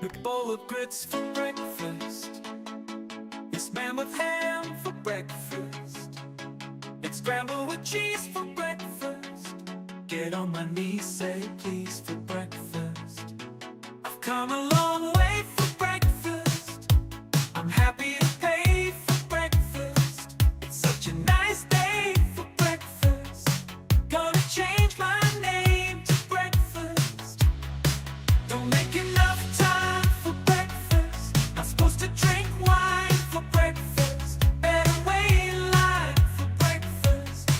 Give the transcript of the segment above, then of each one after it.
A bowl of grits for breakfast. It's man with ham for breakfast. It's scrambled with cheese for breakfast. Get on my knees, say please for breakfast. I've come a long way for breakfast. I'm happy to pay for breakfast. It's such a nice day for breakfast. Gonna change my name to breakfast. Don't make enough time for breakfast. Not supposed to drink wine for breakfast. Better wait in line for breakfast.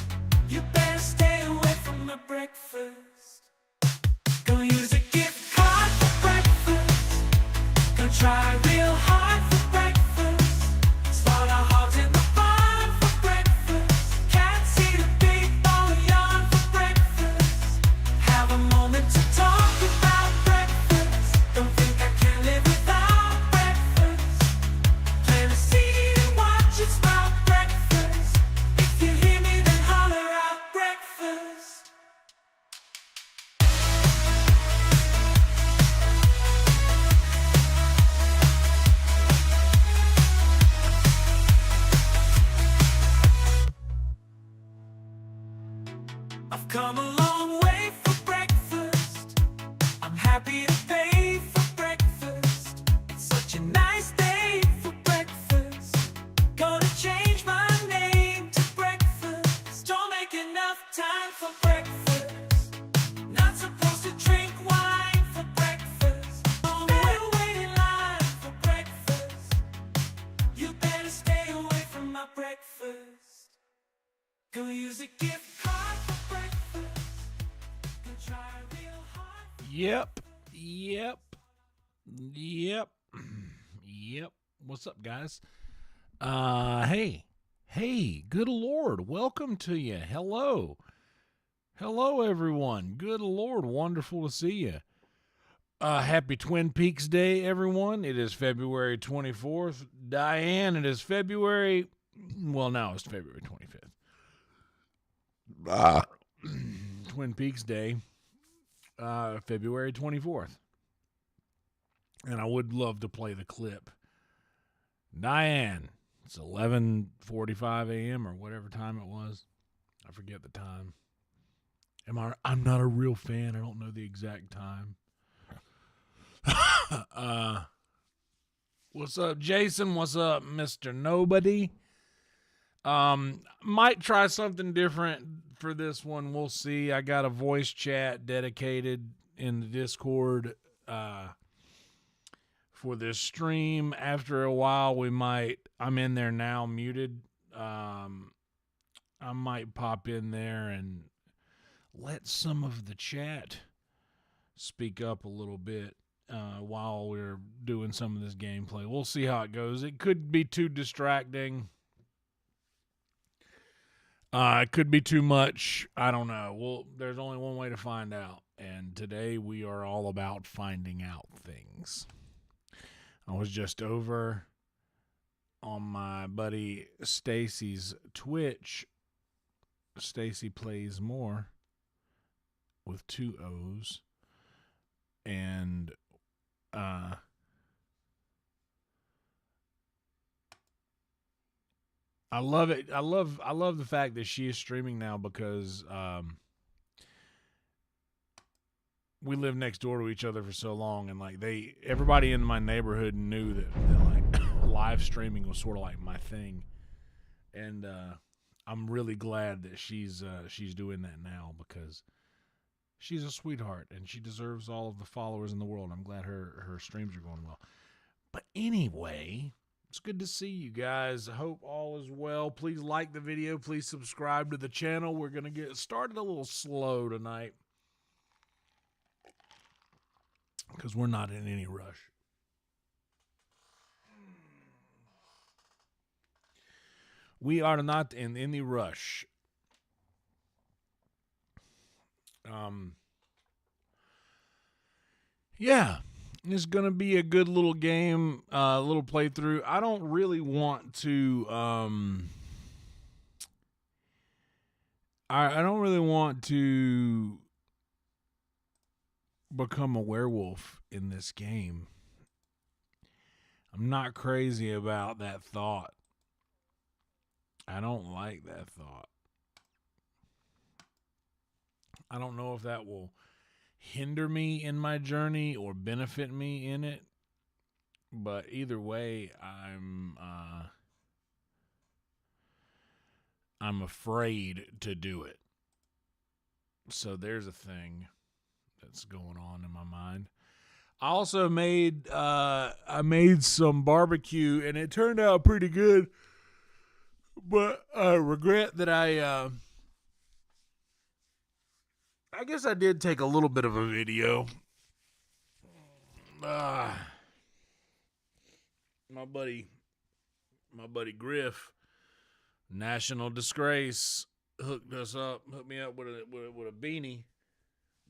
You better stay away from my breakfast. Gonna use a gift card for breakfast. Gonna try real hard for breakfast. Slaughter hogs in the barn for breakfast. Cats eat a big bowl of yarn for breakfast. Have a moment to talk about breakfast. Don't think I can live without breakfast. Plant a seed and watch it sprout breakfast. If you hear me, then holler out breakfast. I've come a long way for breakfast. I'm happy to pay for breakfast. It's such a nice day for breakfast. Gonna change my name to breakfast. Don't make enough time for breakfast. Not supposed to drink wine for breakfast. Better wait in line for breakfast. You better stay away from my breakfast. Gonna use a gift card for breakfast. Gonna try real hard. Yep. What's up, guys? Hey, good Lord. Welcome to you. Hello, everyone. Good Lord. Wonderful to see you. Happy Twin Peaks Day, everyone. It is February 24th. Diane, it is February, well, now it's February 25th. Twin Peaks Day, February 24th. And I would love to play the clip. Diane, it's 11:45 a.m. or whatever time it was. I forget the time. I'm not a real fan. I don't know the exact time. What's up, Jason? What's up, Mr. Nobody? Might try something different for this one. We'll see. I got a voice chat dedicated in the Discord for this stream. After a while, I'm in there now muted. I might pop in there and let some of the chat speak up a little bit while we're doing some of this gameplay. We'll see how it goes. It could be too distracting. It could be too much. I don't know. Well, there's only one way to find out. And today we are all about finding out things. I was just over on my buddy Stacy's Twitch. Stacy Plays More with 2 O's. And I love it. I love the fact that she is streaming now because we lived next door to each other for so long, and like everybody in my neighborhood knew that like live streaming was sort of like my thing, and I'm really glad that she's doing that now because she's a sweetheart and she deserves all of the followers in the world. I'm glad her streams are going well. But anyway, it's good to see you guys. I hope all is well. Please like the video. Please subscribe to the channel. We're going to get started a little slow tonight because we're not in any rush. We are not in any rush. Yeah, it's going to be a good little game, little playthrough. I don't really want to, I don't really want to become a werewolf in this game. I'm not crazy about that thought. I don't like that thought. I don't know if that will hinder me in my journey or benefit me in it. But either way, I'm afraid to do it. So there's a thing that's going on in my mind. I also made some barbecue and it turned out pretty good. But I regret that I guess I did take a little bit of a video. My buddy Griff, national disgrace, hooked me up with a beanie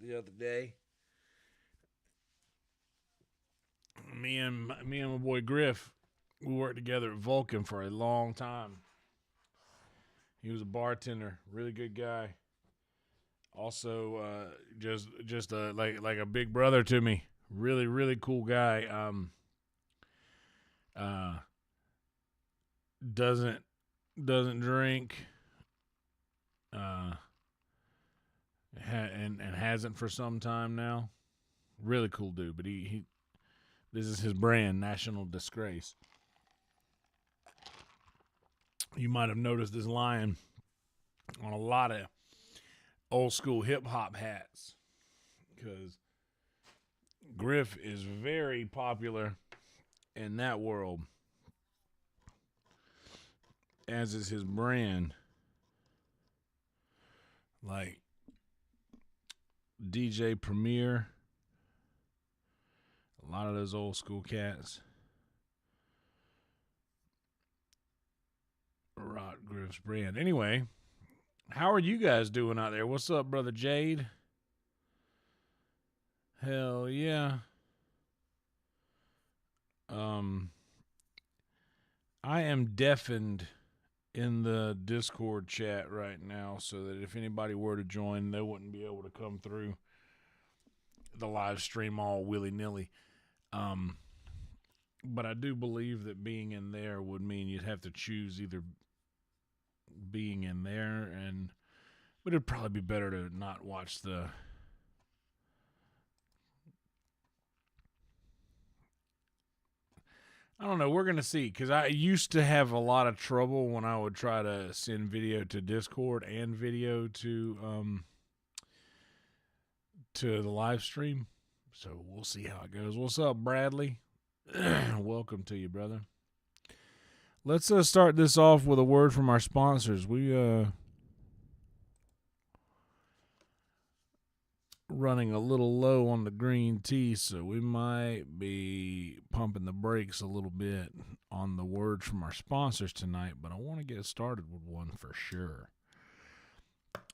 the other day. Me and my boy Griff, we worked together at Vulcan for a long time. He was a bartender, really good guy. Also, just like a big brother to me. Really, really cool guy. Doesn't drink. And hasn't for some time now. Really cool dude, but he this is his brand, National Disgrace. You might have noticed this lion on a lot of old school hip hop hats because Griff is very popular in that world, as is his brand. Like DJ Premier, a lot of those old school cats rock Griff's brand. Anyway, how are you guys doing out there? What's up, brother Jade? Hell yeah. I am deafened in the Discord chat right now so that if anybody were to join, they wouldn't be able to come through the live stream all willy-nilly. But I do believe that being in there would mean you'd have to choose either being in there but it'd probably be better to not watch the I don't know. We're going to see, because I used to have a lot of trouble when I would try to send video to Discord and video to the live stream. So we'll see how it goes. What's up, Bradley? Welcome to you, brother. Let's start this off with a word from our sponsors. We running a little low on the green tea, so we might be pumping the brakes a little bit on the words from our sponsors tonight, but I want to get started with one for sure.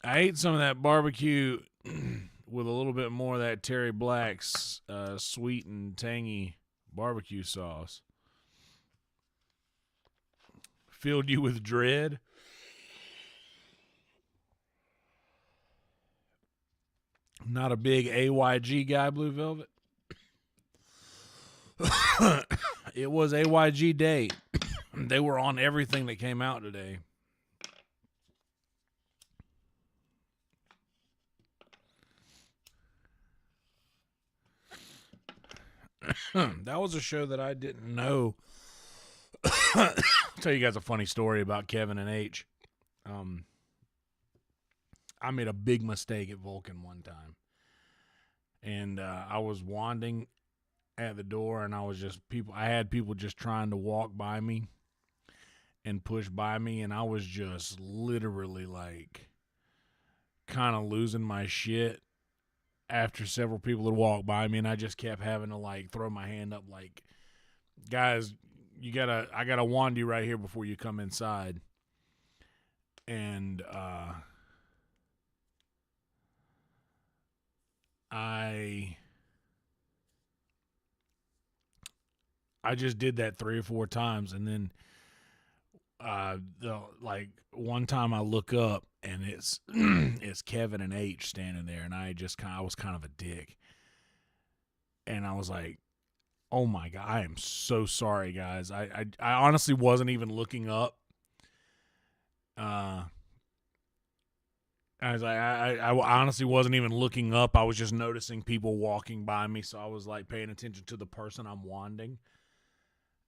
I ate some of that barbecue with a little bit more of that Terry Black's sweet and tangy barbecue sauce. Filled you with dread. Not a big AYG guy, Blue Velvet. It was AYG day. They were on everything that came out today. That was a show that I didn't know. I'll tell you guys a funny story about Kevin and H. I made a big mistake at Vulcan one time. And I was wanding at the door, and I had people just trying to walk by me and push by me, and I was just literally like kind of losing my shit after several people had walked by me, and I just kept having to like throw my hand up like, guys, I gotta wand you right here before you come inside. And I just did that 3 or 4 times, and then one time I look up and it's it's Kevin and H standing there, and I was kind of a dick, and I was like, Oh my God, I am so sorry, guys. I honestly wasn't even looking up. I honestly wasn't even looking up. I was just noticing people walking by me, so I was like paying attention to the person I'm wanding,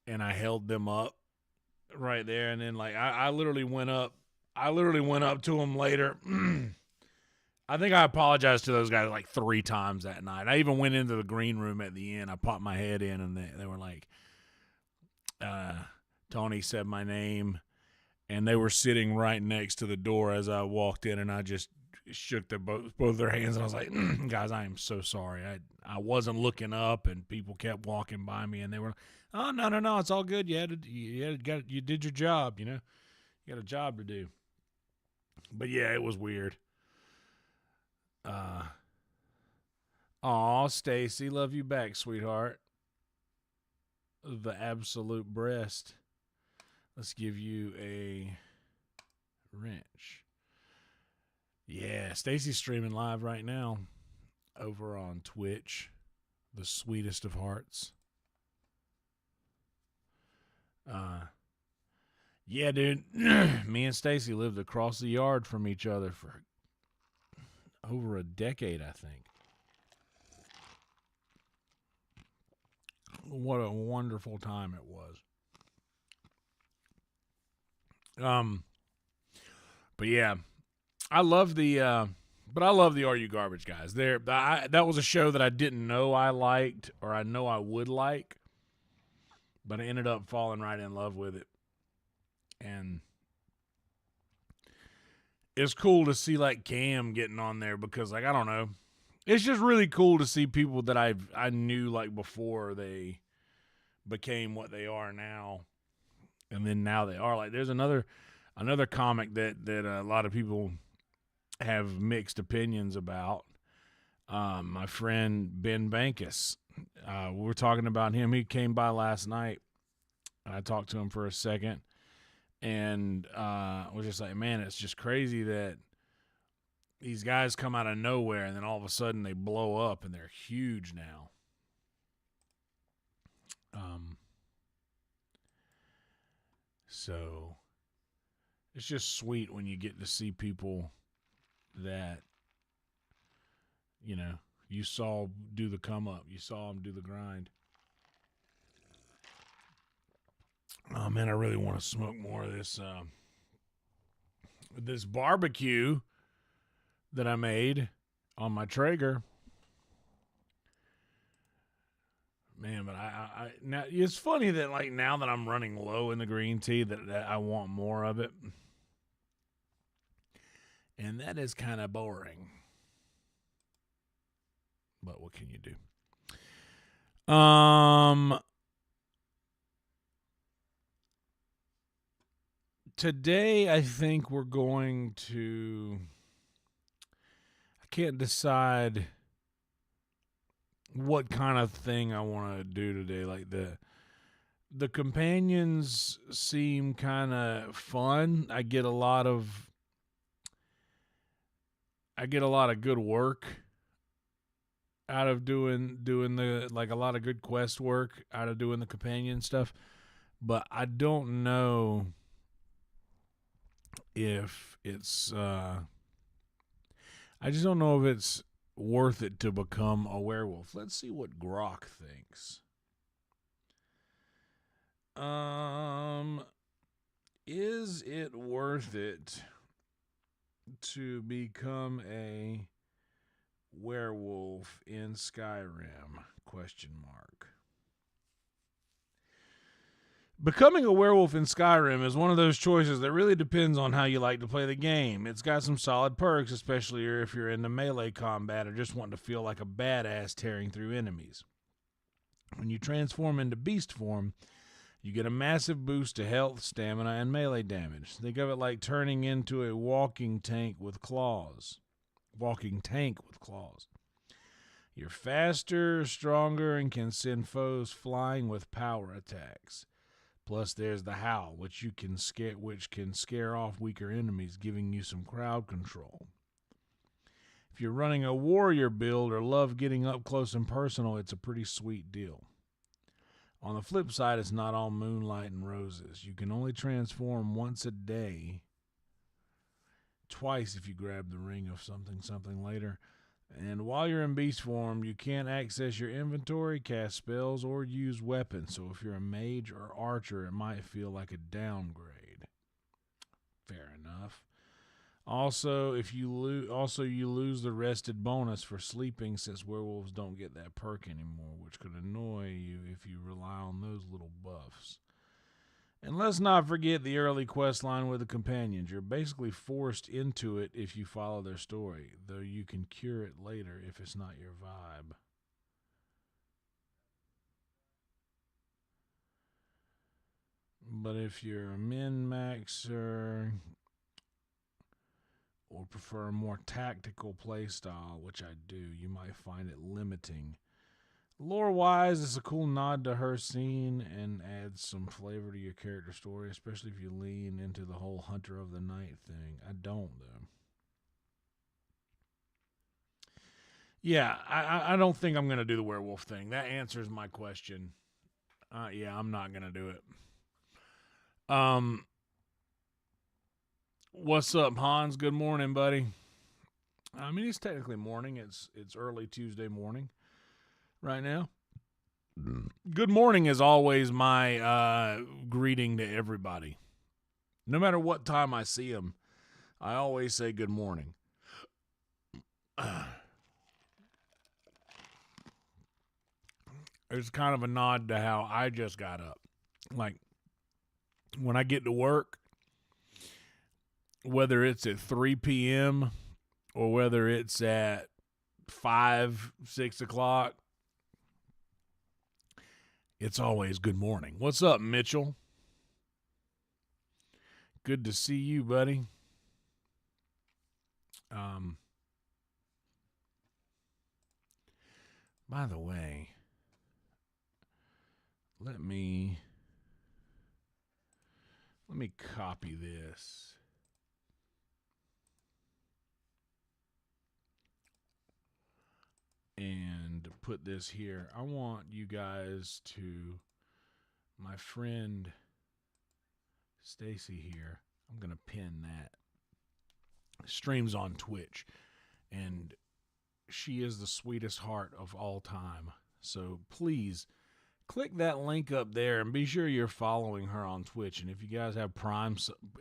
and I held them up right there, and then like I literally went up. I literally went up to them later. I think I apologized to those guys like 3 times that night. I even went into the green room at the end. I popped my head in, and they were like, Tony said my name, and they were sitting right next to the door as I walked in, and I just shook both their hands, and I was like, guys, I am so sorry. I wasn't looking up, and people kept walking by me, and they were, oh, no, it's all good. You did your job, you know. You got a job to do. But yeah, it was weird. Aw, Stacy, love you back, sweetheart. The absolute breast. Let's give you a wrench. Yeah, Stacy's streaming live right now over on Twitch. The sweetest of hearts. Yeah, dude. Me and Stacy lived across the yard from each other for over a decade, I think. What a wonderful time it was. But yeah, I love the Are You Garbage guys. That was a show that I didn't know I liked, or I know I would like, but I ended up falling right in love with it. And it's cool to see like Cam getting on there because like I don't know. It's just really cool to see people that I knew like before they became what they are now. And then now they are. Like there's another comic that a lot of people have mixed opinions about. My friend Ben Bankus. We were talking about him. He came by last night. I talked to him for a second. And was just like, man, it's just crazy that these guys come out of nowhere and then all of a sudden they blow up and they're huge now. So it's just sweet when you get to see people that, you know, you saw do the come up. You saw them do the grind. Oh, man, I really want to smoke more of this barbecue that I made on my Traeger. Man, but I now it's funny that like now that I'm running low in the green tea that I want more of it. And that is kind of boring. But what can you do? Today, I think we're going to... I can't decide what kind of thing I want to do today. Like the companions seem kind of fun. I get a lot of good work out of doing the like a lot of good quest work out of doing the companion stuff. But I don't know if it's I just don't know if it's worth it to become a werewolf. Let's see what Grok thinks. Is it worth it to become a werewolf in Skyrim? Question mark. Becoming a werewolf in Skyrim is one of those choices that really depends on how you like to play the game. It's got some solid perks, especially if you're into melee combat or just want to feel like a badass tearing through enemies. When you transform into beast form, you get a massive boost to health, stamina, and melee damage. Think of it like turning into a walking tank with claws. You're faster, stronger, and can send foes flying with power attacks. Plus, there's the howl, which can scare off weaker enemies, giving you some crowd control. If you're running a warrior build or love getting up close and personal, it's a pretty sweet deal. On the flip side, it's not all moonlight and roses. You can only transform once a day, twice if you grab the ring of something later. And while you're in beast form, you can't access your inventory, cast spells, or use weapons. So if you're a mage or archer, it might feel like a downgrade. Fair enough. Also, you lose the rested bonus for sleeping, since werewolves don't get that perk anymore, which could annoy you if you rely on those little buffs. And let's not forget the early quest line with the companions. You're basically forced into it if you follow their story, though you can cure it later if it's not your vibe. But if you're a min-maxer or prefer a more tactical playstyle, which I do, you might find it limiting. Lore-wise, it's a cool nod to her scene and adds some flavor to your character story, especially if you lean into the whole Hunter of the Night thing. I don't, though. Yeah, I don't think I'm going to do the werewolf thing. That answers my question. Yeah, I'm not going to do it. What's up, Hans? Good morning, buddy. I mean, it's technically morning. It's early Tuesday morning right now. Good morning is always my greeting to everybody. No matter what time I see them, I always say good morning. It's kind of a nod to how I just got up. Like, when I get to work, whether it's at 3 p.m. or whether it's at 5, 6 o'clock, it's always good morning. What's up, Mitchell? Good to see you, buddy. By the way, let me copy this. And put this here. I want you guys to, my friend Stacy here, I'm going to pin that. Streams on Twitch. And she is the sweetest heart of all time. So please click that link up there and be sure you're following her on Twitch. And if you guys have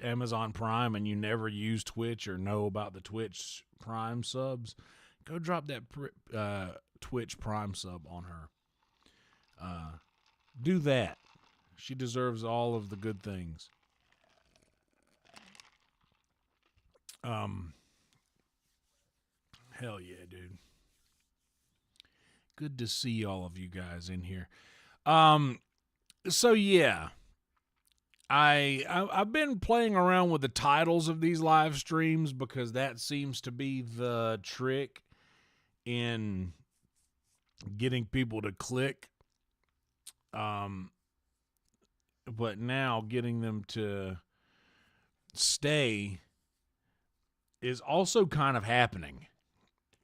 Amazon Prime, and you never use Twitch or know about the Twitch Prime subs, go drop that Twitch Prime sub on her. Do that. She deserves all of the good things. Hell yeah, dude. Good to see all of you guys in here. So yeah. I've been playing around with the titles of these live streams because that seems to be the trick in getting people to click. But now getting them to stay is also kind of happening.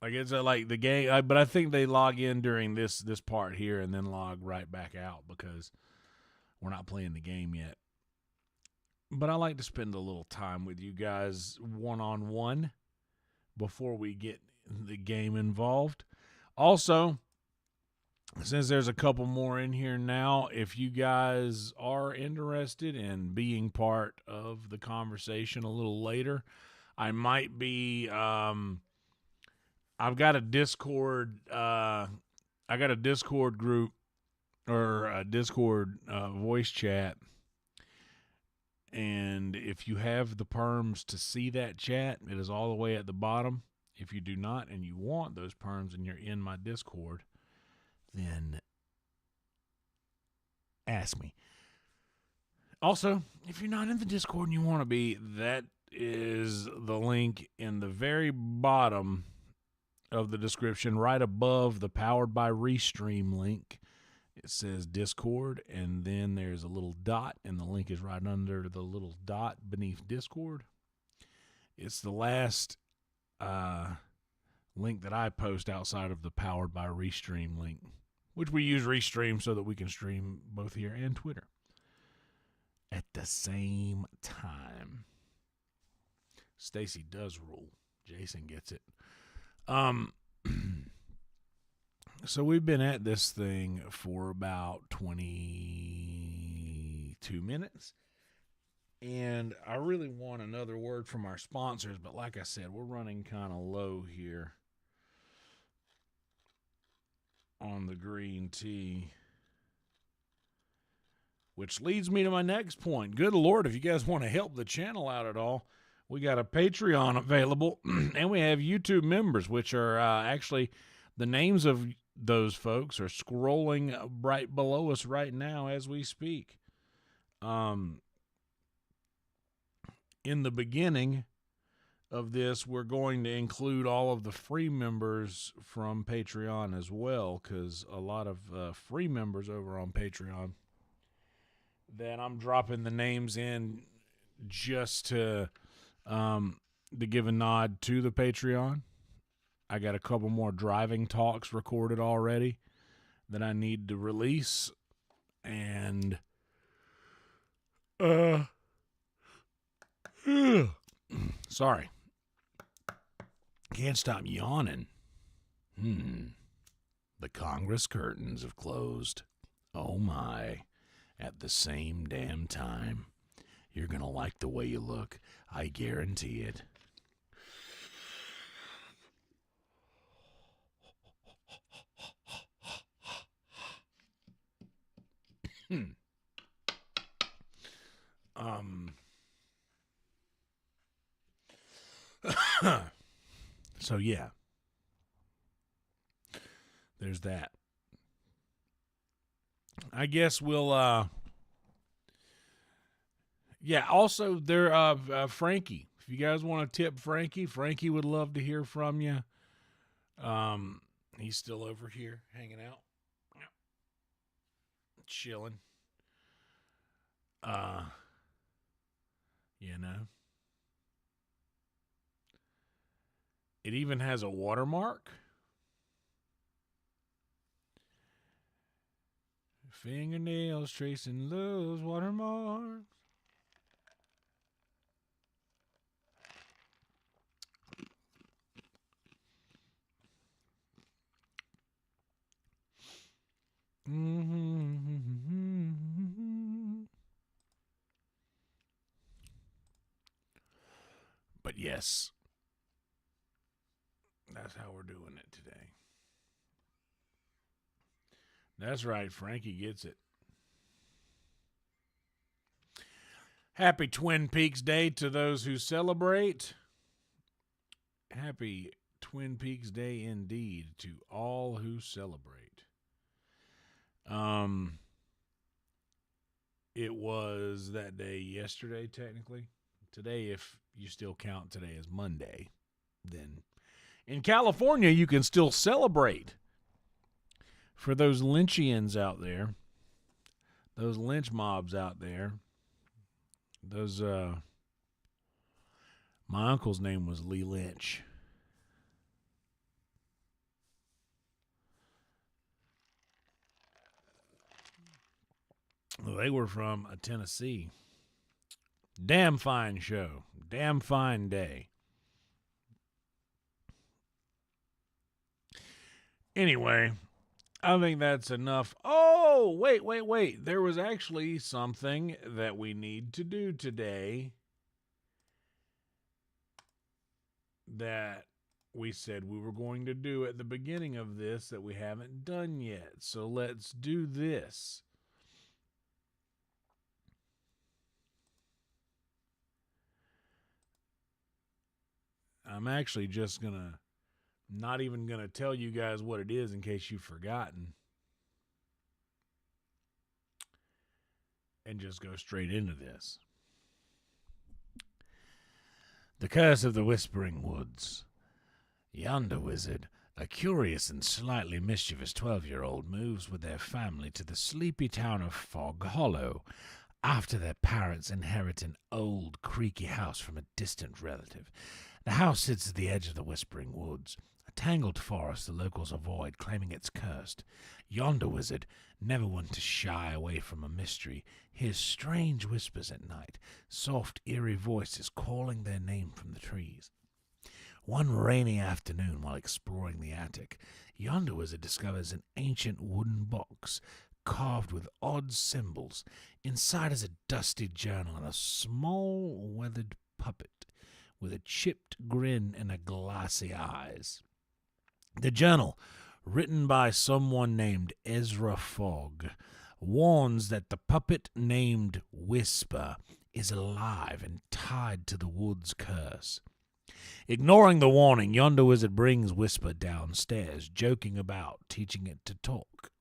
Like, it's like the game, but I think they log in during this part here and then log right back out because we're not playing the game yet. But I like to spend a little time with you guys one-on-one before we get the game involved. Also, since there's a couple more in here now, if you guys are interested in being part of the conversation a little later, I might be, I've got a Discord, group or a Discord voice chat. And if you have the perms to see that chat, it is all the way at the bottom. If you do not and you want those perms and you're in my Discord, then ask me. Also, if you're not in the Discord and you want to be, that is the link in the very bottom of the description, right above the Powered by Restream link. It says Discord, and then there's a little dot, and the link is right under the little dot beneath Discord. It's the last link that I post outside of the Powered by Restream link. which we use Restream so that we can stream both here and Twitter at the same time. Stacy does rule. Jason gets it. So we've been at this thing for about 22 minutes. And I really want another word from our sponsors, but like I said, we're running kind of low here on the green tea. Which leads me to my next point. Good Lord, if you guys want to help the channel out at all, we got a Patreon available, and we have YouTube members, which are actually the names of those folks are scrolling right below us right now as we speak. In the beginning of this, we're going to include all of the free members from Patreon as well, because a lot of free members over on Patreon that I'm dropping the names in just to give a nod to the Patreon. I got a couple more driving talks recorded already that I need to release, and sorry, can't stop yawning. The Congress curtains have closed. Oh my, at the same damn time. You're gonna like the way you look, I guarantee it. So yeah, there's that. I guess we'll yeah, also there Frankie, if you guys want to tip Frankie would love to hear from you. He's still over here hanging out, chilling. You know, it even has a watermark. Fingernails tracing those watermarks. But yes, that's how we're doing it today. That's right, Frankie gets it. Happy Twin Peaks Day to those who celebrate. Happy Twin Peaks Day indeed to all who celebrate. It was that day yesterday, technically. Today, if you still count today as Monday, then in California, you can still celebrate. For those Lynchians out there, those lynch mobs out there, those, my uncle's name was Lee Lynch. They were from Tennessee. Damn fine show. Damn fine day. Anyway, I think that's enough. Oh, wait. There was actually something that we need to do today that we said we were going to do at the beginning of this that we haven't done yet. So let's do this. I'm actually just not even going to tell you guys what it is in case you've forgotten. And just go straight into this. The Curse of the Whispering Woods. Yonder wizard, a curious and slightly mischievous 12-year-old, moves with their family to the sleepy town of Fog Hollow after their parents inherit an old, creaky house from a distant relative. The house sits at the edge of the Whispering Woods, a tangled forest the locals avoid, claiming it's cursed. Yonder Wizard, never one to shy away from a mystery, hears strange whispers at night, soft, eerie voices calling their name from the trees. One rainy afternoon, while exploring the attic, Yonder Wizard discovers an ancient wooden box carved with odd symbols. Inside is a dusty journal and a small, weathered puppet with a chipped grin and a glassy eyes. The journal, written by someone named Ezra Fogg, warns that the puppet named Whisper is alive and tied to the wood's curse. Ignoring the warning, Yonder Wizard brings Whisper downstairs, joking about teaching it to talk.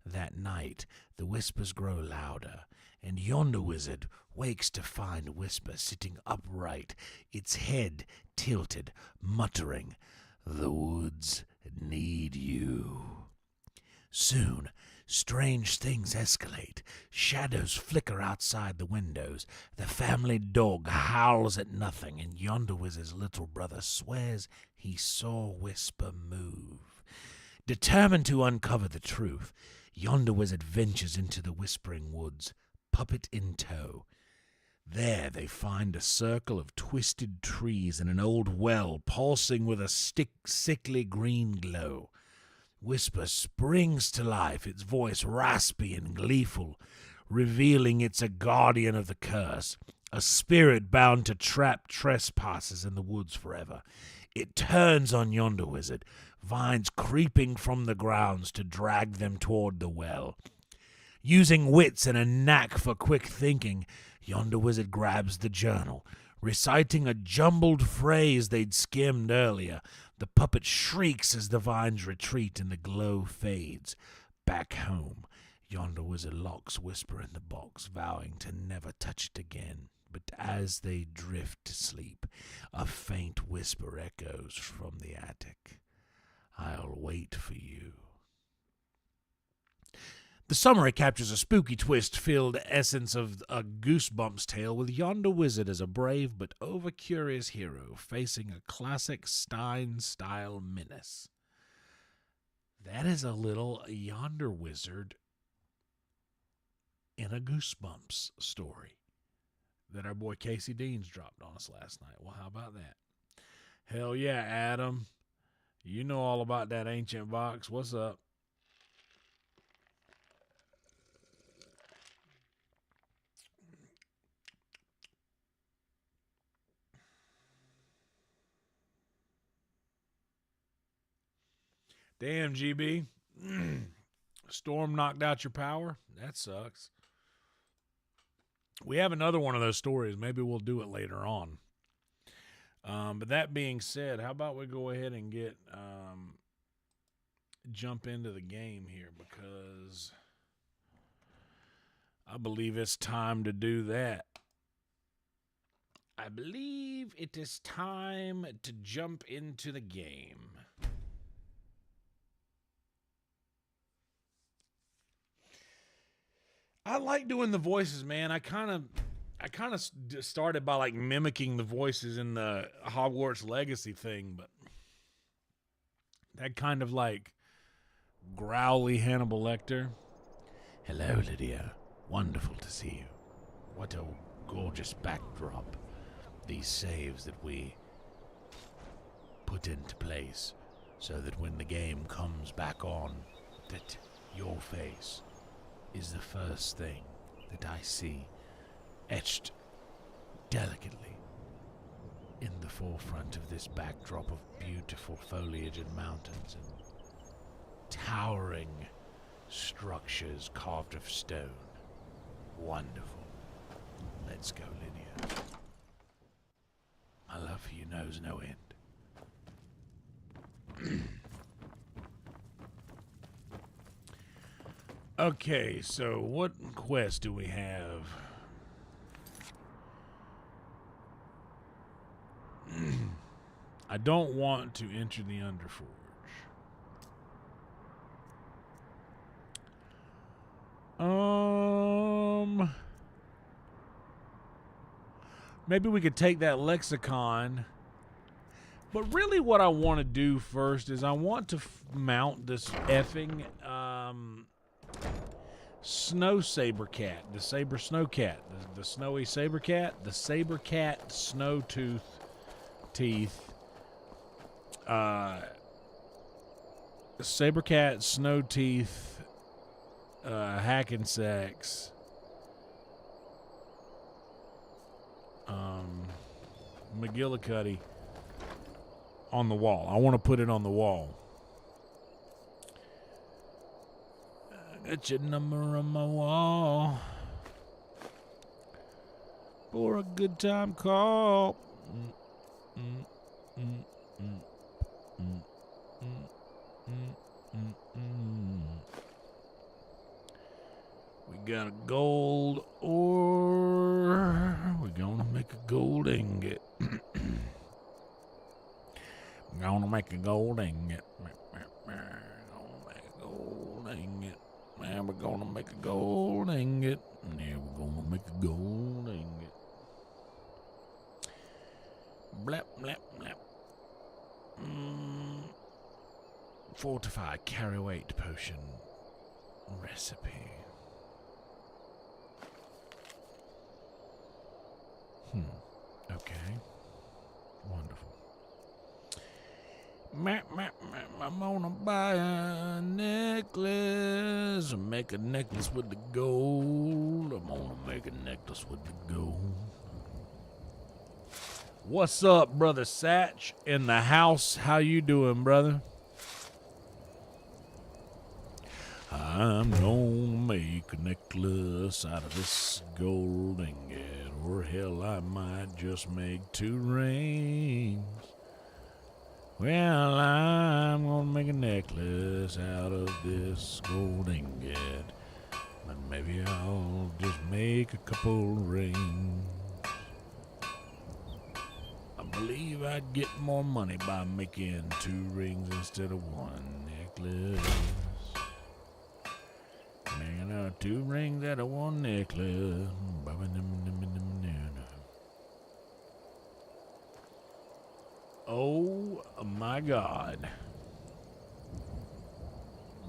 That night, the whispers grow louder, and Yonder Wizard wakes to find Whisper sitting upright, its head tilted, muttering, "The woods need you." Soon, strange things escalate. Shadows flicker outside the windows. The family dog howls at nothing, and Yonder Wizard's little brother swears he saw Whisper move. Determined to uncover the truth, Yonder Wizard ventures into the whispering woods, puppet in tow. There they find a circle of twisted trees and an old well pulsing with a sickly green glow. Whisper springs to life, its voice raspy and gleeful, revealing it's a guardian of the curse, a spirit bound to trap trespassers in the woods forever. It turns on Yonder Wizard, vines creeping from the grounds to drag them toward the well. Using wits and a knack for quick thinking, Yonder Wizard grabs the journal. Reciting a jumbled phrase they'd skimmed earlier, the puppet shrieks as the vines retreat and the glow fades. Back home, Yonder Wizard locks Whisper in the box, vowing to never touch it again. But as they drift to sleep, a faint whisper echoes from the attic. "I'll wait for you." The summary captures a spooky twist-filled essence of a Goosebumps tale, with Yonder Wizard as a brave but over-curious hero facing a classic Stein-style menace. That is a little Yonder Wizard in a Goosebumps story that our boy Casey Deans dropped on us last night. Well, how about that? Hell yeah, Adam. You know all about that ancient box. What's up? Damn, GB. Storm knocked out your power? That sucks. We have another one of those stories. Maybe we'll do it later on. But that being said, how about we go ahead and jump into the game here, because I believe it's time to do that. I believe it is time to jump into the game. I like doing the voices, man. I kind of started by like mimicking the voices in the Hogwarts Legacy thing, but that kind of like growly Hannibal Lecter. "Hello, Lydia. Wonderful to see you. What a gorgeous backdrop. These saves that we put into place so that when the game comes back on, that your face is the first thing that I see etched delicately in the forefront of this backdrop of beautiful foliage and mountains and towering structures carved of stone. Wonderful. Let's go, Lydia. My love for you knows no end." Okay, so what quest do we have? I don't want to enter the Underforge. Maybe we could take that lexicon. But really what I want to do first is I want to mount this effing snow saber cat, the saber snow cat, the snowy saber cat, the saber cat snow teeth, saber cat snow teeth, Hackensack's, McGillicuddy on the wall. I want to put it on the wall. Got your number on my wall for a good time call. We got a gold ore. We're gonna make a gold ingot. Gonna make a gold ingot. And we're gonna make a gold ingot. Yeah, we're gonna make a gold ingot. Blap, blap, blap. Fortified carry weight potion recipe. Okay. Wonderful. I'm gonna buy a necklace. Make a necklace with the gold. I'm gonna make a necklace with the gold. What's up, brother Satch in the house? How you doing, brother? I'm gonna make a necklace out of this gold ingot, or hell, I might just make 2 rings. Well, I'm gonna make a necklace out of this gold ingot, but maybe I'll just make a couple rings. I believe I'd get more money by making 2 rings instead of 1 necklace. Making out 2 rings out of 1 necklace. Oh my God.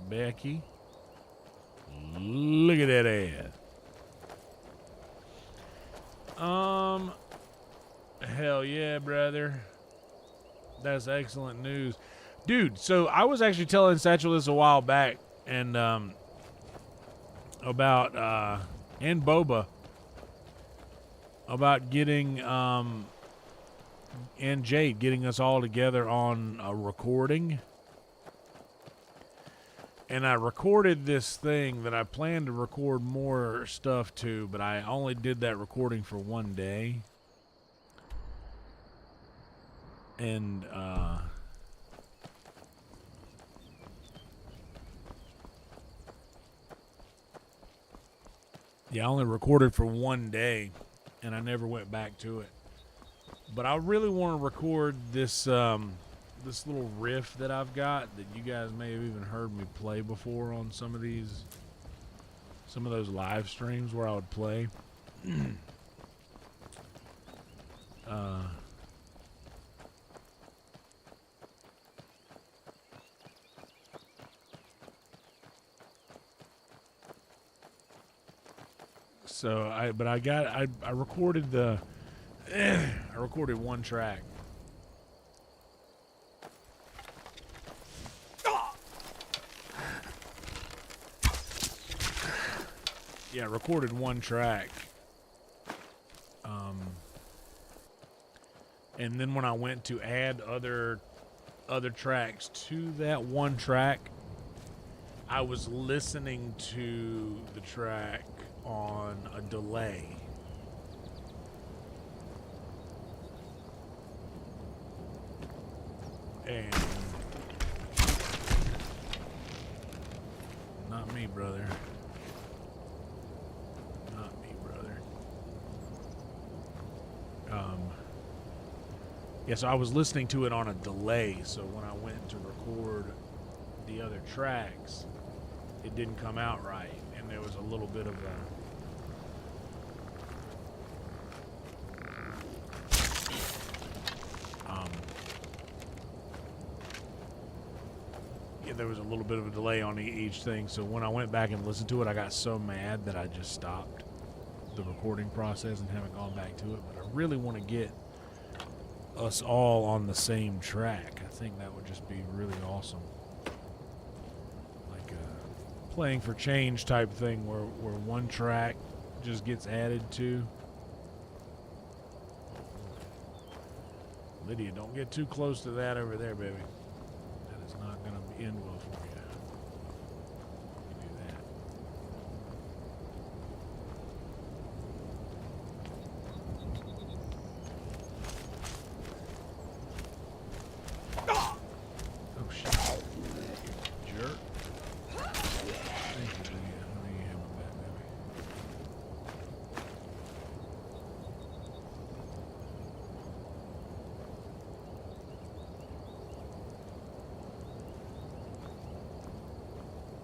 Becky, look at that ass. Hell yeah, brother. That's excellent news. Dude, so I was actually telling Satchel this a while back, and about and Boba about getting and Jade getting us all together on a recording. And I recorded this thing that I planned to record more stuff to, but I only did that recording for 1 day. And yeah, I only recorded for 1 day, and I never went back to it. But I really want to record this this little riff that I've got that you guys may have even heard me play before on some of those live streams where I would play. So I recorded the I recorded 1 track. Yeah, I recorded 1 track. And then when I went to add other tracks to that 1 track, I was listening to the track on a delay. And not me, brother. Not me, brother. Yeah, so I was listening to it on a delay, so when I went to record the other tracks, it didn't come out right, and there was a little bit of there was a little bit of a delay on each thing. So when I went back and listened to it, I got so mad that I just stopped the recording process and haven't gone back to it. But I really want to get us all on the same track. I think that would just be really awesome. Like a playing for change type thing where one track just gets added to. Lydia, don't get too close to that over there, baby. That is not going to end well for you. You do that. Oh, shit. Jerk. Thank you, Lydia. I know you have my back, baby.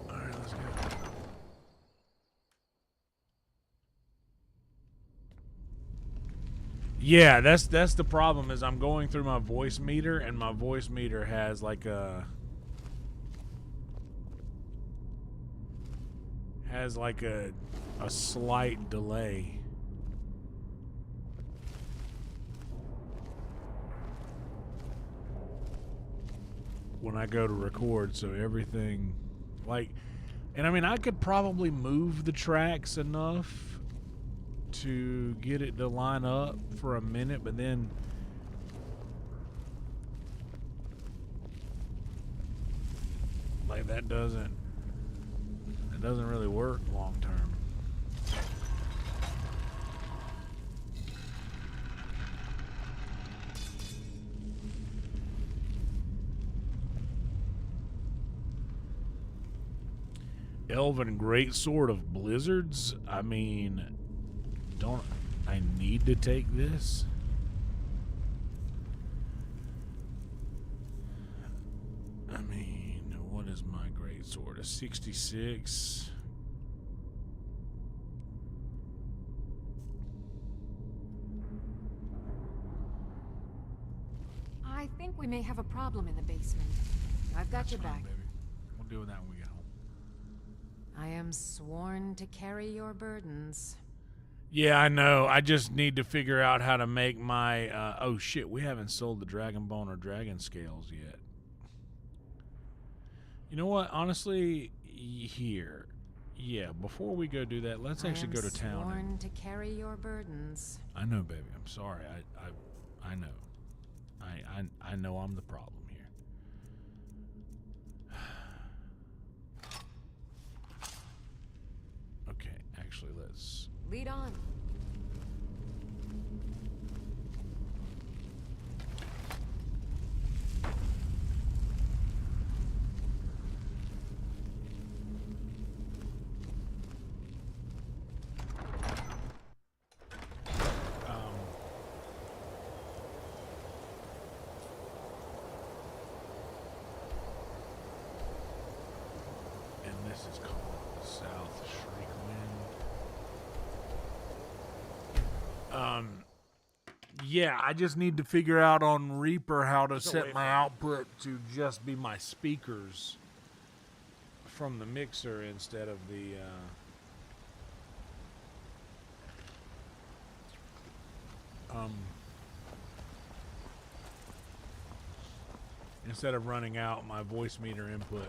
Alright, let's go. Yeah, that's the problem is I'm going through my voice meter and my voice meter has like a slight delay. When I go to record, so everything like, and I mean I could probably move the tracks enough to get it to line up for a minute, but then like that doesn't really work long term. Elven Greatsword of Blizzards? I mean, don't I need to take this? I mean, what is my greatsword? A 66? I think we may have a problem in the basement. I've got your back. Baby. We'll deal with that when we get home. I am sworn to carry your burdens. Yeah, I know. I just need to figure out how to make my... oh, shit. We haven't sold the Dragon Bone or Dragon Scales yet. You know what? Honestly, here. Yeah, before we go do that, let's actually go to town. I am sworn to carry your burdens. I know, baby. I'm sorry. I know. I know I'm the problem here. Okay, actually, let's... Lead on. And this is called South Shriek Wind. Yeah, I just need to figure out on Reaper how to set my output to just be my speakers from the mixer instead of the instead of running out my voice meter input.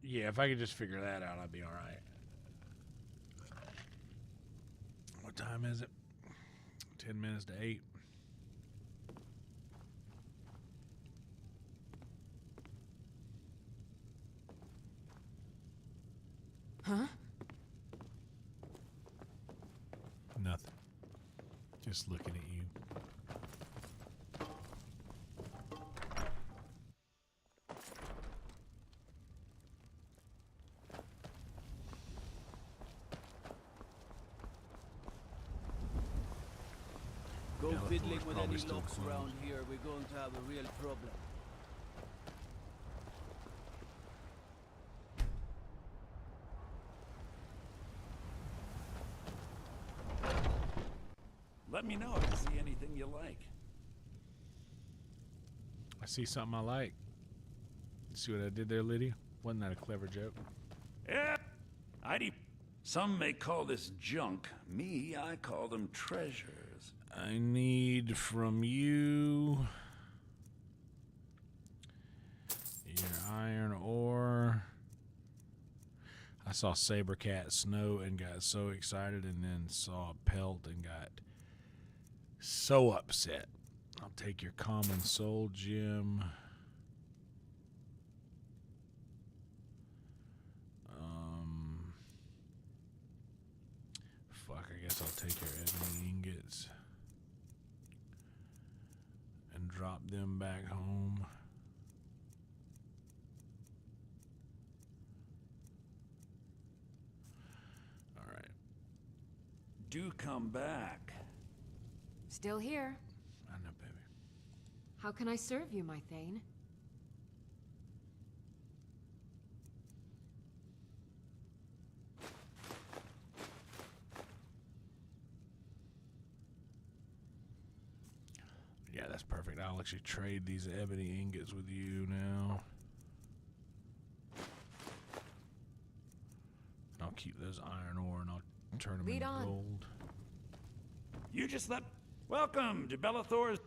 Yeah, if I could just figure that out, I'd be all right. What time is it? 10 minutes to 8. Huh? Nothing. Just looking at you. Go Bellator's fiddling with probably any still locks closed. around here, we're going to have a real problem. Let me know if you see anything you like. I see something I like. See what I did there, Lydia? Wasn't that a clever joke? Yeah, some may call this junk. Me, I call them treasures. I need from you your iron ore. I saw Saber Cat Snow and got so excited, and then saw Pelt and got so upset. I'll take your common soul gem. Fuck, I guess I'll take your ebony ingots and drop them back home. Alright. Do come back. Still here. I know, baby. How can I serve you, my Thane? Yeah, that's perfect. I'll actually trade these ebony ingots with you now. I'll keep those iron ore and I'll turn them Lead into on. gold. You just let... Welcome to Bellator's...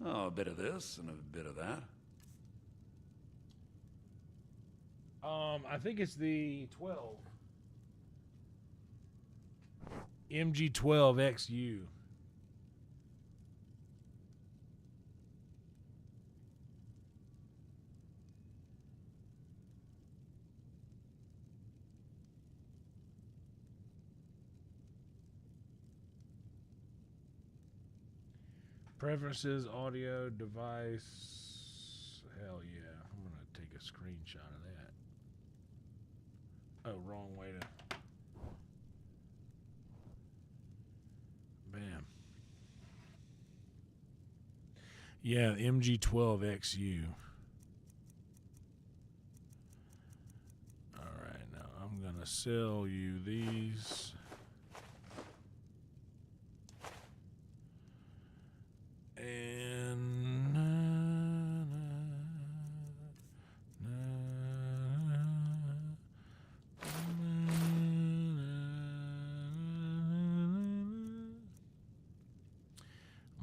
Oh, a bit of this and a bit of that. I think it's the 12. MG12XU. Preferences, audio, device. Hell yeah. I'm going to take a screenshot of that. Oh, wrong way to. Bam. Yeah, MG12XU. Alright, now I'm going to sell you these. And I'm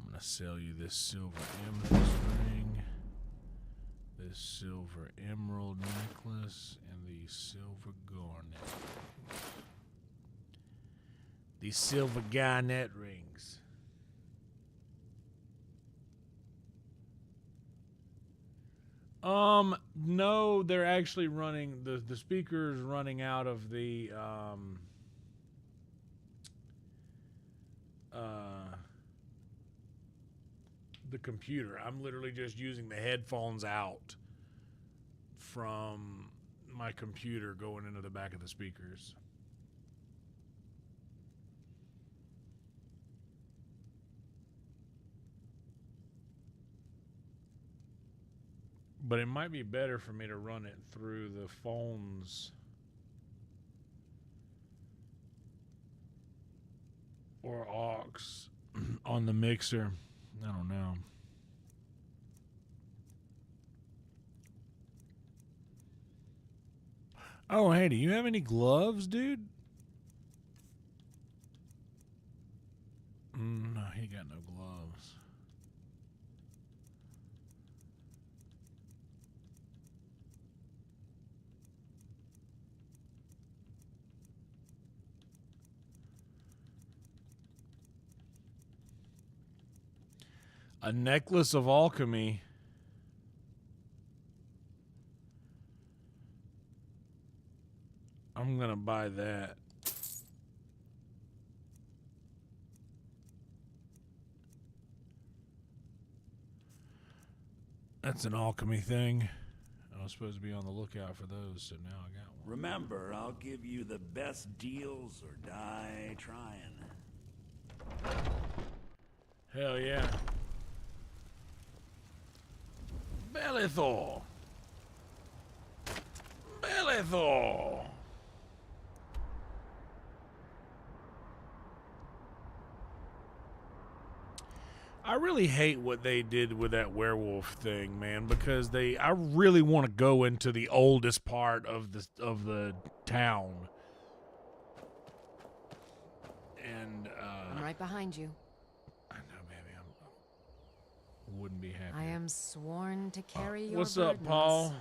gonna sell you this silver amethyst ring, this silver emerald necklace, and these silver garnet rings. These silver garnet rings. No, they're actually running the speaker's running out of the computer. I'm literally just using the headphones out from my computer going into the back of the speakers. But it might be better for me to run it through the phones or aux on the mixer. I don't know. Oh, hey, do you have any gloves, dude? No, he got no gloves. A necklace of alchemy. I'm gonna buy that. That's an alchemy thing. I was supposed to be on the lookout for those, so now I got one. Remember, I'll give you the best deals or die trying. Hell yeah. Belethor. Belethor. I really hate what they did with that werewolf thing, man, because I really want to go into the oldest part of the town. And I'm right behind you. I know, baby, I wouldn't be happy. I am sworn to carry your What's burdens. up, Paul?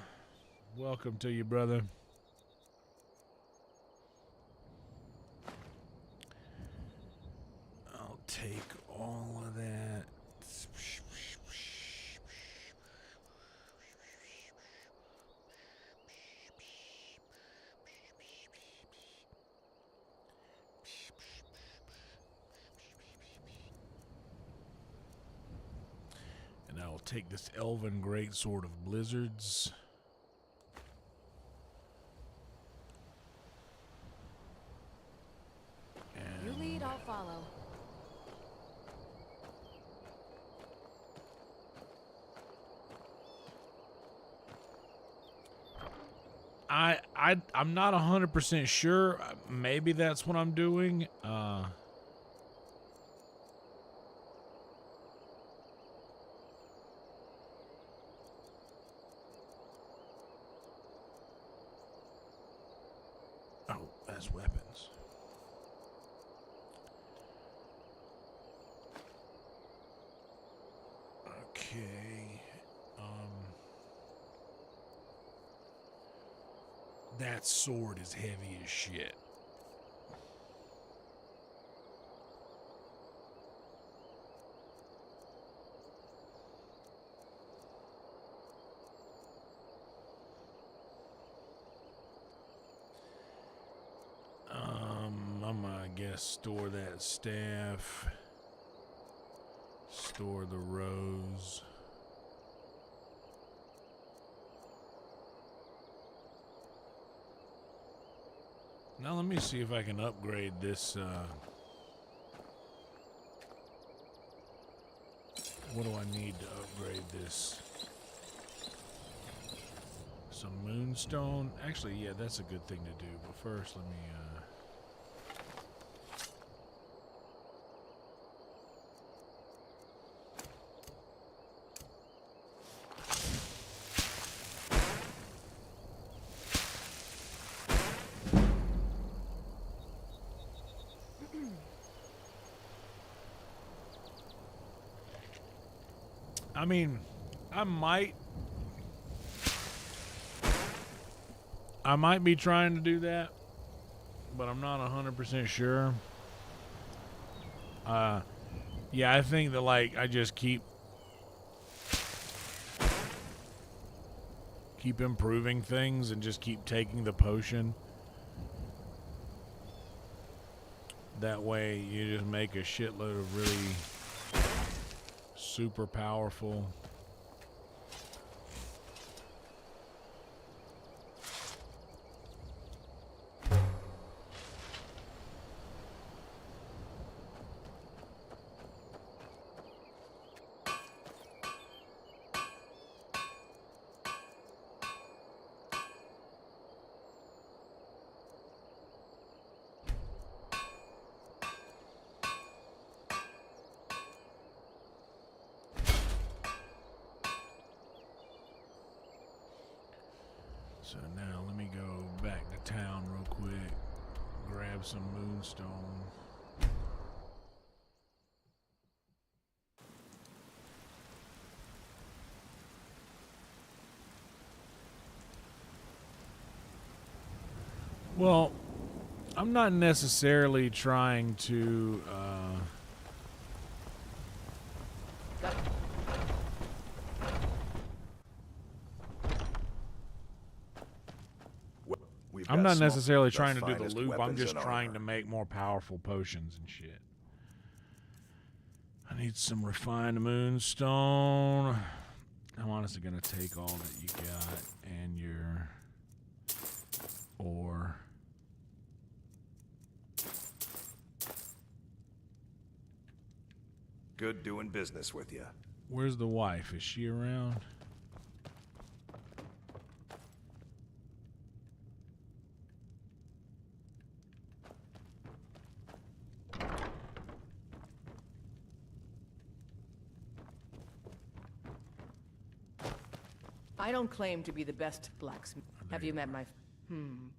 Welcome to you, brother. I'll take all of that. And I'll take this elven greatsword of blizzards. You lead, I'll follow. I'm not 100% sure. Maybe that's what I'm doing. Oh, that's weapons. Okay. That sword is heavy as shit. I'm gonna guess store that staff. Store the rose. Now let me see if I can upgrade this, what do I need to upgrade this? Some moonstone? Actually, yeah, that's a good thing to do. But first, let me, I mean, I might be trying to do that, but I'm not 100% sure. Yeah, I think that, like, I just keep improving things and just keep taking the potion. That way you just make a shitload of really super powerful. So now let me go back to town real quick, grab some moonstone. Well, I'm not necessarily trying to I'm not necessarily trying to do the loop. I'm just trying to make more powerful potions and shit. I need some refined moonstone. I'm honestly going to take all that you got and your ore. Good doing business with you. Where's the wife? Is she around? I don't claim to be the best blacksmith. Have you met my...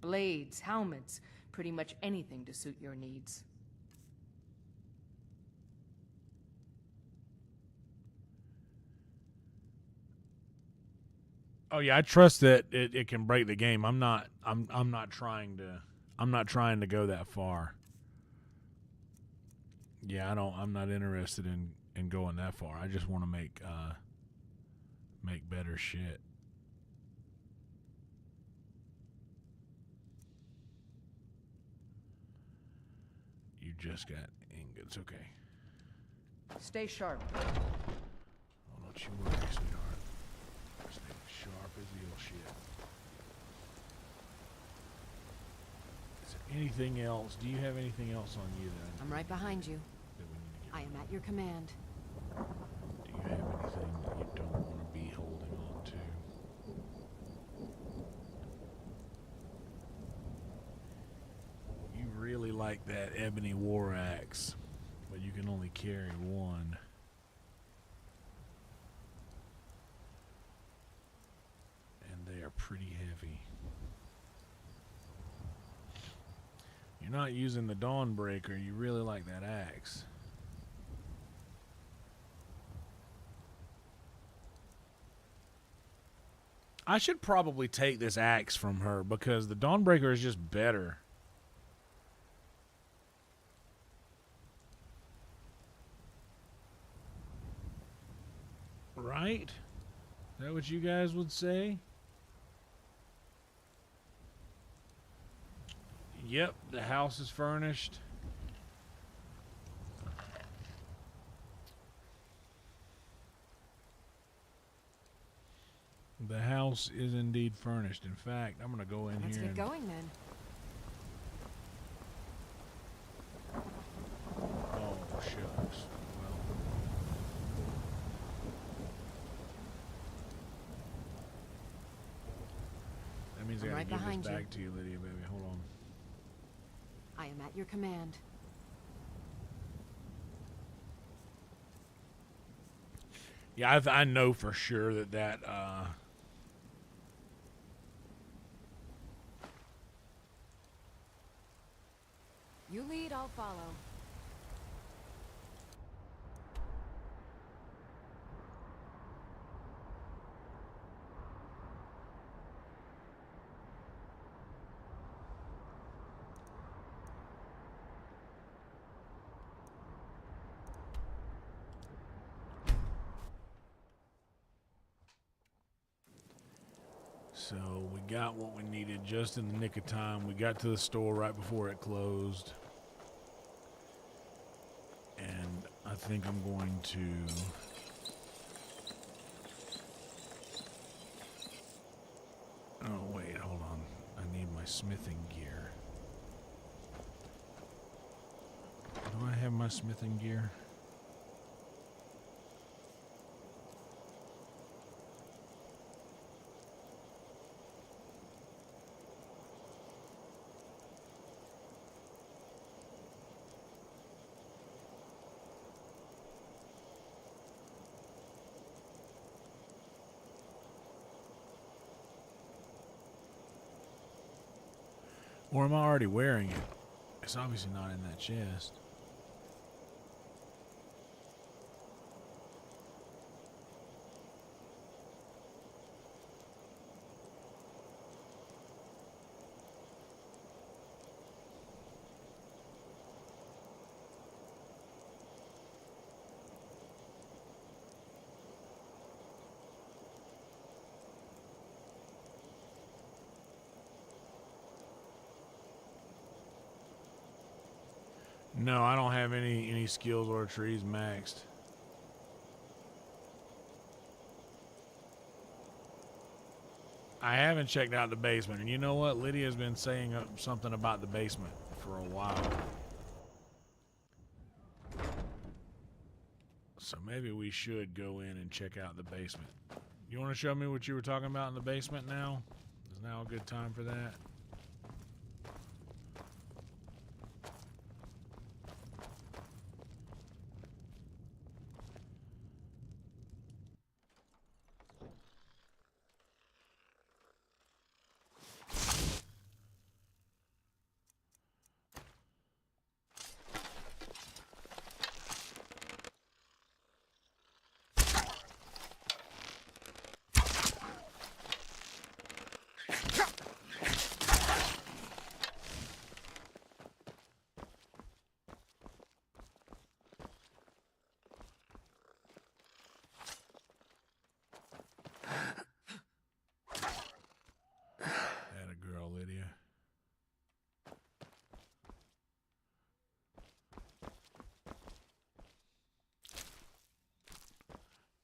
blades, helmets, pretty much anything to suit your needs. Oh yeah, I trust that it can break the game. I'm not trying to go that far. Yeah, I'm not interested in going that far. I just want to make better shit. You just got ingots, okay. Stay sharp. Oh, don't you worry, sweetheart. Stay sharp as eel shit. Is there anything else? Do you have anything else on you that I'm right behind you. that we need to get? I am at your command. Do you have anything that you don't want to be holding on to? You really like that ebony war axe, but you can only carry one. And they are pretty heavy. You're not using the Dawnbreaker. You really like that axe. I should probably take this axe from her because the Dawnbreaker is just better. Right? Is that what you guys would say? Yep, the house is furnished. The house is indeed furnished. In fact, I'm going to go in Let's here get going then. Oh, shucks. Well. That means I I'm got to right give behind this you. back to you, Lydia, baby. Hold on. I am at your command. Yeah, I know for sure that You lead, I'll follow. So we got what we needed just in the nick of time. We got to the store right before it closed. And I think I'm going to... Oh, wait, hold on. I need my smithing gear. Do I have my smithing gear? Or am I already wearing it? It's obviously not in that chest. No, I don't have any skills or trees maxed. I haven't checked out the basement, and you know what? Lydia's been saying something about the basement for a while. So maybe we should go in and check out the basement. You want to show me what you were talking about in the basement now? Is now a good time for that?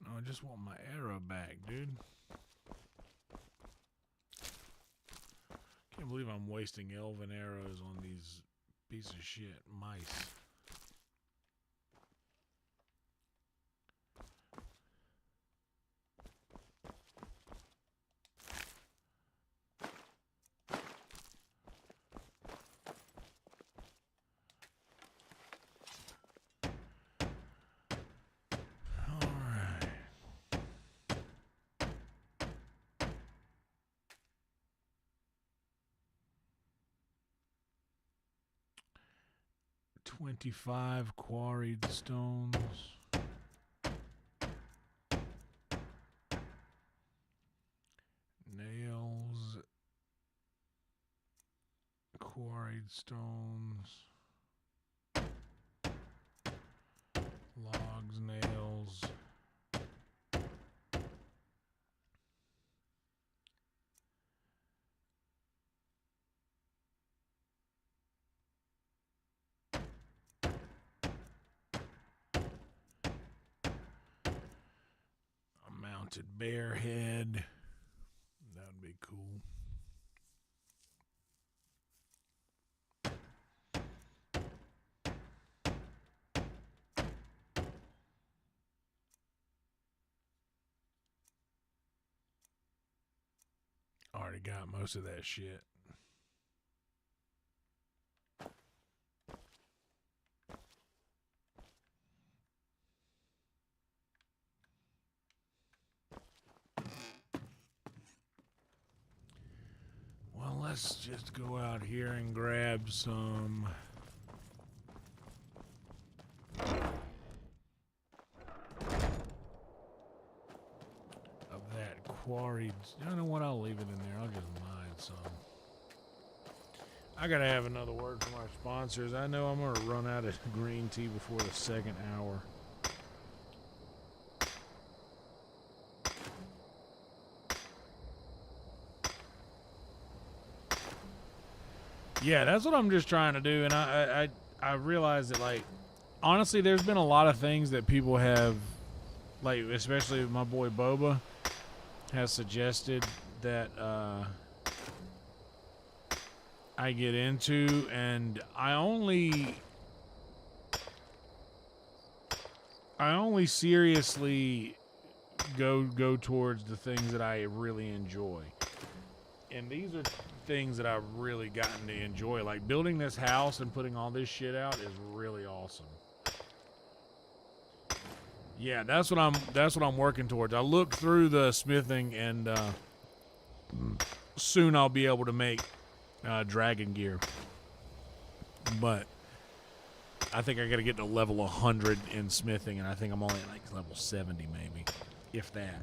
I just want my arrow back, dude. Can't believe I'm wasting elven arrows on these piece of shit mice. Alright. 25 quarried stones. Nails. Quarried stones. Logs, nails. A mounted bear head. That would be cool. Already got most of that shit. Well, let's just go out here and grab some of that quarried. You know what? I'll leave it in there. I'll just mine some. I gotta have another word from our sponsors. I know I'm gonna run out of green tea before the second hour. Yeah, that's what I'm just trying to do, and I realize that, like, honestly, there's been a lot of things that people have, like, especially my boy Boba has suggested that I get into, and I only seriously go towards the things that I really enjoy. And these are things that I've really gotten to enjoy. Like building this house and putting all this shit out is really awesome. Yeah, that's what I'm working towards. I looked through the smithing, and soon I'll be able to make dragon gear. But I think I got to get to level 100 in smithing, and I think I'm only at like level 70 maybe, if that.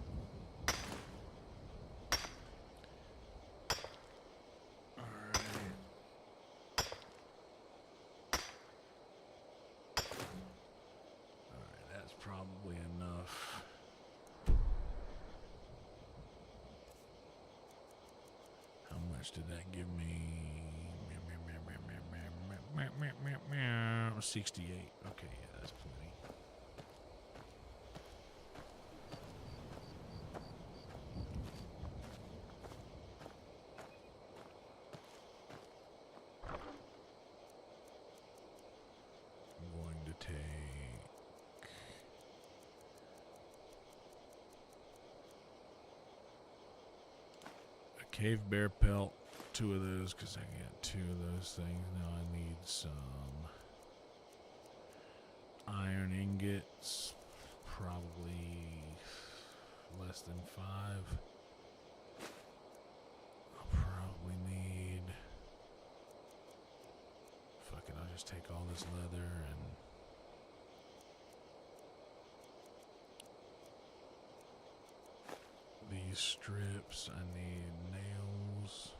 Did that give me 68? Okay, yeah, that's plenty. I'm going to take Cave bear pelt, 2 of those, because I can get 2 of those things. Now I need some iron ingots, probably less than 5. I'll probably need, fuck it, I'll just take all this leather and these strips. I need nails.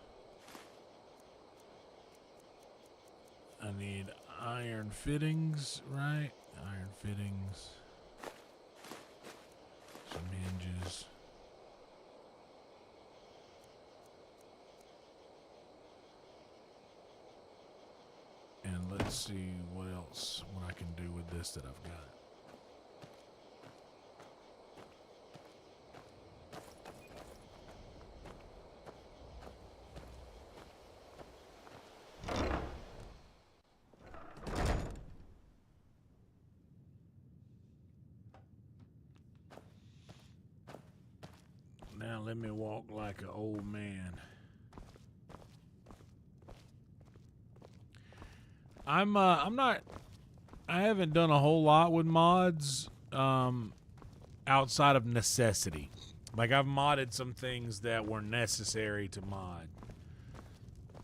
I need iron fittings, right? Iron fittings. Some hinges. And let's see what else, what I can do with this that I've got. Now let me walk like an old man. I'm not, I haven't done a whole lot with mods outside of necessity. Like I've modded some things that were necessary to mod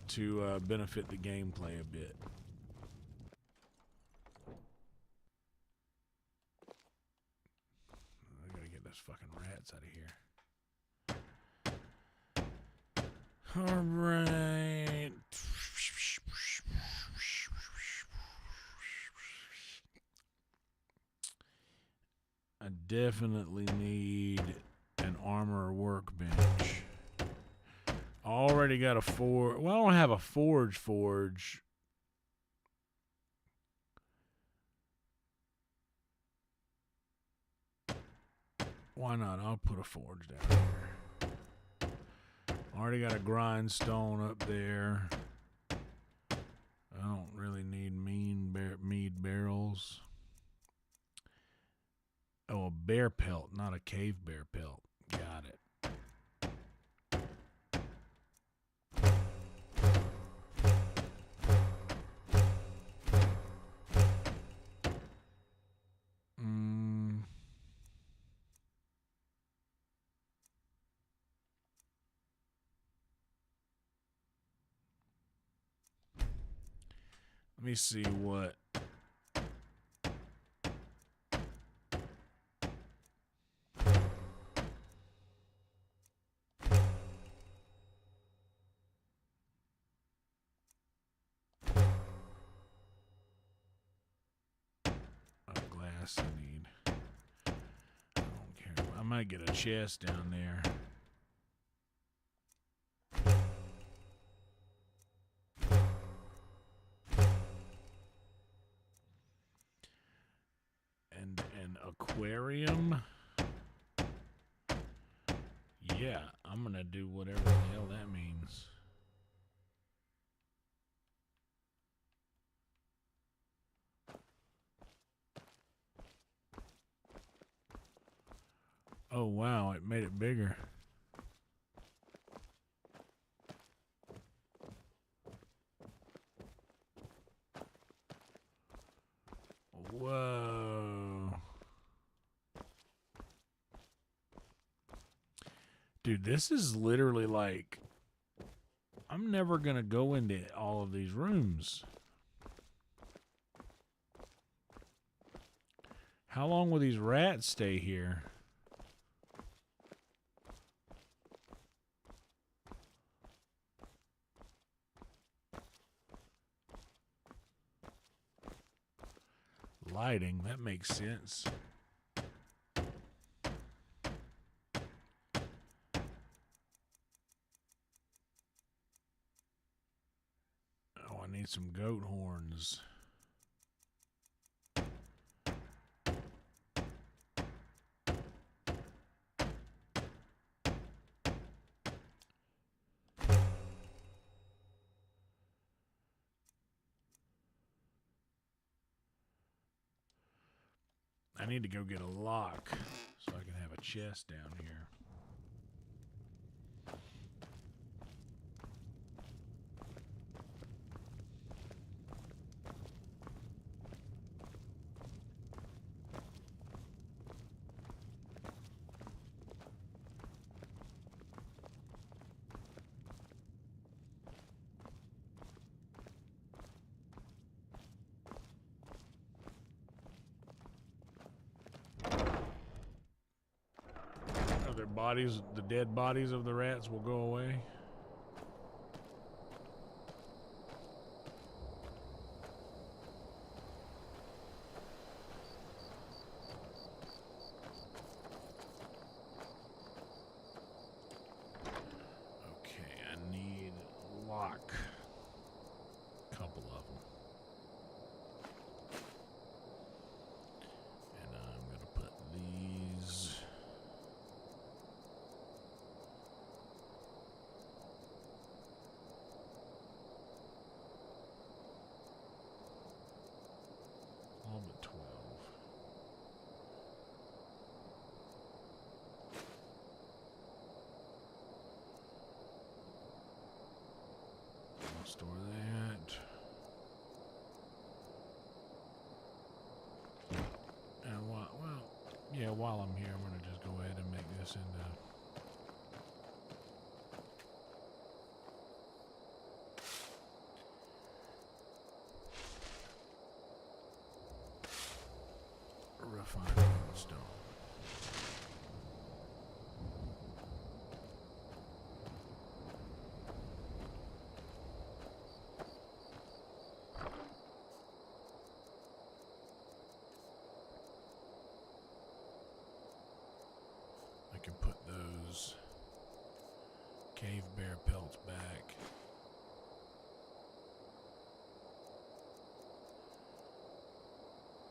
to benefit the gameplay a bit. I gotta get those fucking rats out of here. All right. I definitely need an armor workbench. Already got a forge. Well, I don't have a forge. Why not? I'll put a forge down here. Already got a grindstone up there. I don't really need mead barrels. Oh, a bear pelt, not a cave bear pelt. Got it. Let me see what. Glass I need. I don't care. I might get a chest down there. And an aquarium. Yeah, I'm gonna do whatever the hell that means. Oh wow, it made it bigger. Whoa. Dude, this is literally like, I'm never gonna go into all of these rooms. How long will these rats stay here? Lighting, that makes sense. Oh, I need some goat horns. I need to go get a lock so I can have a chest down here. their bodies, the dead bodies of the rats will go away. Okay, I need lock. Couple of them. And I'm going to put these. All but 12. I'll store that. And while I'm here, I'm going to just go ahead and make this into refined stone. I can put those cave bear pelts back.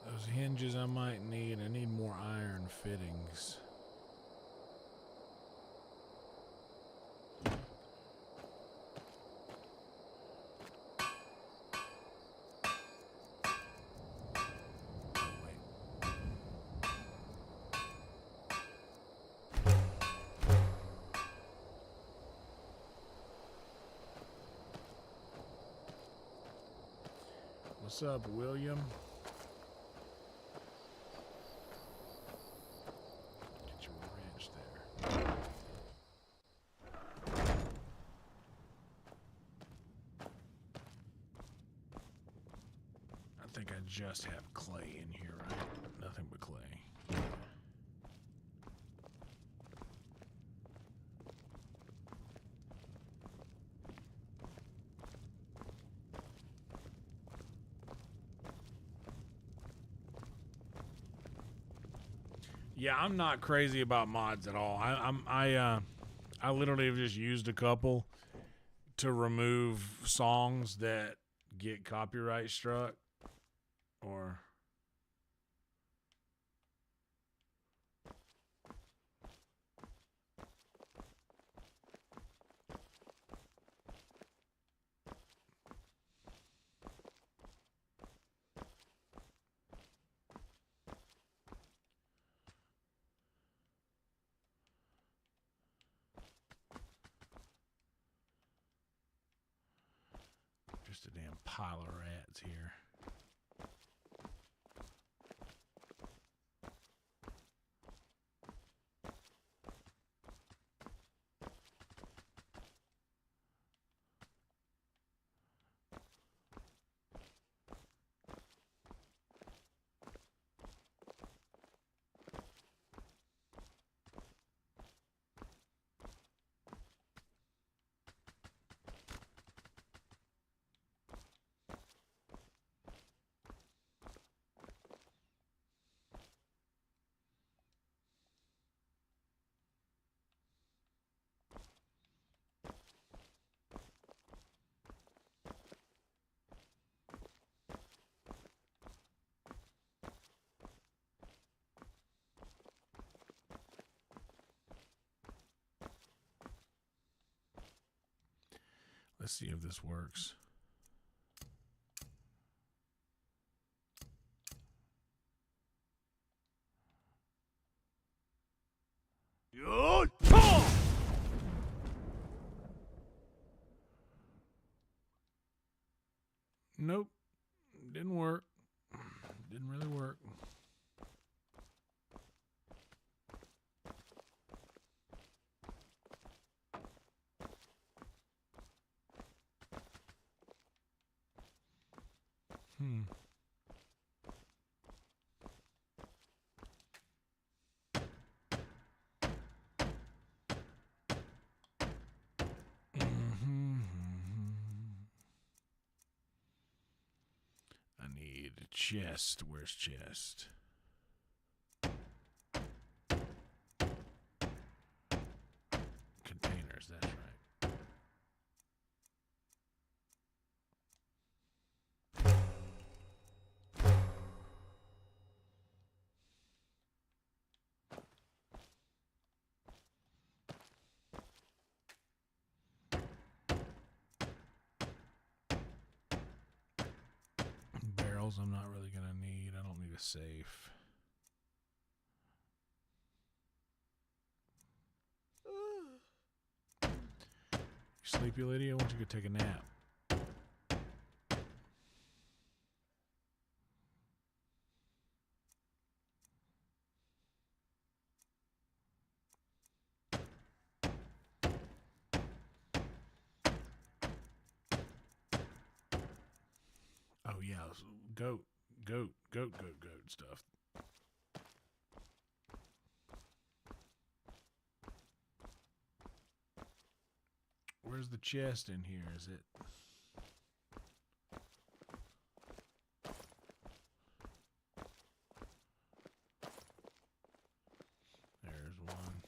Those hinges I might need. I need more iron fittings. Oh, wait. What's up, William? Get your wrench there. I think I just have clay in here, right? Nothing but clay. Yeah, I'm not crazy about mods at all. I literally have just used a couple to remove songs that get copyright struck or just a damn pile of rats here. Let's see if this works. Nope. Didn't work. Didn't really work. need a chest. Where's chest? Containers, that's right. Barrels I'm not really going to need. I don't need a safe. You sleepy, Lydia? Why don't you go take a nap? Oh yeah, goat stuff. Where's the chest in here? Is it? There's one.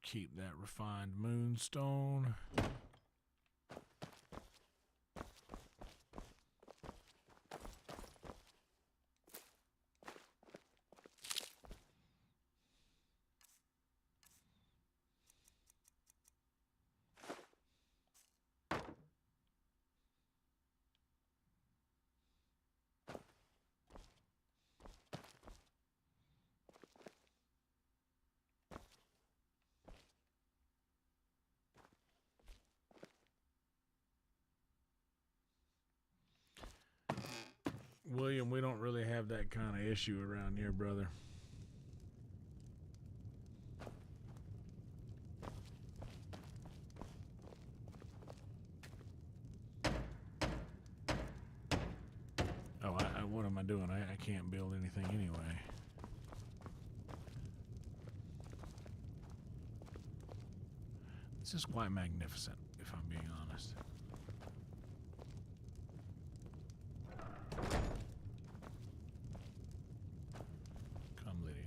Keep that refined moonstone. William, we don't really have that kind of issue around here, brother. Oh, what am I doing? I can't build anything anyway. This is quite magnificent, if I'm being honest. Come, Lydia.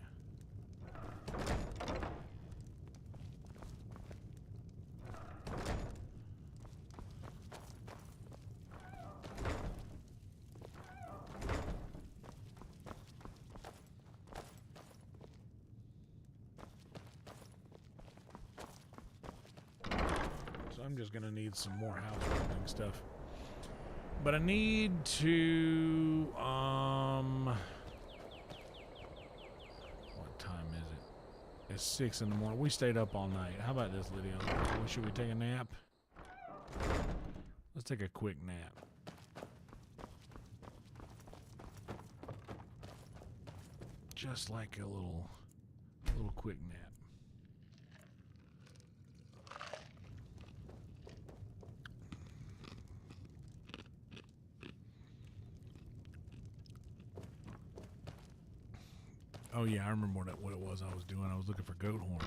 So I'm just gonna need some more house building stuff. But I need to, what time is it? It's 6 in the morning. We stayed up all night. How about this, Lydia? Should we take a nap? Let's take a quick nap. Just like a little quick nap. Oh yeah, I remember what it was I was doing. I was looking for goat horns.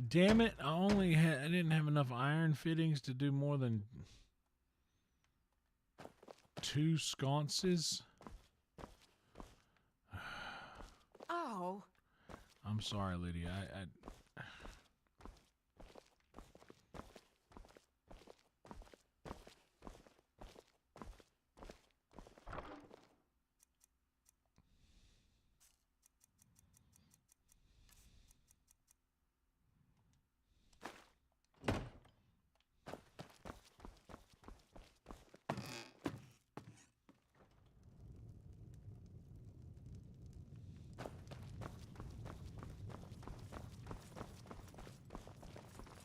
Damn it! I didn't have enough iron fittings to do more than 2 sconces. Oh. I'm sorry, Lydia.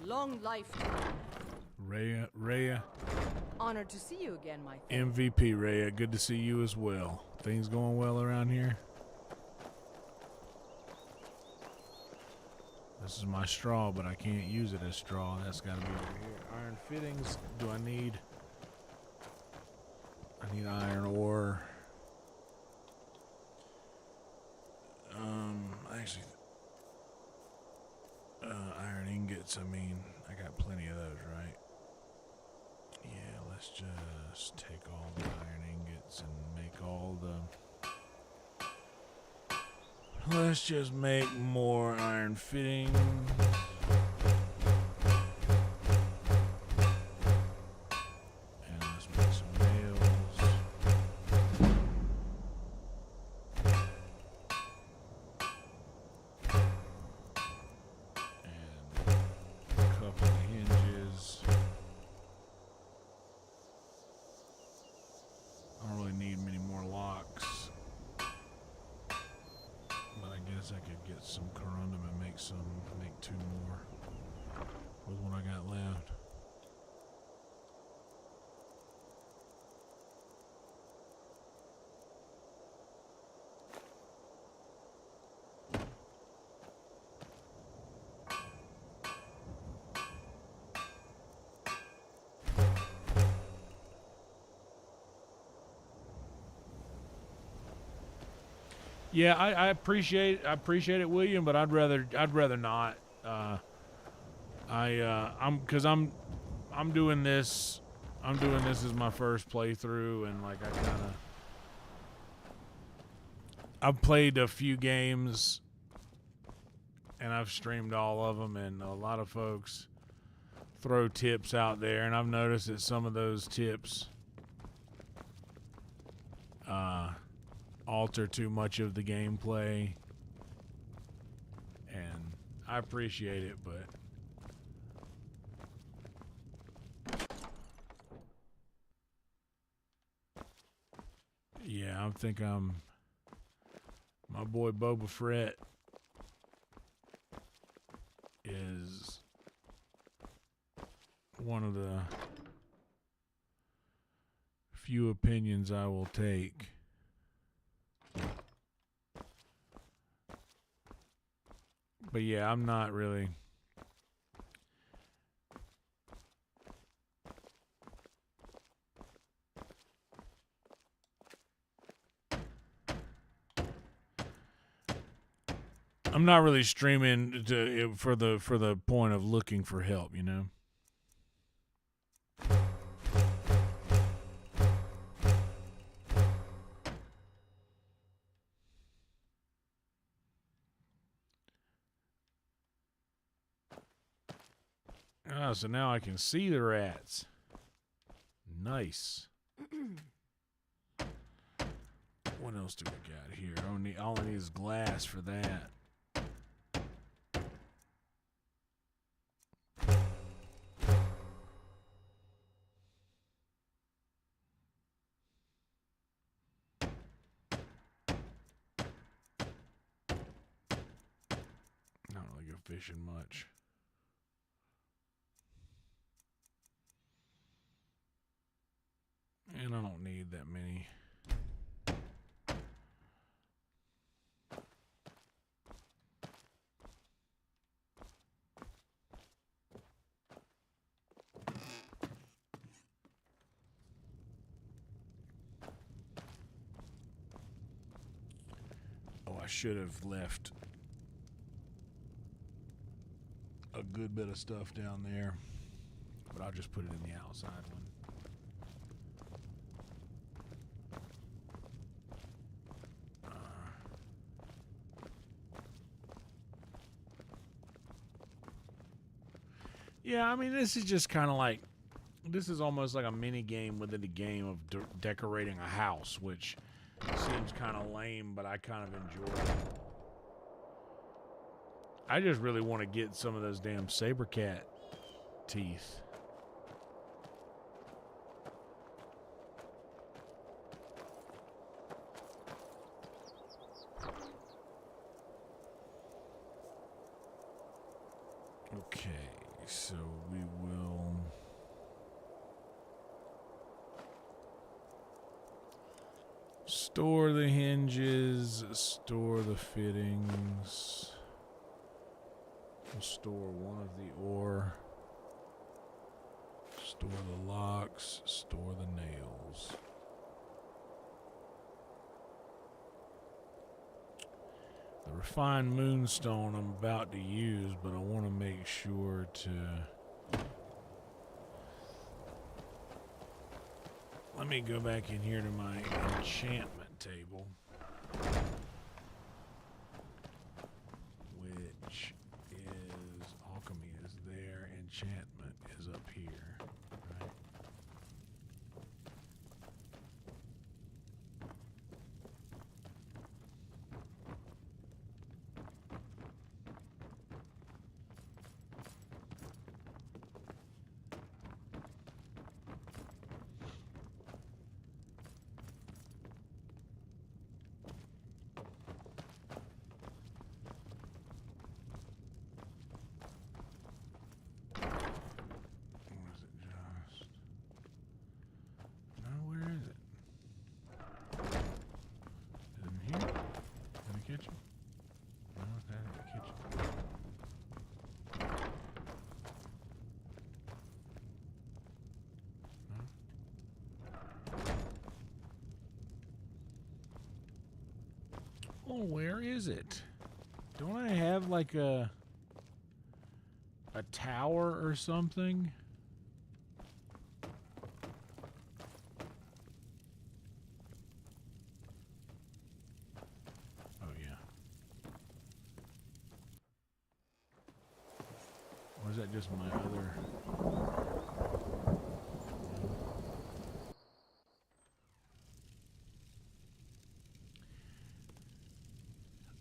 Long life. Rhea, Honored to see you again, my friend. MVP, Rhea. Good to see you as well. Things going well around here? This is my straw, but I can't use it as straw. That's got to be over here. Iron fittings. Do I need? I need iron ore. Actually, iron ingots. I mean, I got plenty of those, right? Yeah, let's just take all the iron ingots and make all the... Let's just make more iron fitting. And let's make some nails. And a couple of hinges. I don't really need many more locks. But I guess I could get some corundum and make 2 more with what I got left. Yeah, I appreciate it, William, but I'd rather not. I'm doing this as my first playthrough, and like I've played a few games and I've streamed all of them, and a lot of folks throw tips out there, and I've noticed that some of those tips alter too much of the gameplay, and I appreciate it, but yeah, I think my boy Boba Fett is one of the few opinions I will take. But yeah, I'm not really. I'm not really streaming for the point of looking for help, you know. Ah, so now I can see the rats. Nice. What else do we got here? All I need is glass for that. Not really go fishing much. And I don't need that many. Oh, I should have left a good bit of stuff down there, but I'll just put it in the outside one. Yeah, I mean, this is just kind of like, this is almost like a mini game within the game of decorating a house, which seems kind of lame, but I kind of enjoy it. I just really want to get some of those damn Saber cat teeth. Okay, so we will store the hinges, store the fittings. We'll store one of the ore, store the locks, store the nails. The refined moonstone I'm about to use, but I want to make sure to... Let me go back in here to my enchantment table, which is alchemy is there, enchantment is up here, right? Oh, where is it? Don't I have like a tower or something? Oh yeah. Or is that just my other?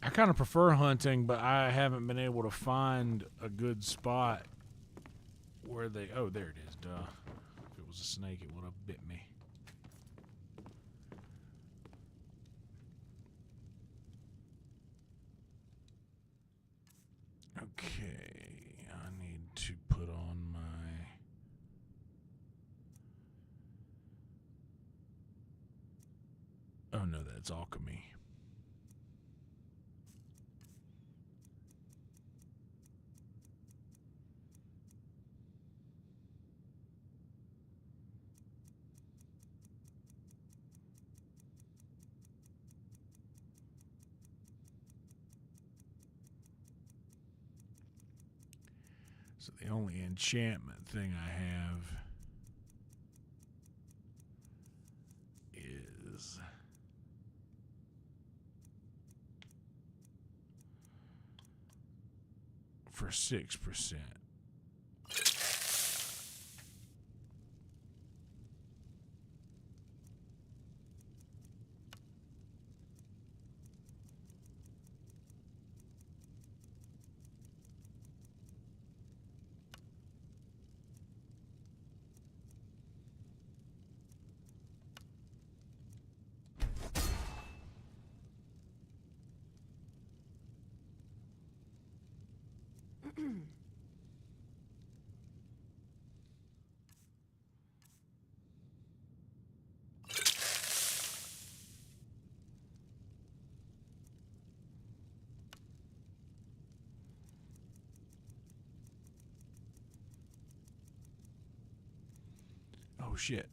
I kind of prefer hunting, but I haven't been able to find a good spot where they... Oh, there it is, duh. If it was a snake, it would have bit me. Okay, I need to put on my... Oh no, that's alchemy. So the only enchantment thing I have is for 6%. Oh shit.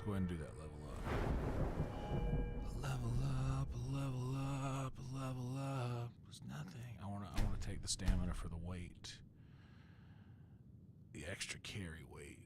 go ahead and do that level up. Level up, level up, level up. It's nothing. I wanna take the stamina for the weight. The extra carry weight.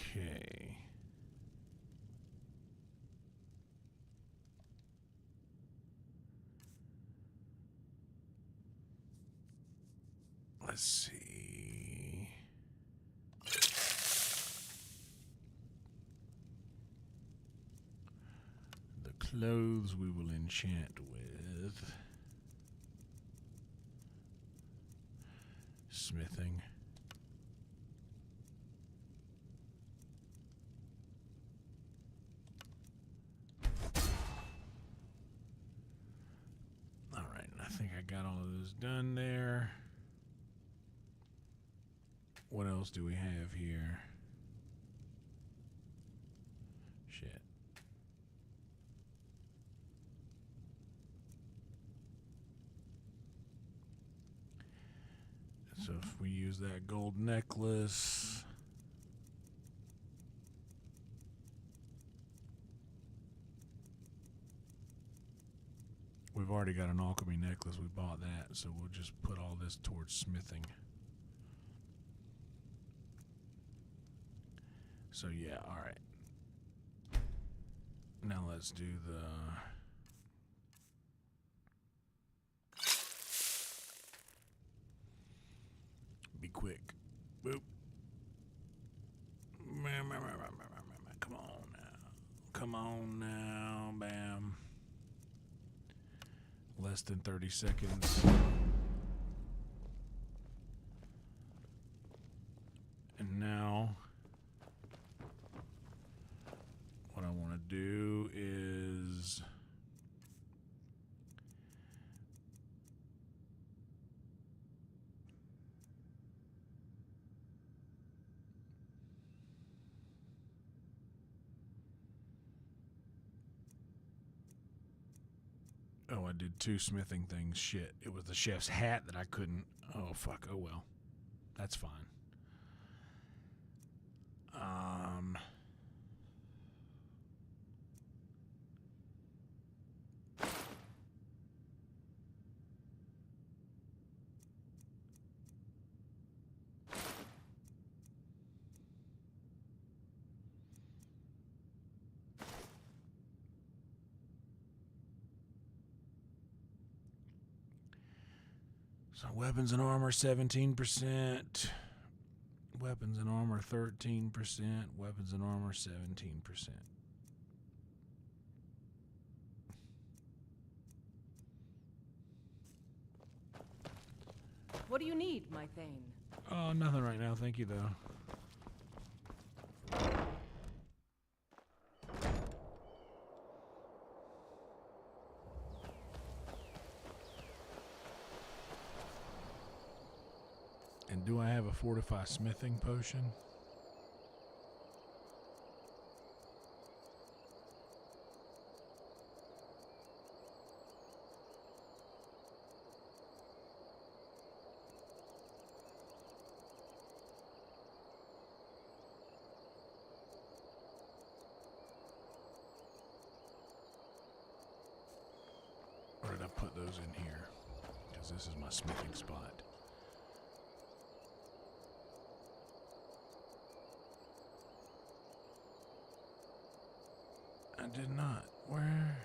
Okay. Let's see. The clothes we will enchant with. Smithing. All right, I think I got all of this done there. What else do we have here? Shit. So if we use that gold necklace, we've already got an alchemy necklace. We bought that, so we'll just put all this towards smithing. So yeah, all right. Now let's do the be quick. Boop. Come on now. Come on now. Bam. Less than 30 seconds. And now what I want to do is oh, I did 2 smithing things. Shit. It was the chef's hat that I couldn't. Oh, fuck. Oh, well. That's fine. So weapons and armor 17%. Weapons and armor 13%. Weapons and armor 17%. What do you need, my Thane? Oh, nothing right now. Thank you, though. And do I have a fortify smithing potion? Or did I put those in here? Because this is my smithing spot. I did not. Where?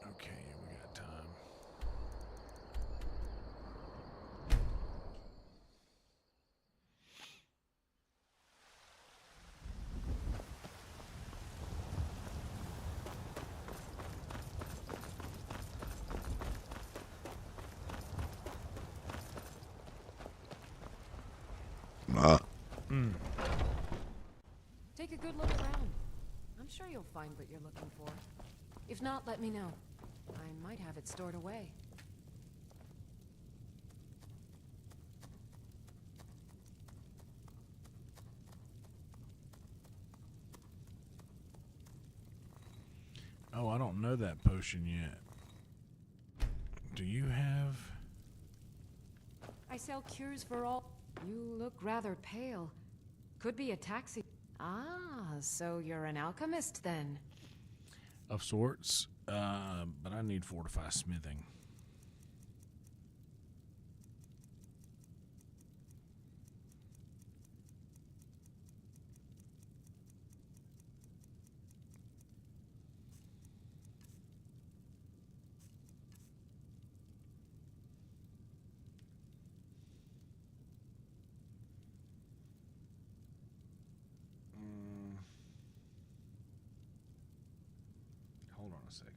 Okay, we got time. Take a good look around. I'm sure you'll find what you're looking for. If not, let me know. I might have it stored away. Oh, I don't know that potion yet. Do you have... I sell cures for all... You look rather pale. Could be a taxi... Ah, so you're an alchemist then? Of sorts, but I need fortified smithing. Hold on a second.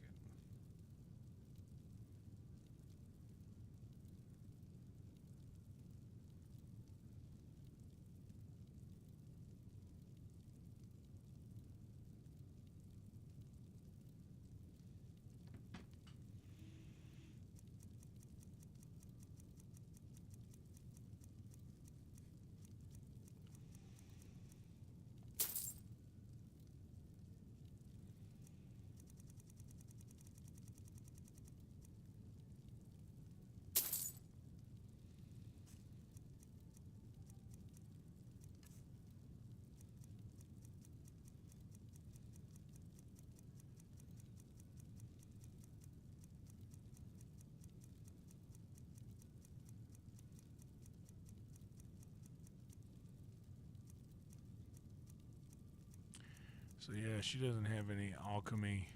So yeah, she doesn't have any alchemy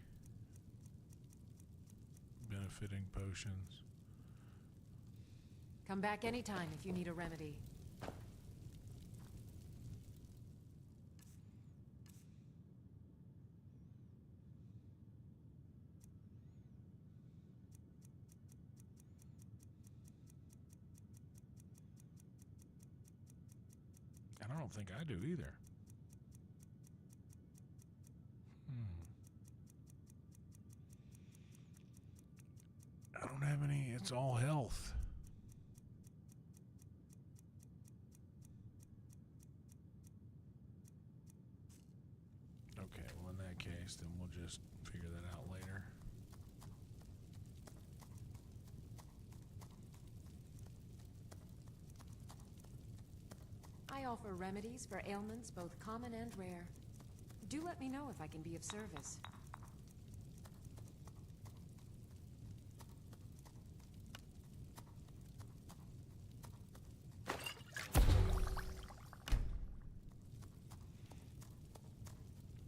benefiting potions. Come back anytime if you need a remedy. And I don't think I do either. I don't have any. It's all health. Okay, well in that case, then we'll just figure that out later. I offer remedies for ailments both common and rare. Do let me know if I can be of service.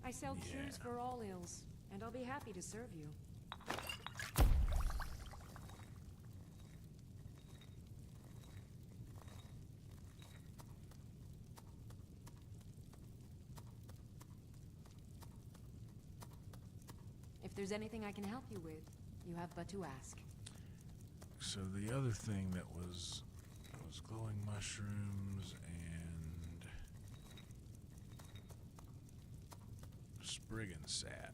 I sell cures for all ills, and I'll be happy to serve you. If there's anything I can help you with, you have but to ask. So the other thing that was glowing mushrooms and Spriggan sap.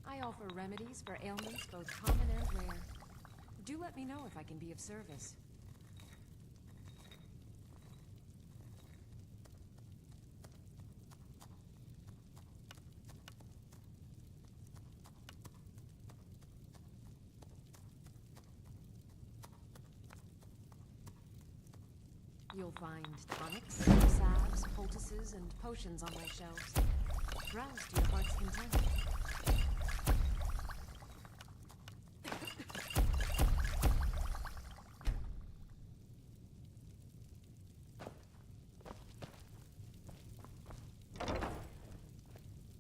I offer remedies for ailments both common and rare. Do let me know if I can be of service. You'll find tonics, salves, poultices, and potions on my shelves. Browse to your heart's content.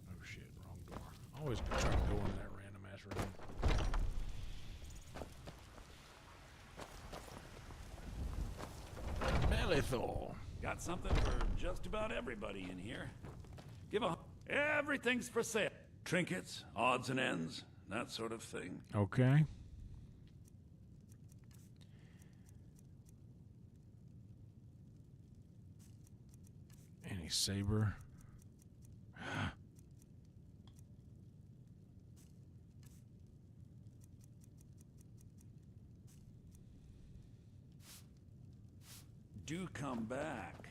Oh shit, wrong door. I always try to go in that random ass room. Bellythor. Got something for just about everybody in here. Everything's for sale. Trinkets, odds and ends, that sort of thing. Okay. Any Saber? Do come back.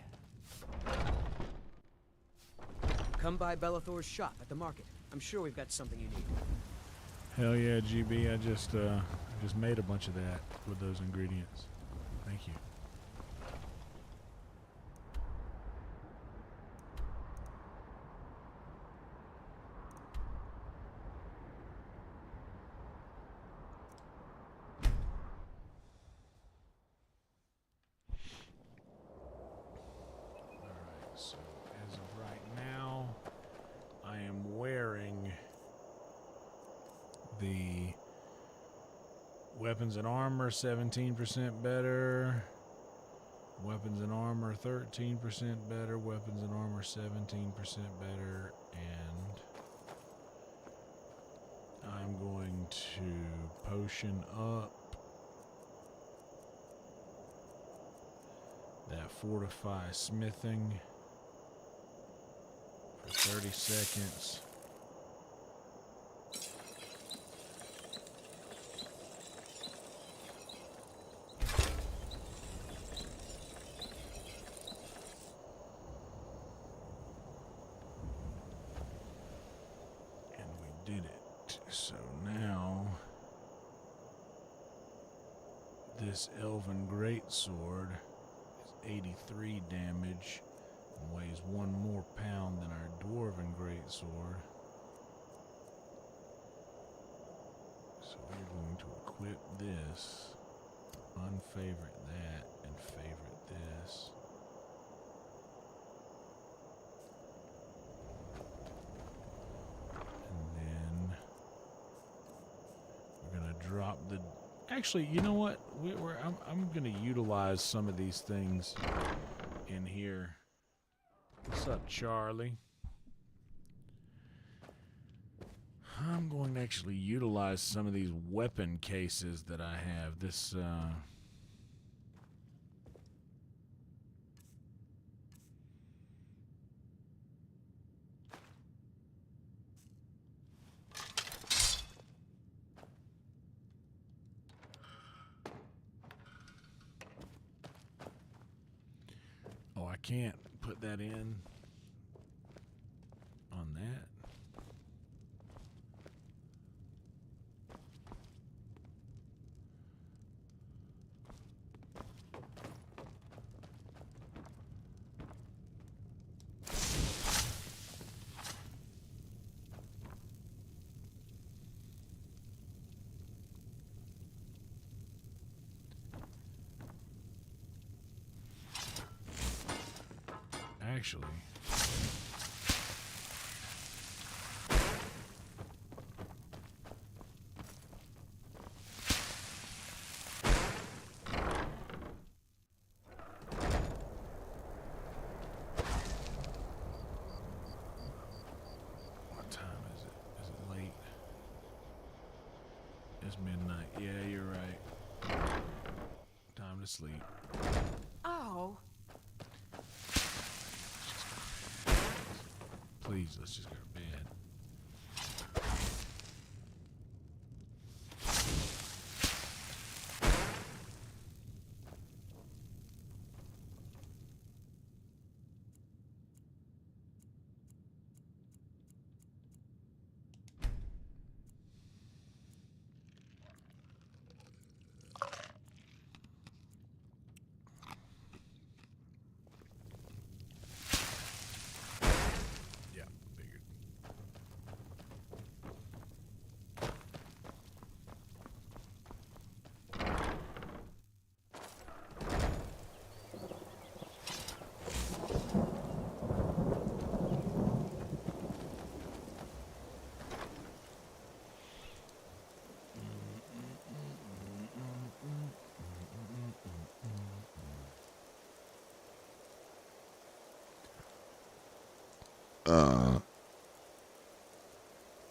Come by Bellathor's shop at the market. I'm sure we've got something you need. Hell yeah, GB. I just made a bunch of that with those ingredients. Thank you. Alright, so as of right now, I am wearing the weapons and armor 17% better, weapons and armor 13% better, weapons and armor 17% better, and I'm going to potion up that fortify smithing for 30 seconds. And we did it. So now this elven greatsword is 83 damage and weighs 1 more pound than our dwarven greatsword. So we're going to equip this, unfavorite that, and favorite this. And then we're gonna drop the. Actually, you know what? I'm gonna utilize some of these things in here. What's up, Charlie? I'm going to actually utilize some of these weapon cases that I have. This, oh, I can't put that in on that. Actually, what time is it? Is it late? It's midnight. Yeah, you're right. Time to sleep. Oh, Please, let's just go to bed. I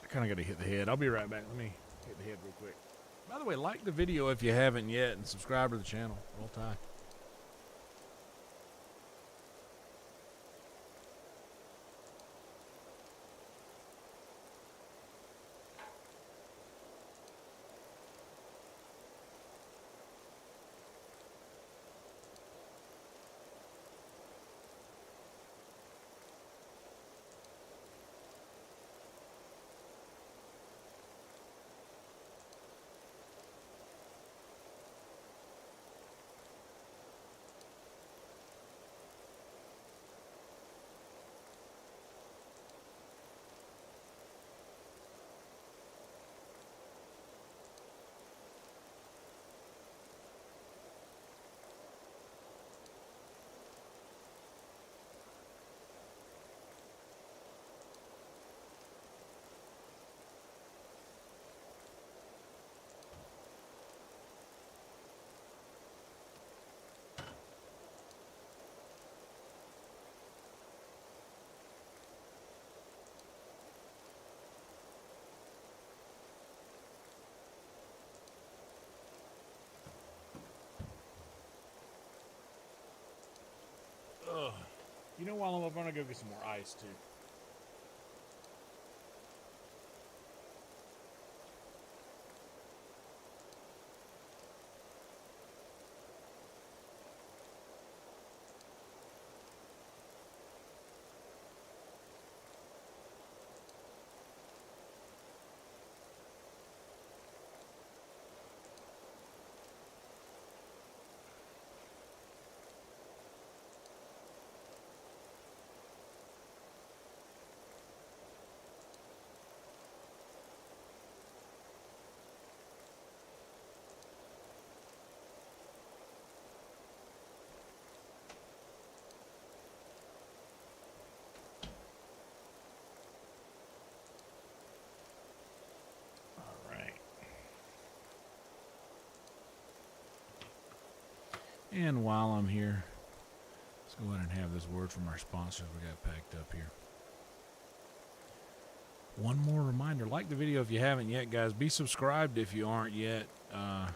kind of got to hit the head. I'll be right back. Let me hit the head real quick. By the way, like the video if you haven't yet, and subscribe to the channel. Roll Tide. Ugh. You know, while I'm up, I'm gonna go get some more ice too. And while I'm here, let's go ahead and have this word from our sponsors we got packed up here. One more reminder, like the video if you haven't yet, guys. Be subscribed if you aren't yet. I'm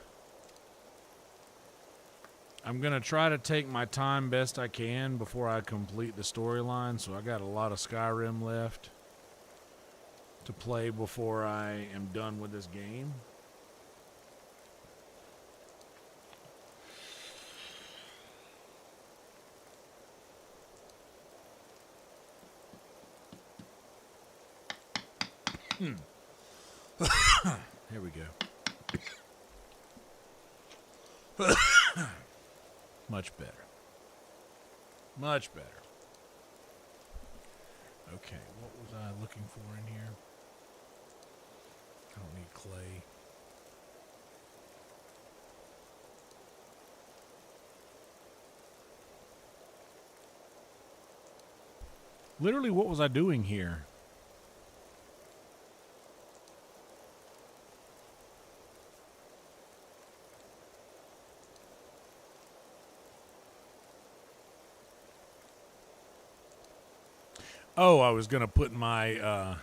going to try to take my time best I can before I complete the storyline, so I got a lot of Skyrim left to play before I am done with this game. Here we go. Much better. Much better. Okay, what was I looking for in here? I don't need clay. Literally, what was I doing here? Oh, I was going to put my,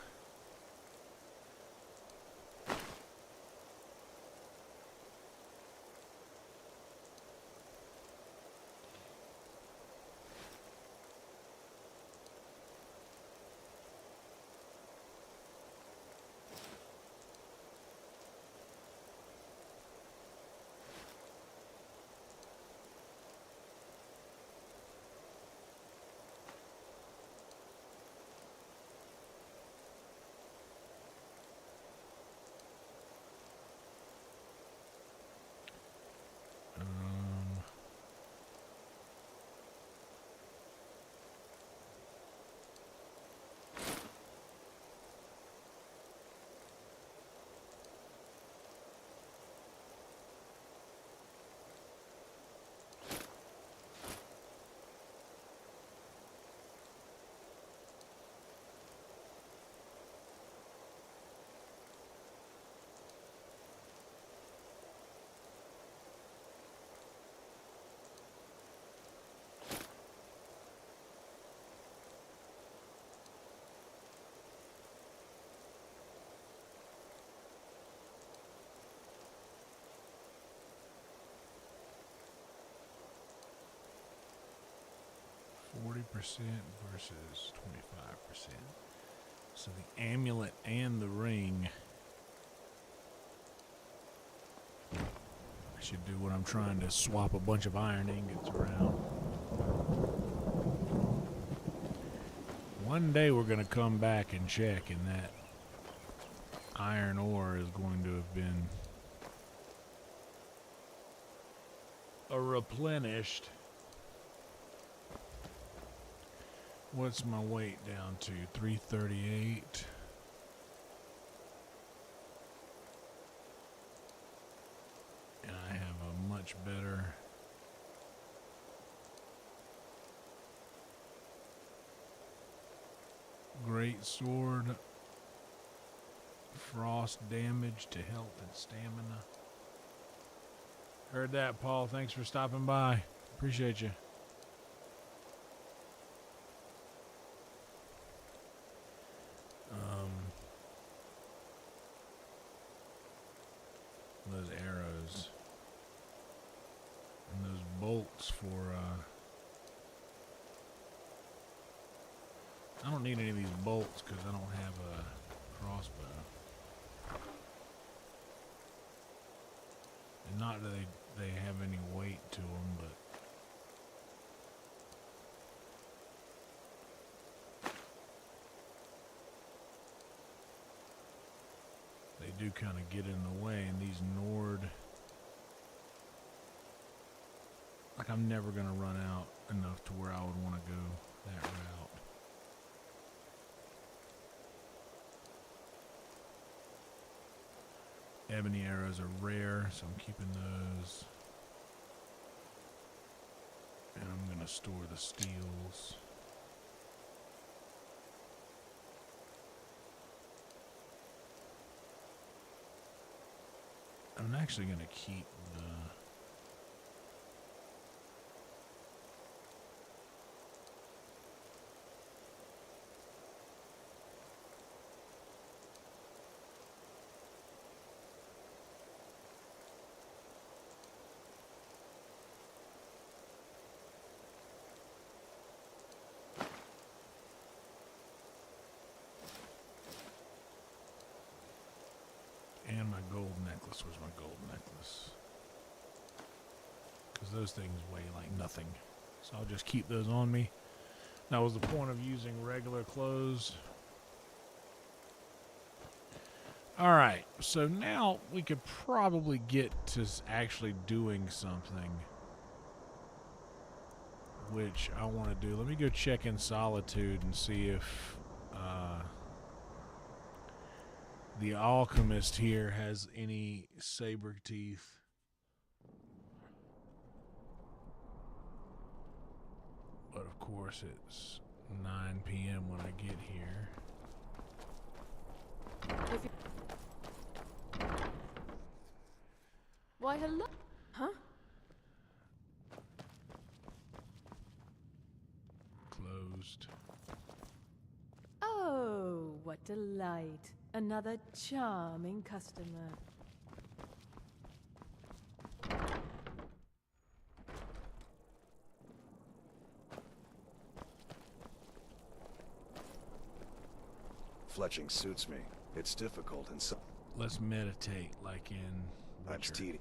versus 25%. So the amulet and the ring. I should do what I'm trying to swap a bunch of iron ingots around. One day we're going to come back and check, and that iron ore is going to have been replenished. What's my weight down to? 338. And I have a much better great sword. Frost damage to health and stamina. Heard that, Paul. Thanks for stopping by. Appreciate you. Those arrows and those bolts for I don't need any of these bolts because I don't have a crossbow. And not that they have any weight to them, but they do kind of get in the way. And these Nord, like, I'm never going to run out enough to where I would want to go that route. Ebony arrows are rare, so I'm keeping those. And I'm going to store the steels. I'm actually going to keep the... And my gold necklace. Where's my gold necklace? Because those things weigh like nothing. So I'll just keep those on me. That was the point of using regular clothes. Alright, so now we could probably get to actually doing something. Which I want to do. Let me go check in Solitude and see if... the alchemist here has any saber teeth. But of course it's 9 p.m. when I get here. Why, hello? Huh? Closed. Oh, what delight. Another charming customer. Fletching suits me. It's difficult and so... Let's meditate like in That's Witcher. tedious.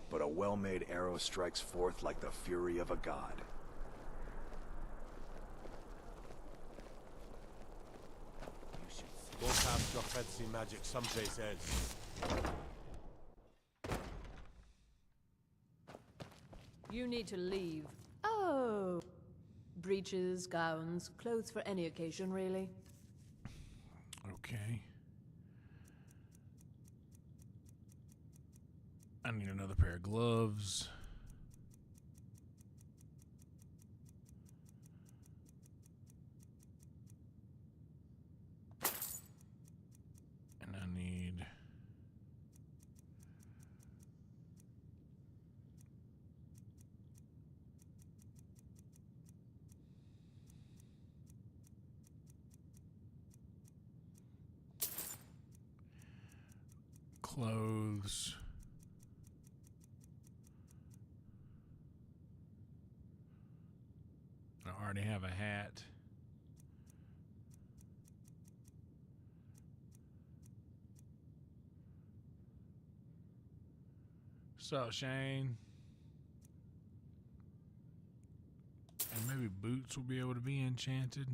But a well-made arrow strikes forth like the fury of a god. Go cast your fancy magic someplace else. You need to leave. Oh. Breeches, gowns, clothes for any occasion, really. Okay. I need another pair of gloves. And I need... Clothes. I already have a hat. What's up, Shane? And maybe boots will be able to be enchanted.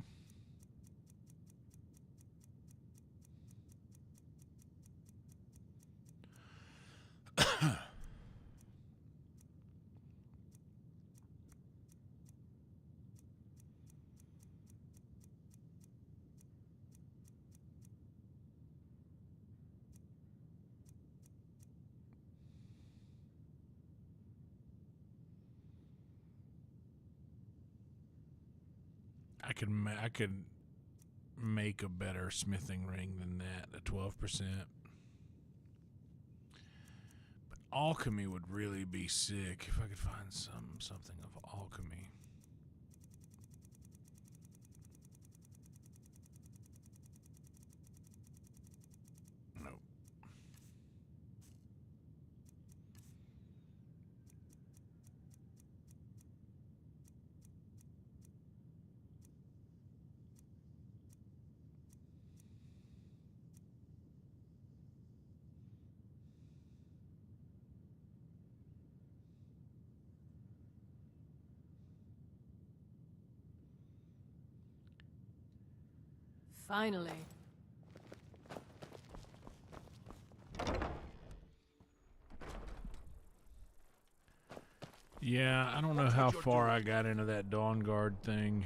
I could make a better smithing ring than that, a 12%. But alchemy would really be sick if I could find something of alchemy. Nope. Finally. Yeah, I don't know how far I got into that Dawn Guard thing.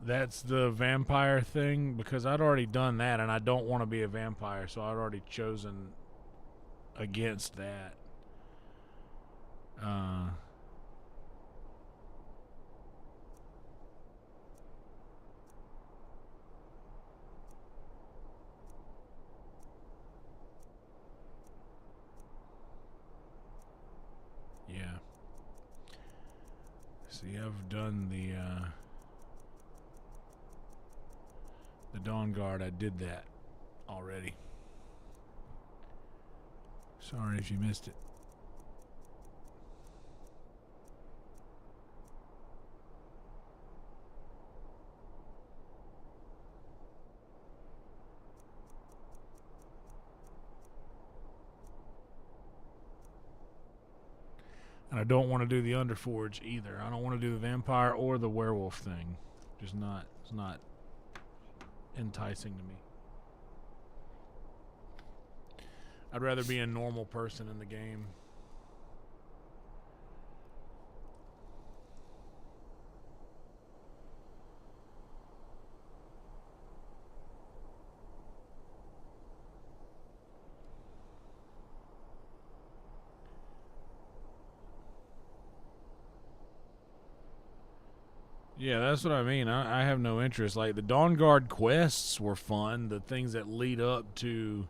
That's the vampire thing, because I'd already done that and I don't want to be a vampire, so I'd already chosen against that. Yeah. See, I've done the Dawn Guard. I did that already. Sorry if you missed it. And I don't want to do the Underforge either. I don't want to do the vampire or the werewolf thing. Just not, it's not enticing to me. I'd rather be a normal person in the game. Yeah, that's what I mean. I have no interest. Like, the Dawn Guard quests were fun. The things that lead up to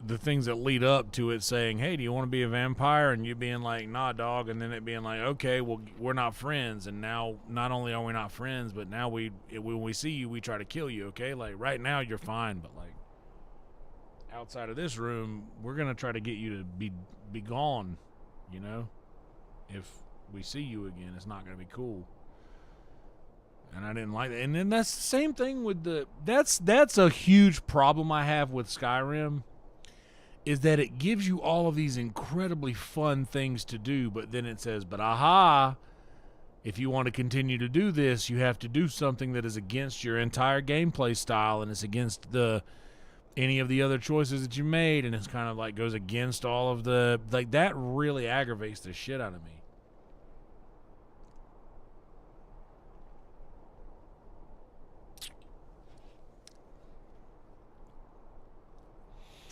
it saying, hey, do you want to be a vampire? And you being like, nah, dog. And then it being like, okay, well, we're not friends. And now, not only are we not friends, but now when we see you, we try to kill you, okay? Like, right now, you're fine. But, like, outside of this room, we're going to try to get you to be gone, you know? If we see you again, it's not going to be cool. And I didn't like that. And then that's the same thing with that's a huge problem I have with Skyrim, is that it gives you all of these incredibly fun things to do, but then it says, but aha, if you want to continue to do this, you have to do something that is against your entire gameplay style, and it's against any of the other choices that you made, and it's kind of like goes against all of that really aggravates the shit out of me.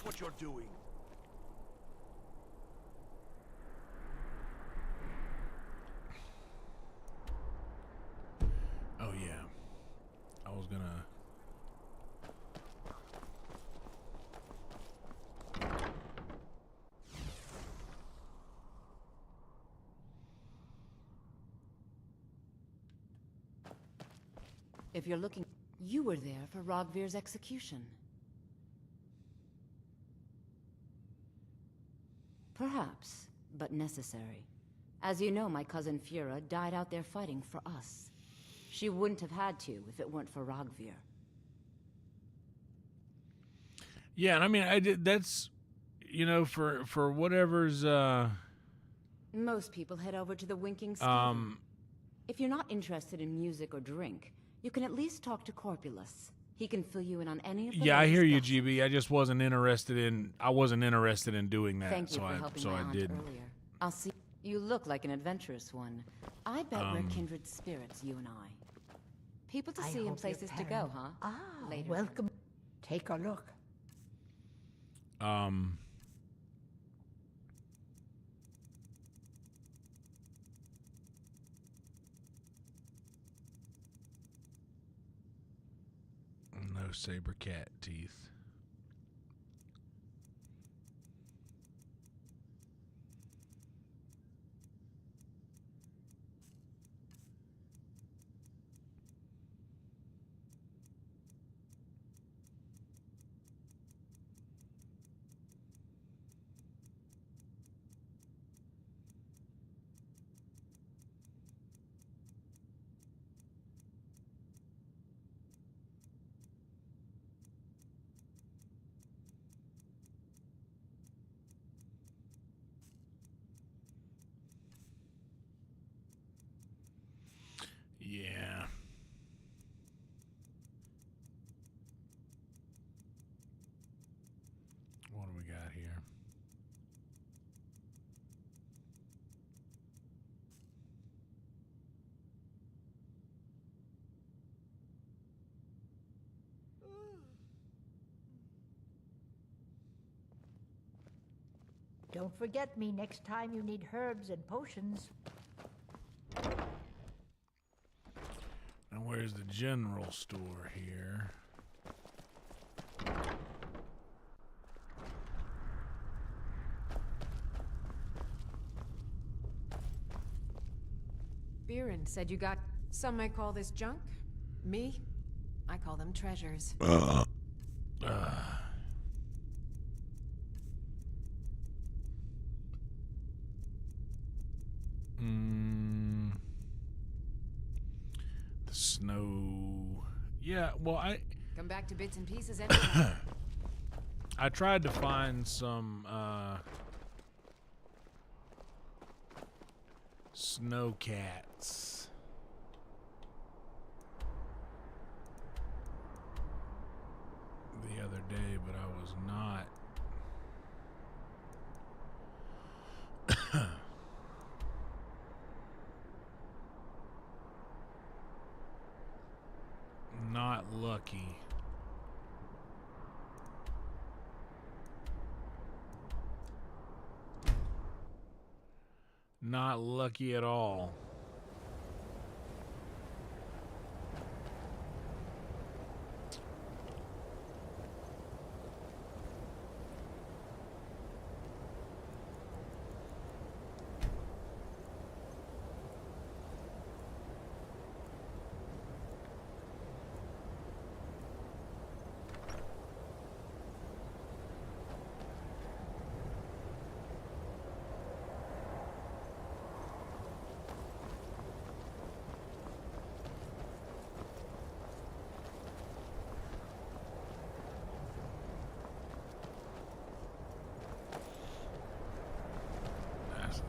What you're doing. Oh yeah, I was gonna. If you're looking, you you were there for Rogvir's execution. Perhaps, but necessary. As you know, my cousin Fura died out there fighting for us. She wouldn't have had to if it weren't for Rogvir. Yeah, and I mean, I did. That's, you know, for whatever's. Most people head over to the Winking Steven. If you're not interested in music or drink, you can at least talk to Corpulus. He can fill you in on any of the Yeah, I hear you, latest gossip. GB. I just wasn't interested in. I wasn't interested in doing that. Thank you so for I helping so my I aunt didn't. earlier. I'll see. You look like an adventurous one. I bet we're kindred spirits, you and I. People to see and places to go, huh? Ah, Later. welcome. Take a look. No saber cat teeth. Yeah. What do we got here? Don't forget me next time you need herbs and potions. Now, where's the general store here? Biren said you got... Some might call this junk. Me? I call them treasures. The snow. Yeah, well, Come back to bits and pieces anytime. I tried to find some snow cats. The other day, but I was not. Not lucky. Not lucky at all.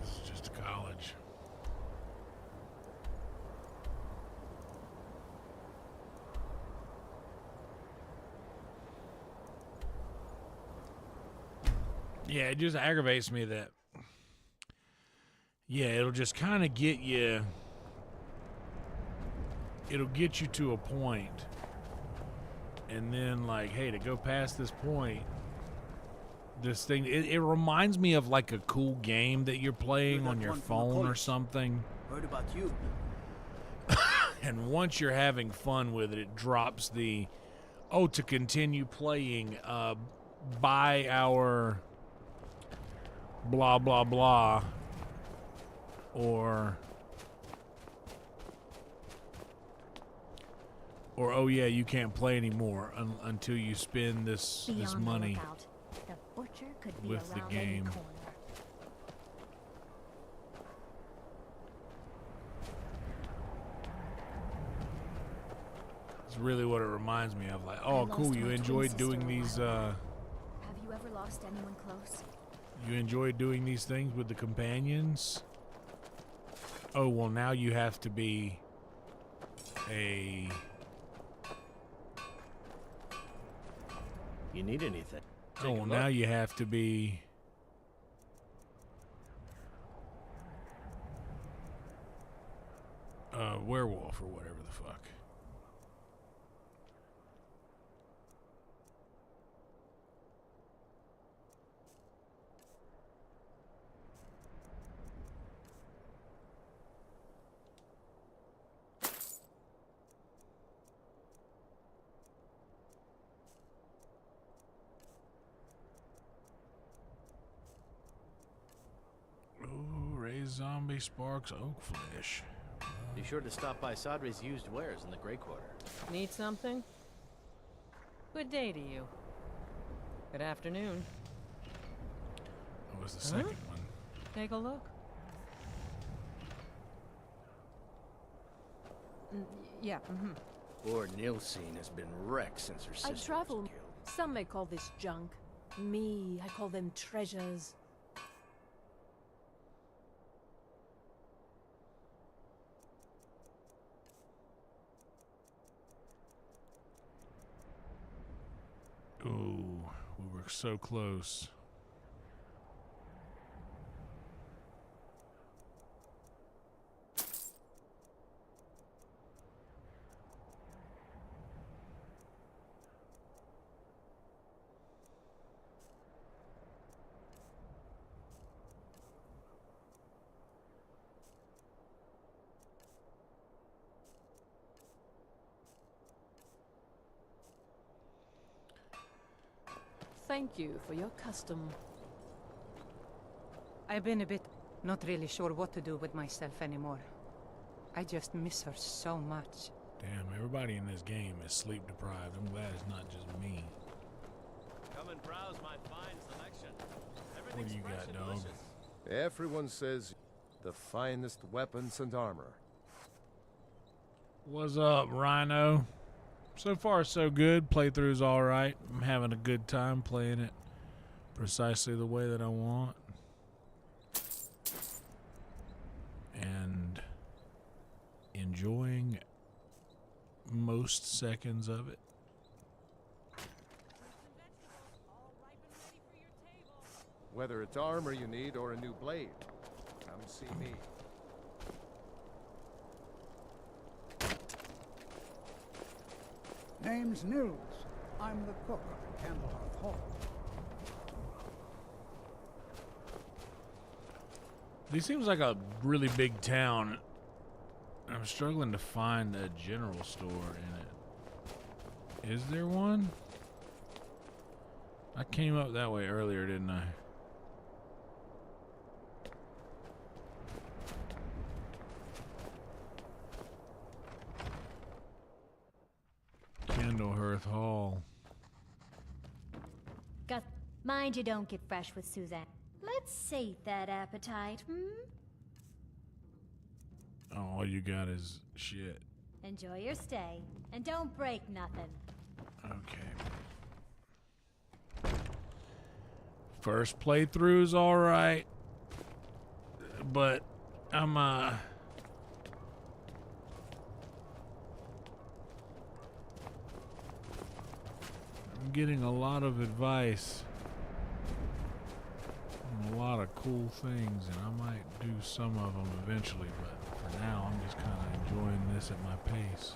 This is just college. Yeah, it just aggravates me that, yeah, it'll just kind of get you, it'll get you to a point, and then, like, hey, to go past this point, this thing, it reminds me of, like, a cool game that you're playing on your phone or something. Heard about you. And once you're having fun with it, it drops the, oh, to continue playing, buy our blah, blah, blah, or Or, oh yeah, you can't play anymore until you spend this Be on the money lookout. The butcher could be with the around any game. corner. It's really what it reminds me of. Like, I oh, lost cool, you my twin enjoyed sister doing a these, while ago. Have you ever lost anyone close? you enjoyed doing these things with the companions? Oh, well, now you have to be a... You need anything? Oh, well, now you have to be... a werewolf or whatever the fuck. Ooh, raised zombie sparks oak flesh. Be sure to stop by Sadre's used wares in the Grey Quarter. Need something? Good day to you. Good afternoon. What was the second one? Take a look. Yeah, Poor Nilsine has been wrecked since her sister I travel. was killed. Some may call this junk. Me, I call them treasures. Ooh, we were so close. Thank you for your custom. I've been a bit not really sure what to do with myself anymore. I just miss her so much. Damn, everybody in this game is sleep deprived. I'm glad it's not just me. Come and browse my fine selection. What do you got, dog? Everyone says the finest weapons and armor. What's up, Rhino? So far, so good. Playthrough's alright. I'm having a good time playing it precisely the way that I want. And enjoying most seconds of it. Whether it's armor you need or a new blade, come see me. Name's Nils. I'm the cook at Candlehearth Hall. This seems like a really big town. I'm struggling to find a general store in it. Is there one? I came up that way earlier, didn't I? Candlehearth Hall. Gus, mind you don't get fresh with Suzanne. Let's sate that appetite, Oh, all you got is shit. Enjoy your stay, and don't break nothing. Okay. First playthrough's alright. But I'm getting a lot of advice on a lot of cool things, and I might do some of them eventually, but for now I'm just kind of enjoying this at my pace.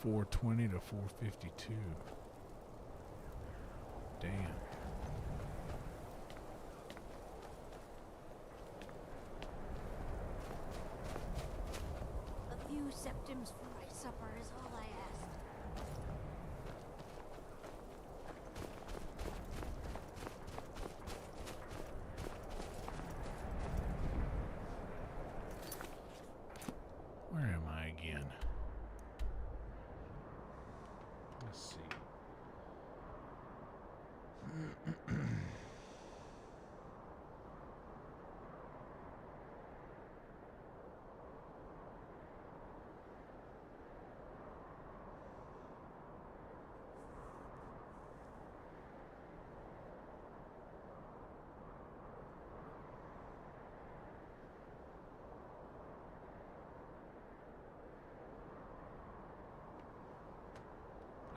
$420 to $452. Damn. A few septims for my supper is all I ask. Let's see.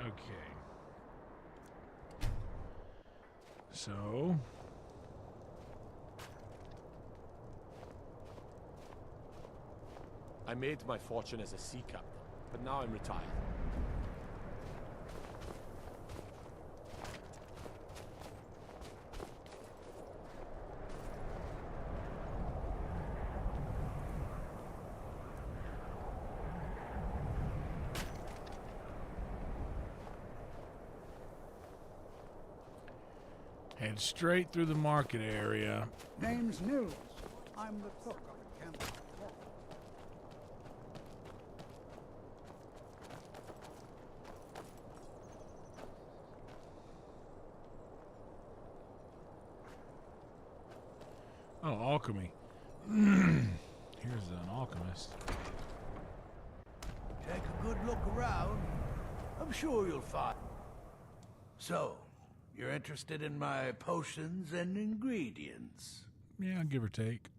Okay. So, I made my fortune as a sea captain, but now I'm retired. head straight through the market area. Name's Nils. I'm the cook up at Candleheart Hall. Oh, alchemy. Here's an alchemist. Take a good look around. I'm sure you'll find. So, you're interested in my potions and ingredients? Yeah, give or take.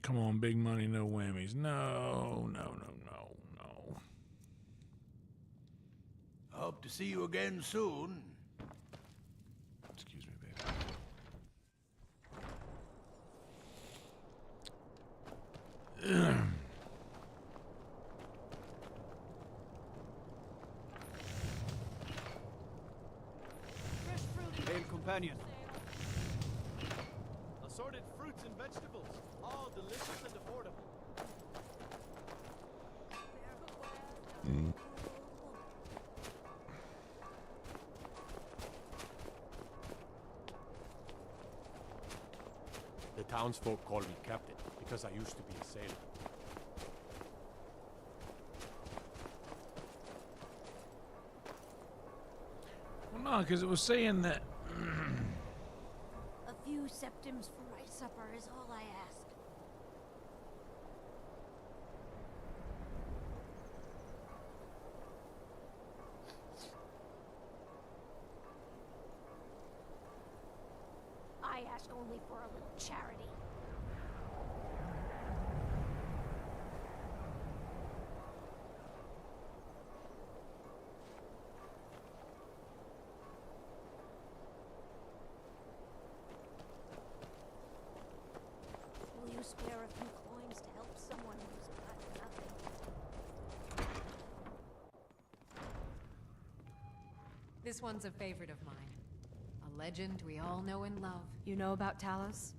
Come on, big money, no whammies. No, no, no, no, no. Hope to see you again soon. Excuse me, baby. Hail, companion. Assorted fruits and vegetables, all delicious and affordable. The townsfolk call me captain because I used to be a sailor. Well, no, because it was saying that. A few septims for my supper is all I ask. I ask only for a little charity. Will you spare a few coins to help someone who's got nothing? This one's a favorite of mine. A legend we all know and love. You know about Talos?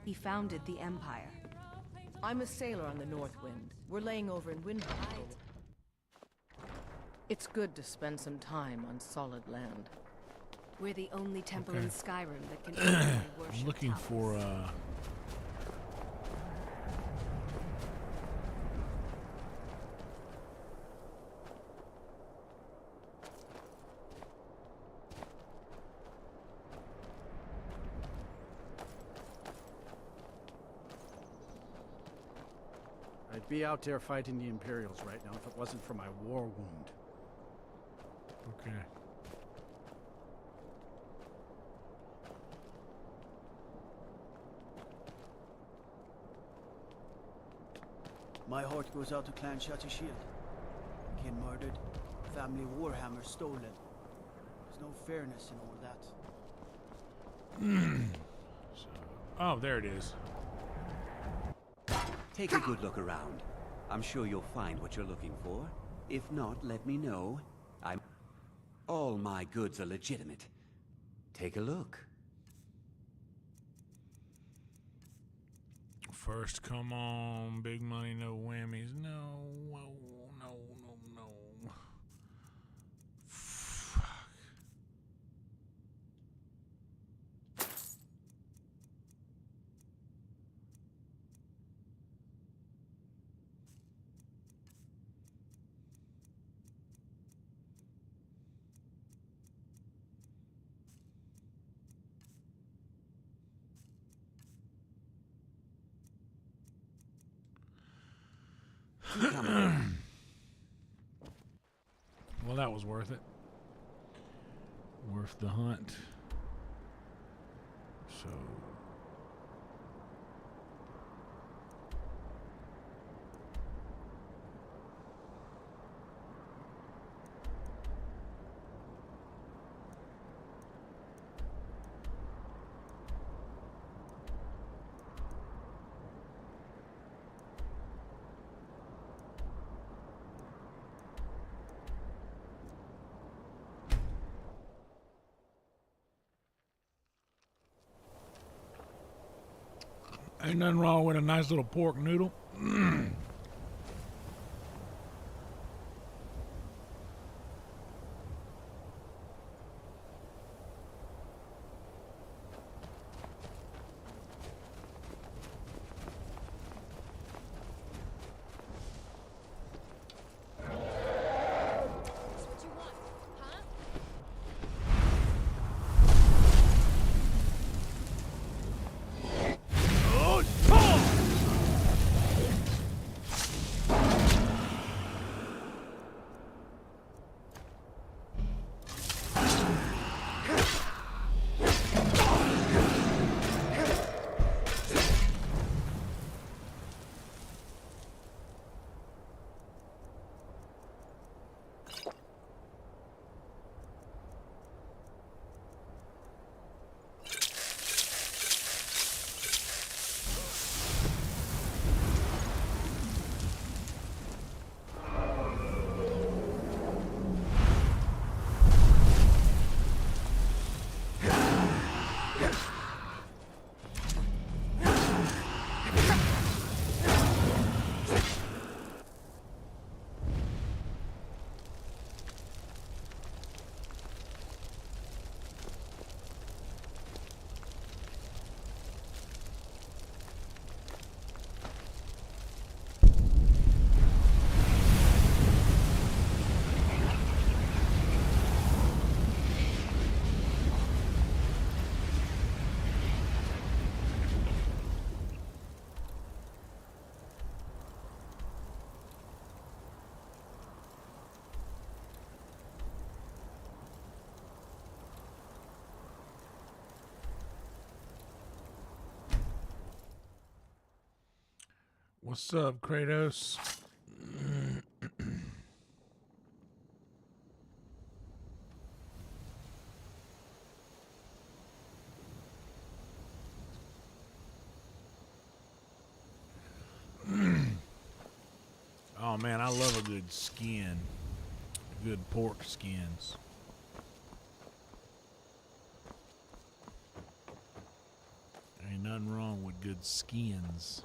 He founded the Empire. I'm a sailor on the North Wind. We're laying over in Windhelm. It's good to spend some time on solid land. We're the only temple in Skyrim that can worship I'm looking Talos. for I'd be out there fighting the Imperials right now if it wasn't for my war wound. Okay. My heart goes out to Clan Shattershield. Kin murdered, family Warhammer stolen. There's no fairness in all that. Oh, there it is. Take a good look around. I'm sure you'll find what you're looking for. If not, let me know. All my goods are legitimate. Take a look. First, come on, big money, no whammies. No, no, no, no, no. Fuck. Well, that was worth it. Worth the hunt. So... Ain't nothing wrong with a nice little pork noodle. What's up, Kratos? Oh man, I love a good skin. Good pork skins. Ain't nothing wrong with good skins.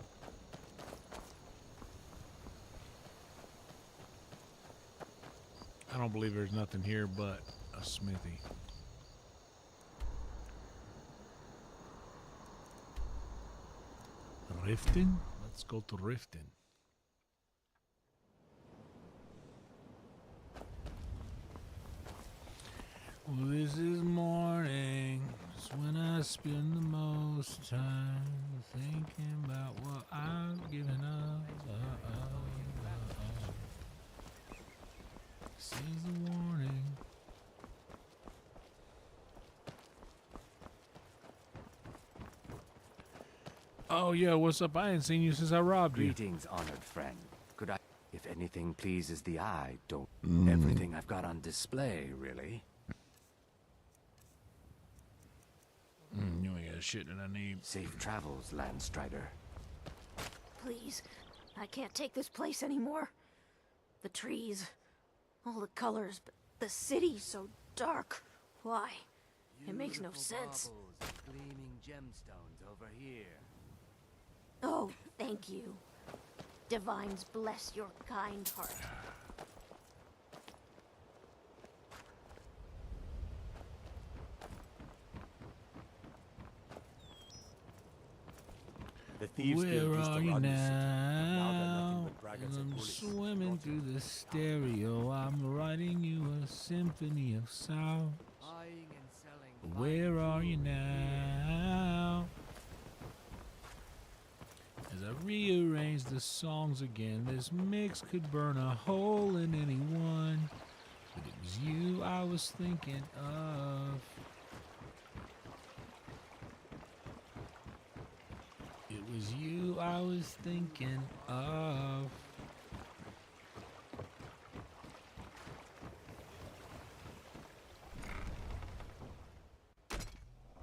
I don't believe there's nothing here but a smithy. Riften? Let's go to Riften. Well, this is morning. It's when I spend the most time thinking about what I've given up. This is the warning. Oh, yeah, what's up? I ain't seen you since I robbed you. Greetings, honored friend. Could I... If anything pleases the eye, don't... Everything I've got on display, really. You ain't got shit that I need. Safe travels, Landstrider. Please, I can't take this place anymore. The trees, all the colors, but the city's so dark. Why? It makes no sense. Gleaming gemstones over here. Oh, thank you. Divines bless your kind heart. The Thieves Where Guild used to are you run the city, but now they're nothing now? but braggarts And and I'm bullies. swimming through the stereo. I'm writing you a symphony of sound. Buying and selling. Where are you now? As I rearrange the songs again, this mix could burn a hole in anyone. But it was you I was thinking of. It was you I was thinking of.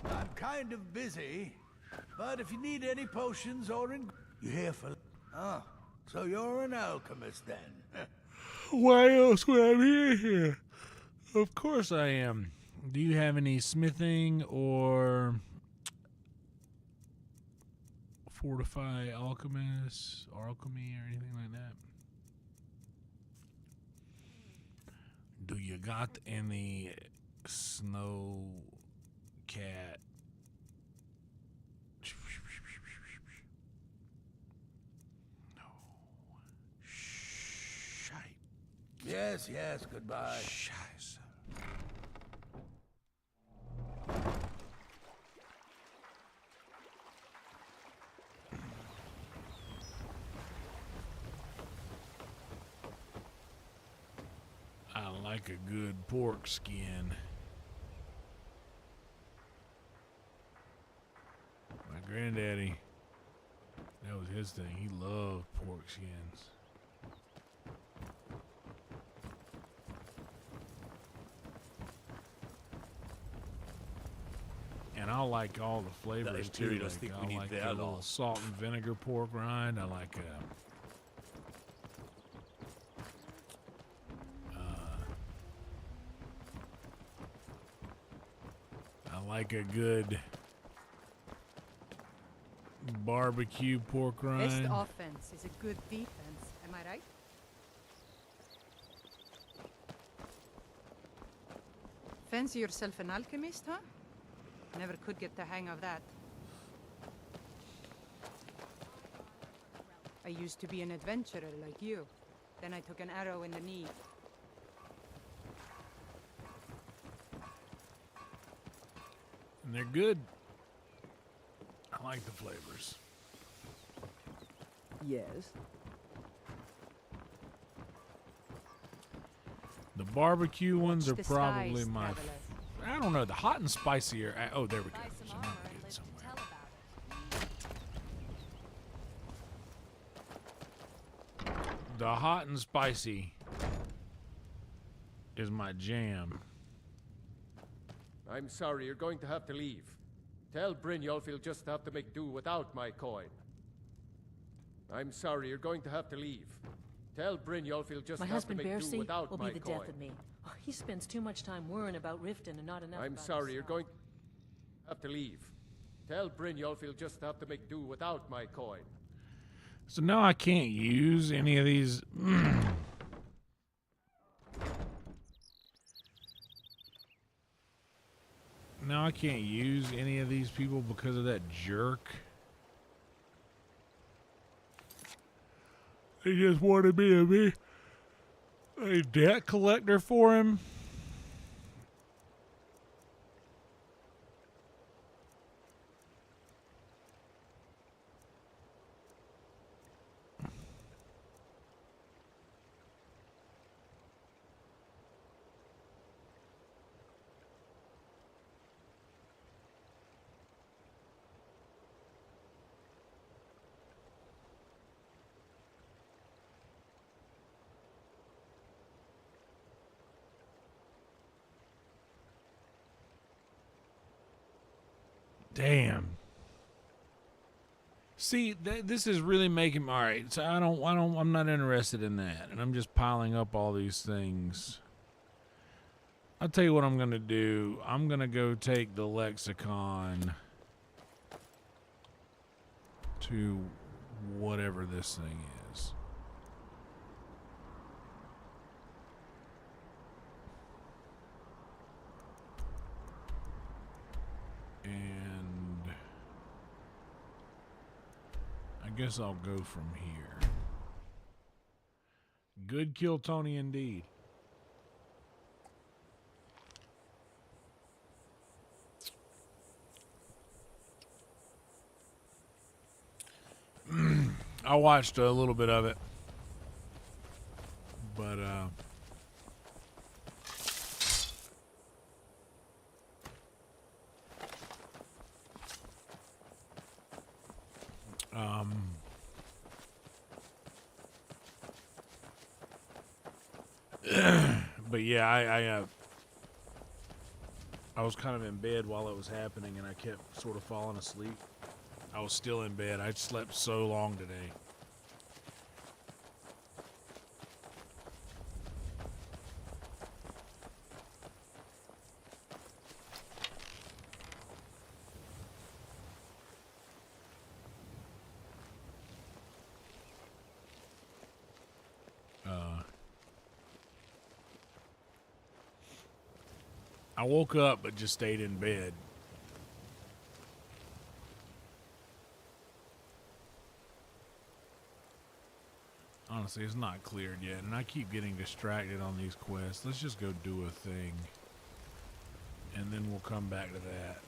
I'm kind of busy, but if you need any potions or you here for... Oh, so you're an alchemist then? Why else would I be here? Of course I am. Do you have any smithing or fortify alchemist or alchemy or anything like that? Do you got any snow cat? No. Shite. Yes, yes, goodbye. Scheiße. I like a good pork skin. My granddaddy, that was his thing. He loved pork skins. And I like all the flavors too. Imperials Like, think I we need like their a little laws. salt and vinegar pork rind. I like a good barbecue pork Best rind. offense is a good defense, am I right? Fancy yourself an alchemist, huh? Never could get the hang of that. I used to be an adventurer like you. Then I took an arrow in the knee. And they're good. I like the flavors. Yes. The barbecue ones are the probably skies, my. traveler. I don't know. The hot and spicy are. Oh, there we go. So now we get somewhere. The hot and spicy is my jam. I'm sorry, you're going to have to leave. Tell Brynjolf he'll just have to make do without my coin. I'm sorry, you're going to have to leave. Tell Brynjolf he'll just My have to husband make do Bercy without will my be the coin. death of me. Oh, he spends too much time worrying about Riften and not enough I'm about sorry, you're himself. going to have to leave. Tell Brynjolf he'll just have to make do without my coin. So now I can't use any of these. Now I can't use any of these people because of that jerk. He just wanted me to be a debt collector for him. Damn. See, this is really making me all right. So I'm not interested in that, and I'm just piling up all these things. I'll tell you what I'm going to do. I'm going to go take the lexicon to whatever this thing is. And I guess I'll go from here. Good kill, Tony, indeed. I watched a little bit of it, but but yeah, I was kind of in bed while it was happening, and I kept sort of falling asleep. I was still in bed. I'd slept so long today. I woke up but just stayed in bed. Honestly, it's not cleared yet, and I keep getting distracted on these quests. Let's just go do a thing, and then we'll come back to that.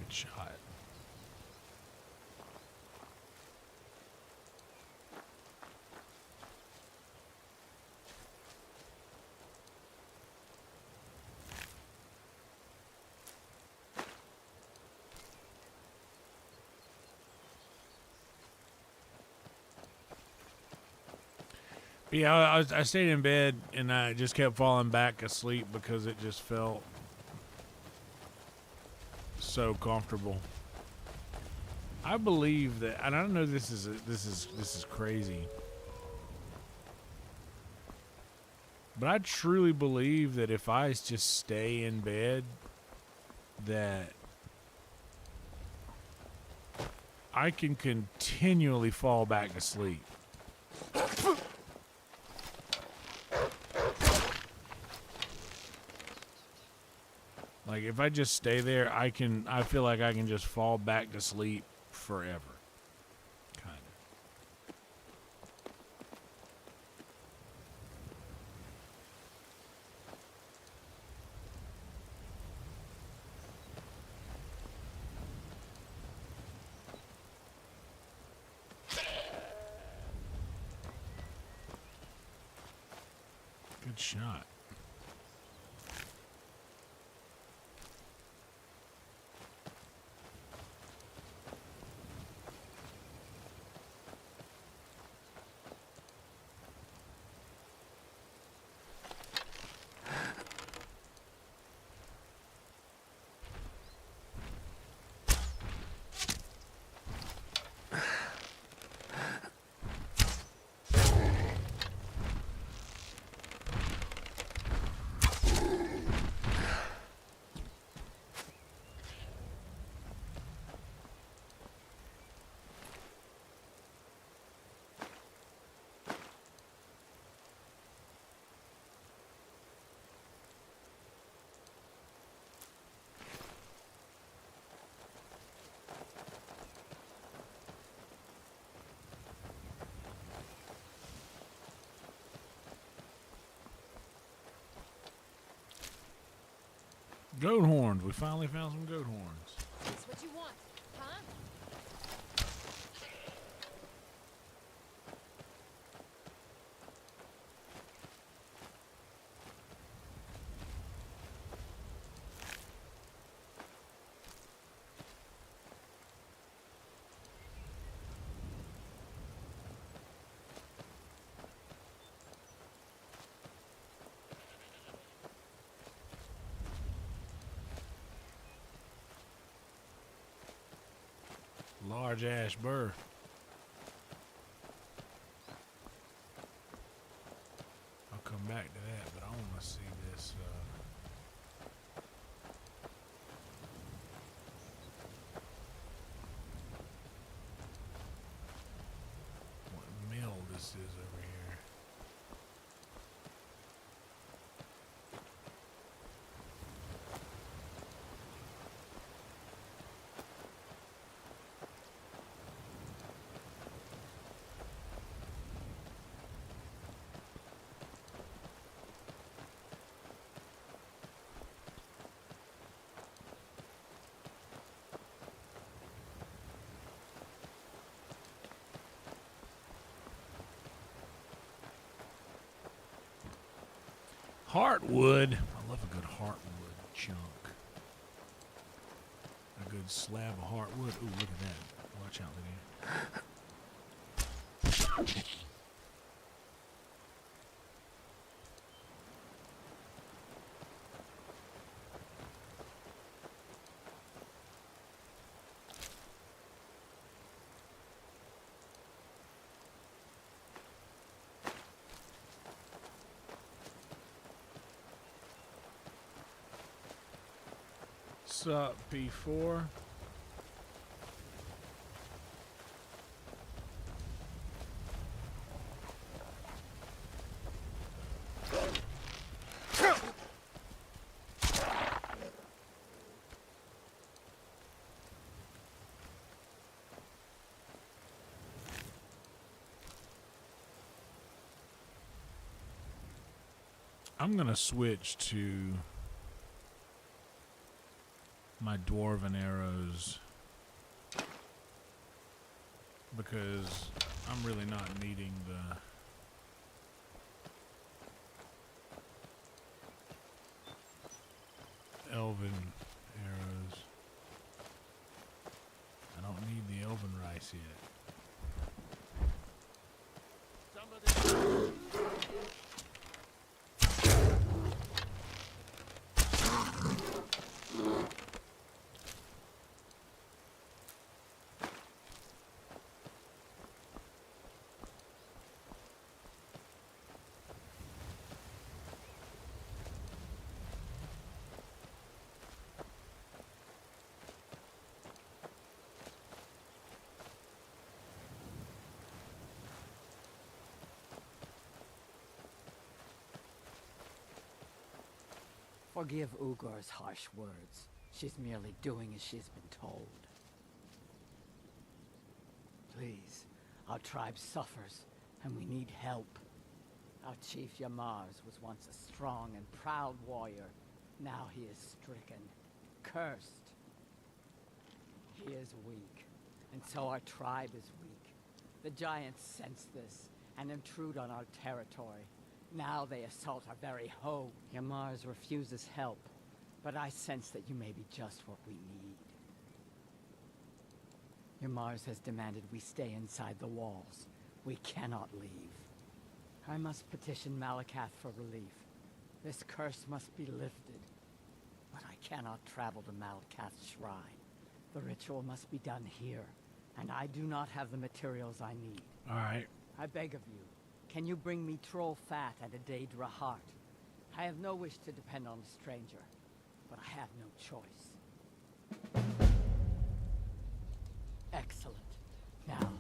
Shot. But yeah, I stayed in bed and I just kept falling back asleep because it just felt so comfortable. I believe that, and I don't know, this is crazy, but I truly believe that if I just stay in bed, that I can continually fall back to sleep. Like, if I just stay there, I feel like I can just fall back to sleep forever. Kind of. Good shot. Goat horns. We finally found some goat horns. That's what you want, huh? Large ash burr. I'll come back to that, but I want to see this. What mill this is over here. Heartwood. I love a good heartwood chunk. A good slab of heartwood. Ooh, look at that. Watch out, Lydia. Sup, P4? I'm gonna switch to my dwarven arrows because I'm really not needing the elven arrows. I don't need the elven rice yet. Forgive Ugor's harsh words. She's merely doing as she's been told. Please, our tribe suffers, and we need help. Our chief Yamars was once a strong and proud warrior. Now he is stricken, cursed. He is weak, and so our tribe is weak. The giants sense this and intrude on our territory. Now they assault our very home. Yamars refuses help, but I sense that you may be just what we need. Yamars has demanded we stay inside the walls. We cannot leave. I must petition Malakath for relief. This curse must be lifted. But I cannot travel to Malakath's shrine. The ritual must be done here, and I do not have the materials I need. All right. I beg of you, can you bring me troll fat and a Daedra heart? I have no wish to depend on a stranger, but I have no choice. Excellent. Now,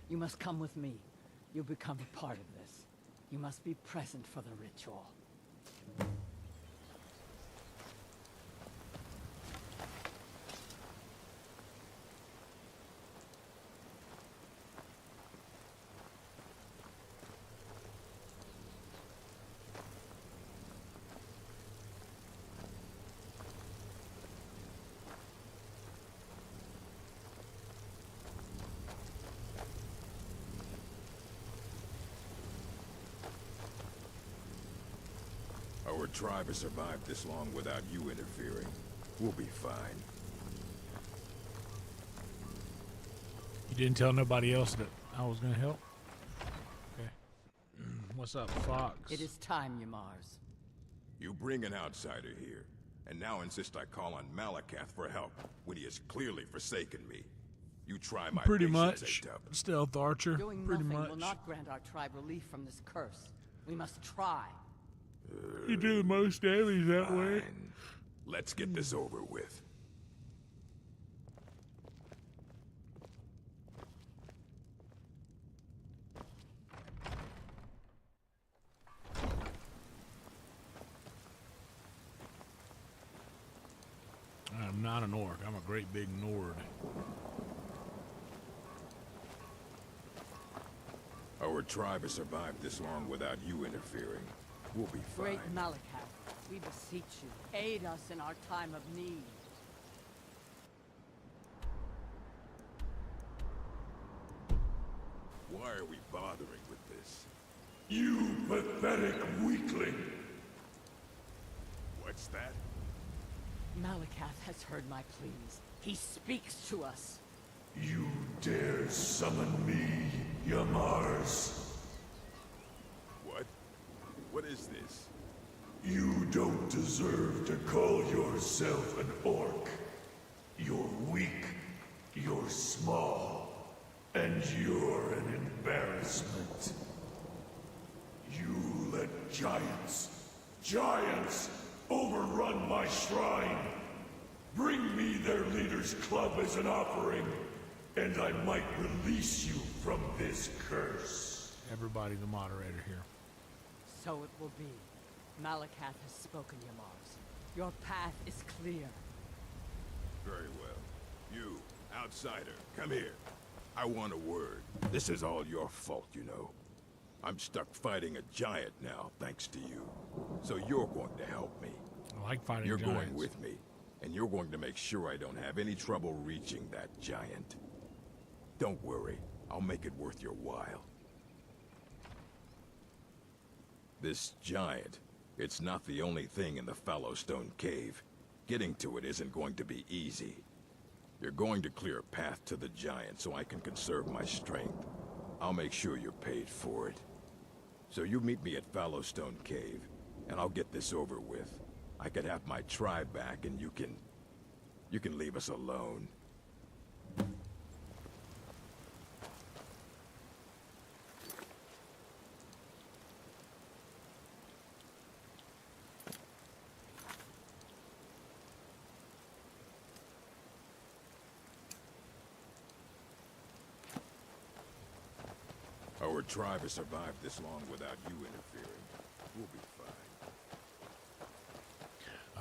you must come with me. You'll become a part of this. You must be present for the ritual. Our tribe has survived this long without you interfering. We'll be fine. You didn't tell nobody else that I was gonna help? Okay. What's up, Fox? It is time, Ymars. You bring an outsider here, and now insist I call on Malakath for help, when he has clearly forsaken me. You try my Pretty patience, much. A-Tup. Stealth Archer. Doing Pretty nothing much. will not grant our tribe relief from this curse. We must try. You do the most damage that way. Fine. Let's get this over with. I'm not an orc. I'm a great big Nord. Our tribe has survived this long without you interfering. We'll be fine. Great Malakath, we beseech you, aid us in our time of need. Why are we bothering with this? You pathetic weakling! What's that? Malakath has heard my pleas. He speaks to us. You dare summon me, Ymars? What? What is this? You don't deserve to call yourself an orc. You're weak, you're small, and you're an embarrassment. You let giants overrun my shrine. Bring me their leader's club as an offering, and I might release you from this curse. Everybody the moderator here. So it will be. Malakath has spoken, Ymars. Your path is clear. Very well. You, outsider, come here. I want a word. This is all your fault, you know. I'm stuck fighting a giant now, thanks to you. So you're going to help me. I like fighting giants. You're going giants. with me, and you're going to make sure I don't have any trouble reaching that giant. Don't worry, I'll make it worth your while. This giant, it's not the only thing in the Fallowstone Cave. Getting to it isn't going to be easy. You're going to clear a path to the giant so I can conserve my strength. I'll make sure you're paid for it. So you meet me at Fallowstone Cave, and I'll get this over with. I could have my tribe back, and you can leave us alone. Our tribe has survived this long without you interfering. We'll be fine.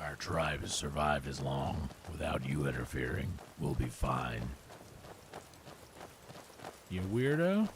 Our tribe has survived as long without you interfering. We'll be fine. You weirdo?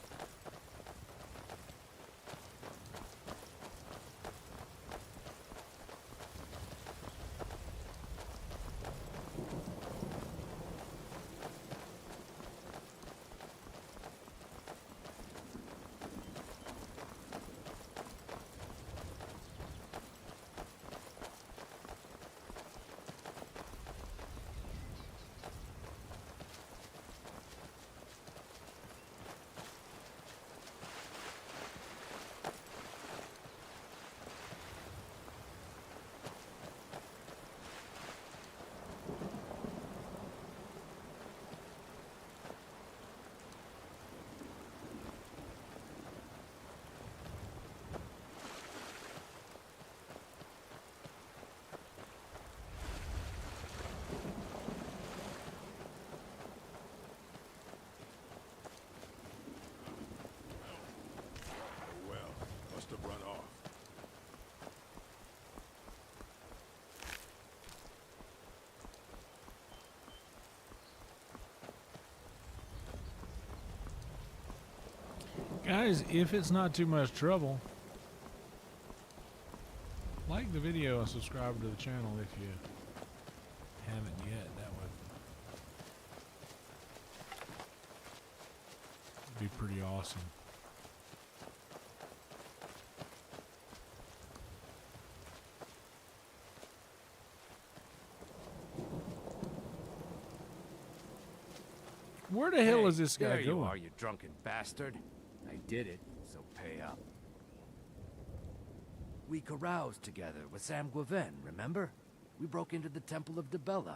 Must have run off. Guys, if it's not too much trouble, like the video and subscribe to the channel if you haven't yet. That would be pretty awesome. Where the hell Hey, is this guy there going? you are, you drunken bastard. I did it, so pay up. We caroused together with Sam Guaven, remember? We broke into the Temple of Debella.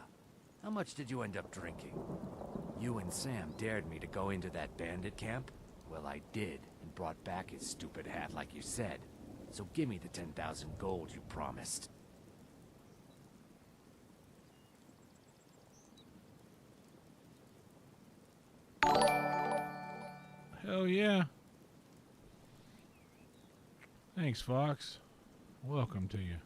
How much did you end up drinking? You and Sam dared me to go into that bandit camp? Well, I did, and brought back his stupid hat like you said. So give me the 10,000 gold you promised. Hell yeah. Thanks, Fox. Welcome to you.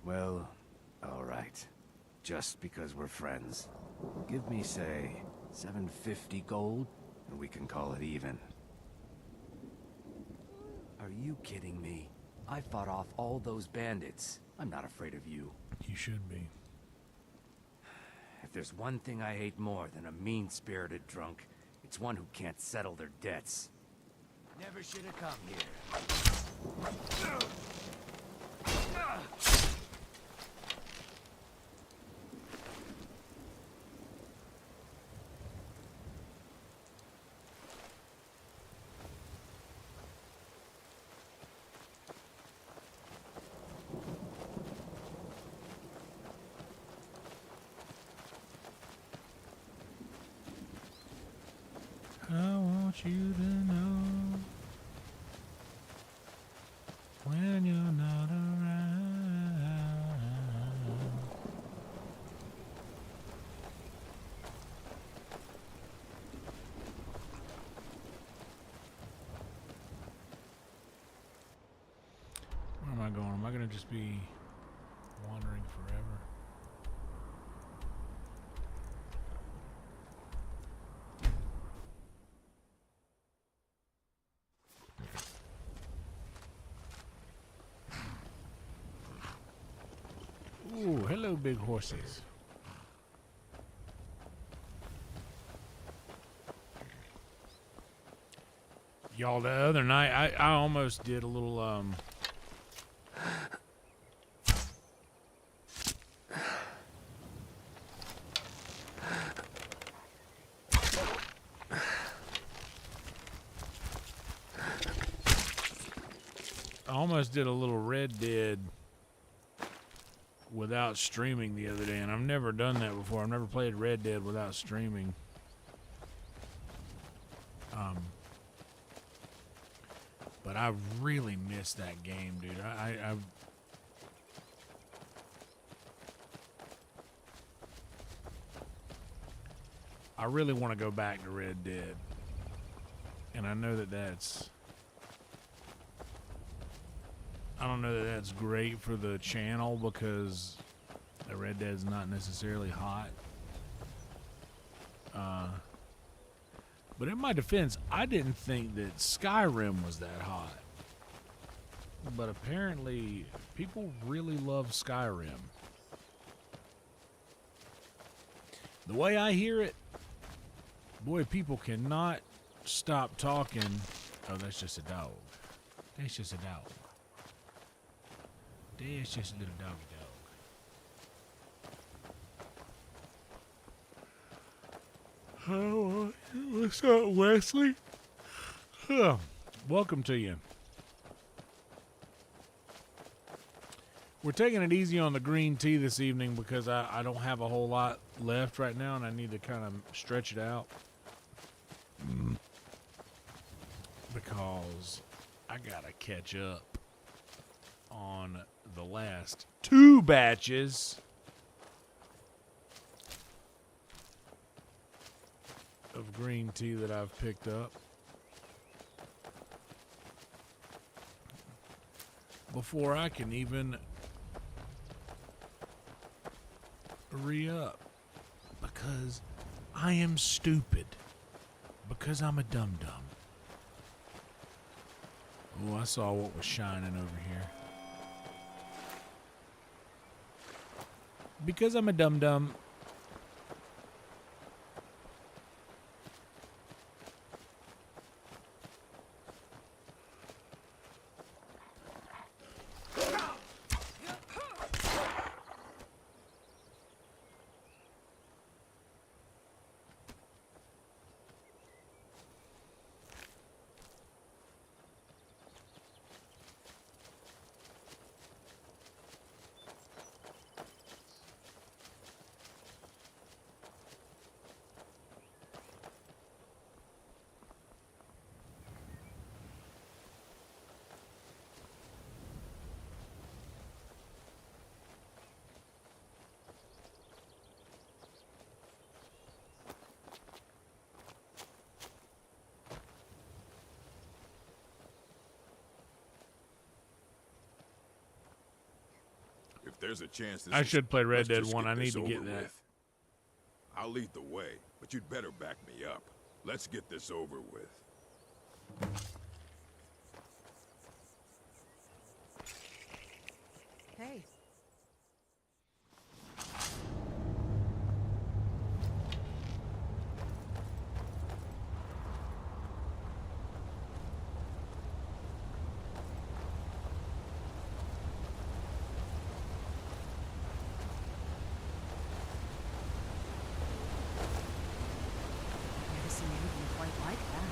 Well, all right. Just because we're friends. Give me, say, 750 gold, and we can call it even. Are you kidding me? I fought off all those bandits. I'm not afraid of you. You should be. If there's one thing I hate more than a mean-spirited drunk, it's one who can't settle their debts. Never should have come here. I want you to know when you're not around. Where am I going? Am I going to just be wandering forever? Ooh, hello, big horses. Y'all, the other night, I almost did a little, Red Dead without streaming the other day, and I've never done that before. I've never played Red Dead without streaming. But I really missed that game, dude. I really want to go back to Red Dead, and I know that that's. I don't know that that's great for the channel because the Red Dead's not necessarily hot. But in my defense, I didn't think that Skyrim was that hot. But apparently, people really love Skyrim. The way I hear it, boy, people cannot stop talking. Oh, that's just a dog. That's just a dog. That's just a little doggy dog. Oh, what's up, Wesley? Welcome to you. We're taking it easy on the green tea this evening because I don't have a whole lot left right now, and I need to kind of stretch it out. Because I gotta catch up on the last 2 batches of green tea that I've picked up before I can even re-up, because I am stupid, because I'm a dum-dum. Oh, I saw what was shining over here. Because I'm a dum-dum. there's a chance this I is- should play Red let's Dead just 1. I this need to get over that. with. I'll lead the way, but you'd better back me up. Let's get this over with. Hey. Never seen anything quite like that.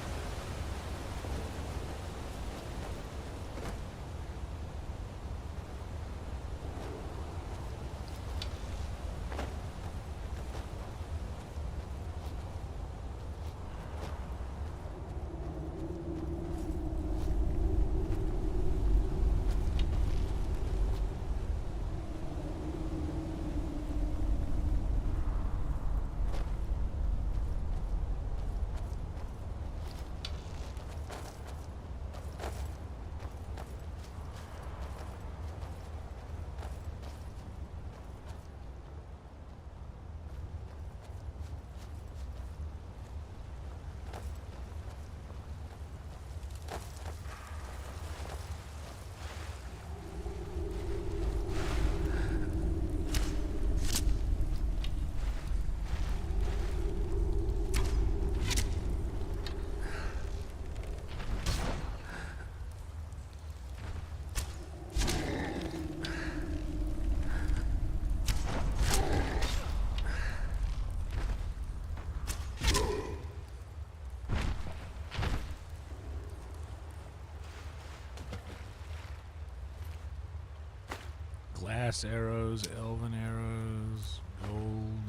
Glass arrows, elven arrows, gold,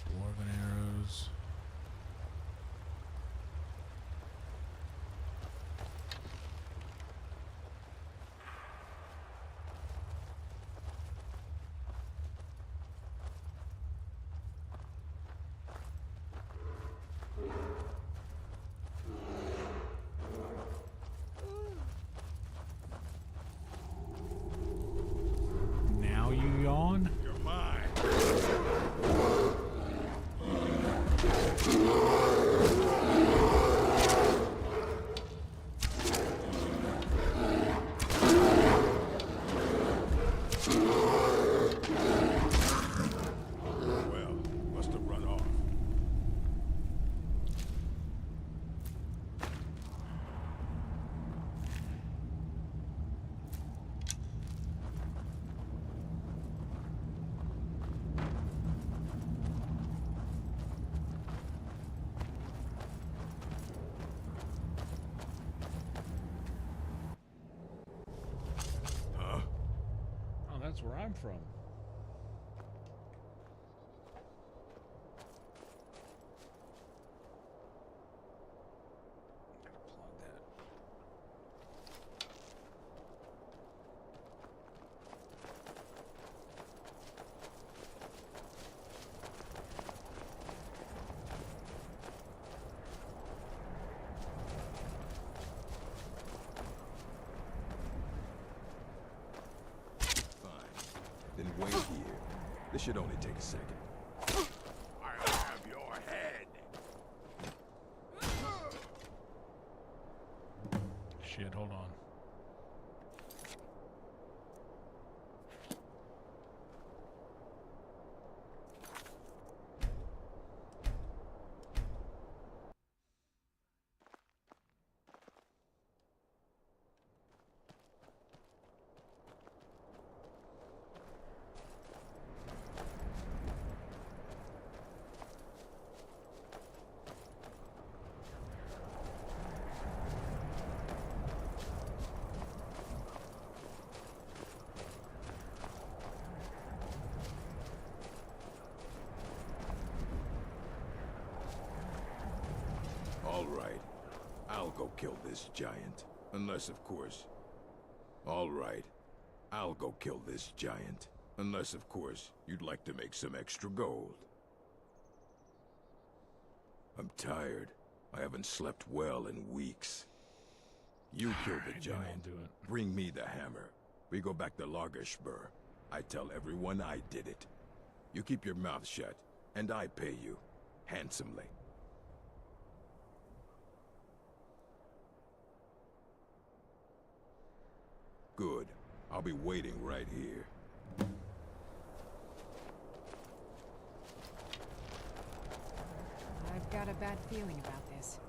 dwarven arrows. Now you yawn? You're mine. Well, must have run off. Huh? Oh, that's where I'm from. Plug that. Fine. Then wait here. This should only take a second. I'll have your head. Shit, hold on. All right. I'll go kill this giant. Unless, of course... All right. I'll go kill this giant. Unless, of course, you'd like to make some extra gold. I'm tired. I haven't slept well in weeks. You kill the giant. Bring me the hammer. We go back to Largerspur. I tell everyone I did it. You keep your mouth shut, and I pay you. Handsomely. Good. I'll be waiting right here. I've got a bad feeling about this.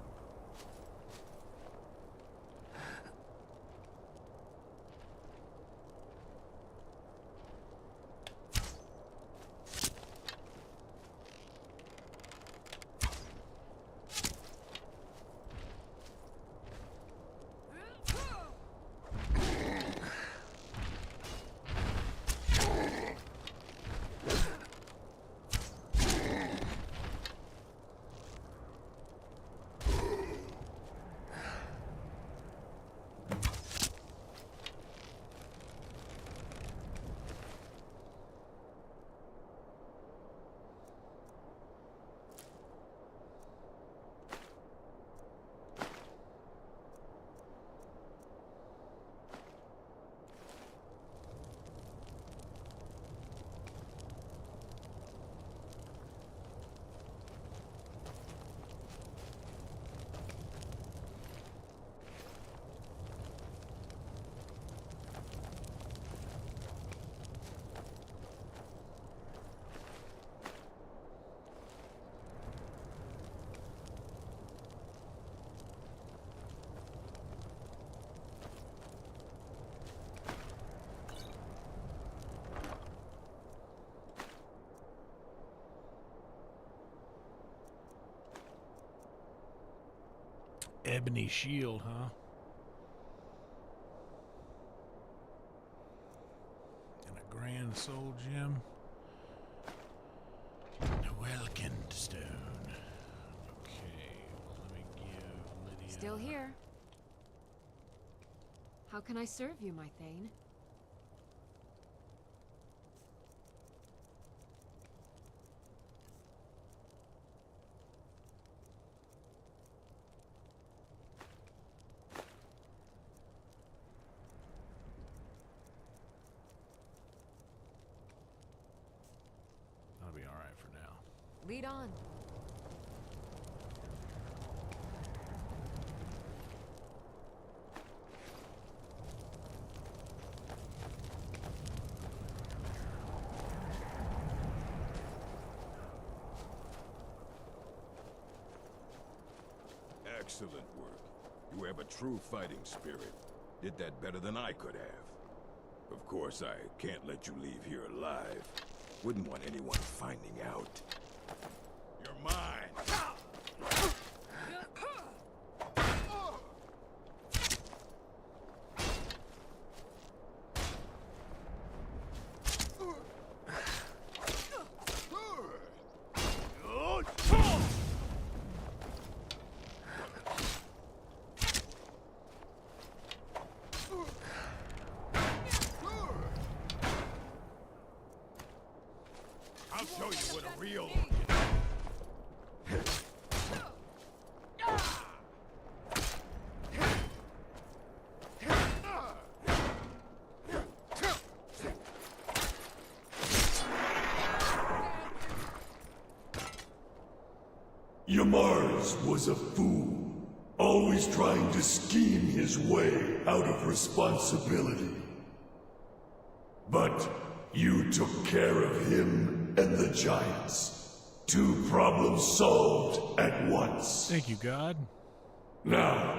Ebony shield, huh? And a grand soul gem. A Vulcan stone. Okay, well, let me give Lydia... Still here. How can I serve you, my Thane? I'll be alright for now. Lead on. Excellent work. You have a true fighting spirit. Did that better than I could have. Of course, I can't let you leave here alive. Wouldn't want anyone finding out. You're mine! I'll show you what a real Yamars was a fool, always trying to scheme his way out of responsibility. But you took care of him and the giants. 2 problems solved at once. Thank you, God. Now,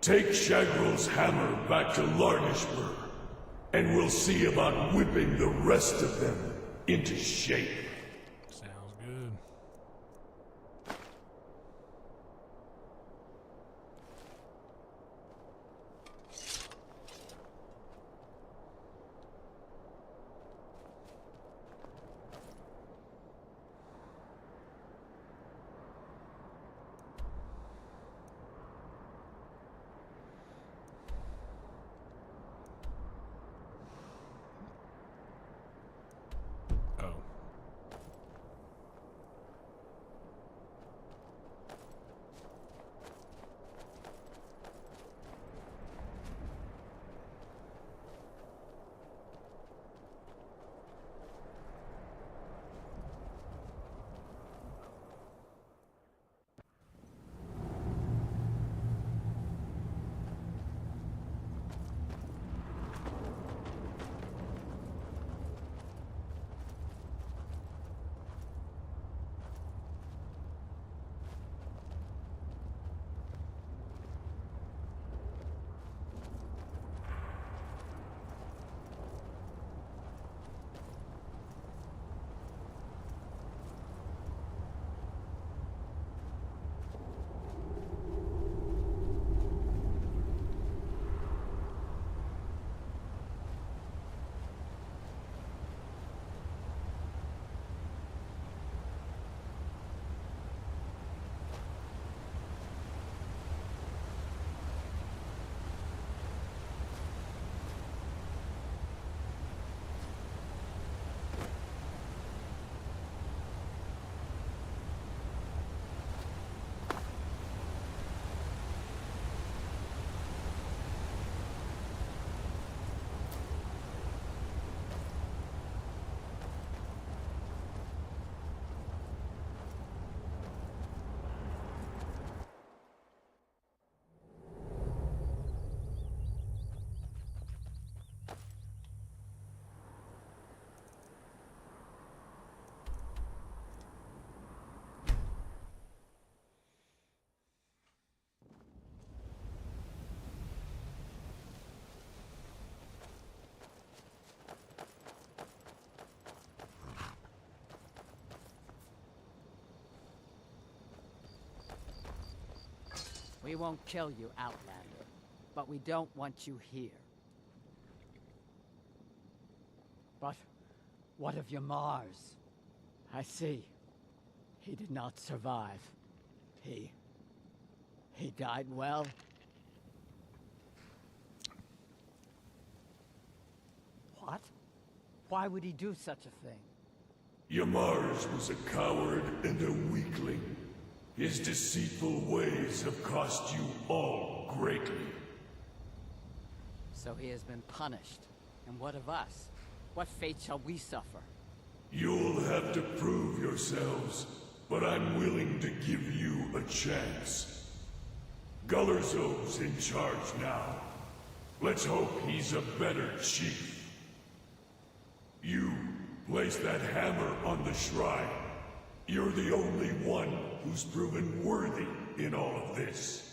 take Shagrel's hammer back to Largerspur, and we'll see about whipping the rest of them into shape. Sounds good. We won't kill you, Outlander, but we don't want you here. But what of your Mars? I see. He did not survive. He died well. What? Why would he do such a thing? Yamars was a coward and a weakling. His deceitful ways have cost you all greatly. So he has been punished. And what of us? What fate shall we suffer? You'll have to prove yourselves, but I'm willing to give you a chance. Gullerzov's in charge now. Let's hope he's a better chief. You place that hammer on the shrine. You're the only one who's proven worthy in all of this.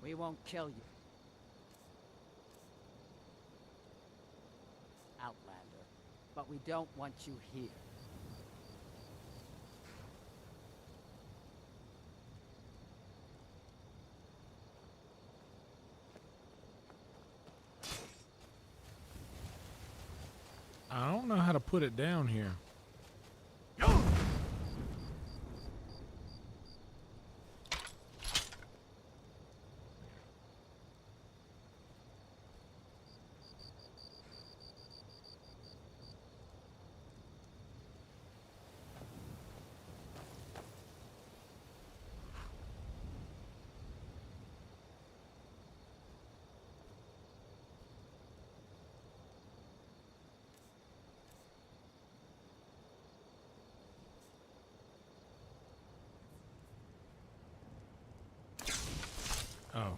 We won't kill you. Outlander, but we don't want you here. I don't know how to put it down here. Oh.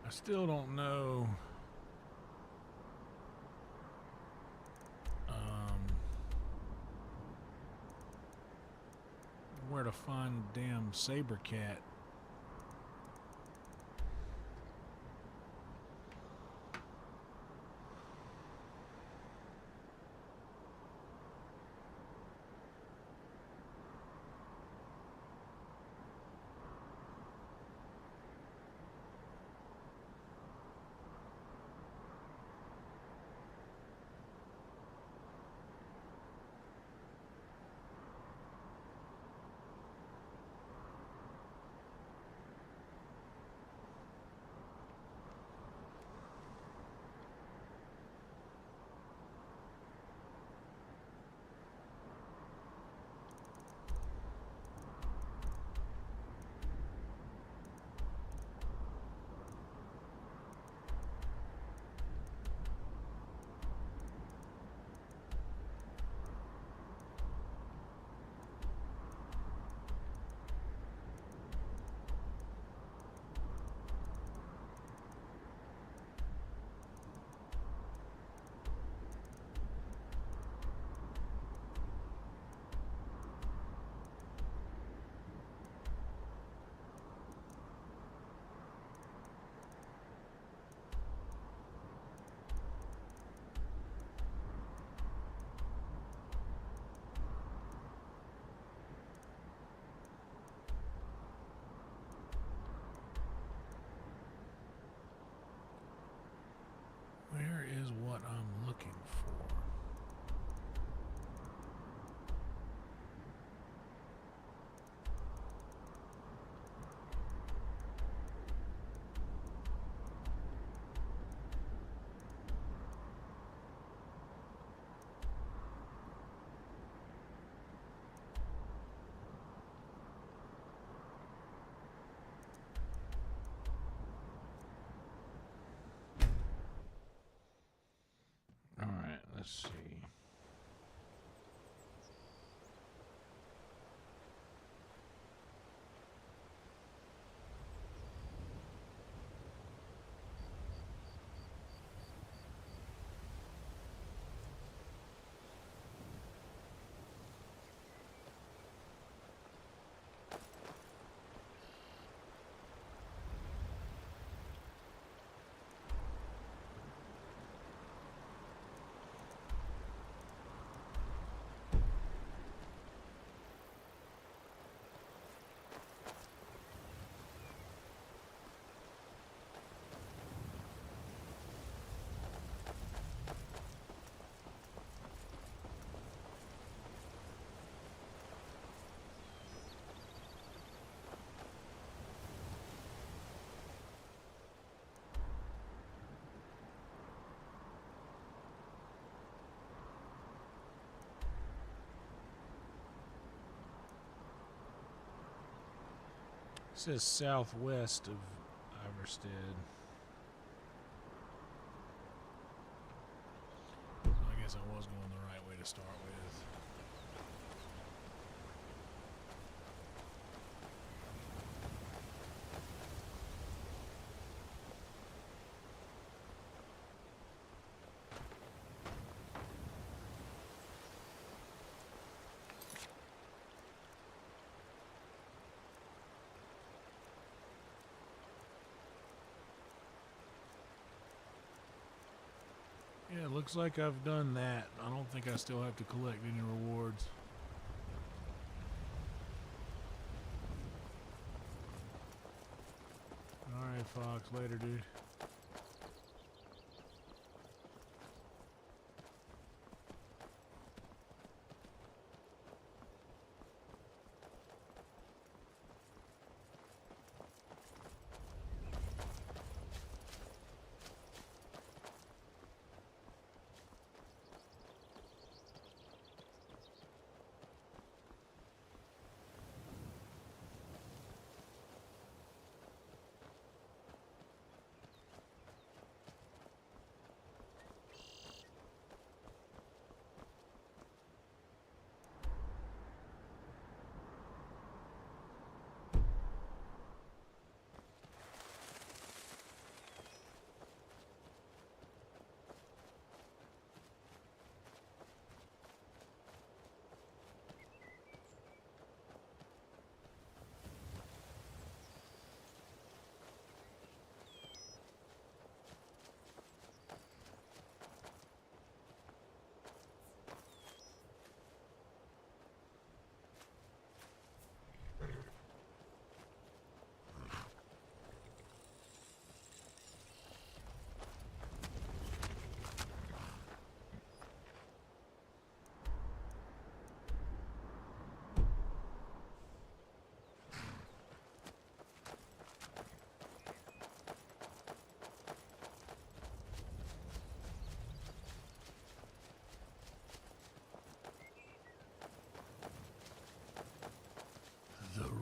I still don't know. Where to find the damn Saber cat. Let's see. It says southwest of Iverstead. So I guess I was going the right way to start with. Yeah, it looks like I've done that. I don't think I still have to collect any rewards. Alright, Fox. Later, dude.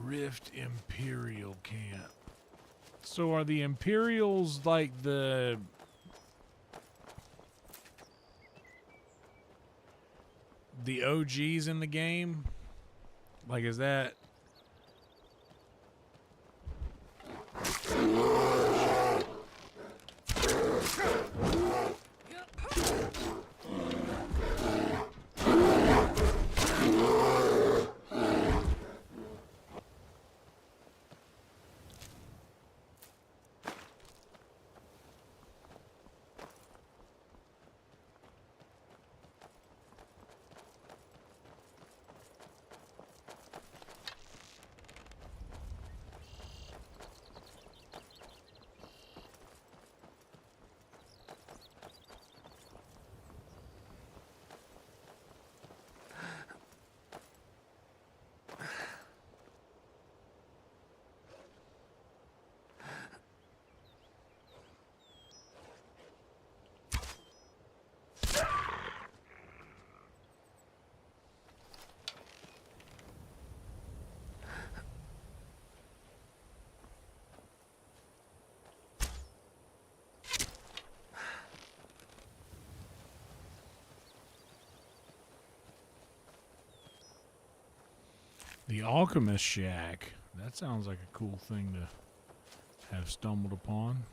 Rift Imperial Camp. So are the Imperials like the OGs in the game? Like, is that... The Alchemist Shack. That sounds like a cool thing to have stumbled upon.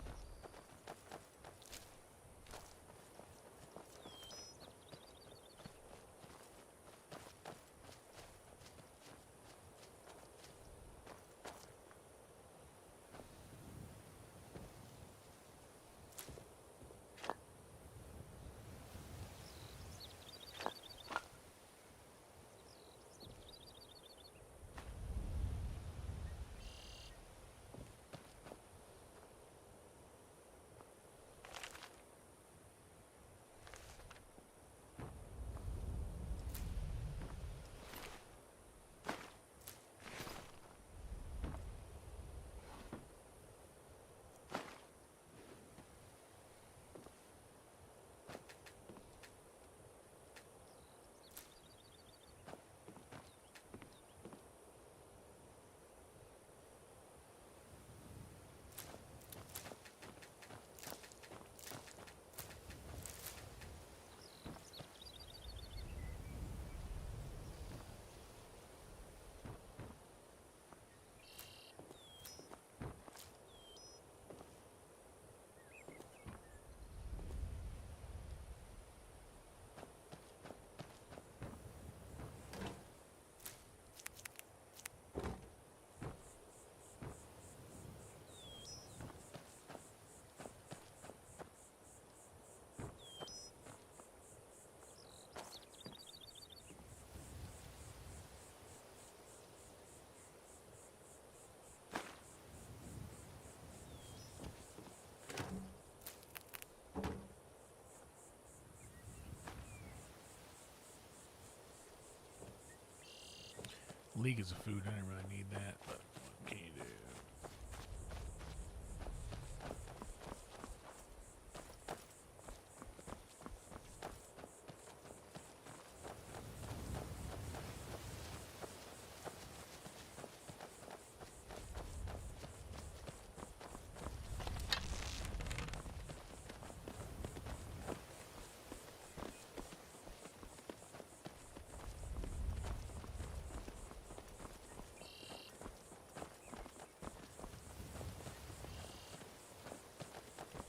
League is a food. I didn't really need that, but what can you do?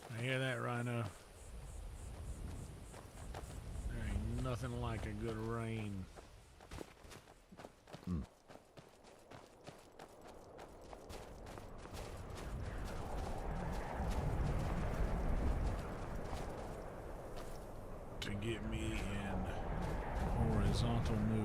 I hear that, Rhino. There ain't nothing like a good rain. To get me in horizontal mood.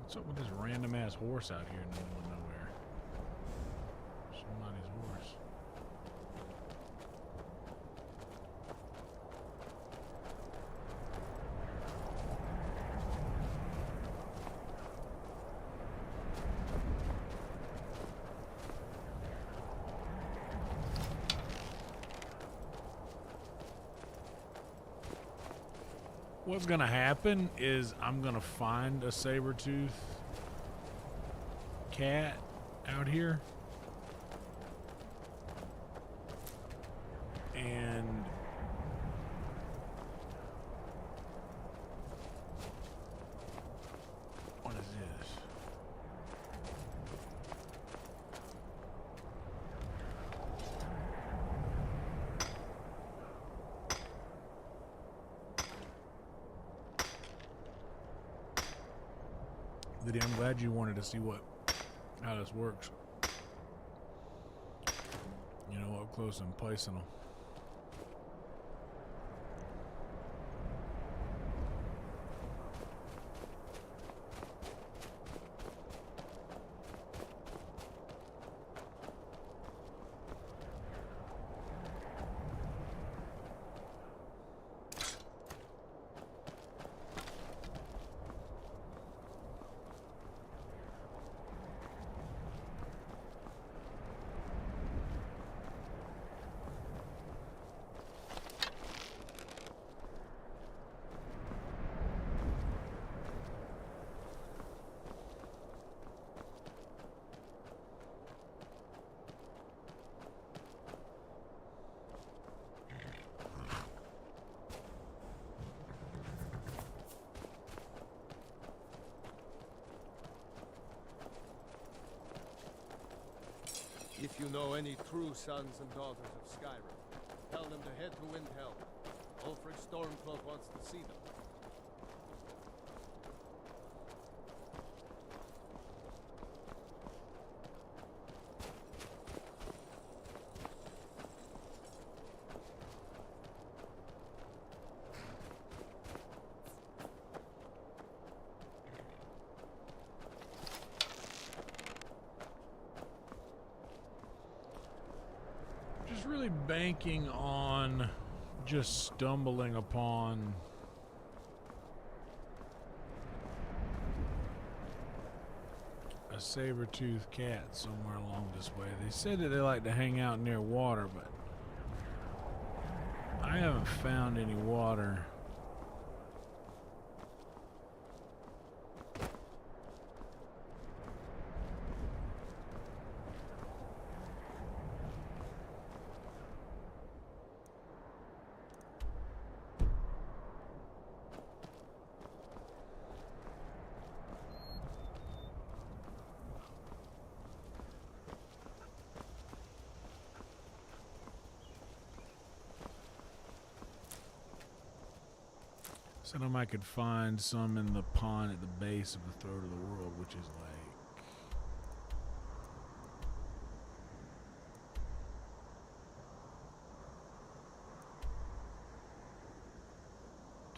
What's up with this random ass horse out here in the middle of nowhere? Somebody's horse. What's gonna happen is I'm gonna find a saber-tooth cat out here, and what is this? Lydia, I'm glad you wanted to see how this works. You know, up close and personal. If you know any true sons and daughters of Skyrim, tell them to head to Windhelm. Ulfric Stormcloak wants to see them. Just really banking on just stumbling upon a saber-toothed cat somewhere along this way. They said that they like to hang out near water, but I haven't found any water. Said I could find some in the pond at the base of the throat of the world, which is like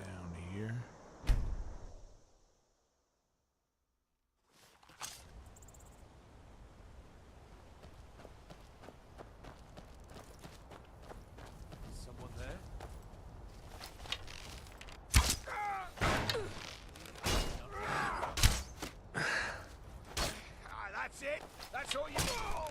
down here. Someone there? That's it? That's all you know?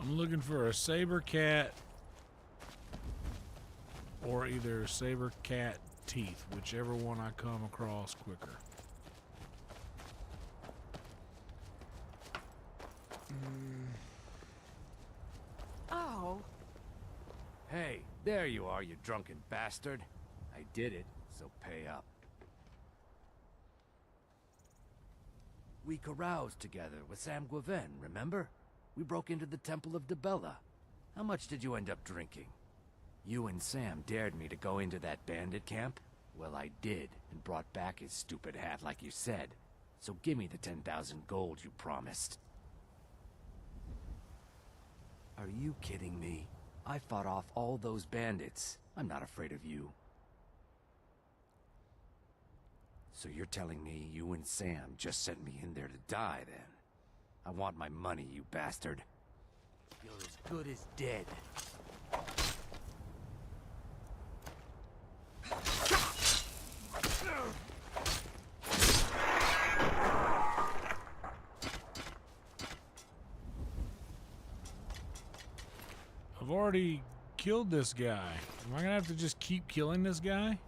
I'm looking for a saber cat or either saber cat teeth, whichever one I come across quicker. Oh. Hey, there you are, you drunken bastard. I did it, so pay up. We caroused together with Sam Guiven, remember? We broke into the Temple of Dibella. How much did you end up drinking? You and Sam dared me to go into that bandit camp? Well, I did, and brought back his stupid hat like you said. So give me the 10,000 gold you promised. Are you kidding me? I fought off all those bandits. I'm not afraid of you. So you're telling me you and Sam just sent me in there to die, then? I want my money, you bastard. You're as good as dead. I've already killed this guy. Am I gonna have to just keep killing this guy?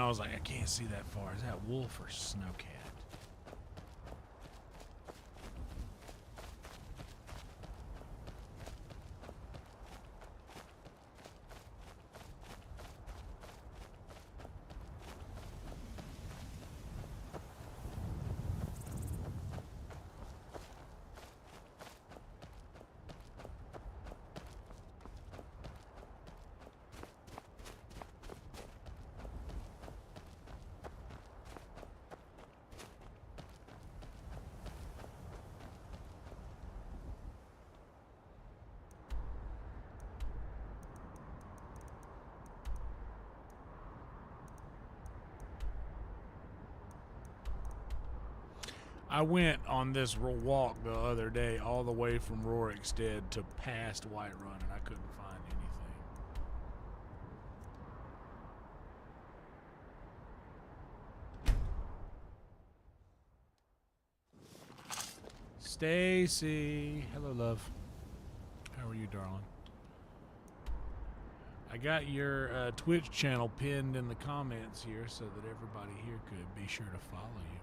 was like, I can't see that far. Is that wolf or snowcat? I went on this walk the other day all the way from Rorikstead to past Whiterun, and I couldn't find anything. Stacy, hello, love. How are you, darling? I got your Twitch channel pinned in the comments here so that everybody here could be sure to follow you.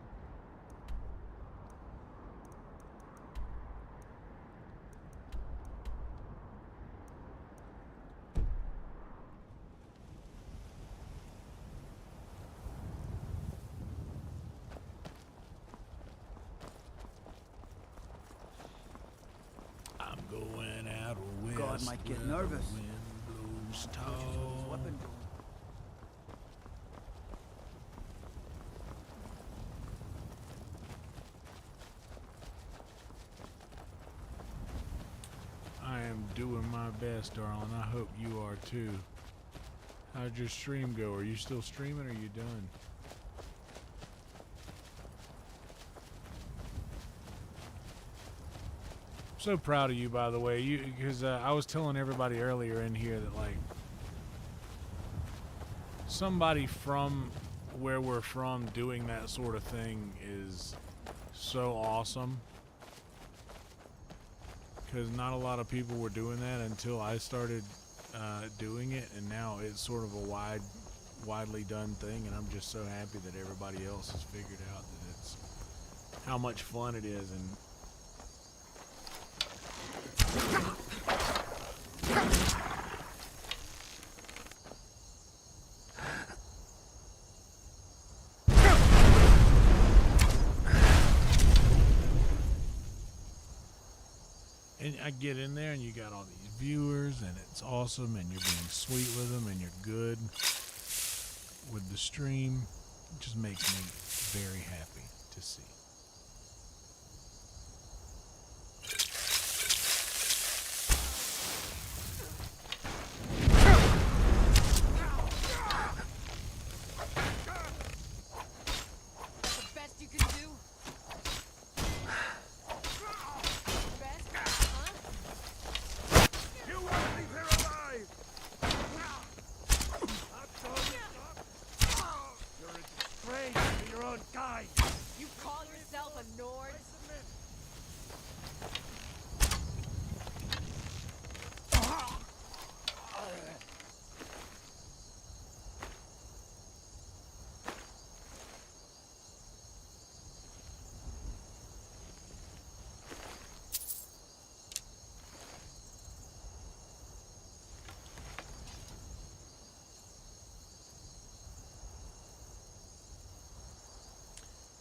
I'm going out west. God might get nervous. Wind blows tall. I am doing my best, darling. I hope you are too. How'd your stream go? Are you still streaming or are you done? So proud of you, by the way, because I was telling everybody earlier in here that, like, somebody from where we're from doing that sort of thing is so awesome, because not a lot of people were doing that until I started doing it, and now it's sort of a widely done thing, and I'm just so happy that everybody else has figured out that it's how much fun it is. And I get in there and you got all these viewers and it's awesome, and you're being sweet with them and you're good with the stream. It just makes me very happy to see.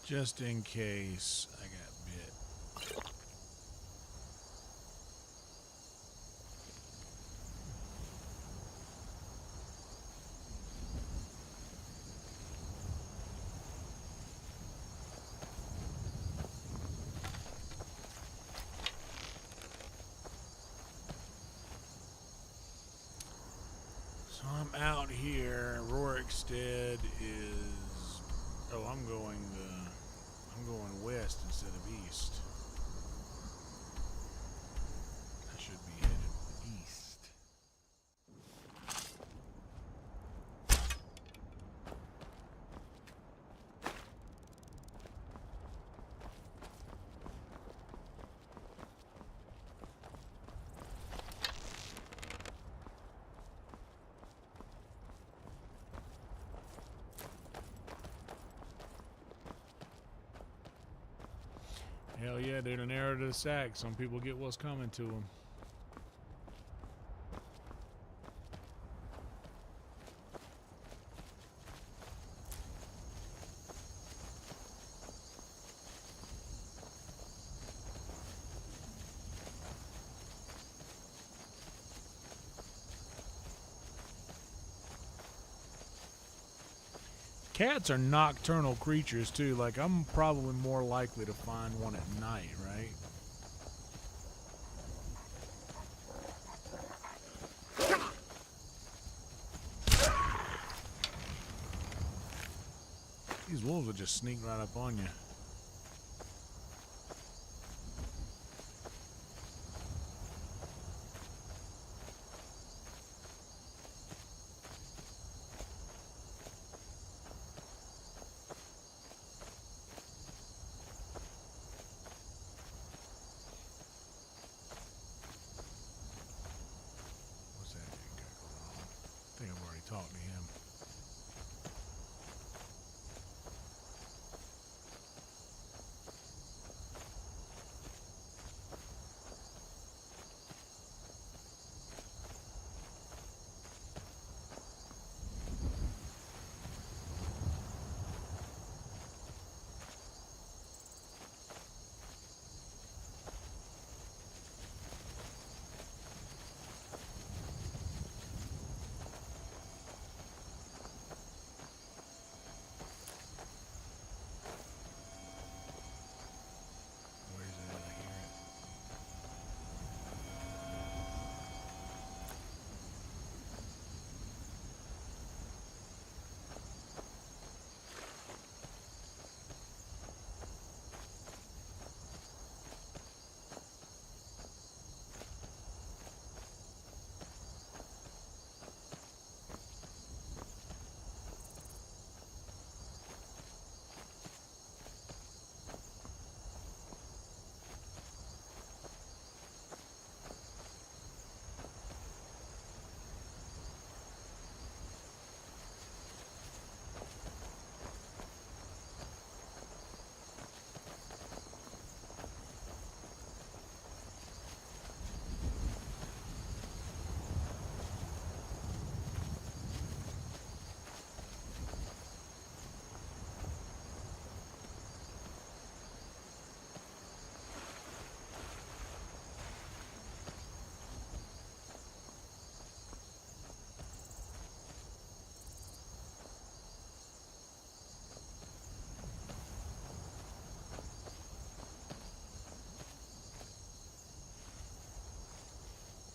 Just in case I got bit. So I'm out here. Rorikstead is... Oh, I'm going west instead of east. I should be headed east. Hell yeah, dude, an arrow to the sack. Some people get what's coming to them. Cats are nocturnal creatures too. Like, I'm probably more likely to find one at night, right? These wolves will just sneak right up on you. Talk to him.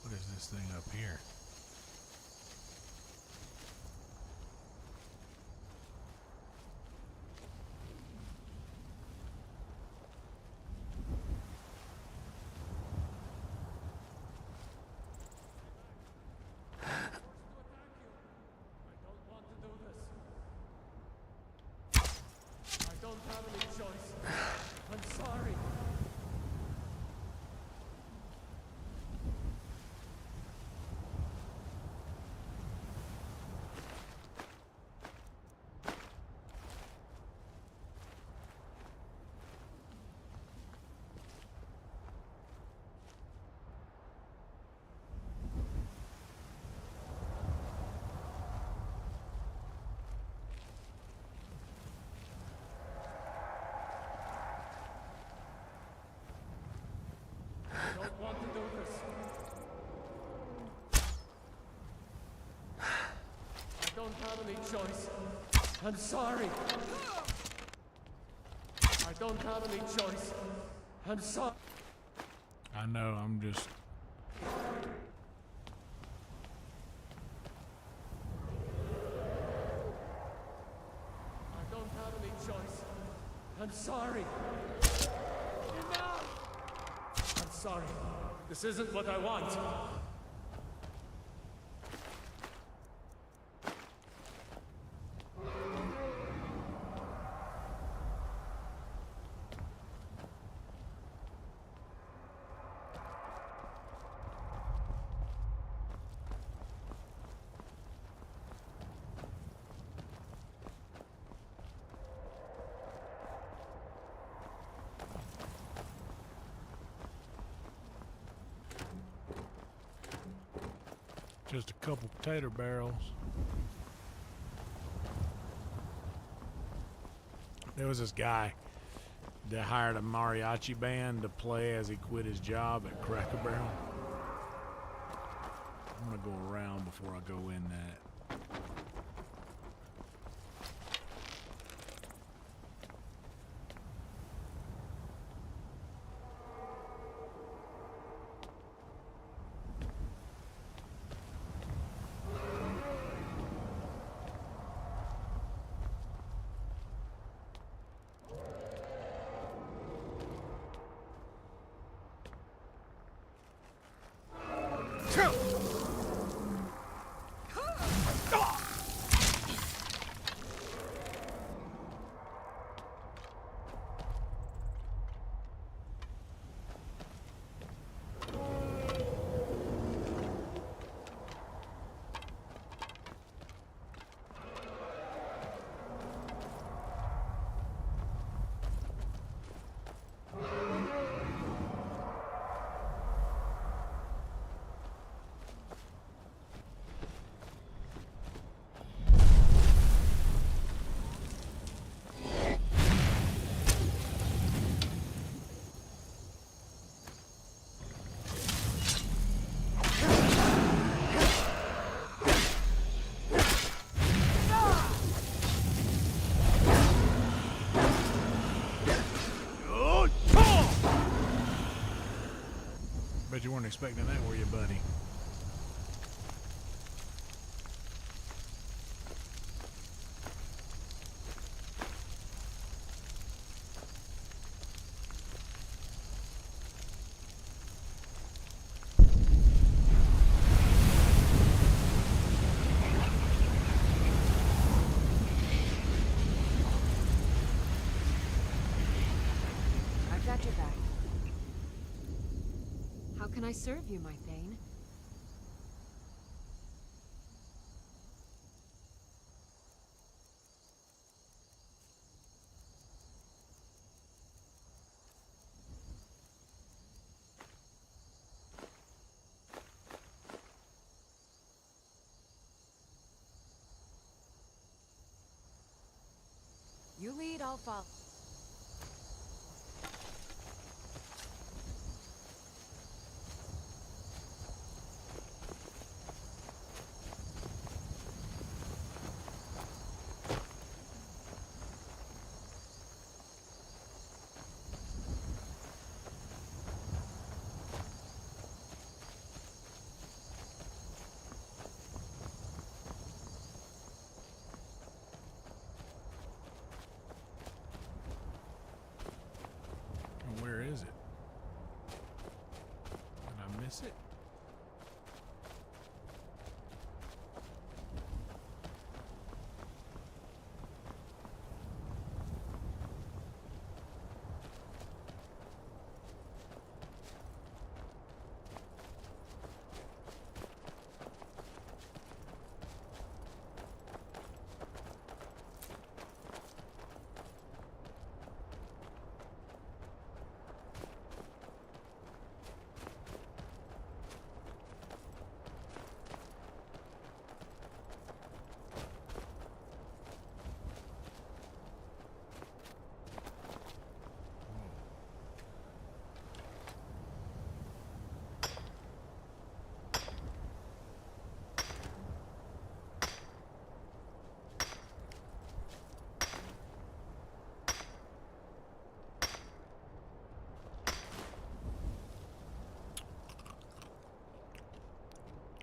What is this thing up here? I don't have any choice. I'm sorry. I don't want to do this. I don't have any choice. I'm sorry. I don't have any choice. I'm sorry. I know, I'm just... I don't have any choice. I'm sorry. Enough! I'm sorry. This isn't what I want. Just a couple potato barrels. There was this guy that hired a mariachi band to play as he quit his job at Cracker Barrel. I'm gonna go around before I go in that. Bet you weren't expecting that, were you, buddy? I've got your back. How can I serve you, my Thane? You lead, I'll follow. Where is it? Did I miss it?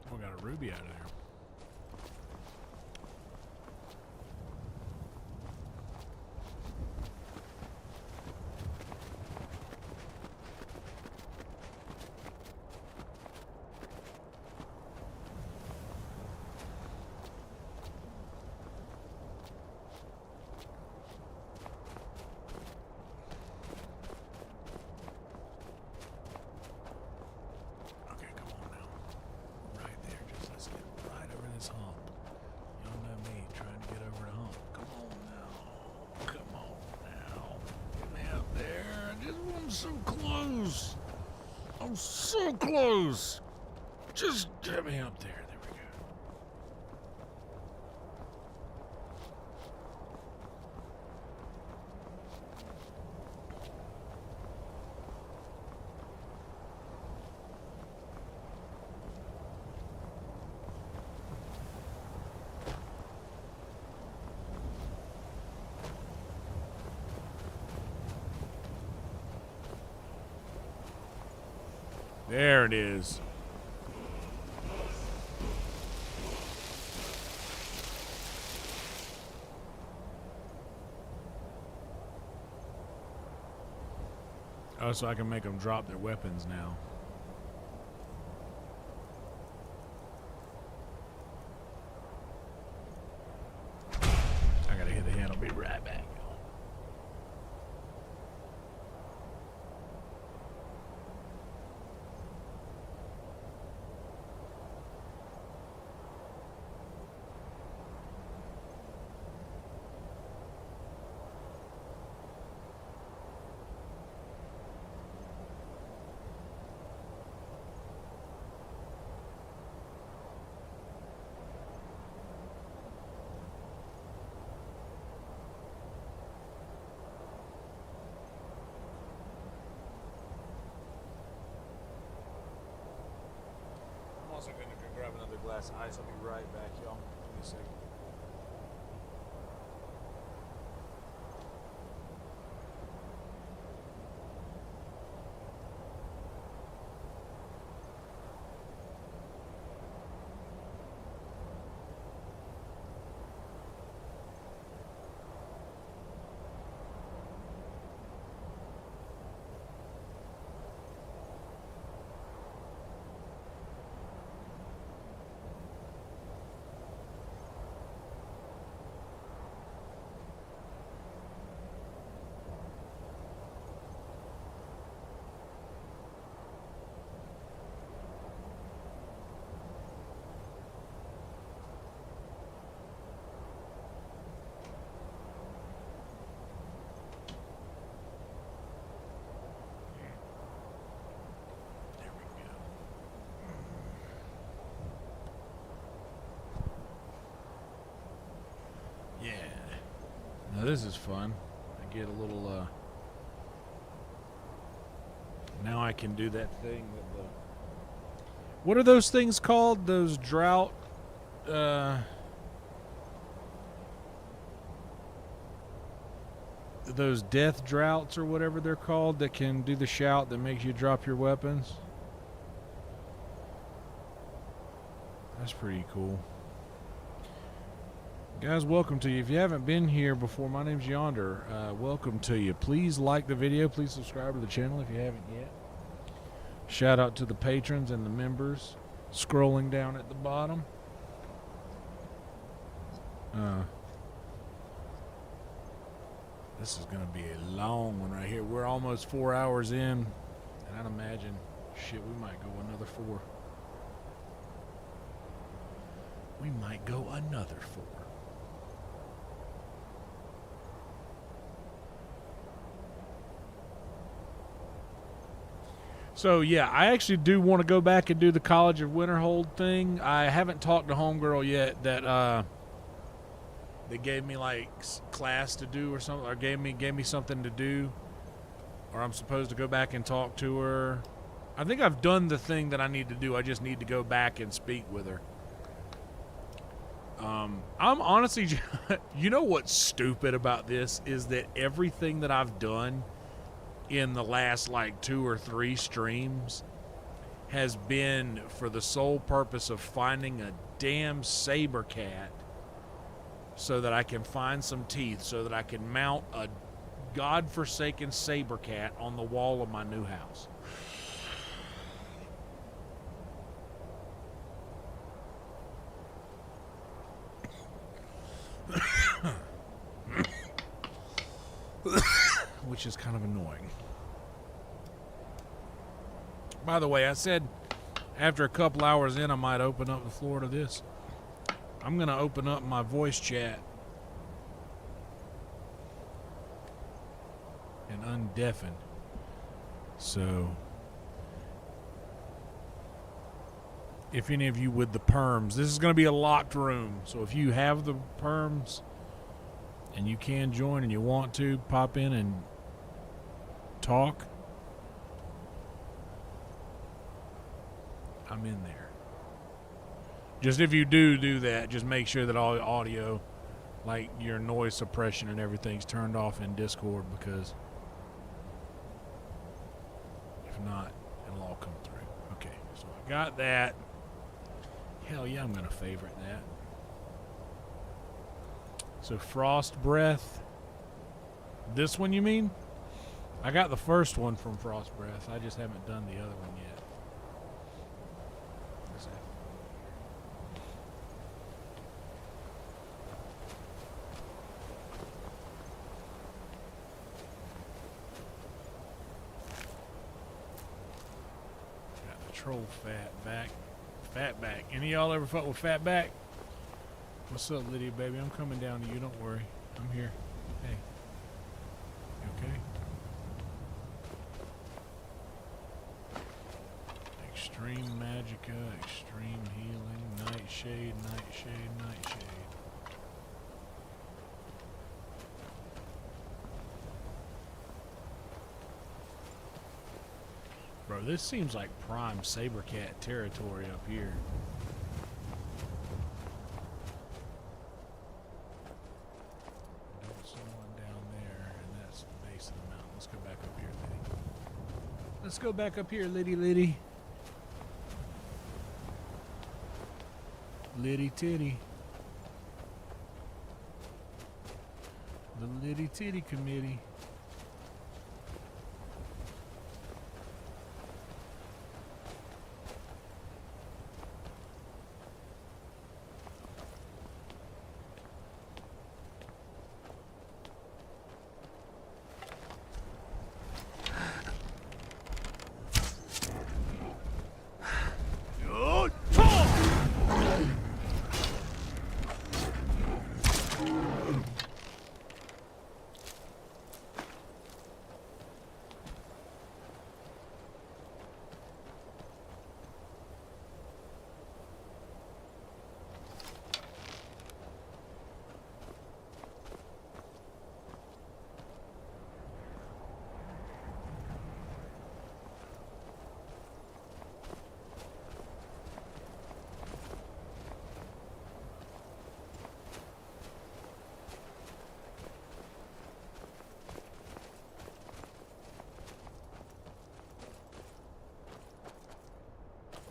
We got a ruby out of there. So close. I'm so close. Just get me up there. There we go. There it is. Oh, so I can make them drop their weapons now. I gotta hit the hand. I'll be right back. I'm also going to grab another glass of ice. I'll be right back, y'all. Give me a second. Yeah. Now this is fun. I get a little, now I can do that thing that the... What are those things called? Those drought, those death droughts or whatever they're called that can do the shout that makes you drop your weapons. That's pretty cool. Guys, welcome to you. If you haven't been here before, my name's Yonder. Welcome to you. Please like the video. Please subscribe to the channel if you haven't yet. Shout out to the patrons and the members scrolling down at the bottom. This is going to be a long one right here. We're almost 4 hours in, and I'd imagine, shit, we might go another 4. We might go another 4. So, yeah, I actually do want to go back and do the College of Winterhold thing. I haven't talked to Homegirl yet that they gave me, like, class to do or something, or gave me something to do, or I'm supposed to go back and talk to her. I think I've done the thing that I need to do. I just need to go back and speak with her. I'm honestly, you know what's stupid about this is that everything that I've done in the last like 2 or 3 streams has been for the sole purpose of finding a damn Saber cat so that I can find some teeth so that I can mount a godforsaken Saber cat on the wall of my new house. Which is kind of annoying. By the way, I said after a couple hours in I might open up the floor to this. I'm going to open up my voice chat and undeafen. So if any of you with the perms, this is going to be a locked room. So if you have the perms and you can join and you want to, pop in and talk. I'm in there. Just if you do that, just make sure that all audio, like your noise suppression and everything's turned off in Discord, because if not, it'll all come through. Got that. Hell yeah, I'm gonna favorite that. So Frost Breath. This one you mean? I got the first one from Frost Breath. I just haven't done the other one yet. What's that? Got the troll Fatback. Fatback. Any of y'all ever fuck with Fatback? What's up, Lydia, baby? I'm coming down to you. Don't worry. I'm here. Hey. You okay? Extreme Magica, Extreme Healing, Nightshade, Nightshade, Nightshade. Bro, this seems like prime Sabercat territory up here. Someone down there, and that's the base of the mountain. Let's go back up here, Liddy. Let's go back up here, Liddy. Liddy Titty. The Liddy Titty Committee.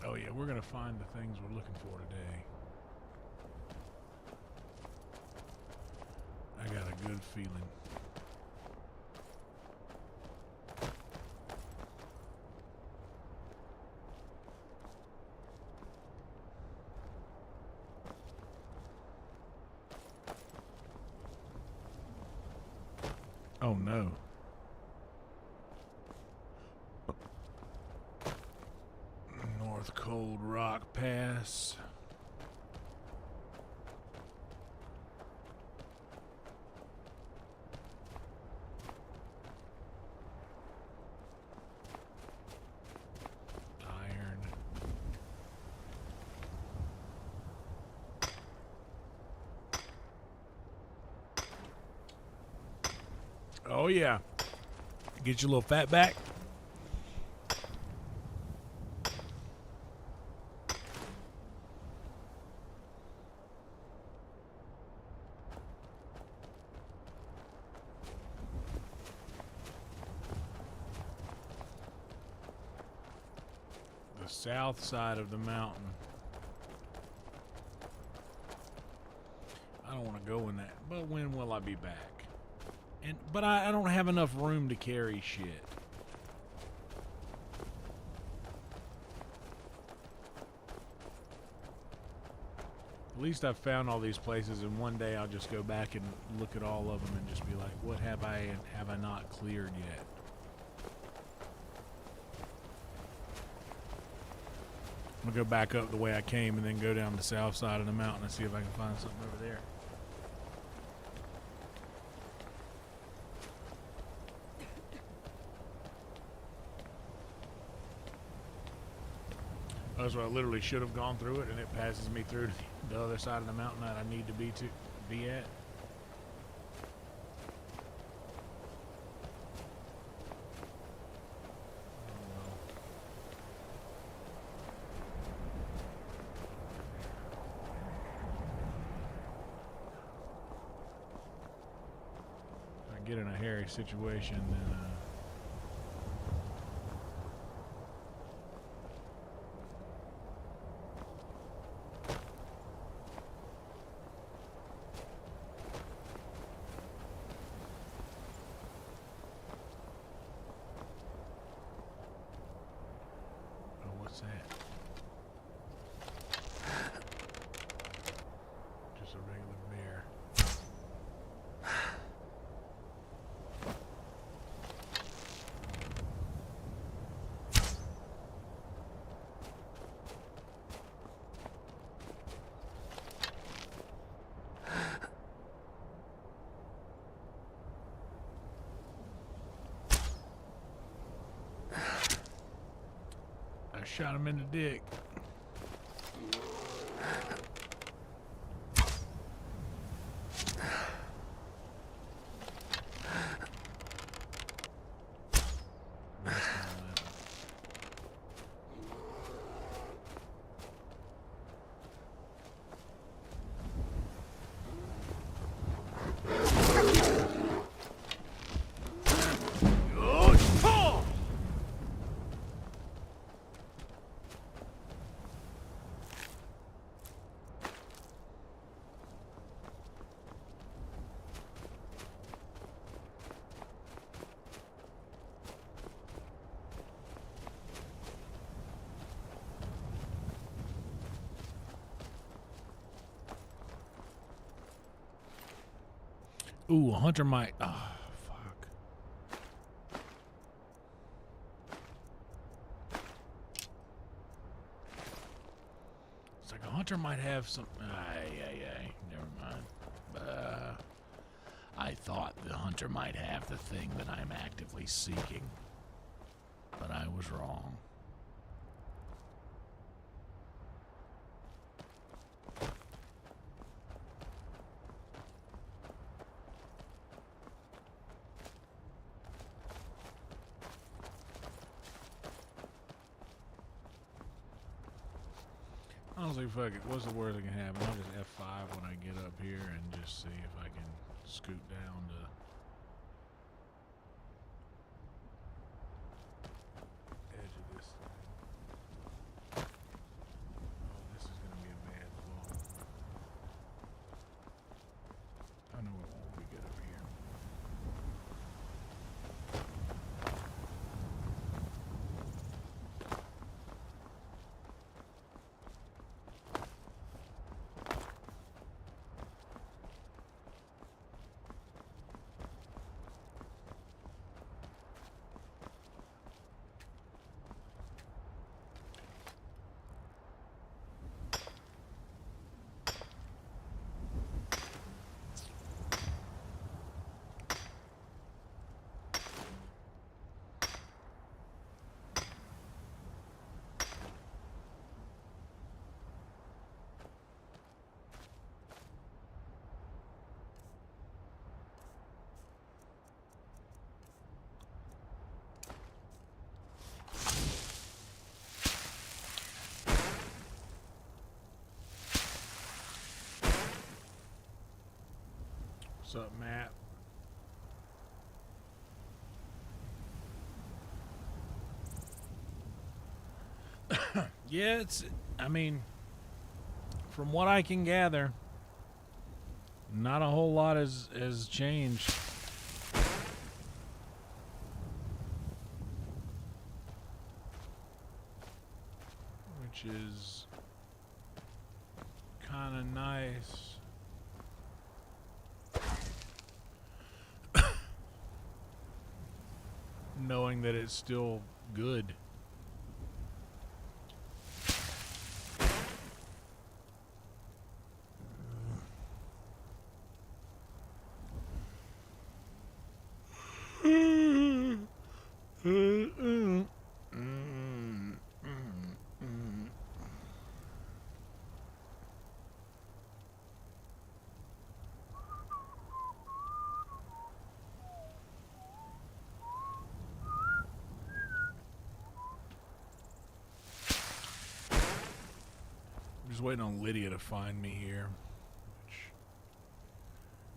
Oh yeah, we're gonna find the things we're looking for today. I got a good feeling. Oh no. North Cold Rock Pass. Iron. Oh yeah. Get your little fat back. South side of the mountain. I don't want to go in that, but when will I be back? But I don't have enough room to carry shit. At least I've found all these places, and one day I'll just go back and look at all of them and just be like, what have I and have I not cleared yet? I'm gonna go back up the way I came and then go down the south side of the mountain and see if I can find something over there. That's why I literally should have gone through it, and it passes me through the other side of the mountain that I need to be at. Get in a hairy situation, then Shot him in the dick. Ooh, a hunter might. Oh, fuck. It's like a hunter might have some. Never mind. I thought the hunter might have the thing that I'm actively seeking, but I was wrong. Honestly, fuck it. What's the worst that can happen? I'll just F5 when I get up here and just see if I can scoot down to edge of this thing. Oh, this is gonna be a bad fall. I know it won't be good over here. What's up, Matt? Yeah, I mean, from what I can gather, not a whole lot has changed. Which is kind of nice. Knowing that it's still good. Just waiting on Lydia to find me here, which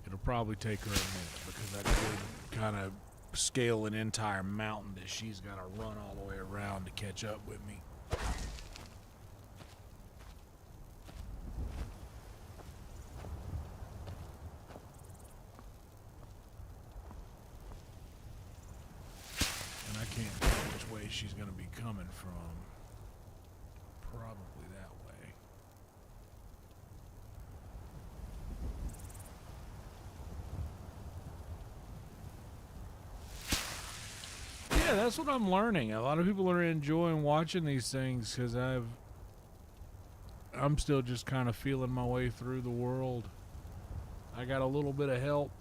it'll probably take her a minute because I could kind of scale an entire mountain that she's got to run all the way around to catch up with me. And I can't tell which way she's going to be coming from. Probably that way. Yeah, that's what I'm learning. A lot of people are enjoying watching these things because I'm still just kind of feeling my way through the world. I got a little bit of help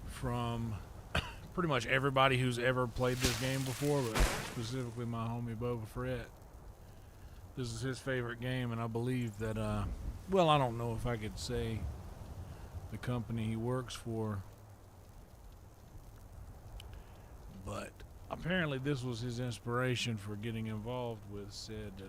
from pretty much everybody who's ever played this game before, but specifically my homie Boba Fett. This is his favorite game, and I believe that, well, I don't know if I could say the company he works for, but apparently this was his inspiration for getting involved with said,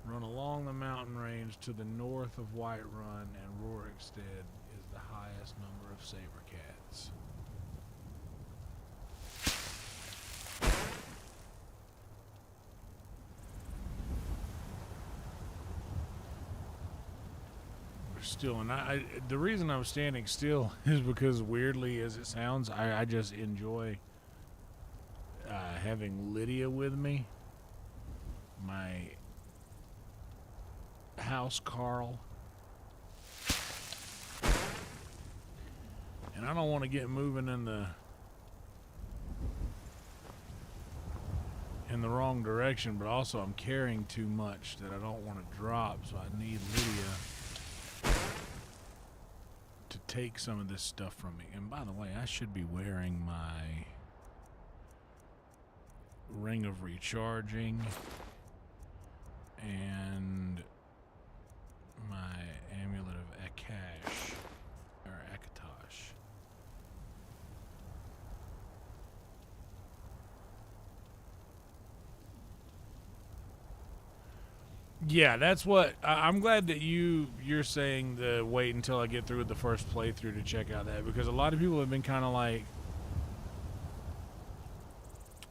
run along the mountain range to the north of Whiterun, and Rorikstead is the highest number of saber cats. We're still, and the reason I'm standing still is because, weirdly as it sounds, I just enjoy having Lydia with me. My house Carl, and I don't want to get moving in the wrong direction, but also I'm carrying too much that I don't want to drop, so I need Lydia to take some of this stuff from me. And by the way, I should be wearing my Ring of Recharging and my Amulet of Akash, or Akatosh. Yeah, that's what I'm glad that you're saying, the wait until I get through with the first playthrough to check out that, because a lot of people have been kind of like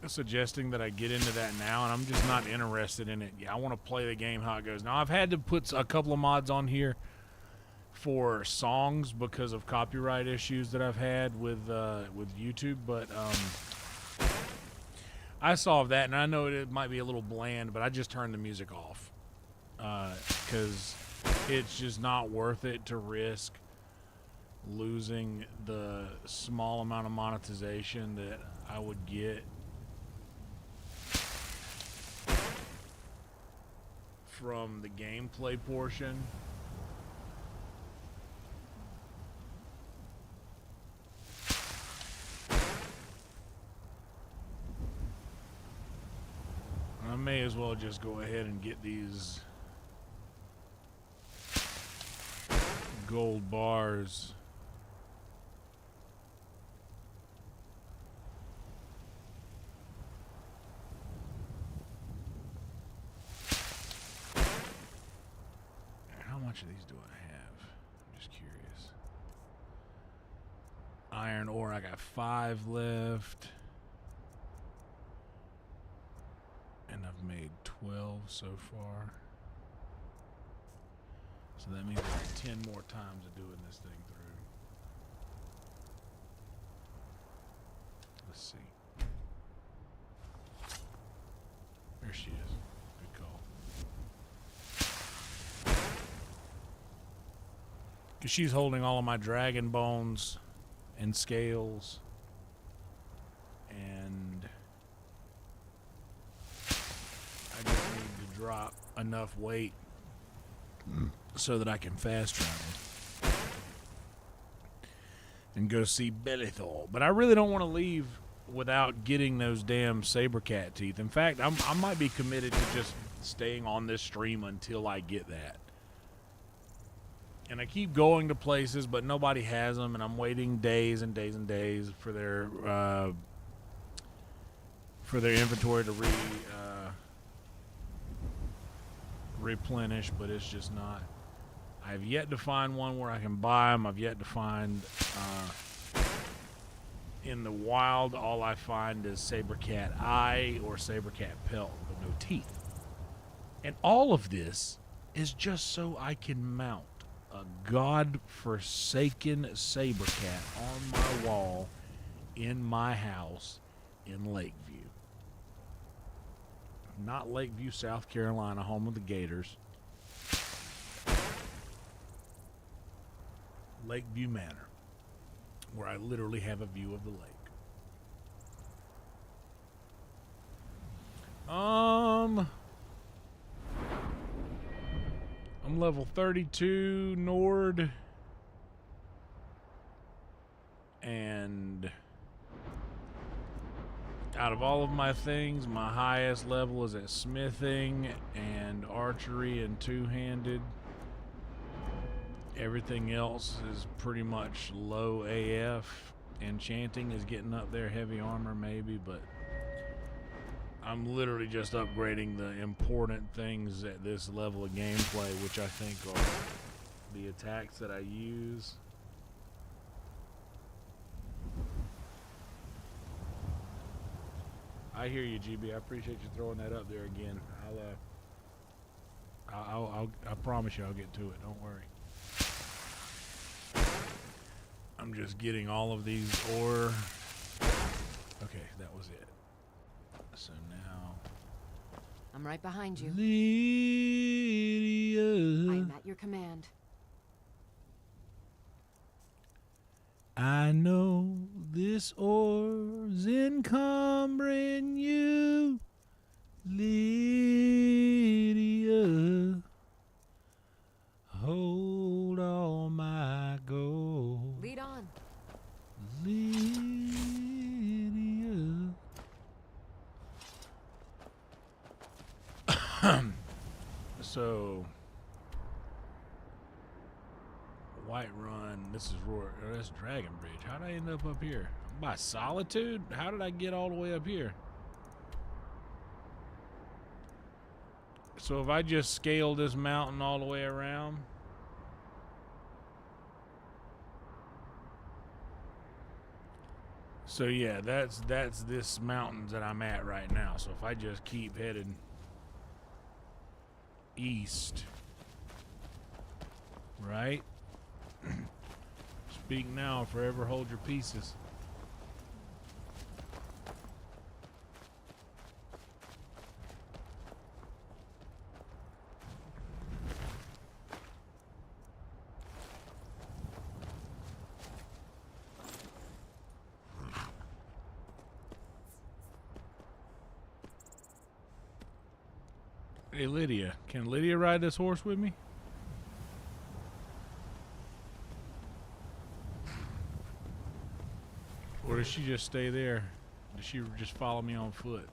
suggesting that I get into that now, and I'm just not interested in it. Yeah, I want to play the game how it goes. Now, I've had to put a couple of mods on here for songs because of copyright issues that I've had with YouTube, but I solved that, and I know it might be a little bland, but I just turned the music off because it's just not worth it to risk losing the small amount of monetization that I would get from the gameplay portion. I may as well just go ahead and get these gold bars. How much of these do I have? I'm just curious. Iron ore, I got 5 left. And I've made 12 so far. So that means I have 10 more times of doing this thing through. Let's see. There she is. Good call. Because she's holding all of my dragon bones and scales. And I just need to drop enough weight so that I can fast travel and go see Belithor. But I really don't want to leave without getting those damn saber cat teeth. In fact, I might be committed to just staying on this stream until I get that. And I keep going to places, but nobody has them, and I'm waiting days and days and days for their inventory to replenish, but it's just not. I've yet to find one where I can buy them. I've yet to find in the wild, all I find is saber cat eye or saber cat pelt, but no teeth. And all of this is just so I can mount a god-forsaken saber cat on my wall in my house in Lakeview. Not Lakeview, South Carolina, home of the Gators. Lakeview Manor, where I literally have a view of the lake. I'm I'm level 32 Nord. And out of all of my things, my highest level is at smithing and archery and two-handed. Everything else is pretty much low AF. Enchanting is getting up there, heavy armor maybe, but I'm literally just upgrading the important things at this level of gameplay, which I think are the attacks that I use. I hear you, GB. I appreciate you throwing that up there again. I promise you I'll get to it. Don't worry. I'm just getting all of these ore. Okay, that was it. So now I'm right behind you. Lydia, I am at your command. I know this ore's encumbering you, Lydia. Hold all my gold. Lead on. Lydia. So White Run, this is Roar. Oh, that's Dragon Bridge. How did I end up here? By Solitude? How did I get all the way up here? So if I just scale this mountain all the way around, so yeah, that's this mountain that I'm at right now. So if I just keep heading east, right? Speak now, forever hold your pieces. Hey Lydia, can Lydia ride this horse with me? Or does she just stay there? Does she just follow me on foot?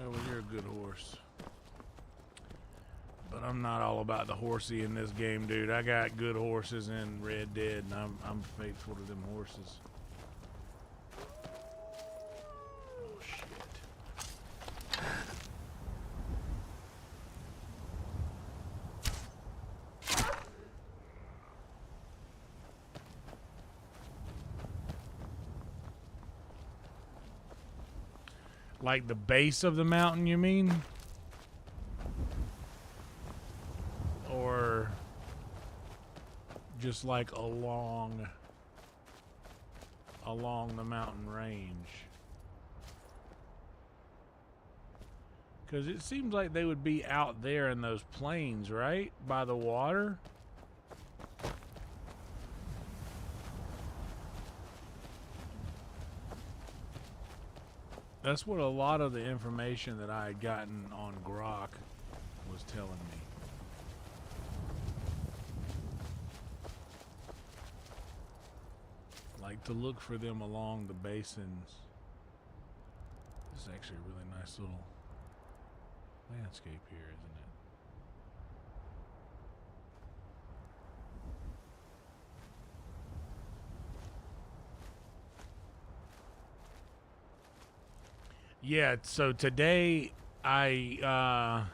Oh, well, you're a good horse. But I'm not all about the horsey in this game, dude. I got good horses in Red Dead, and I'm faithful to them horses. Oh, shit. Like the base of the mountain, you mean? Or just like along the mountain range? Because it seems like they would be out there in those plains, right? By the water? That's what a lot of the information that I had gotten on Grok was telling me. Like to look for them along the basins. This is actually a really nice little landscape here, isn't it? Yeah, so today I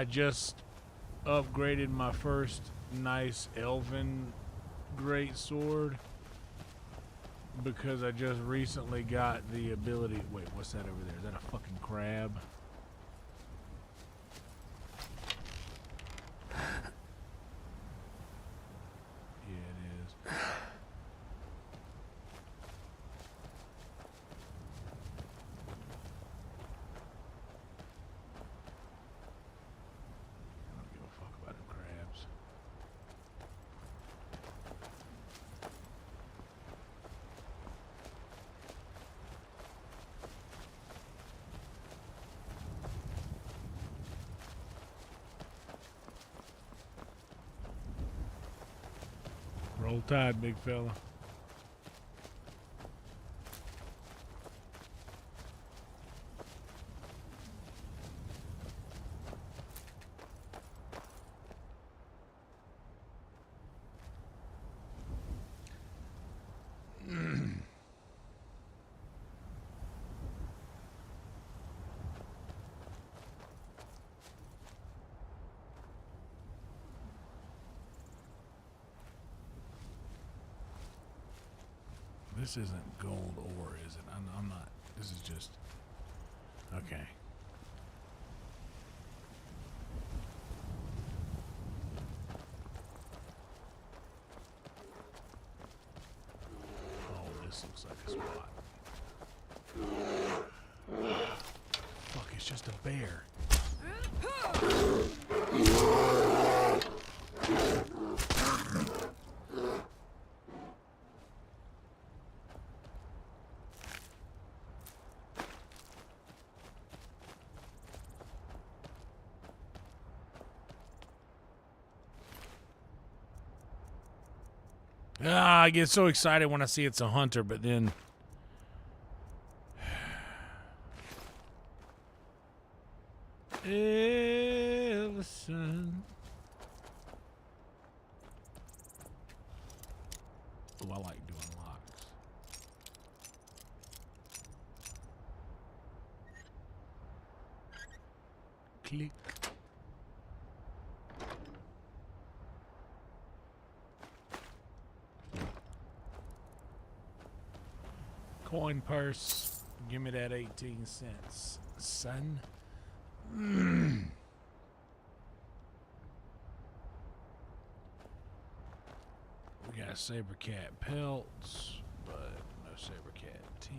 just upgraded my first nice elven great sword because I just recently got the ability. Wait, what's that over there? Is that a fucking crab? Yeah, it is. Roll Tide, big fella. This isn't gold ore, is it? I'm not. This is just... Okay. Oh, this looks like a spot. Fuck, it's just a bear. I get so excited when I see it's a hunter, but then... Ellison. Oh, I like doing locks. Click. Coin purse. Give me that 18 cents, son. We got Saber cat pelts, but no Saber cat teeth.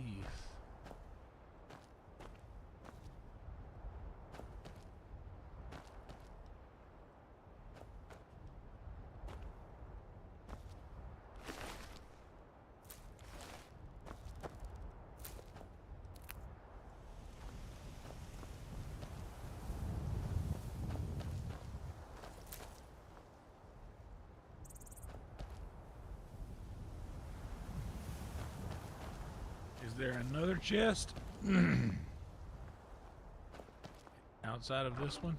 Is there another chest outside of this one?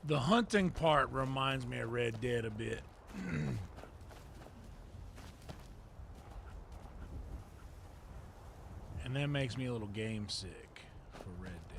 The hunting part reminds me of Red Dead a bit. And that makes me a little game sick for Red Dead.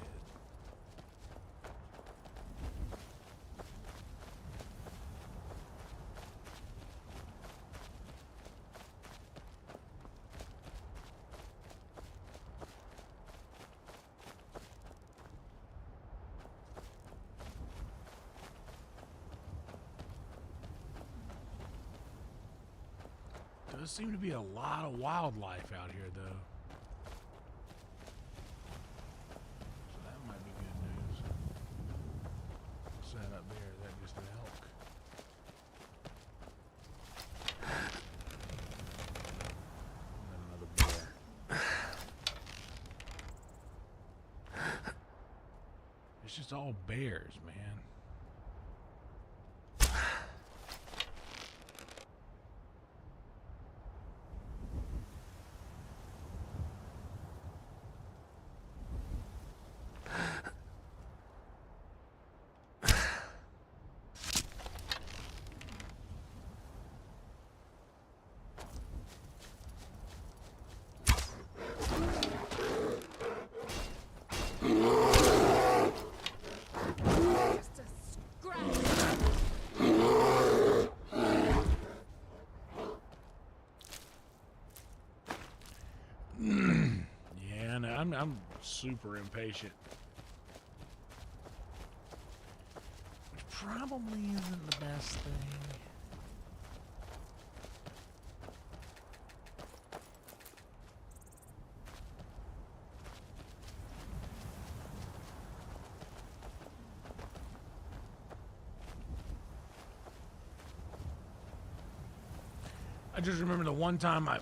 Does seem to be a lot of wildlife out here, though. So that might be good news. What's that up there? Is that just an elk? And another bear. It's just all bears, man. I'm super impatient. Which probably isn't the best thing. I just remember the one time I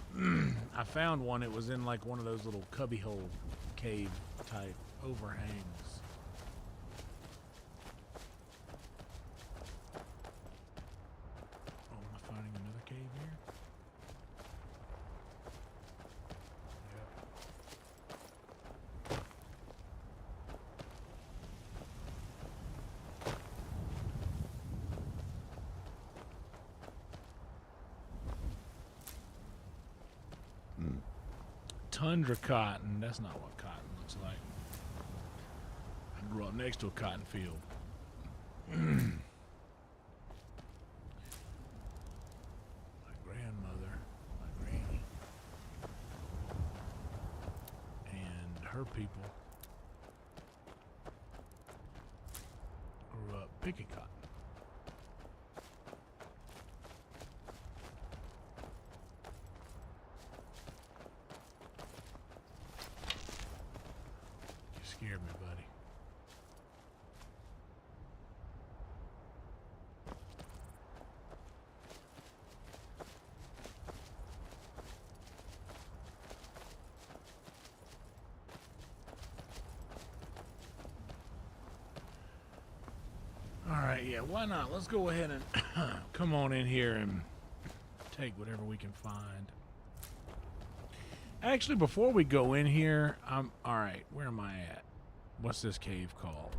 I found one. It was in like one of those little cubbyhole cave type overhangs. Oh, am I finding another cave here? Tundra cotton. That's not what cotton looks like. I grew up next to a cotton field. My grandmother, my granny, and her people grew up picking cotton. Scared me, buddy. All right, yeah, why not? Let's go ahead and come on in here and take whatever we can find. Actually, before we go in here, all right, where am I at? What's this cave called?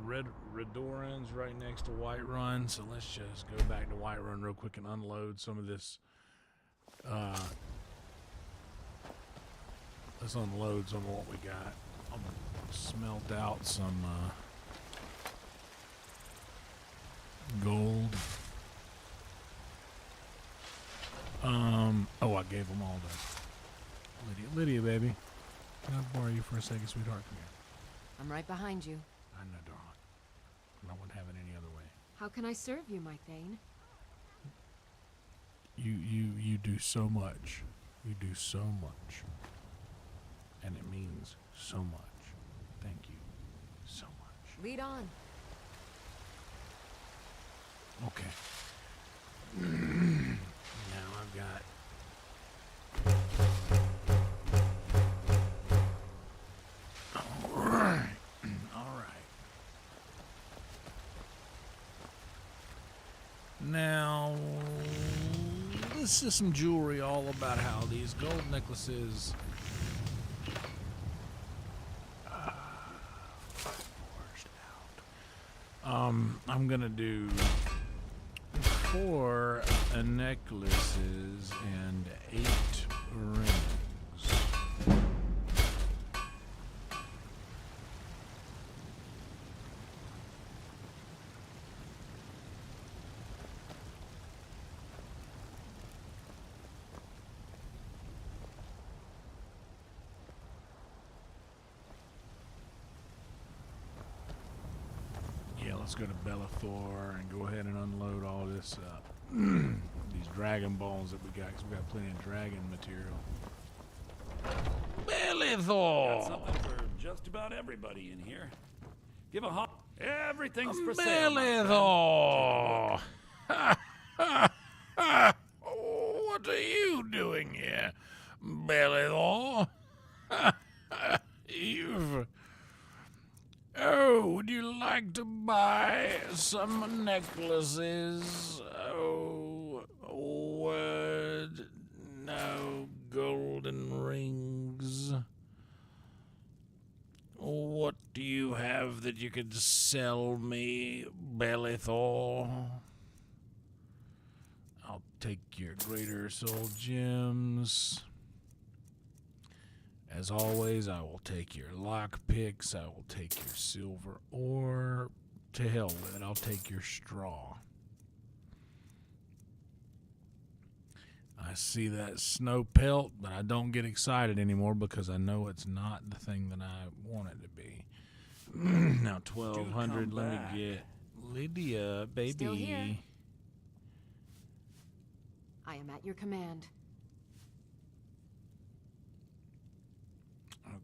Redorans right next to Whiterun. So let's just go back to Whiterun real quick and unload some of this. Let's unload some of what we got. I'll smelt out some gold. Oh, I gave them all to Lydia, baby. Can I borrow you for a second, sweetheart? Come here. I'm right behind you. I know, darling. I wouldn't have it any other way. How can I serve you, my Thane? You do so much. You do so much. And it means so much. Thank you so much. Lead on. Okay. Now I've got... Alright. Alright. Now, this is some jewelry all about how these gold necklaces... I'm gonna do 4 necklaces and 8 rings. Let's go to Bellathor and go ahead and unload all this, these dragon balls that we got, because we got plenty of dragon material. Bellathor! Got something for just about everybody in here. Give a hop. Everything's for sale. Bellathor! What are you doing here, Bellathor? You've... Oh, would you like to buy some necklaces? Oh, word, no golden rings. What do you have that you could sell me, Bellathor? I'll take your greater soul gems. As always, I will take your lockpicks, I will take your silver ore. To hell with it, I'll take your straw. I see that snow pelt, but I don't get excited anymore because I know it's not the thing that I want it to be. Now 1,200. Let me get Lydia, baby. Still here. I am at your command.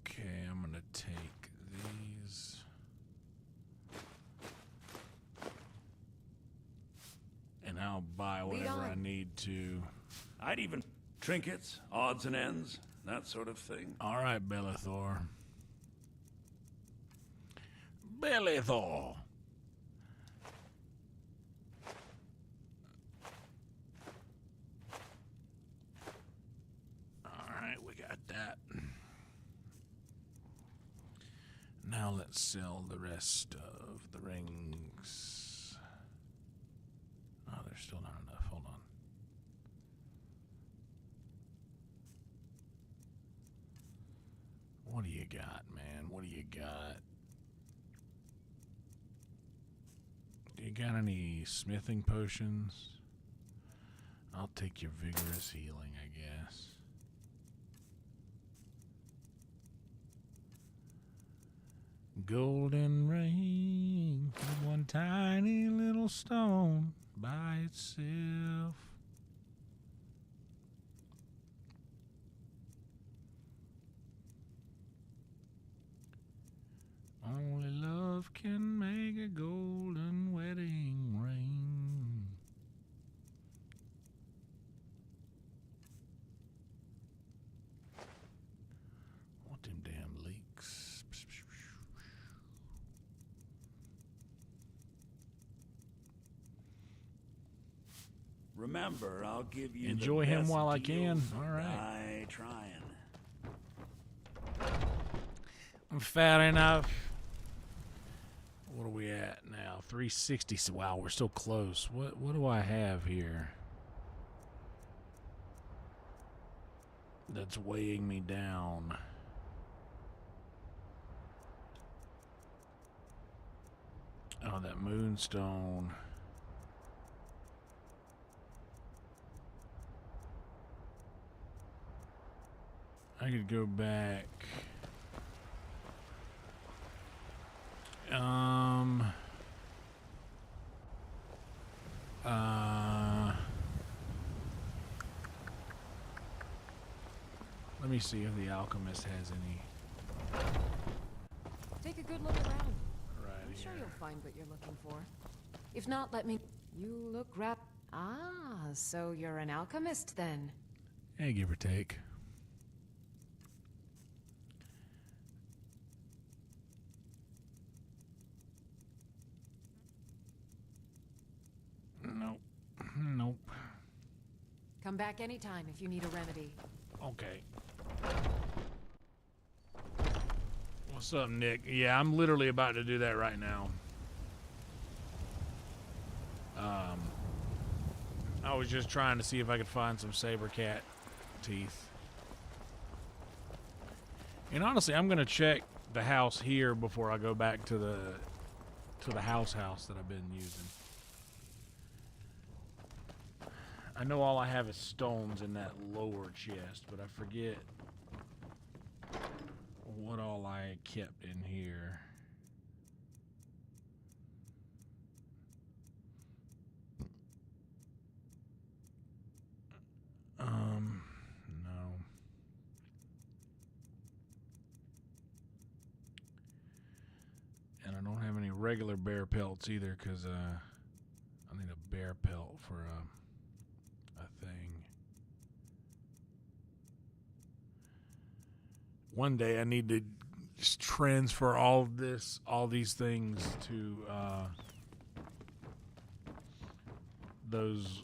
Okay, I'm gonna take these. And I'll buy whatever I need to. I'd even trinkets, odds and ends, that sort of thing. All right, Bellathor. Bellathor. All right, we got that. Now let's sell the rest of the rings. Oh, there's still not enough. Hold on. What do you got, man? What do you got? Do you got any smithing potions? I'll take your vigorous healing, I guess. Golden ring, one tiny little stone by itself. Only love can make a golden wedding ring. Want them damn leaks. Remember, I'll give you Enjoy the him best while I deal can. for All right. die trying. I'm fat enough. What are we at now? 360. Wow, we're so close. What do I have here that's weighing me down? Oh, that moonstone. I could go back. Let me see if the alchemist has any. Take a good look around. Right I'm here. sure you'll find what you're looking for. If not, let me... You look Ah, so you're an alchemist then. Yeah, give or take. Nope. Nope. Come back anytime if you need a remedy. Okay. What's up, Nick? Yeah, I'm literally about to do that right now. I was just trying to see if I could find some Saber cat teeth. And honestly, I'm gonna check the house here before I go back to the house that I've been using. I know all I have is stones in that lower chest, but I forget what all I kept in here. No. And I don't have any regular bear pelts either, because I need a bear pelt for a thing. One day I need to just transfer all these things to those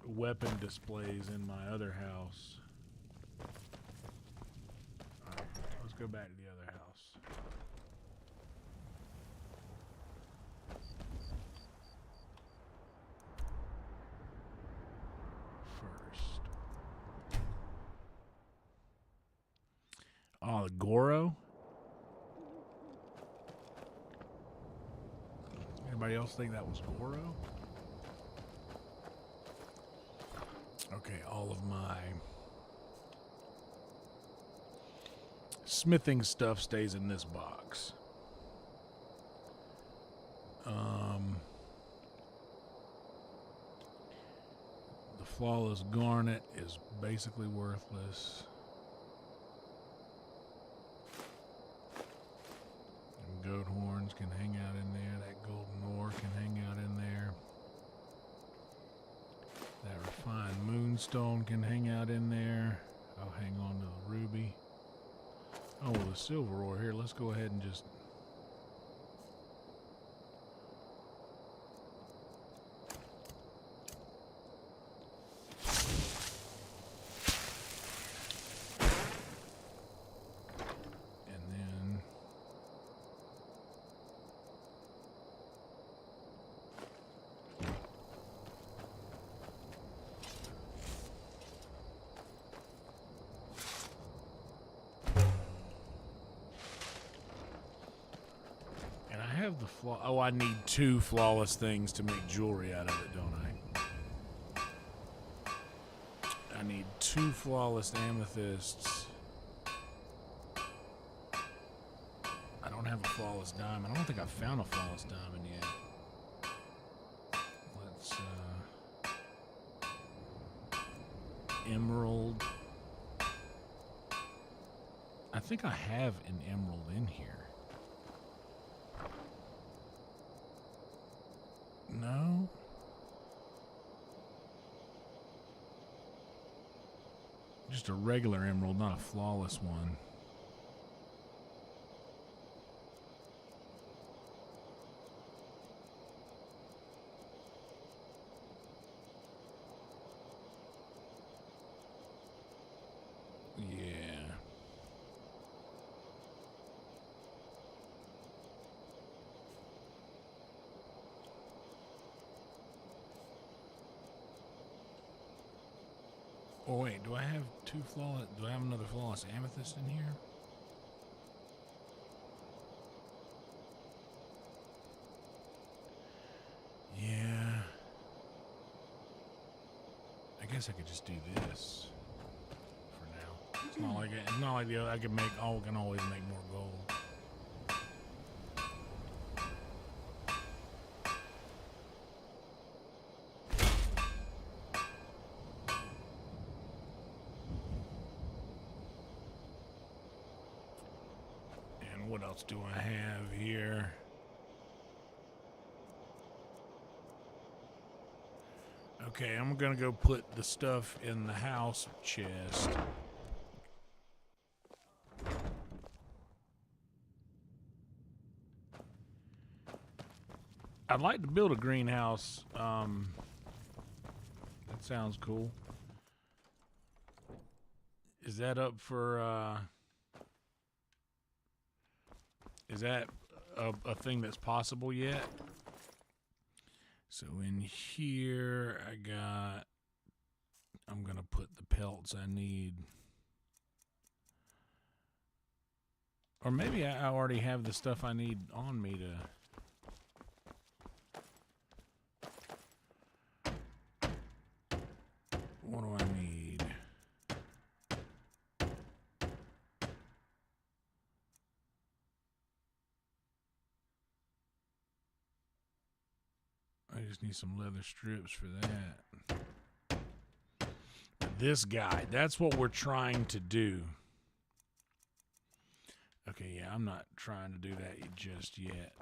weapon displays in my other house. Alright, let's go back to the other house. First. Oh, the Goro? Anybody else think that was Goro? Okay. Okay, all of my smithing stuff stays in this box. The flawless garnet is basically worthless. And goat horns can hang out in there. That golden ore can hang out in there. That refined moonstone can hang out in there. I'll hang on to the ruby. Oh, well, the silver ore here. Let's go ahead and just... And then... And I have the oh, I need 2 flawless things to make jewelry out of it, don't I? I need 2 flawless amethysts. I don't have a flawless diamond. I don't think I've found a flawless diamond yet. Let's, emerald. I think I have an emerald in here. No. Just a regular emerald, not a flawless one. Yeah. Oh wait, do I have 2 flawless? Do I have another flawless amethyst in here? Yeah. I guess I could just do this for now. It's not like the other. I can make. Oh, we can always make more gold. What else do I have here? Okay, I'm gonna go put the stuff in the house chest. I'd like to build a greenhouse. That sounds cool. Is that up for, is that a thing that's possible yet? So in here, I'm going to put the pelts I need. Or maybe I already have the stuff I need on me to... What do I need? I just need some leather strips for that. This guy, that's what we're trying to do. Okay, yeah, I'm not trying to do that just yet.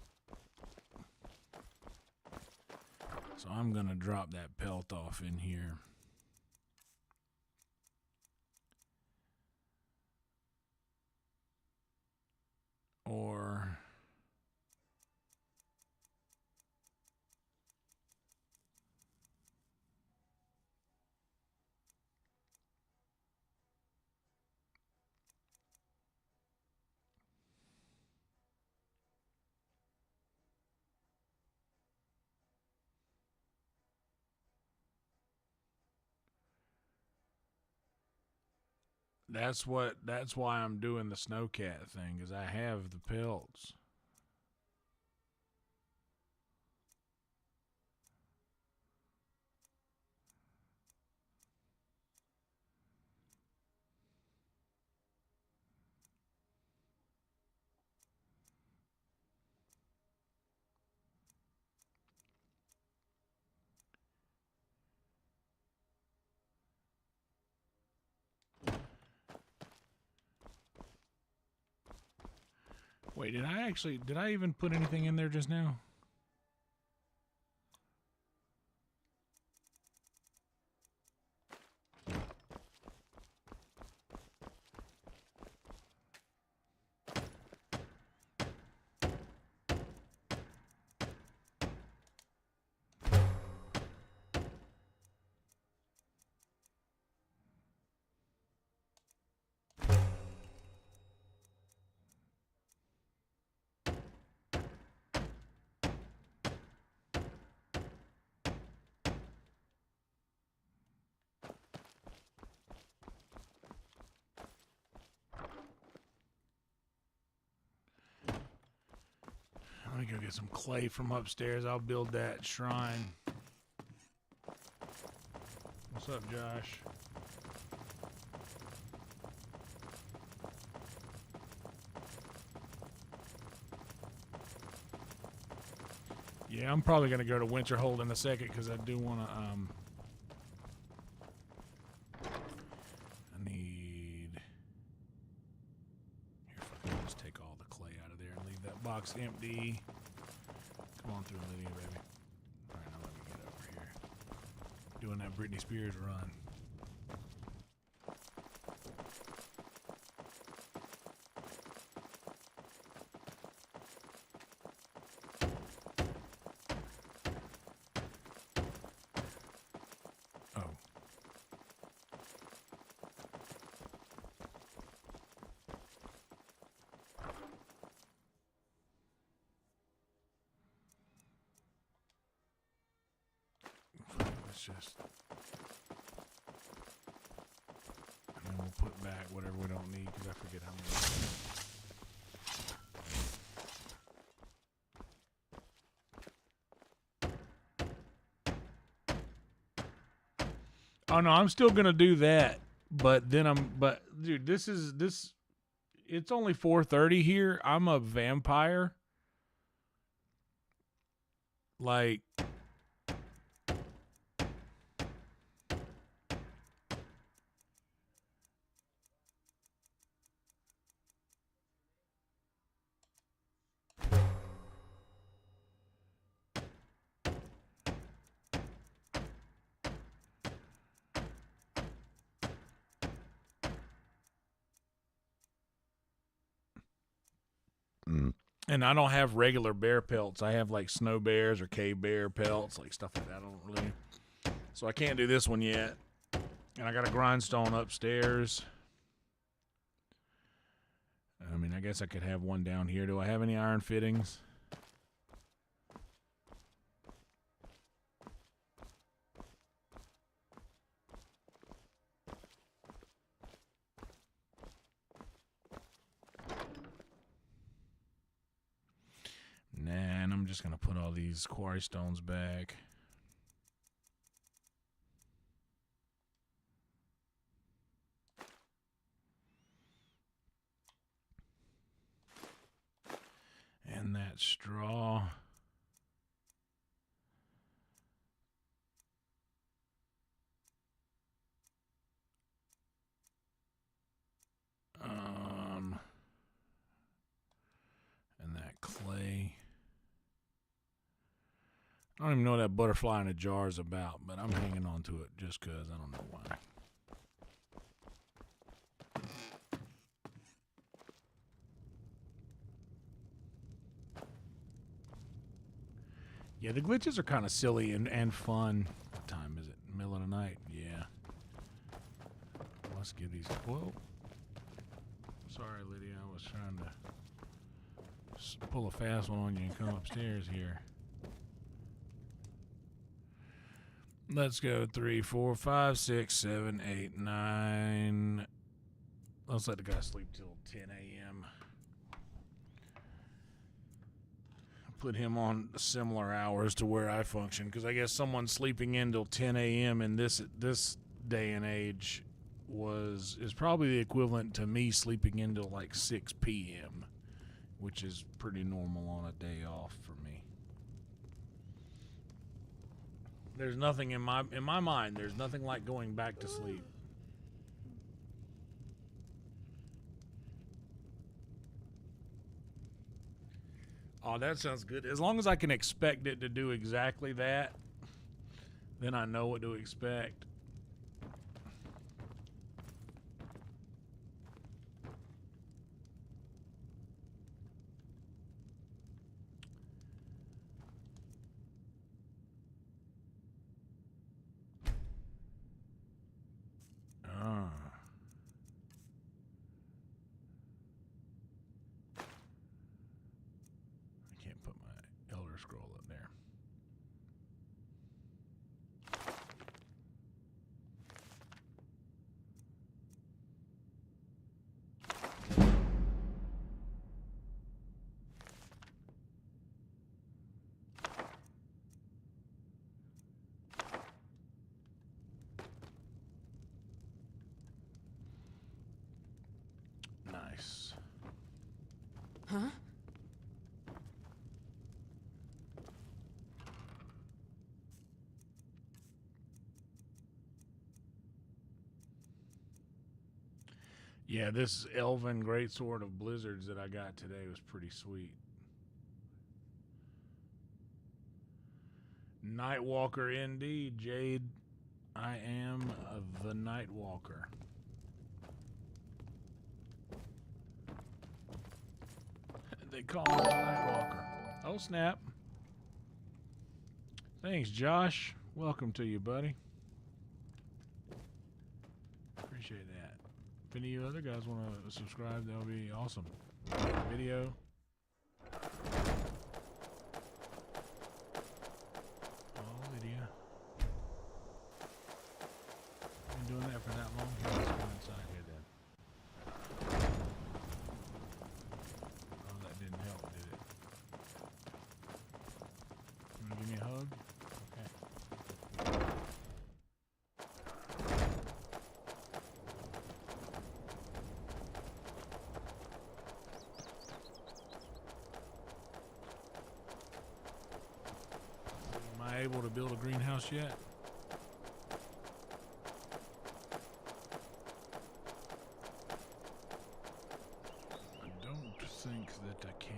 So I'm going to drop that pelt off in here. Or... That's why I'm doing the snowcat thing, is I have the pelts. Wait, did I even put anything in there just now? Let me go get some clay from upstairs. I'll build that shrine. What's up, Josh? Yeah, I'm probably going to go to Winterhold in a second because I do want to, I need... Here, fucking just take all the clay out of there and leave that box empty. Come on through, Lydia, baby. All right, now let me get over here. Doing that Britney Spears run. Just, and then we'll put back whatever we don't need because I forget how many. Oh no, I'm still gonna do that, but then but dude, it's only 4:30 here. I'm a vampire. Like, and I don't have regular bear pelts. I have like snow bears or cave bear pelts, like stuff like that. I don't really. So I can't do this one yet. And I got a grindstone upstairs. I mean, I guess I could have one down here. Do I have any iron fittings? Nah, and I'm just going to put all these quarry stones back. And that straw. And that clay. I don't even know what that butterfly in a jar is about, but I'm hanging on to it just because I don't know why. Yeah, the glitches are kind of silly and fun. What time is it? Middle of the night? Yeah. Let's give these... Whoa. Sorry, Lydia. I was trying to pull a fast one on you and come upstairs here. Let's go 3, 4, 5, 6, 7, 8, 9. Let's let the guy sleep till 10 a.m. Put him on similar hours to where I function, because I guess someone sleeping in till 10 a.m. in this day and age is probably the equivalent to me sleeping in till like 6 p.m., which is pretty normal on a day off for me. There's nothing in my mind. There's nothing like going back to sleep. Oh, that sounds good. As long as I can expect it to do exactly that, then I know what to expect. Ah. I can't put my Elder Scroll up there. Nice. Huh? Yeah, this Elven Greatsword of Blizzards that I got today was pretty sweet. Nightwalker indeed, Jade. I am the Nightwalker. They call me the Nightwalker. Oh, snap. Thanks, Josh. Welcome to you, buddy. Appreciate that. If any of you other guys want to subscribe, that would be awesome. Video. Oh, Lydia. Been doing that for that long? Here, let's go inside here then. Oh, that didn't help, did it? You want to give me a hug? Okay. Am I able to build a greenhouse yet? I don't think that I can.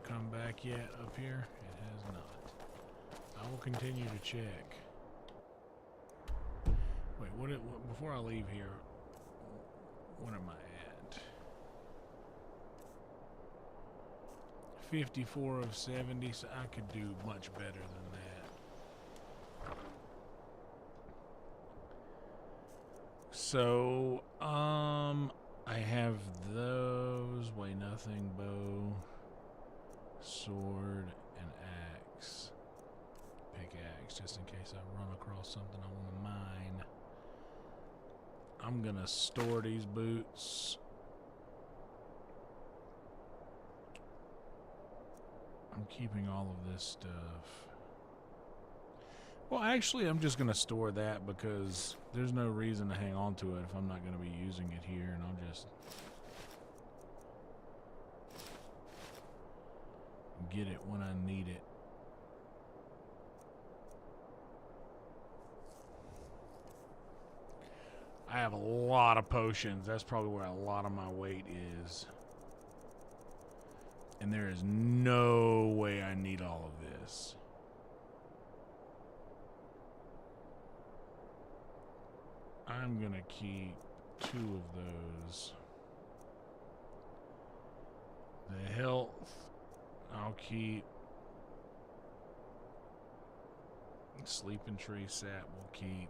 Come back yet up here? It has not. I will continue to check. Wait, what before I leave here, what am I at? 54 of 70, so I could do much better than that. So, I have those, weigh nothing, bow, sword, and axe. Pickaxe, just in case I run across something I want to mine. I'm gonna store these boots. I'm keeping all of this stuff. Well, actually, I'm just gonna store that because there's no reason to hang on to it if I'm not gonna be using it here, and I'll just get it when I need it. I have a lot of potions. That's probably where a lot of my weight is. And there is no way I need all of this. I'm gonna keep 2 of those. The health, I'll keep. Sleeping tree sap will keep.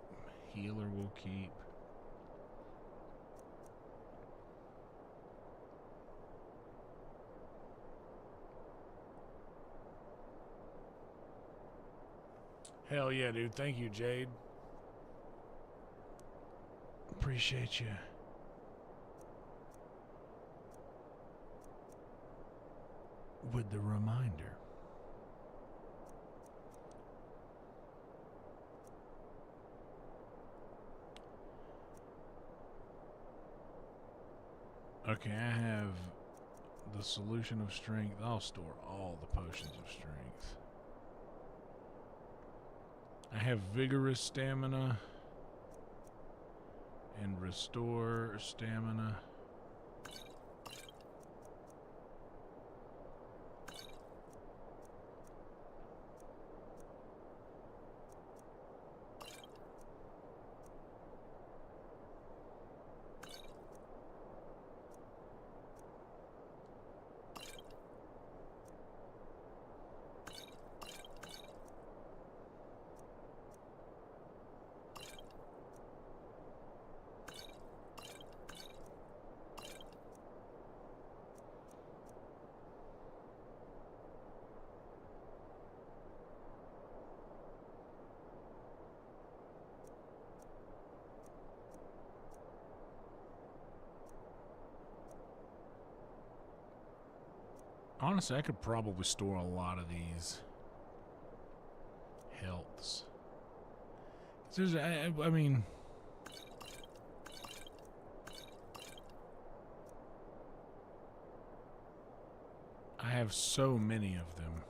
Healer will keep. Hell yeah, dude. Thank you, Jade. Appreciate you. With the reminder. Okay, I have the solution of strength. I'll store all the potions of strength. I have vigorous stamina and restore stamina. Honestly, I could probably store a lot of these healths. I mean, I have so many of them.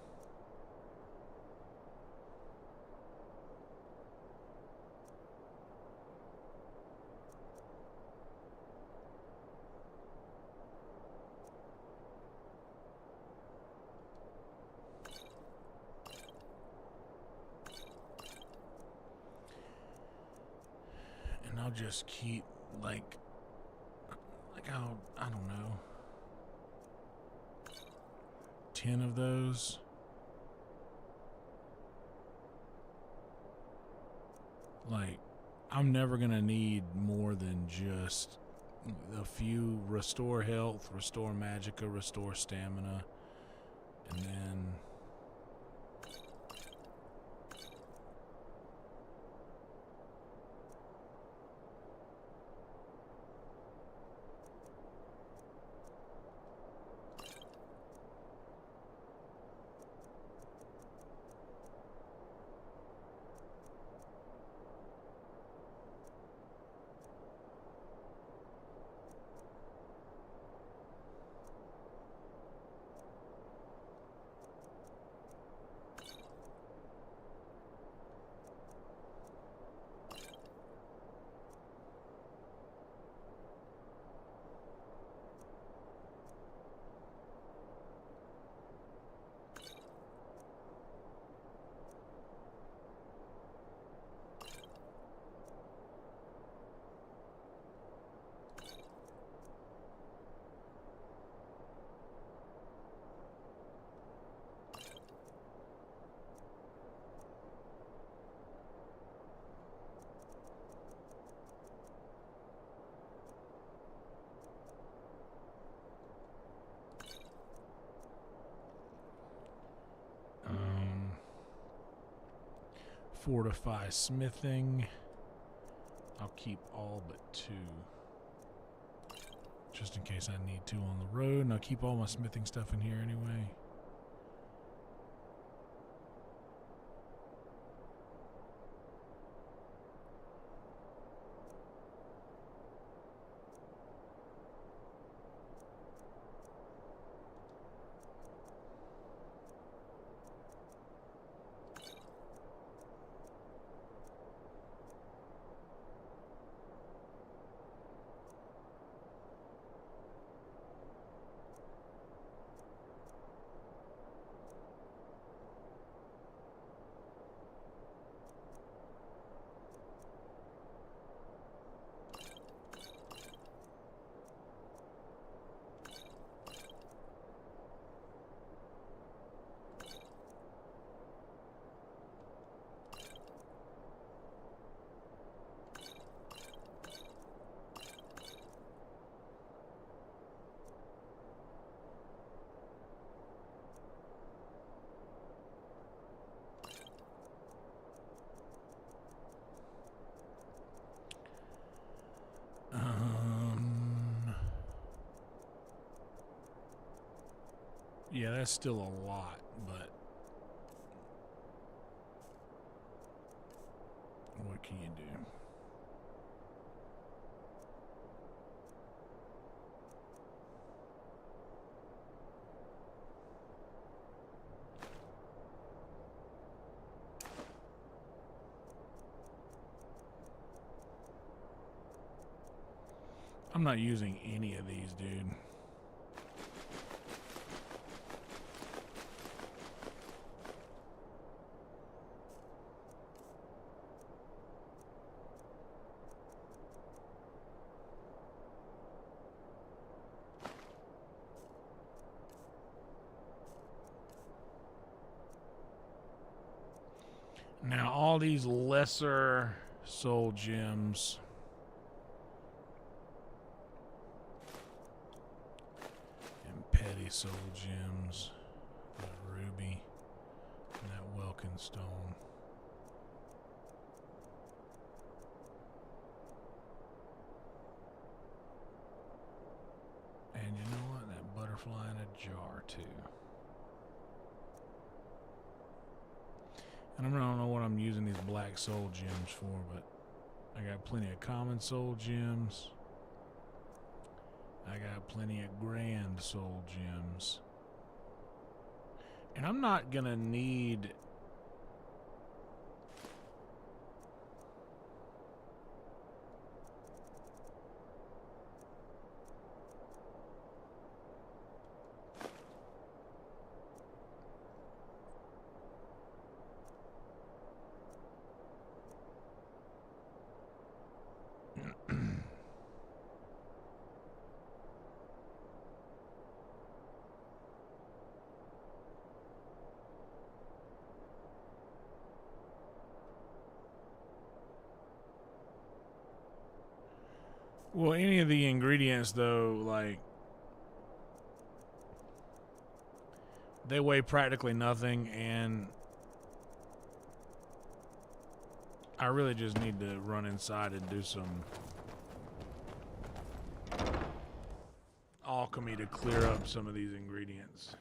I'll just keep like I don't know, 10 of those. Like, I'm never gonna need more than just a few. Restore health, restore magicka, restore stamina, and then fortify smithing. I'll keep all but 2. Just in case I need to on the road, and I'll keep all my smithing stuff in here anyway. Yeah, that's still a lot, but what can you do? I'm not using any of these, dude. Now, all these lesser soul gems and petty soul gems, that ruby and that Vulcan stone. And you know what? That butterfly in a jar, too. And I don't know what I'm using these black soul gems for, but I got plenty of common soul gems. I got plenty of grand soul gems. And I'm not gonna need... Well, any of the ingredients, though, like, they weigh practically nothing, and I really just need to run inside and do some alchemy to clear up some of these ingredients.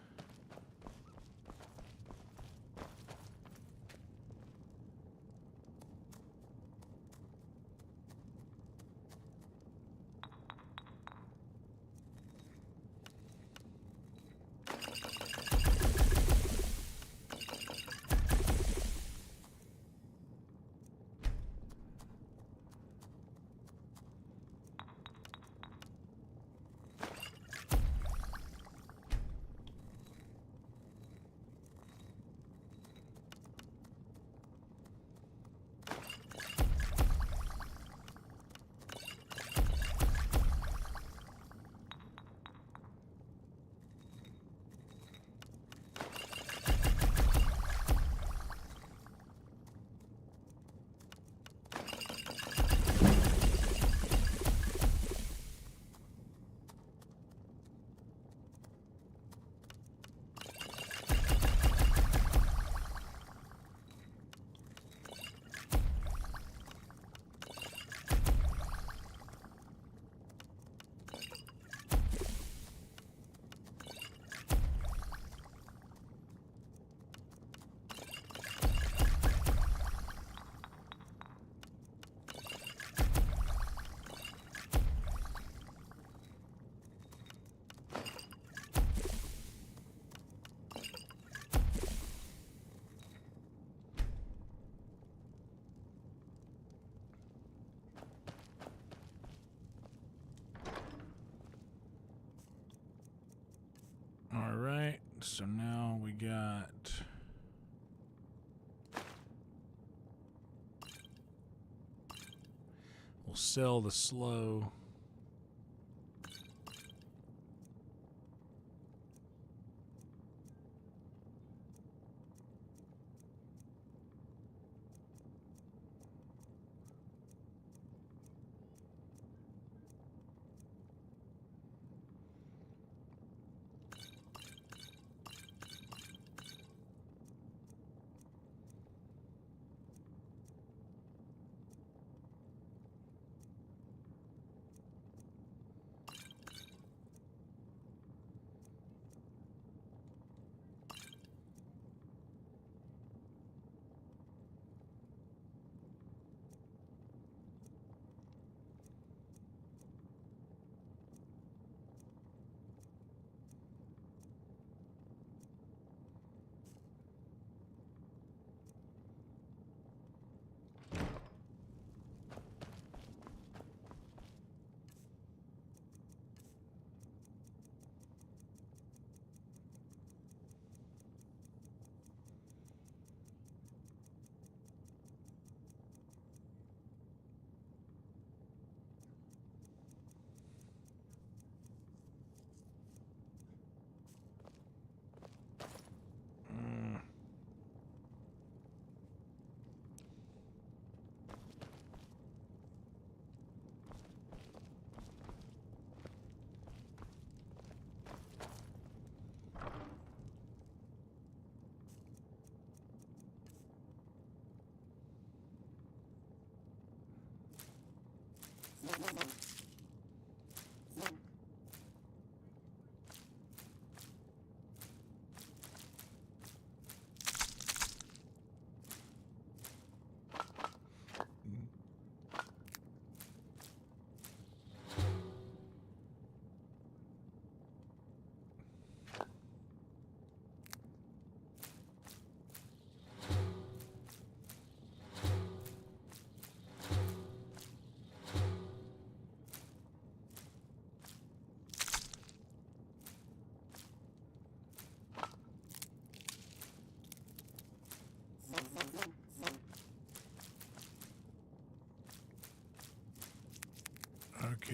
All right, so now we got... We'll sell the slow.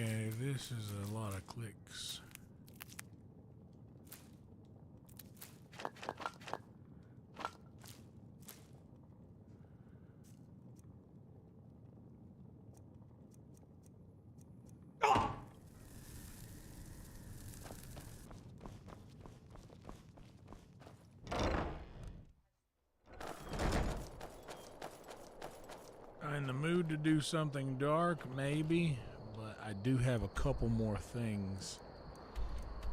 Okay, this is a lot of clicks. I'm in the mood to do something dark, maybe, but I do have a couple more things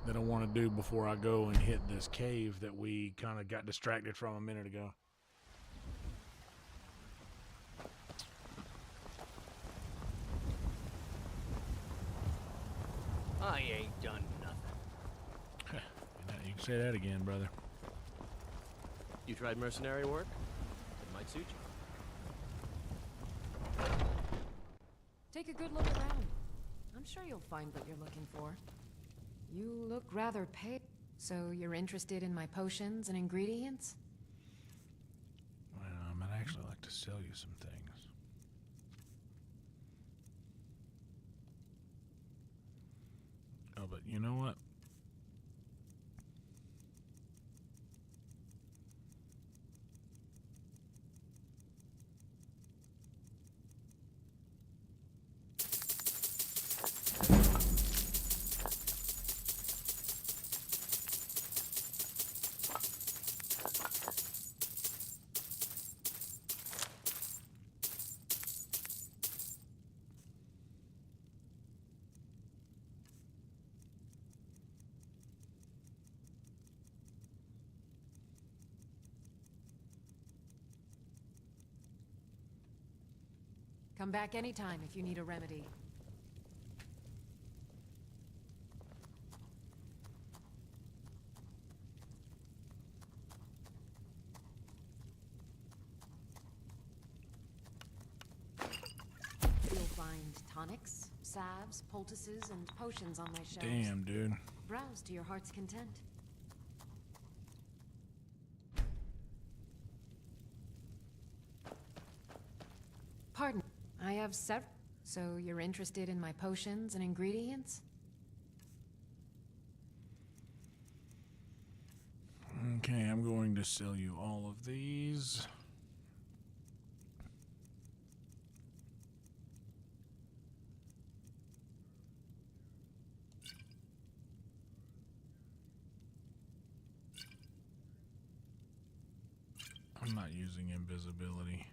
that I want to do before I go and hit this cave that we kind of got distracted from a minute ago. I ain't done nothing. You can say that again, brother. You tried mercenary work? It might suit you. Take a good look around. I'm sure you'll find what you're looking for. You look rather pale. So you're interested in my potions and ingredients? Well, I'd actually like to sell you some things. Oh, but you know what? Come back anytime if you need a remedy. You'll find tonics, salves, poultices, and potions on my shelves. Damn, dude. Browse to your heart's content. Pardon, I have several. So you're interested in my potions and ingredients? Okay, I'm going to sell you all of these. I'm not using invisibility.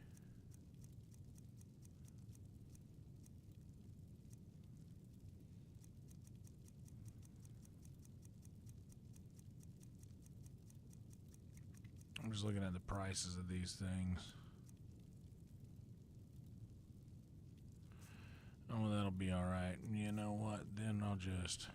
I'm just looking at the prices of these things. Oh, that'll be alright. You know what? Then I'll just...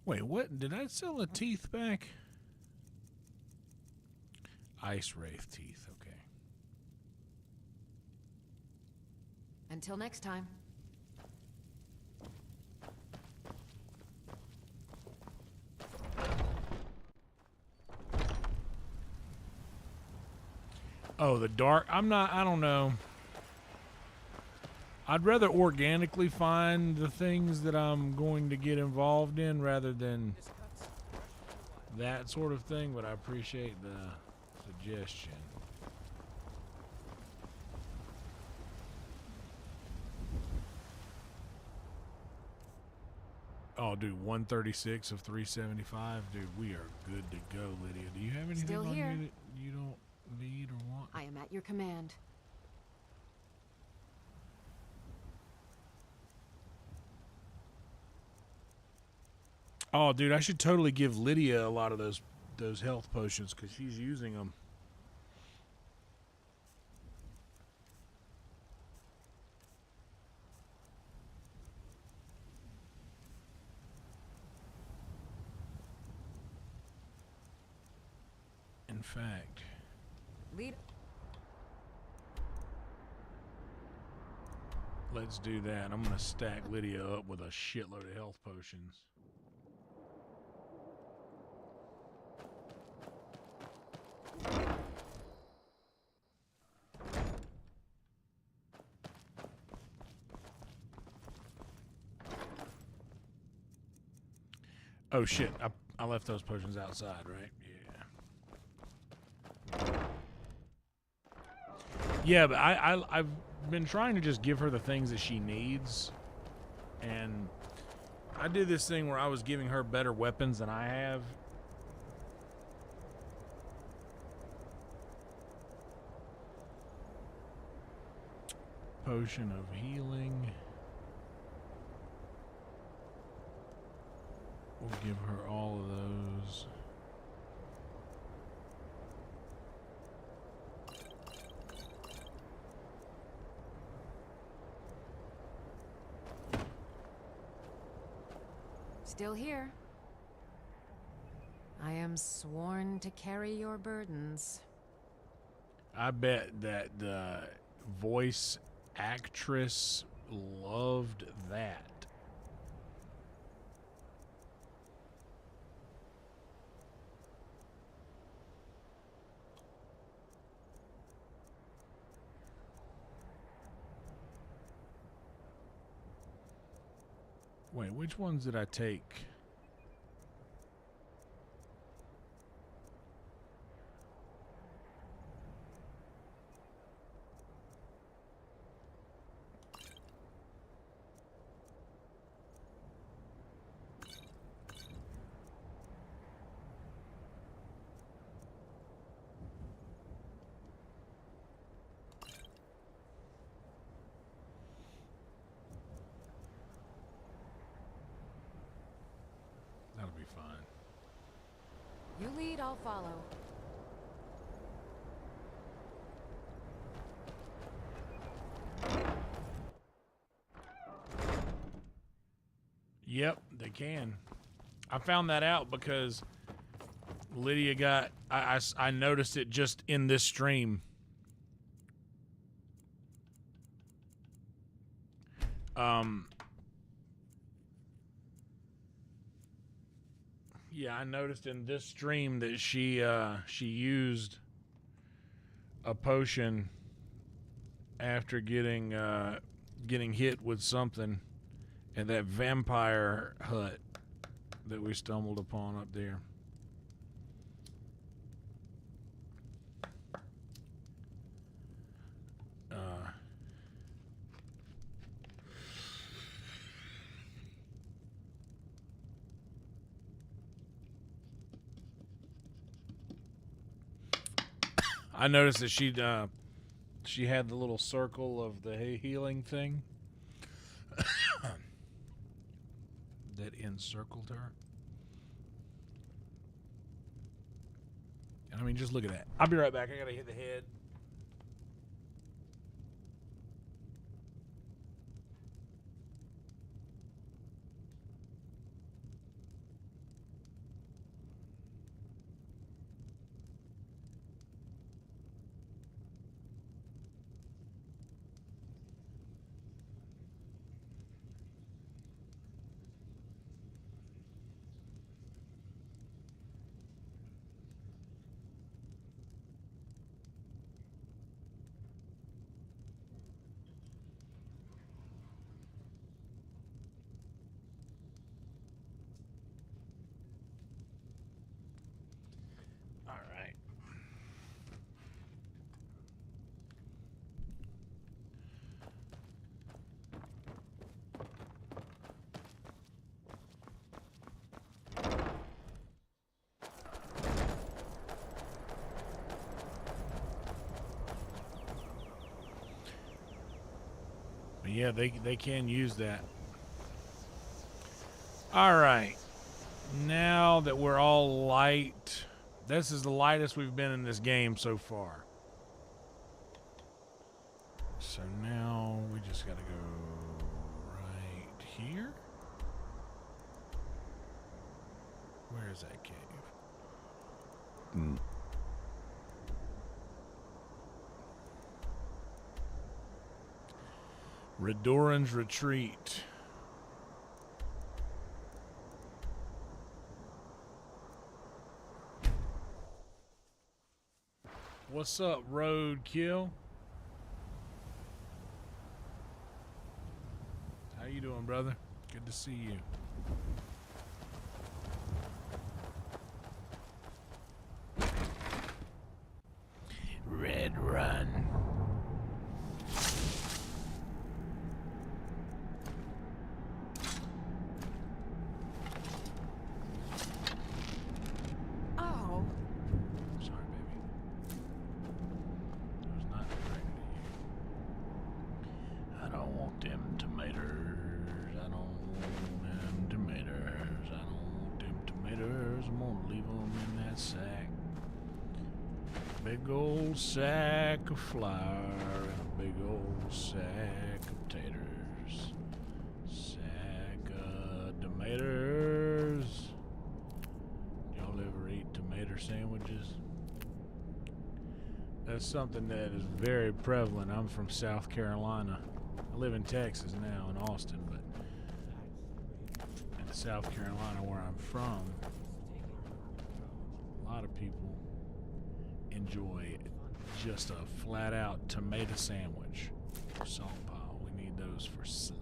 Wait, what? Did I sell a teeth back? Ice Wraith teeth, okay. Until next time. Oh, the dark. I don't know. I'd rather organically find the things that I'm going to get involved in rather than that sort of thing, but I appreciate the suggestion. Oh, dude, 136 of 375. Dude, we are good to go, Lydia. Do you have anything Still on here. you that you don't need or want? I am at your command. Oh, dude, I should totally give Lydia a lot of those health potions because she's using them. In fact, Lead. Let's do that. I'm going to stack Lydia up with a shitload of health potions. Oh shit, I left those potions outside, right? Yeah. Yeah, but I've been trying to just give her the things that she needs. And I did this thing where I was giving her better weapons than I have. Potion of healing. We'll give her all of those. Still here. I am sworn to carry your burdens. I bet that the voice actress loved that. Wait, which ones did I take? That'll be fine. You lead, I'll follow. Yep, they can. I found that out because Lydia got... I noticed it just in this stream. Yeah, I noticed in this stream that she used a potion after getting hit with something at that vampire hut that we stumbled upon up there. I noticed that she had the little circle of the healing thing that encircled her. And I mean, just look at that. I'll be right back. I gotta hit the head. But yeah, they can use that. All right. Now that we're all light, this is the lightest we've been in this game so far. So now we just got to go right here. Where is that cave? Redoran's Retreat. What's up, Roadkill? How you doing, brother? Good to see you. Red Run. Oh. Sorry, baby. I was not directed at you. I don't want them tomatoes. I don't want them tomatoes. I don't want them tomatoes. I'm gonna leave them in that sack. Big old sack of flour and a big old sack of taters. Sack of tomatoes. Y'all ever eat tomato sandwiches? That's something that is very prevalent. I'm from South Carolina. I live in Texas now, in Austin, but in South Carolina, where I'm from, a lot of people enjoy just a flat-out tomato sandwich. Salt pile. We need those for slow.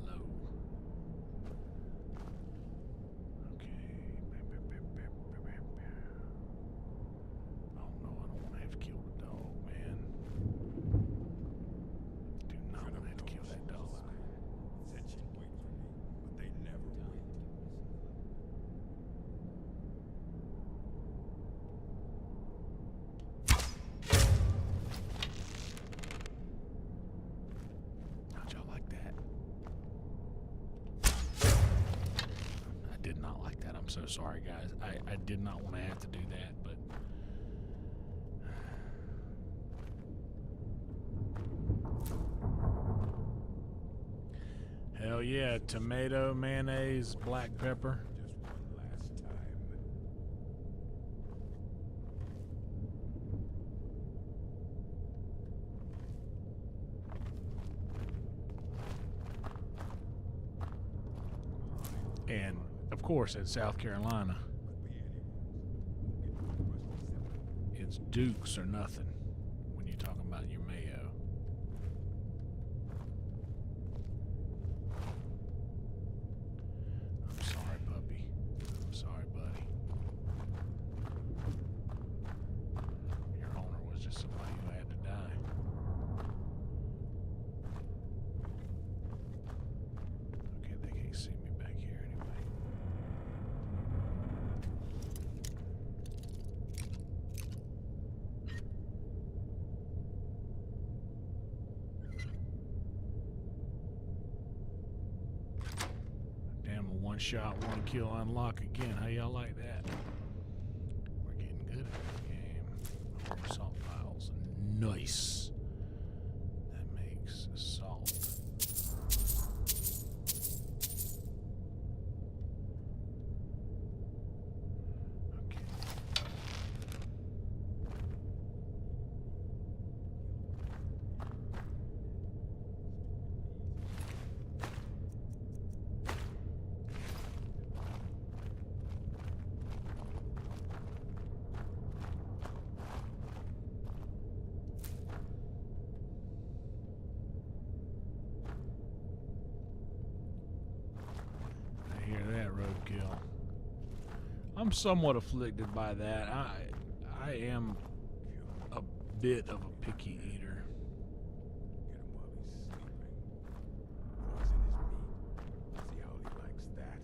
Okay. Oh no, I don't want to have to kill the dog, man. Do not want to have to kill that dog. Said she'd wait for me, but they never wait. How'd y'all like that? I did not like that. I'm so sorry, guys. I did not want to have to do that, but Hell yeah, tomato, mayonnaise, black pepper. Just one last time. And, of course, in South Carolina, it's Dukes or nothing when you're talking about your mayo. I'm sorry, puppy. I'm sorry, buddy. Your owner was just somebody who had to die. Okay, they can't see me back here anyway. Damn, a one shot, one kill unlock again. How y'all like that? We're getting good at this game. More salt piles. Nice. That makes salt. Okay. I hear that, roadkill. I'm somewhat afflicted by that. I am a bit of a picky eater. Get him while he's sleeping. Poison his meat. See how he likes that.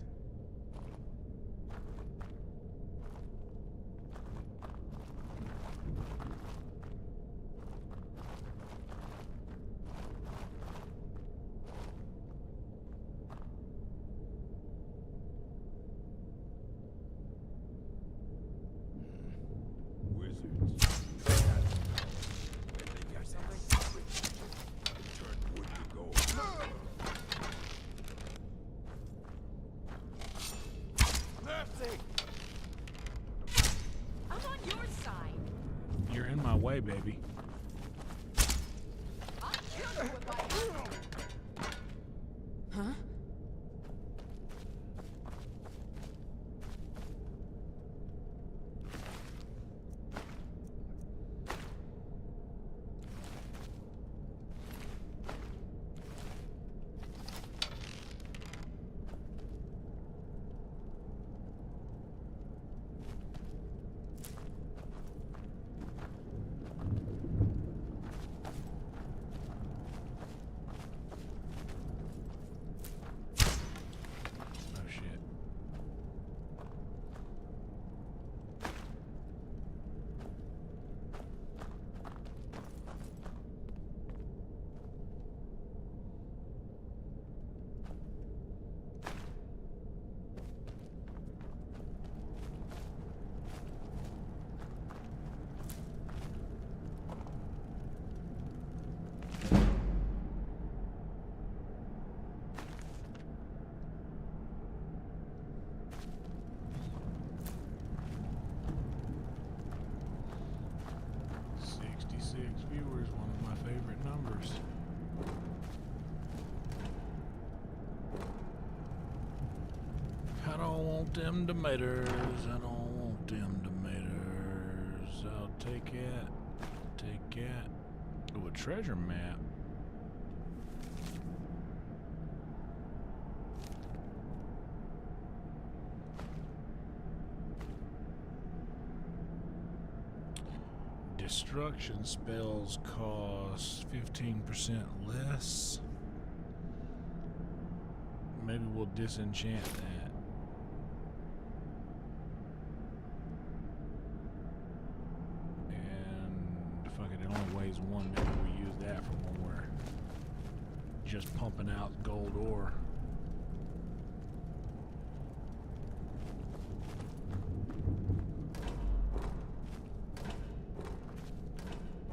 Wizards. They got something. Turn wood to gold. Mercy! I'm on your side. You're in my way, baby. I'll kill you if I numbers. I don't want them tomatoes. I don't want them tomatoes. I'll take it. Take it. Oh, a treasure map. Destruction spells cost 15% less. Maybe we'll disenchant that. And fuck it, it only weighs one. Maybe we use that for when we're just pumping out gold ore.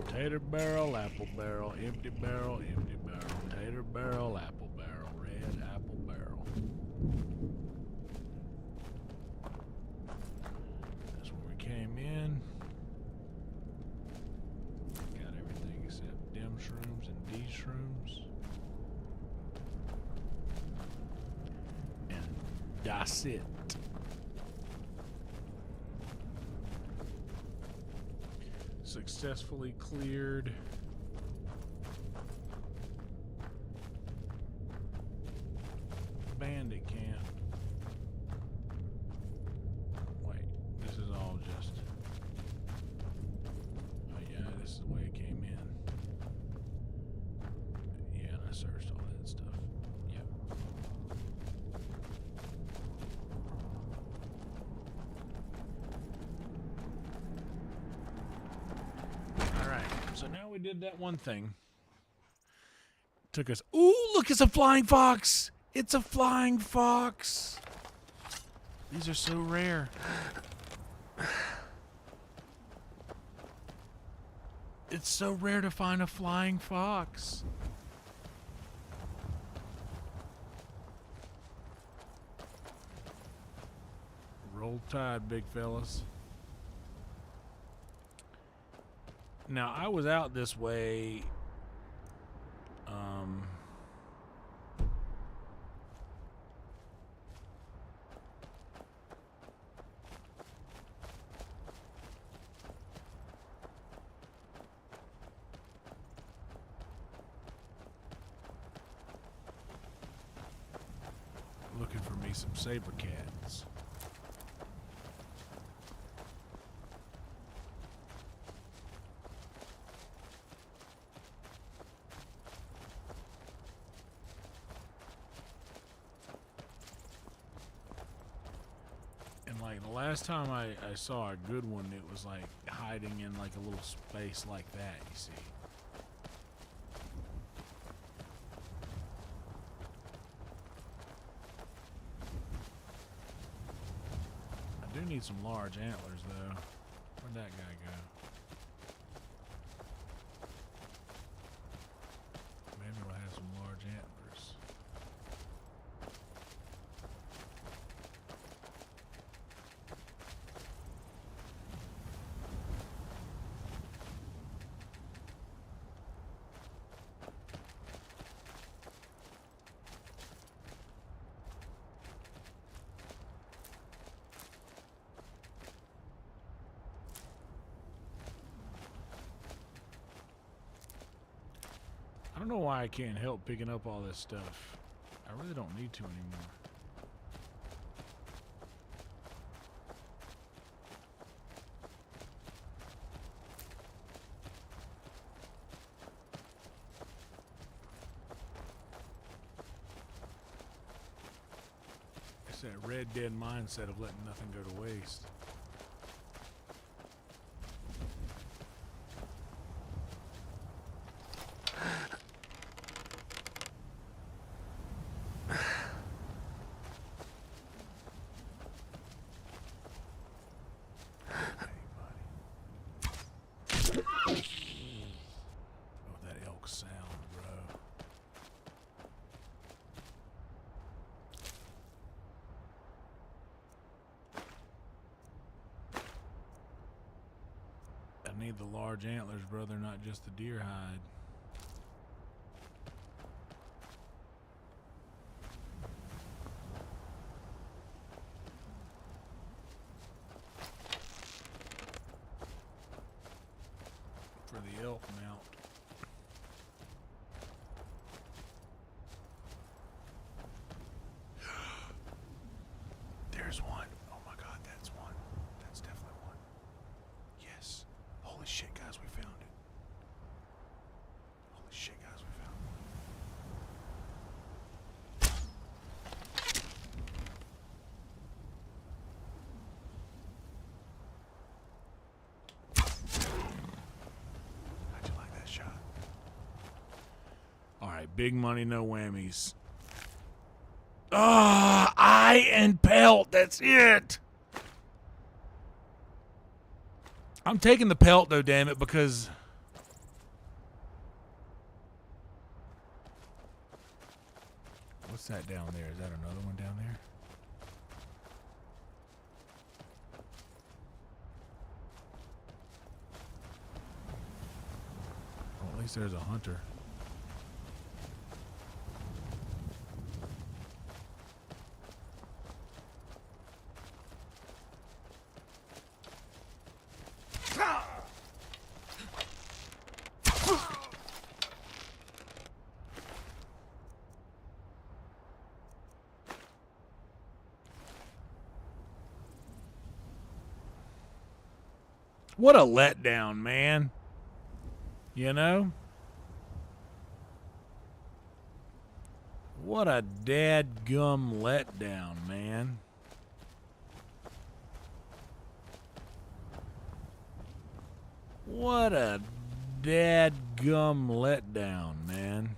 Tater barrel, apple barrel, empty barrel, empty barrel, tater barrel, apple barrel, red apple barrel. That's where we came in. Got everything except dim shrooms and D shrooms. And that's it. Successfully cleared bandit camp. Wait, this is all just... Oh yeah, this is the way it came in. Yeah, and I searched all that stuff. Yep. So now we did that one thing. Took us... Ooh, look, it's a flying fox! It's a flying fox! These are so rare. It's so rare to find a flying fox. Roll Tide, big fellas. Now, I was out this way, looking for me some Saber cats. Like the last time I saw a good one, it was like hiding in like a little space like that, you see. I do need some large antlers though. Where'd that guy go? Maybe we'll have some large antlers. I don't know why I can't help picking up all this stuff. I really don't need to anymore. It's that Red Dead mindset of letting nothing go to waste. I need the large antlers, brother, not just the deer hide. Alright, big money, no whammies. Eye and pelt, that's it! I'm taking the pelt though, damn it, because what's that down there? Is that another one down there? Well, at least there's a hunter. What a letdown, man. You know? What a dadgum letdown, man. What a dadgum letdown, man.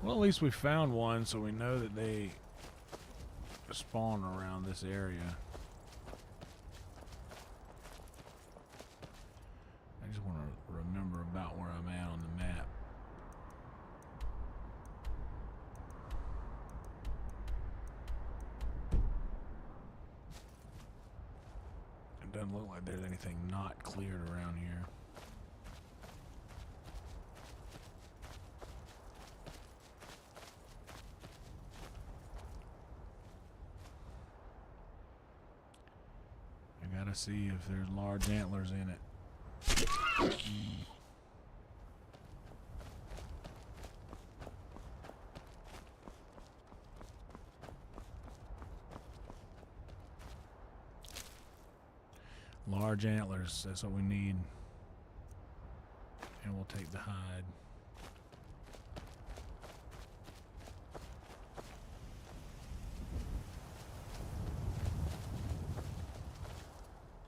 Well, at least we found one, so we know that they spawn around this area. I just want to remember about where I'm at on the map. It doesn't look like there's anything not cleared around here. Gotta see if there's large antlers in it. Large antlers, that's what we need. And we'll take the hide.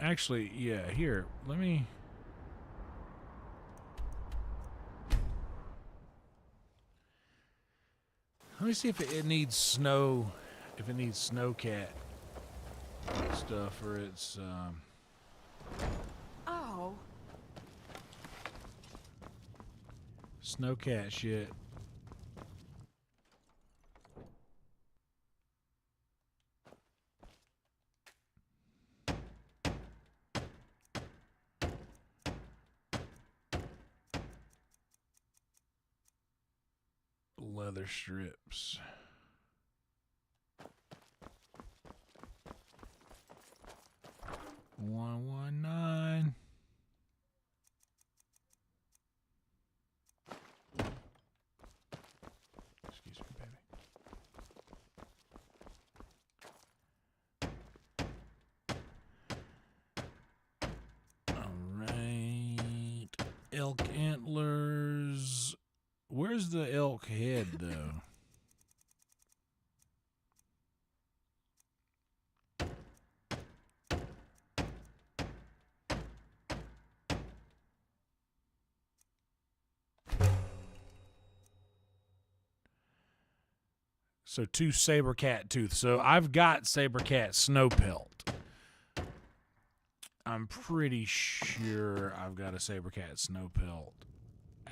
Actually, yeah, here, let me see if it needs snow, if it needs snowcat stuff, or it's Oh. snowcat shit. Leather strips. $119. Excuse me, baby. All right. Elk antlers. Where's the elk head, though? So 2 saber cat tooth. So I've got saber cat snow pelt. I'm pretty sure I've got a saber cat snow pelt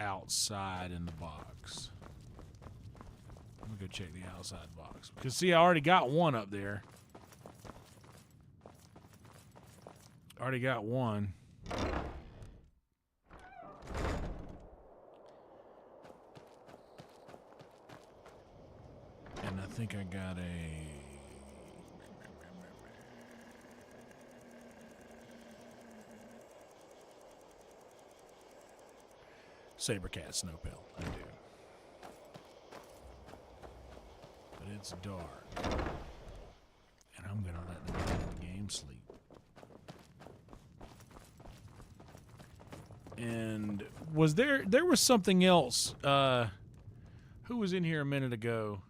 outside in the box. Let me go check the outside box. Because, see, I already got one up there. Already got one. think I got a... Saber cat snowpelt. I do. But it's dark. And I'm going to let the game sleep. And was there was something else. Who was in here a minute ago?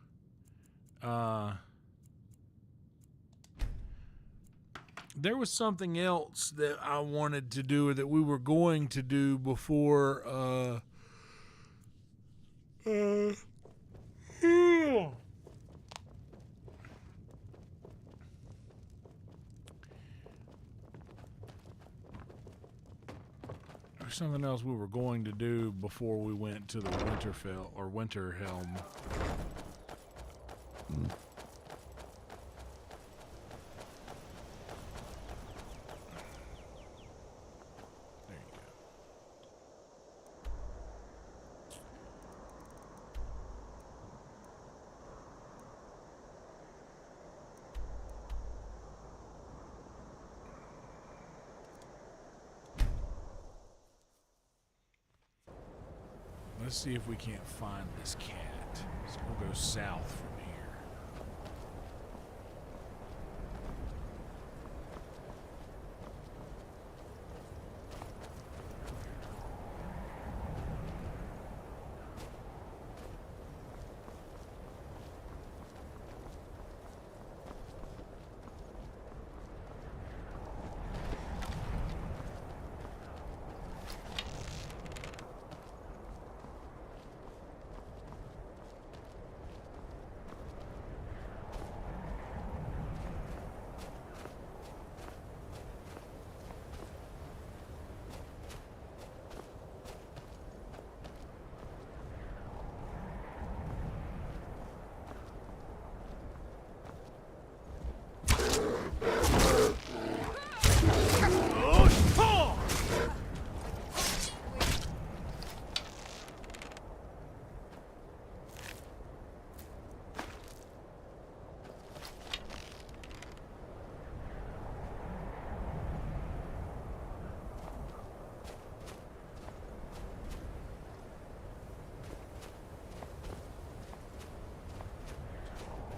There was something else that I wanted to do, or that we were going to do before something else we were going to do before we went to the Winterfell or Winterhelm. There you go. Let's see if we can't find this cat. So we'll go south from here.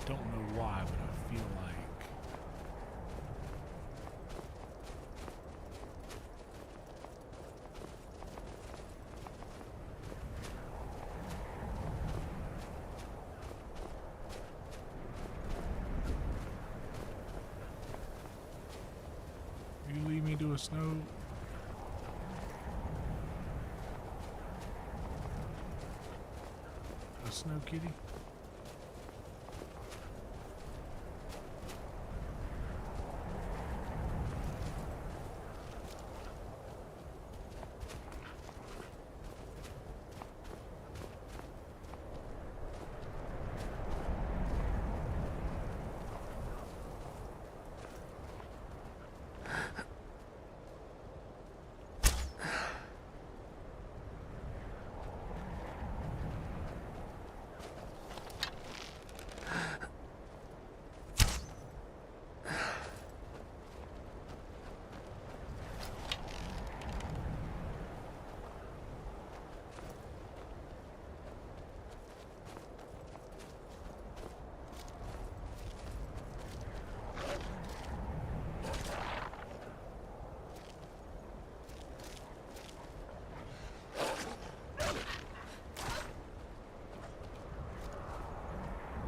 Don't know why, but I feel like you lead me to a snow. A snow kitty?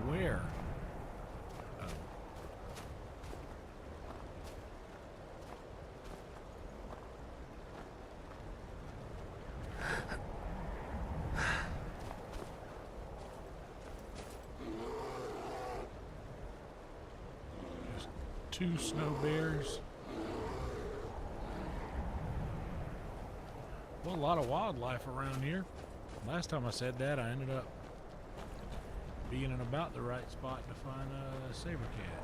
Where? Oh. There's 2 snow bears. Well, a lot of wildlife around here. Last time I said that, I ended up being in about the right spot to find a saber cat.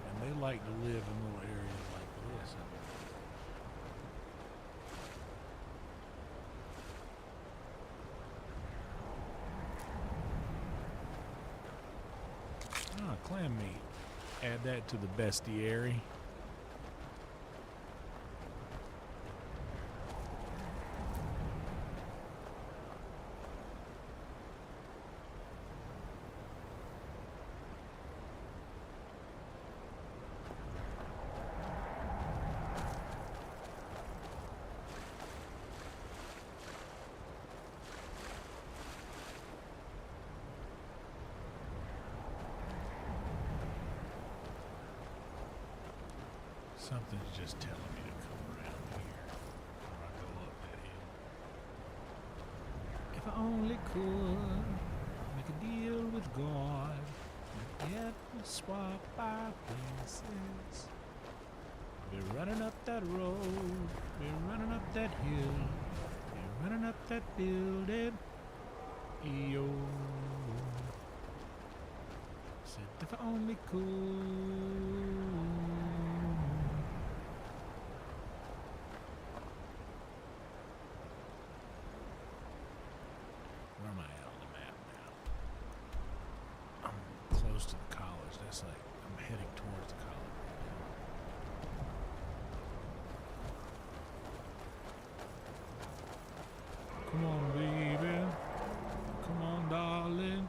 And they like to live in little areas like this. Add that to the bestiary. Something's just telling me to come around here before I go up that hill. If I only could make a deal with God, get me swap our places. We're running up that road, we're running up that hill, we're running up that building. Yo. Said if I only could. Where am I at on the map now? I'm close to the college. That's like, I'm heading towards the college right now. Come on, baby. Come on, darling.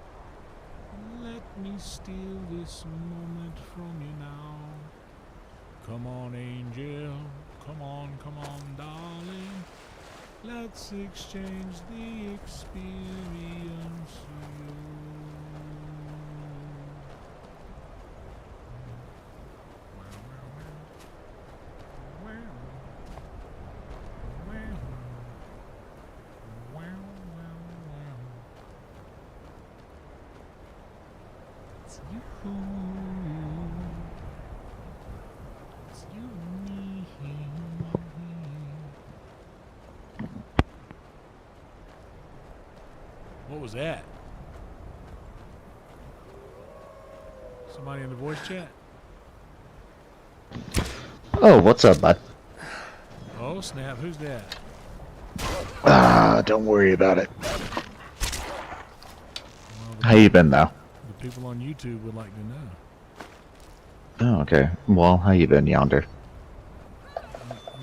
Let me steal this moment from you now. Come on, angel. Come on, darling. Let's exchange the experience. It's you. It's you and me. What was that? Somebody in the voice chat? Oh, what's up, bud? Oh, snap. Who's that? Don't worry about it. How you been, though? The people on YouTube would like to know. Oh, okay. Well, how you been, Yonder?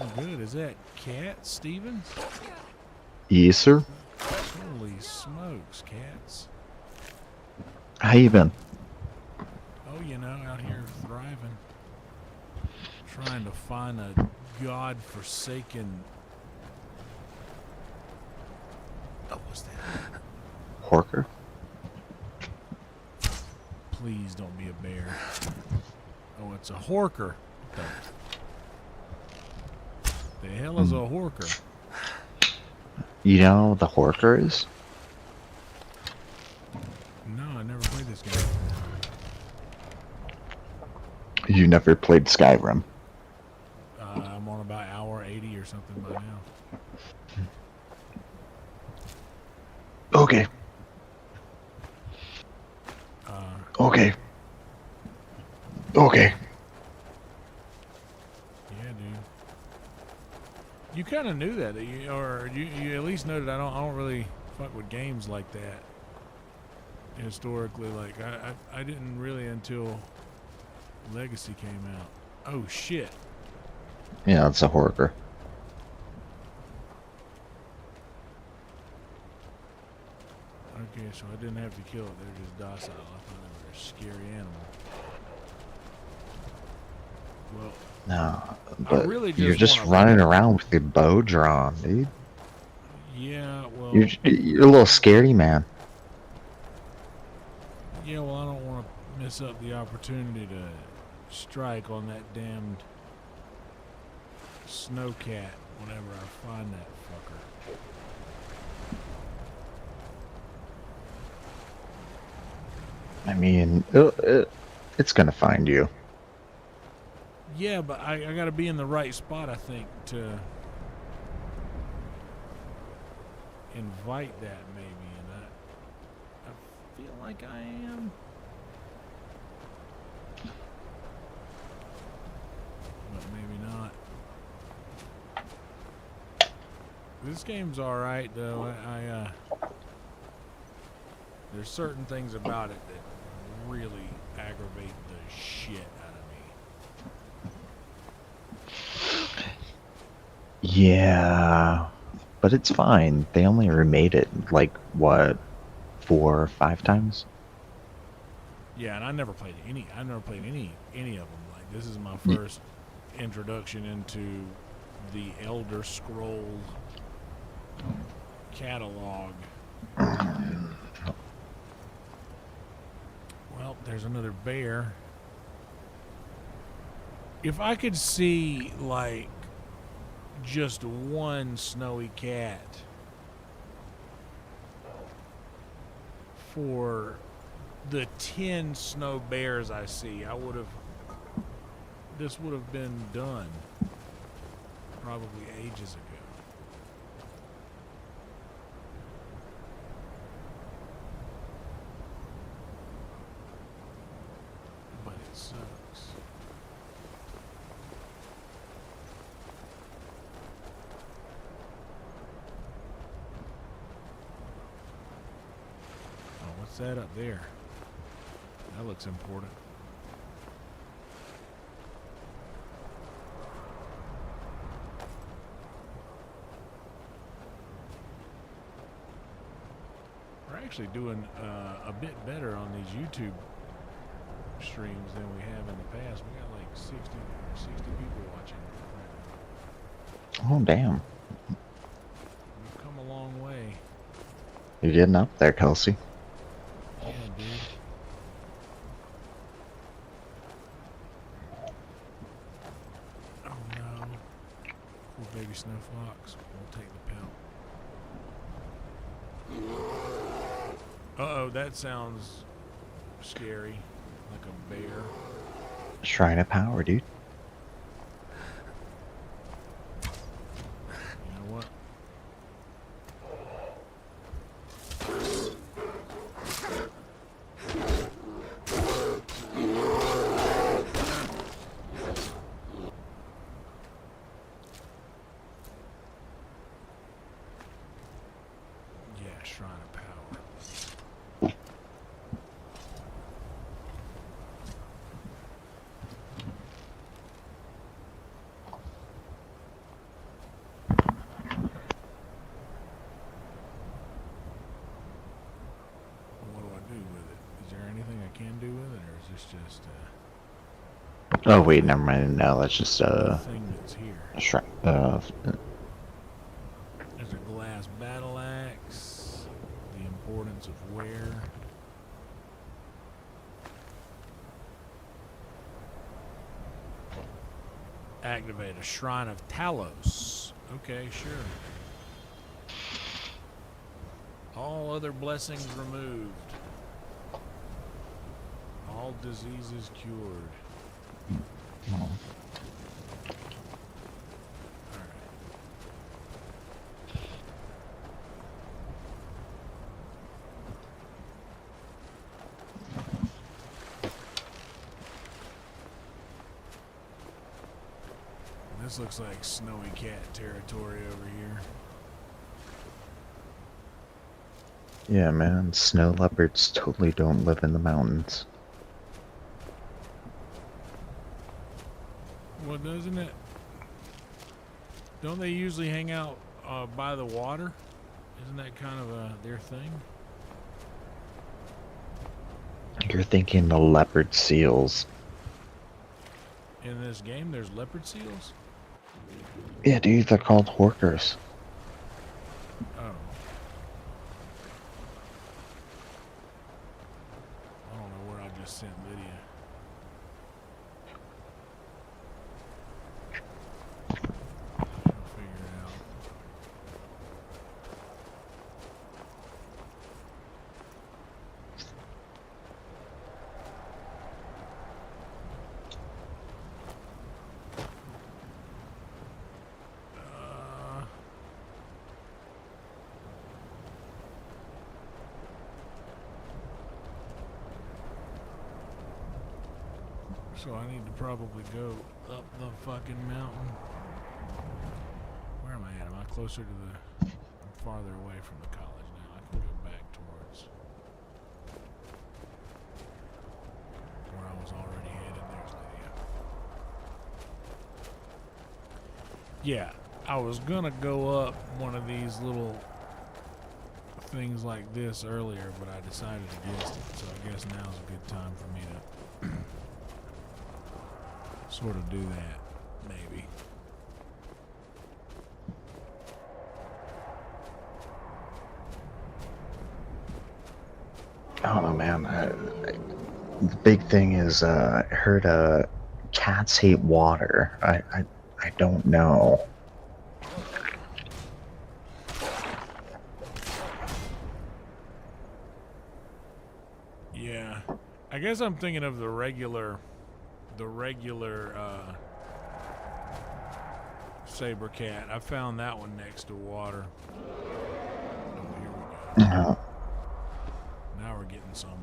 I'm good. Is that Cat Stevens? Yes, sir. Holy smokes, Cats. How you been? Oh, you know, out here thriving. Trying to find a godforsaken... Oh, what's that? Horker? Please don't be a bear. Oh, it's a horker. What the hell is a horker? You know what the Horker is? No, I never played this game. You never played Skyrim. I'm on about hour 80 or something by now. Okay. Okay. Okay. Yeah, dude. You kind of knew that, or you at least noted I don't really fuck with games like that. Historically, like I didn't really until Legacy came out. Oh shit. Yeah, it's a Horker. Okay, so I didn't have to kill it. They're just docile. I thought they were a scary animal. Well, No, but really you're just running around with your bow drawn, dude. Yeah, well... You're a little scaredy, man. Yeah, well, I don't want to miss up the opportunity to strike on that damned snowcat whenever I find that fucker. I mean, it's gonna find you. Yeah, but I gotta be in the right spot, I think, to invite that maybe, and I feel like I am. But maybe not. This game's alright though. There's certain things about it that really aggravate the shit out Yeah, but it's fine. They only remade it like what, 4 or 5 times? Yeah, and I never played any. I never played any of them. Like this is my first introduction into the Elder Scroll catalog. Well, there's another bear. If I could see like just one snowy cat for the 10 snow bears I see, this would have been done probably ages ago. But it sucks. Oh, what's that up there? That looks important. We're actually doing a bit better on these YouTube streams than we have in the past. We got like 60 people watching right now. Oh, damn. We've come a long way. You're getting up there, Kelsey. Yeah, dude. Oh no. Poor baby snow fox. We'll take the pelt. Uh-oh, that sounds scary. Like a bear. Shrine of Power, dude. You know what? Yeah, Shrine of Power. What do I do with it? Is there anything I can do with it, or is this just Oh, wait, never mind. No, that's just the thing that's here? shrine. There's a glass battle axe. The importance of wear. Activate a Shrine of Talos. Okay, sure. All other blessings removed. All diseases cured. This looks like snowy cat territory over here. Yeah, man. Snow leopards totally don't live in the mountains. Well, doesn't it? Don't they usually hang out by the water? Isn't that kind of their thing? You're thinking the leopard seals. In this game, there's leopard seals? Yeah, dude, they're called horkers. Oh. I don't know where I just sent Lydia. She'll figure it out. So I need to probably go up the fucking mountain. Where am I at? Am I closer to the... I'm farther away from the college now. I can go back towards where I was already headed. There's Lydia. Yeah, I was gonna go up one of these little things like this earlier, but I decided against it, so I guess now's a good time for me to sort of do that, maybe. I don't know, man. The big thing is, I heard cats hate water. I don't know. Yeah, I guess I'm thinking of the regular Saber cat. I found that one next to water. Oh, here we go. Now we're getting somewhere.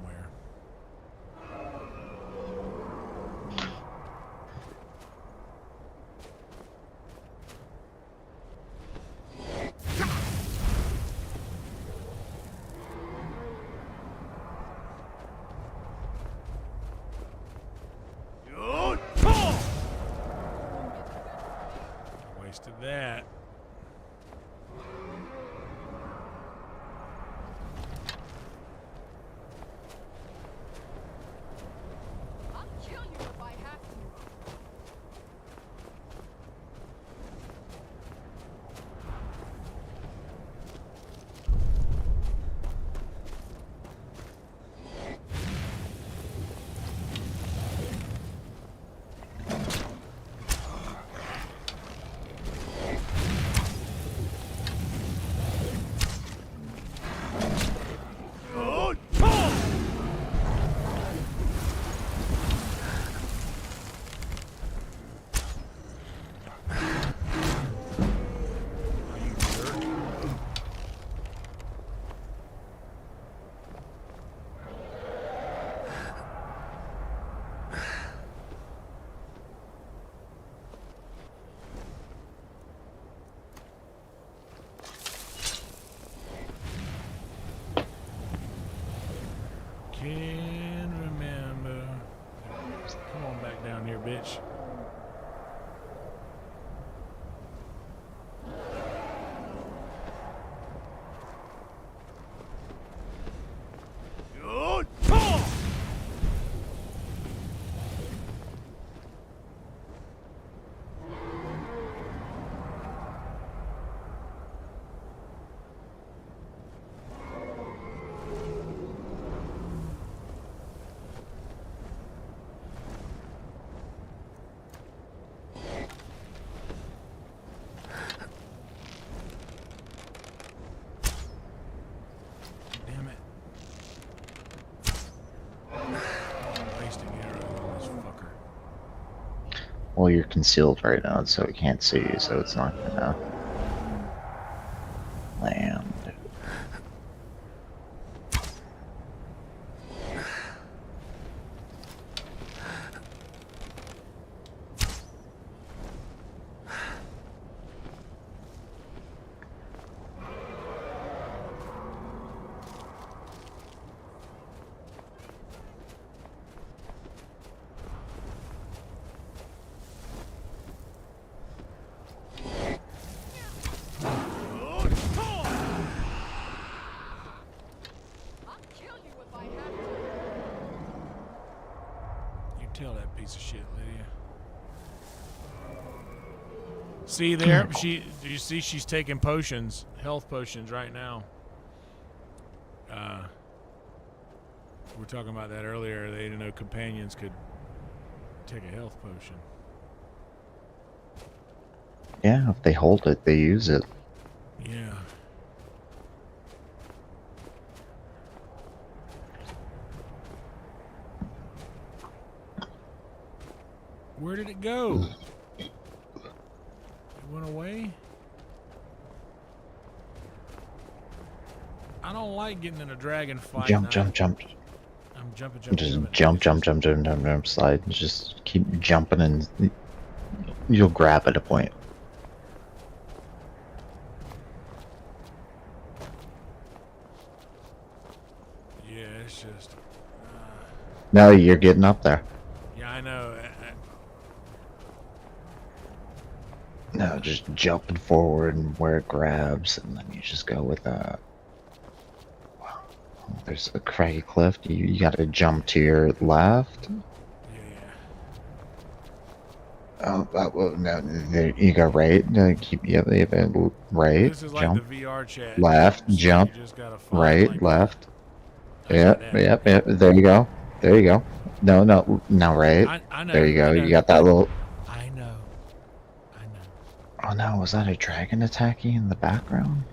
Wasted that. I'll kill you if I have to. Can't remember. Come on back down here, bitch. Damn it. I'm wasting arrows on this fucker. Well, you're concealed right now, so it can't see you, so it's not gonna land. You tell that piece of shit, Lydia. See there? Do you see she's taking potions, health potions right now. We were talking about that earlier. They didn't know companions could take a health potion. Yeah, if they hold it, they use it. Yeah. Where did it go? It went away? I don't like getting in a dragon fight. Jump, jump, jump. I'm jumping. Just jump, slide. Just keep jumping and you'll grab at a point. Yeah, it's just... No, you're getting up there. Yeah, I know. No, just jumping forward and where it grabs, and then you just go with there's a craggy cliff. You gotta jump to your left. Well, no, there you go right. Keep right. This is like Jump. the VR chat. Left. So Jump. you just gotta find Right. like Left. like Yep. There you go. There you go. No. Now right. I know. There you go. I know. You got that little. I know. Oh no! Was that a dragon attacking in the background?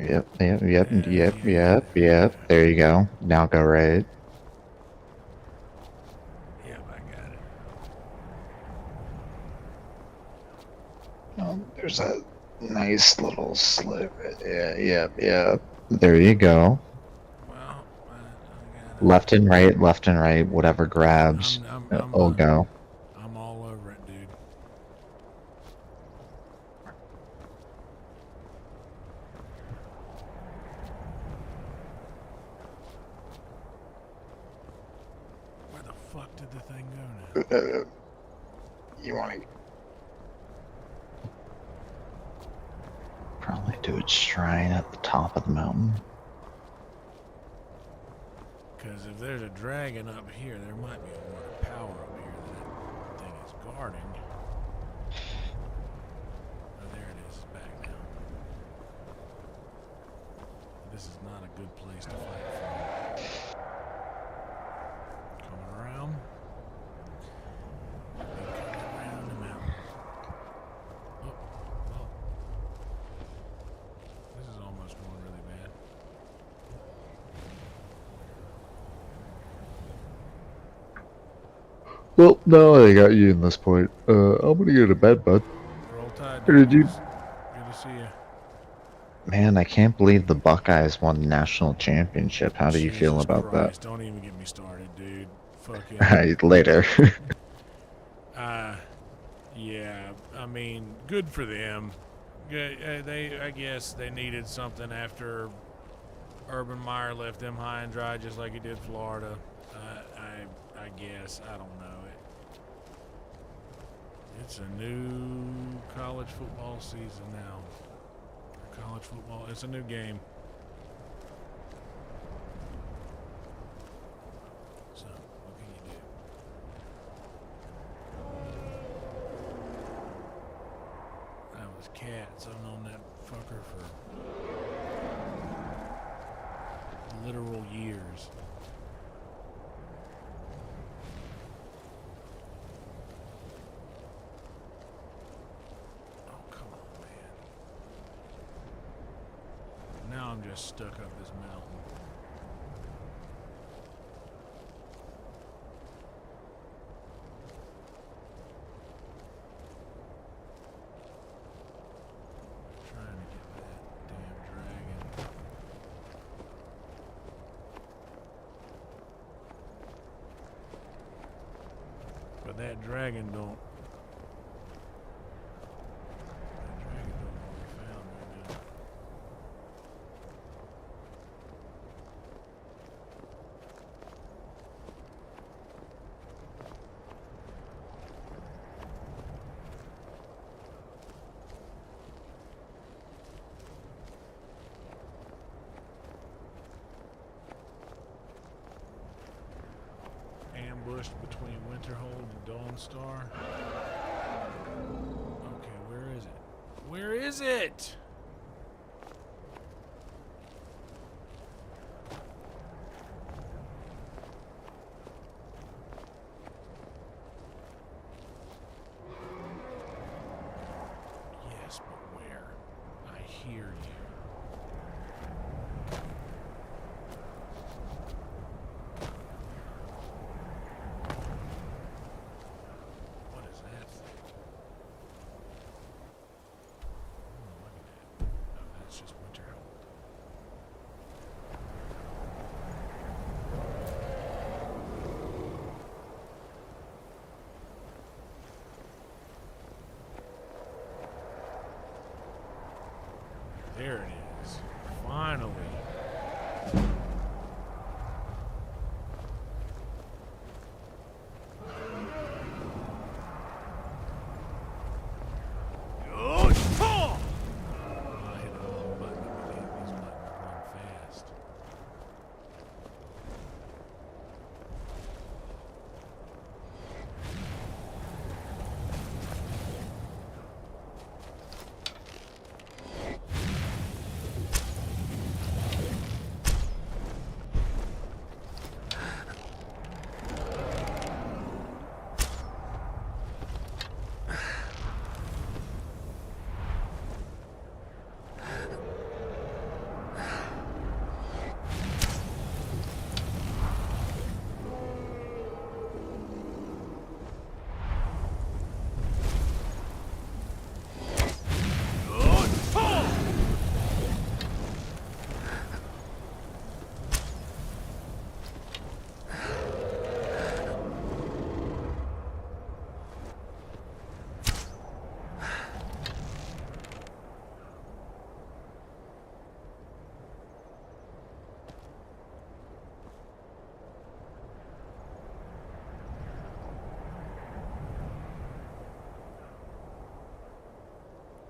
Yep. There you go. Now go right. Yep, I got it. Oh, there's a nice little slit. Yeah. There you go. Well, Left and right, whatever grabs. It'll go. I'm all over it, dude. Where the fuck did the thing go now? You want to probably do its shrine at the top of the mountain. Because if there's a dragon up here, there might be a word of power up here that thing is guarding. Oh, there it is. It's back now. This is not a good place to fight from. Coming around. Coming around the mountain. Oh, well. This is almost going really bad. Well, now I got you in this point. I'm gonna go to bed, bud. Roll Tide. Or did you? Good to see you. Man, I can't believe the Buckeyes won the national championship. How do you feel Jesus about Christ, don't even get me started, dude. Fucking. that? Later. Yeah. I mean, good for them. I guess they needed something after Urban Meyer left them high and dry, just like he did Florida. I guess I don't know it. It's a new college football season now. College football. It's a new game. So, what can you do? That was cats. I've known that fucker for literal years. Oh, come on, man. Now I'm just stuck up this mountain. Trying to get that damn dragon. But that dragon don't. Want to be found right now. Ambushed between Winterhold and Dawnstar. Okay, where is it? Where is it? Yes, but where? hear you. What is that thing? Oh, look at that. Oh, that's just Winterhold. There it is. Finally.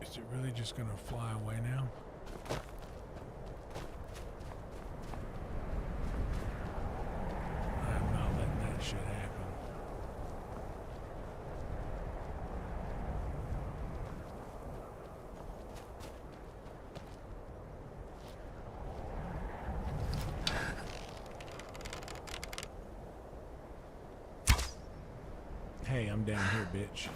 Is it really just gonna fly away now? I'm not letting that shit happen. Hey, I'm down here, bitch.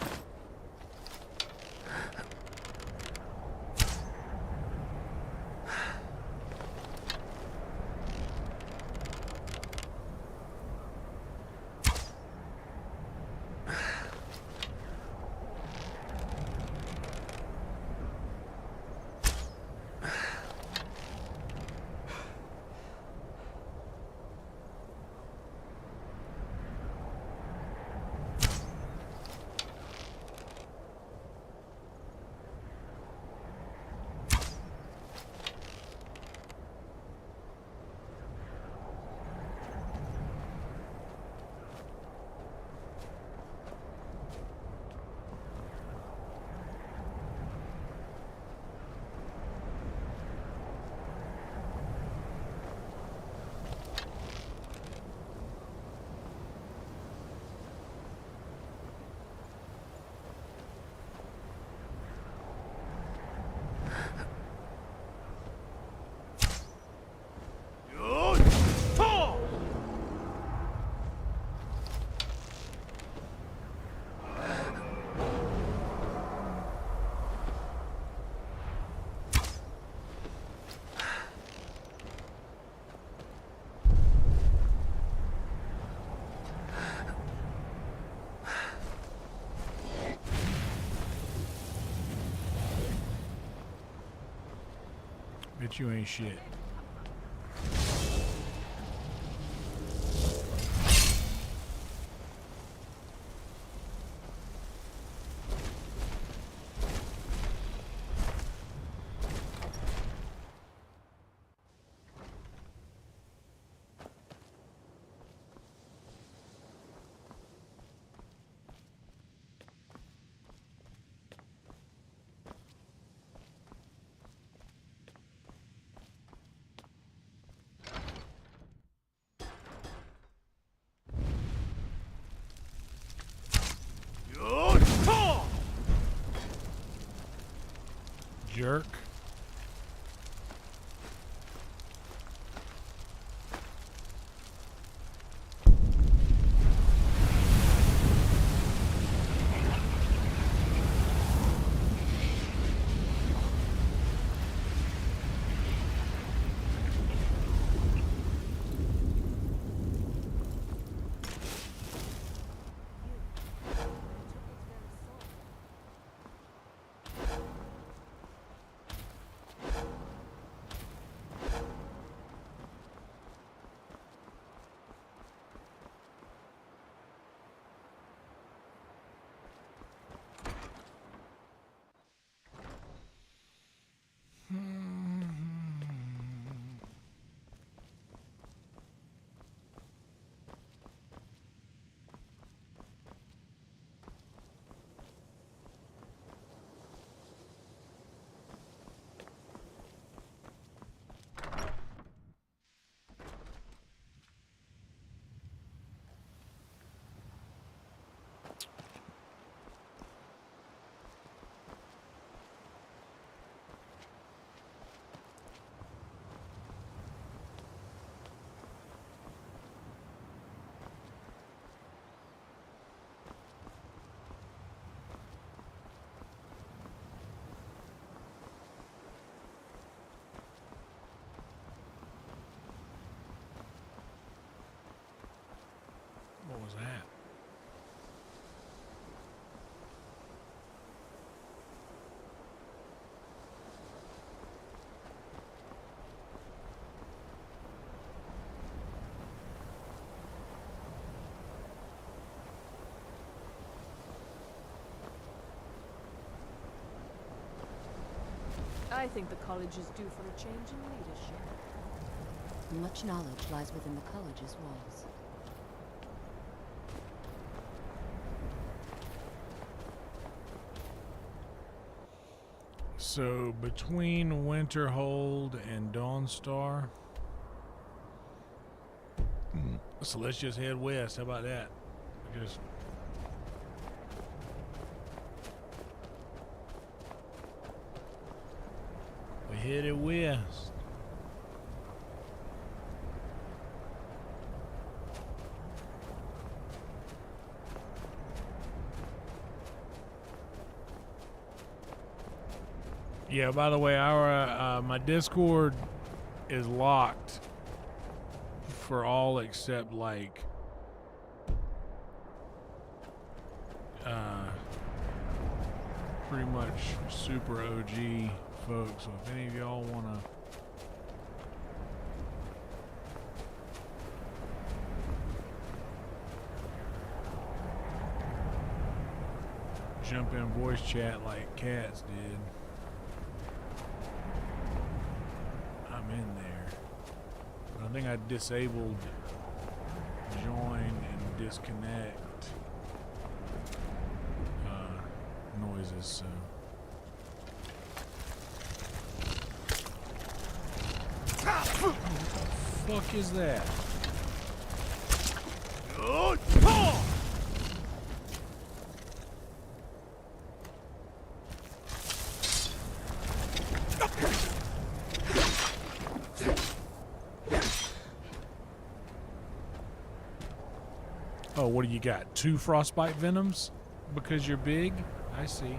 Bitch, you ain't shit. Jerk. I think the college is due for a change in leadership. Much knowledge lies within the college's walls. So between Winterhold and Dawnstar, so let's just head west. How about that? Just we headed west. Yeah, by the way, our my Discord is locked for all except like pretty much super OG folks. So if any of y'all wanna jump in voice chat like cats did, I'm in there. But I think I disabled join and disconnect noises, so. What the fuck is that? Oh, what do you got? 2 frostbite venoms? Because you're big? I see.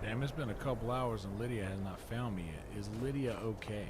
Damn, it's been a couple hours and Lydia has not found me yet. Is Lydia okay?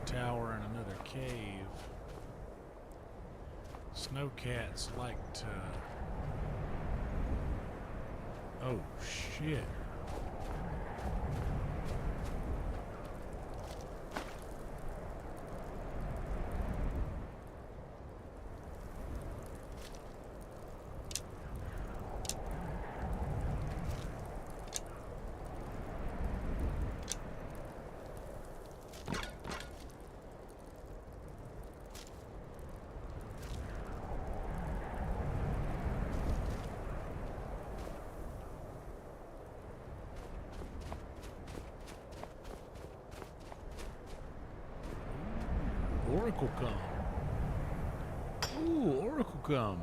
tower and another cave. Snowcats like to... Oh, shit. Oracle come. Ooh, Oracle come.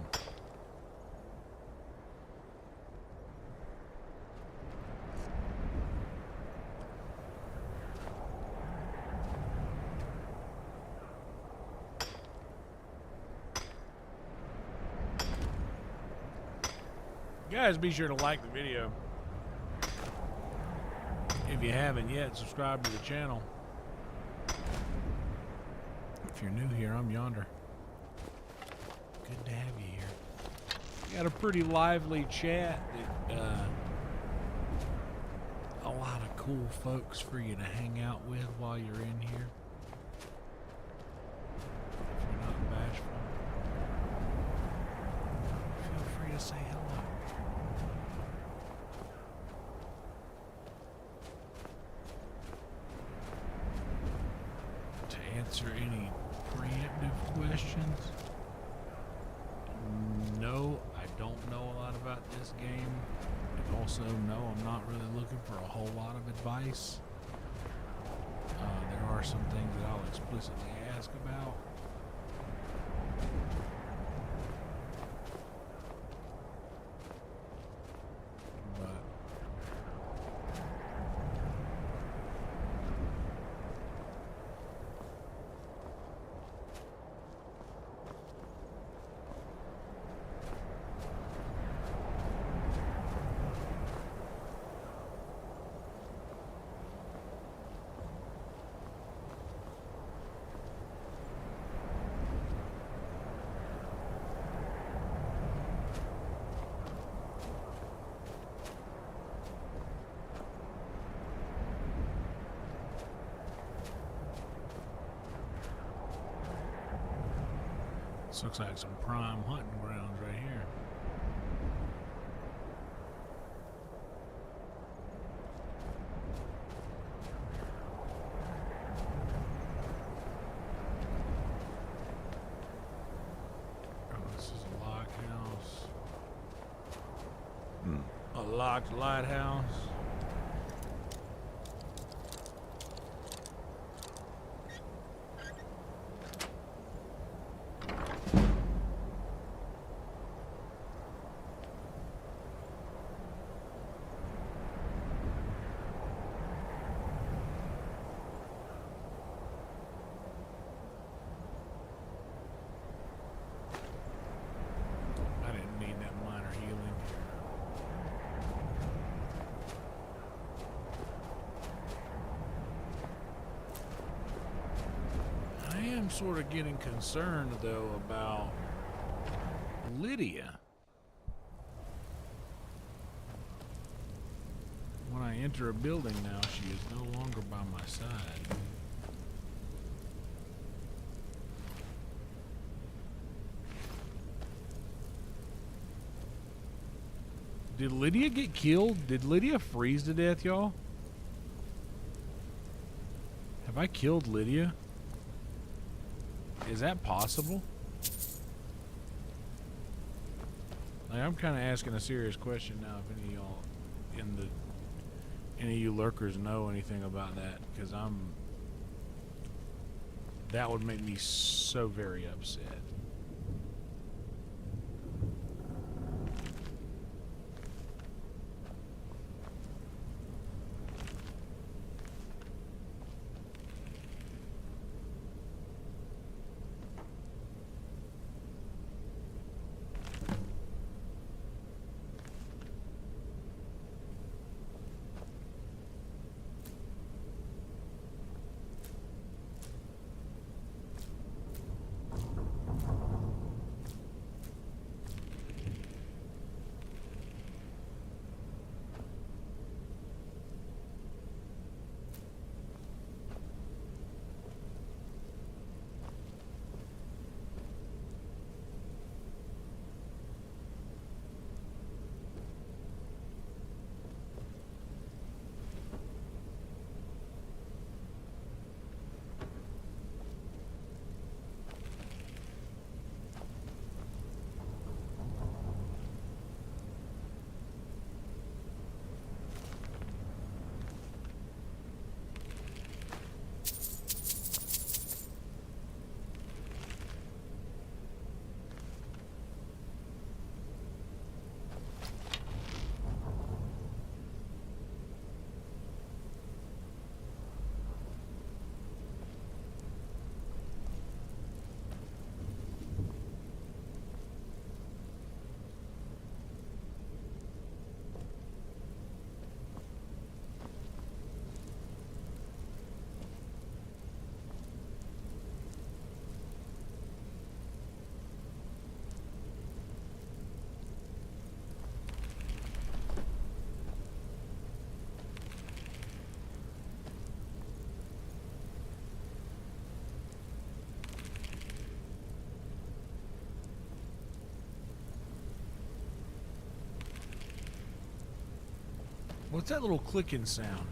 Guys, be sure to like the video. If you haven't yet, subscribe to the channel. If you're new here, I'm Yonder. Good to have you here. We got a pretty lively chat that a lot of cool folks for you to hang out with while you're in here. If you're not bashful, feel free to say hello. To answer any preemptive questions, no, I don't know a lot about this game. And also, no, I'm not really looking for a whole lot of advice. There are some things that I'll explicitly ask about. This looks like some prime hunting grounds right here. Oh, this is a lock house. A locked lighthouse. I'm sort of getting concerned, though, about Lydia. When I enter a building now, she is no longer by my side. Did Lydia get killed? Did Lydia freeze to death, y'all? Have I killed Lydia? Is that possible? Like, I'm kind of asking a serious question now. If any of y'all any of you lurkers know anything about that, because that would make me so very upset. What's that little clicking sound?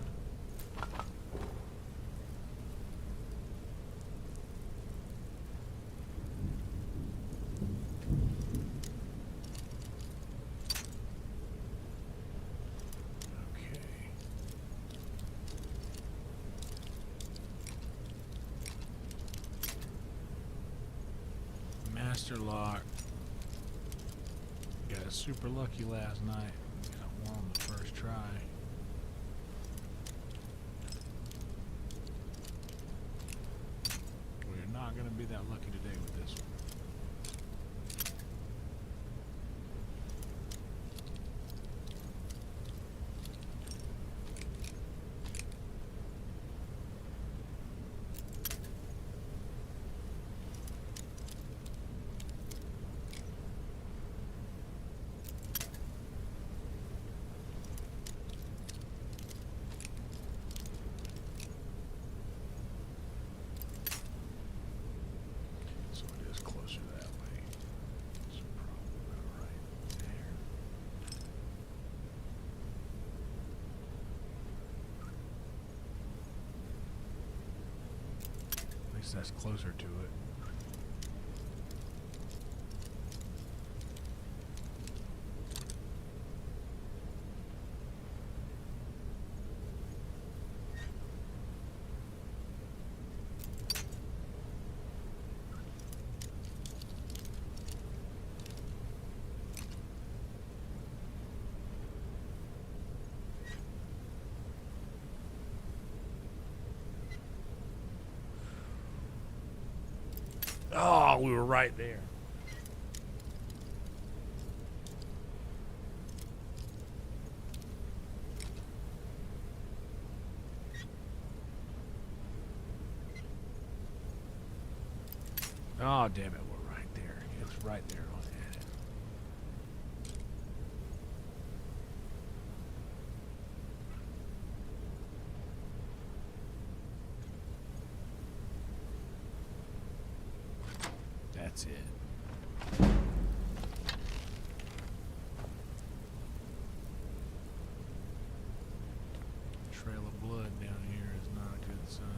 Master lock. Got super lucky last night. Got one on the first try. We're not going to be that lucky today with this one. That's closer to it. Oh, we were right there. Oh, damn it, we're right there. It's right there on it. That's it. Trail of blood down here is not a good sign.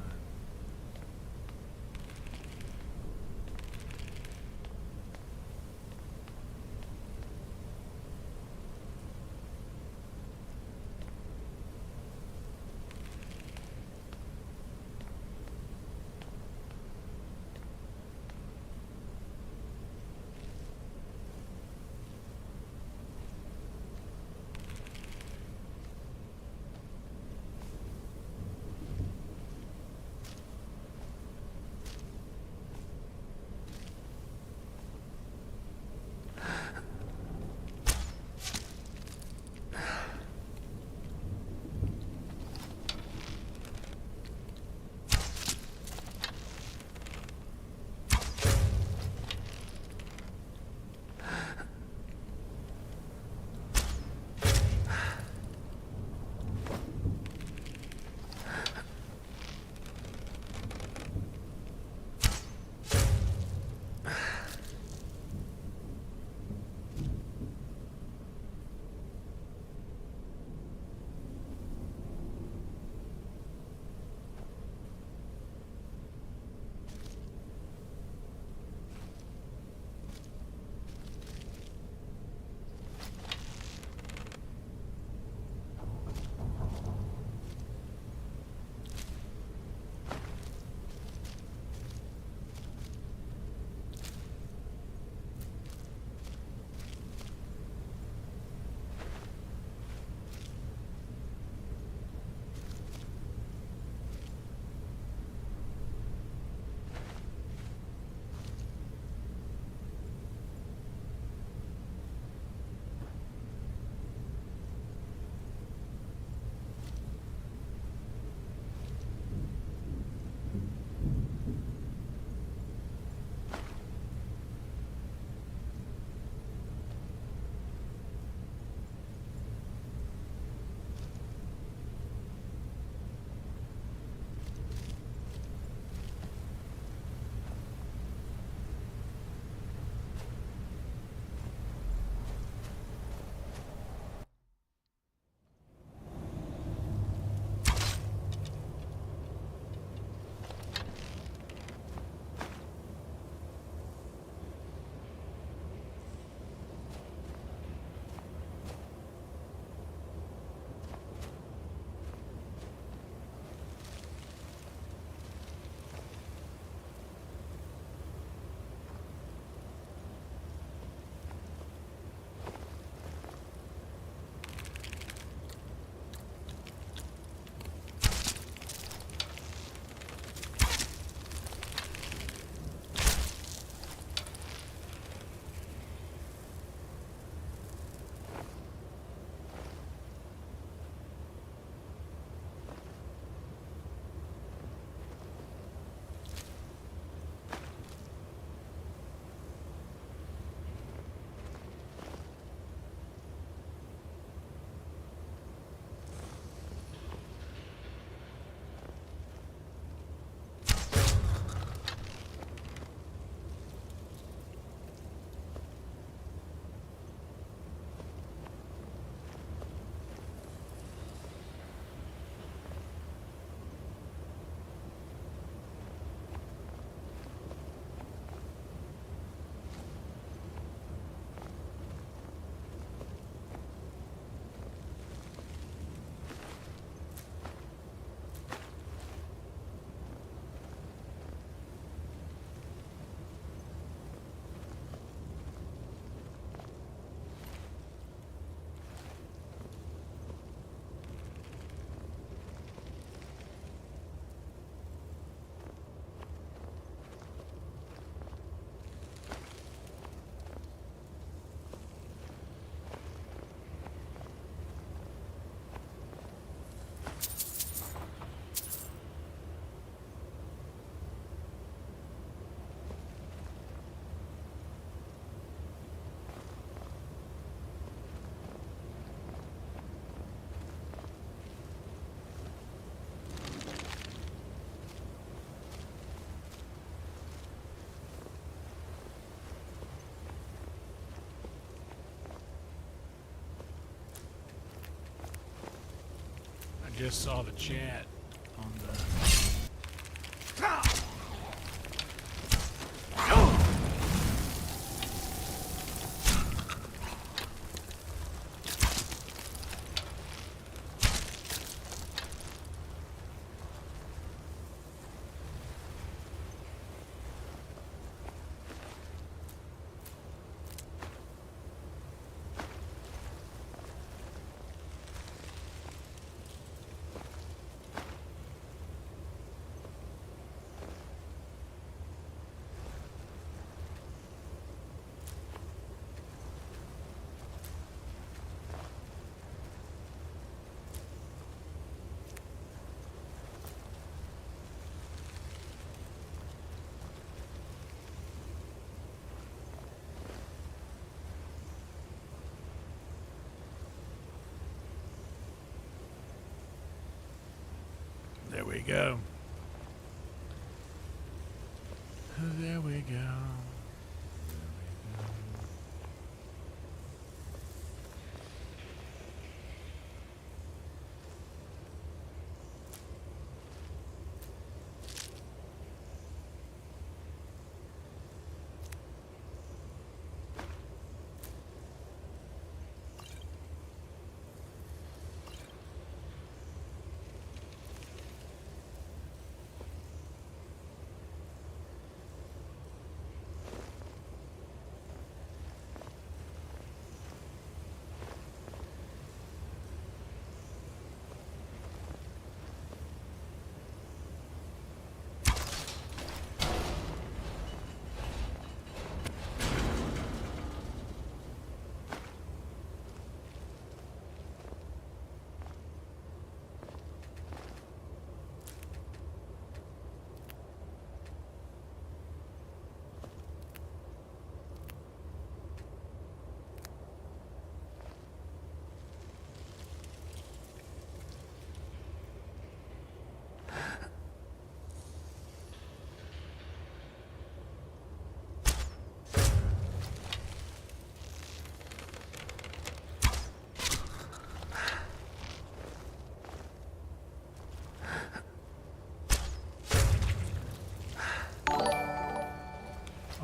just saw the chat on the... There we go. There we go.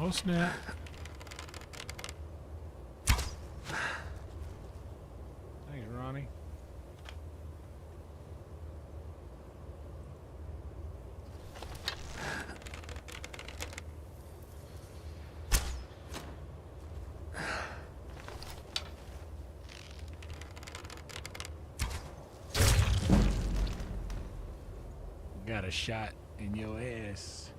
Oh, snap. Thanks, Ronnie. Got a shot in your ass.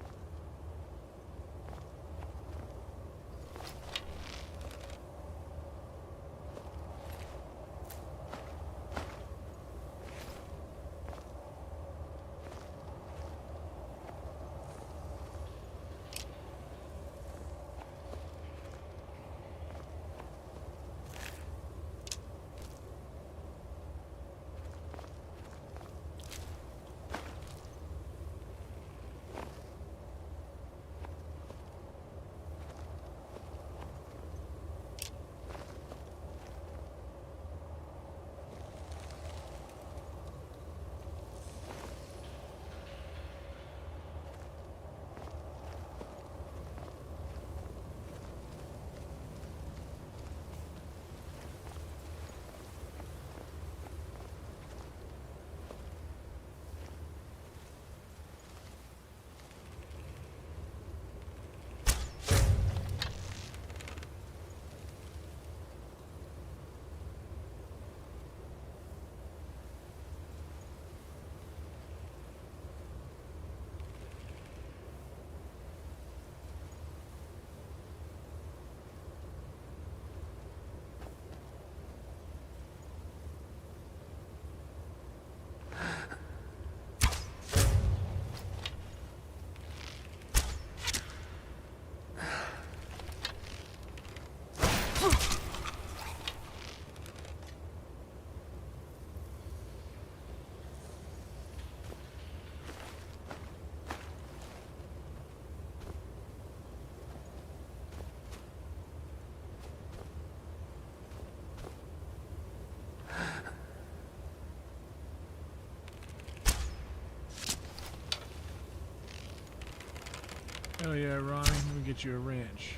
Hell yeah, Ronnie. Let me get you a wrench.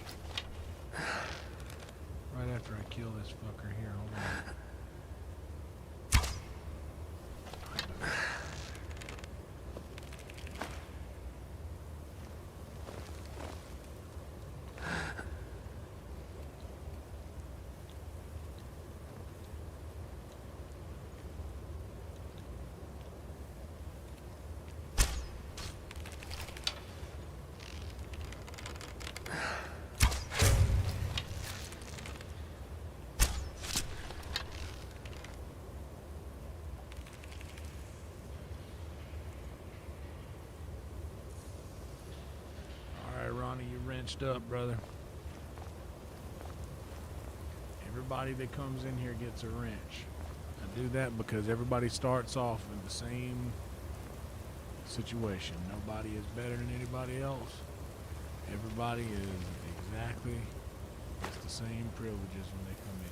Right after I kill this fucker here. Hold on. Wrenched up, brother. Everybody that comes in here gets a wrench. I do that because everybody starts off in the same situation. Nobody is better than anybody else. Everybody is exactly gets the same privileges when they come in.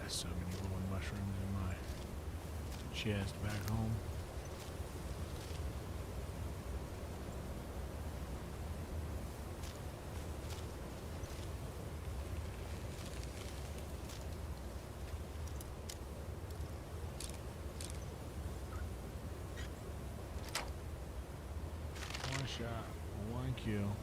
So many little mushrooms in my chest back home. One shot, one kill.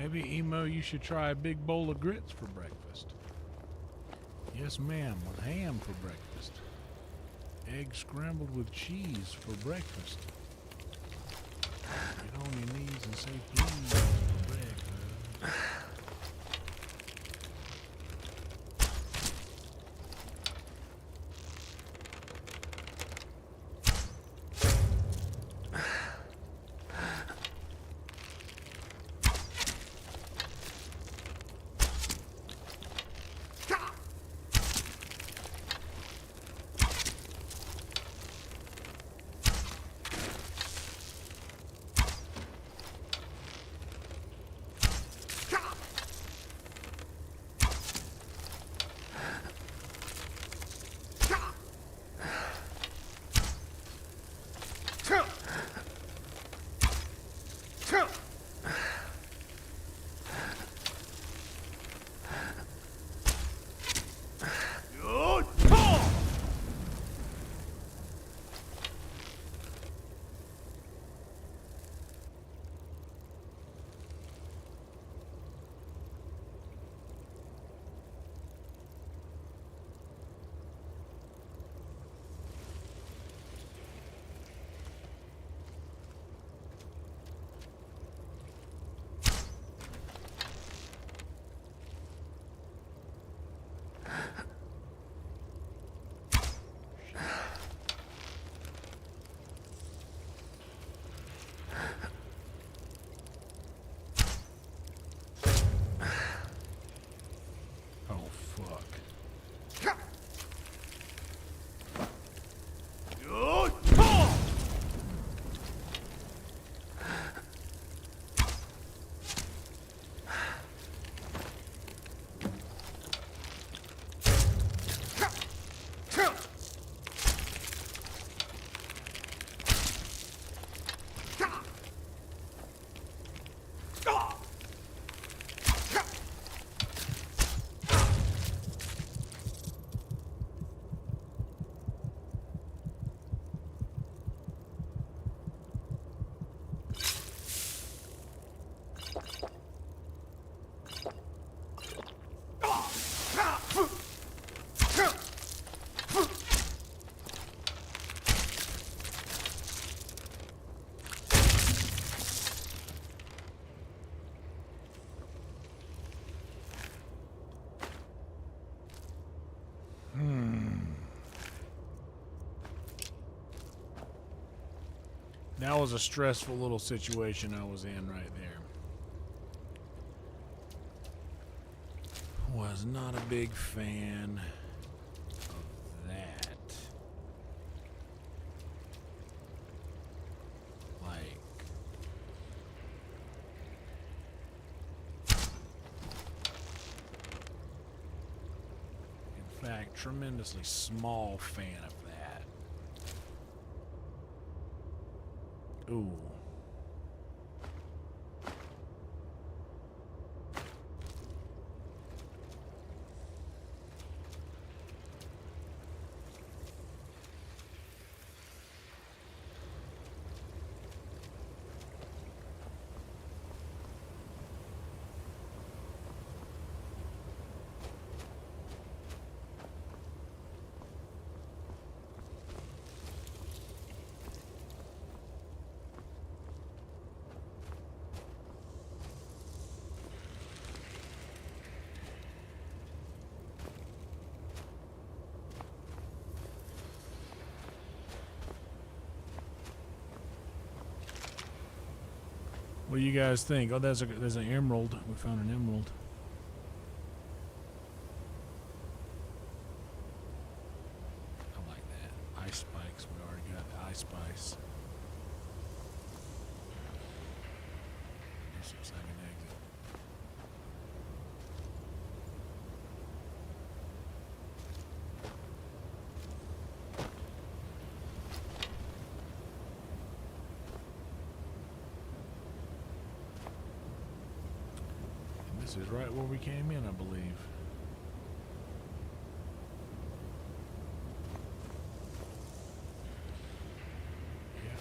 Maybe, Emo, you should try a big bowl of grits for breakfast. Yes, ma'am, with ham for breakfast. Eggs scrambled with cheese for breakfast. Get on your knees and say please for breakfast. That was a stressful little situation I was in right there. Was not a big fan of that. Like, in fact, tremendously small fan of that. Ooh. What do you guys think? Oh, there's an emerald. We found an emerald. I like that. Ice spikes. We already got the ice spice. This looks like an exit. This is right where we came in, I believe. Yeah.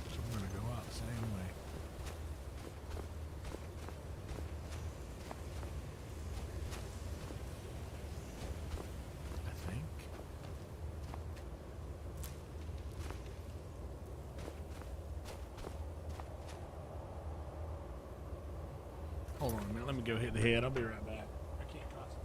So we're gonna go out the same way. Hold on a minute. Let me go hit the head. I'll be right back. I can't concentrate.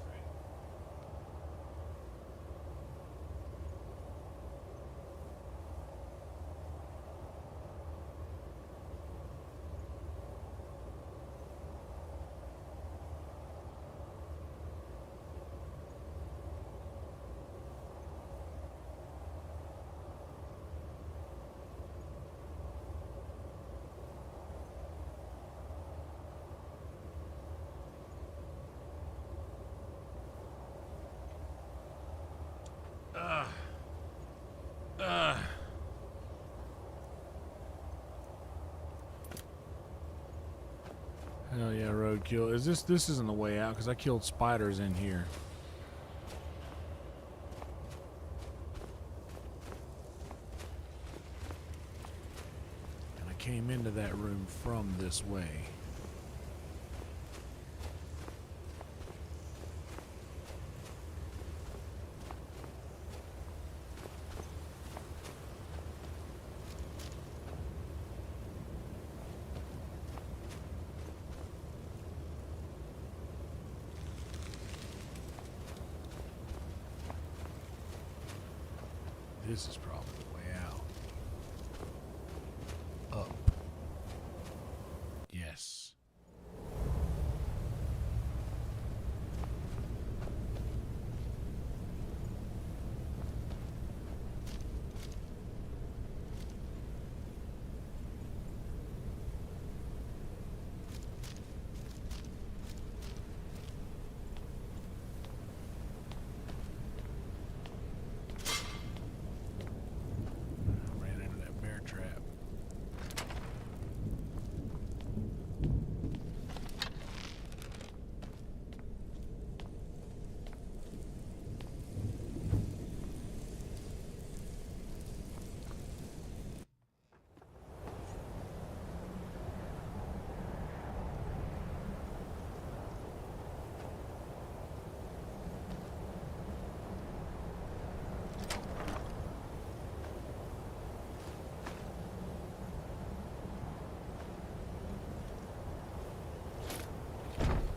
Hell yeah, roadkill. Is this isn't the way out because I killed spiders in here. And I came into that room from this way. This is probably the way out. Up. Yes.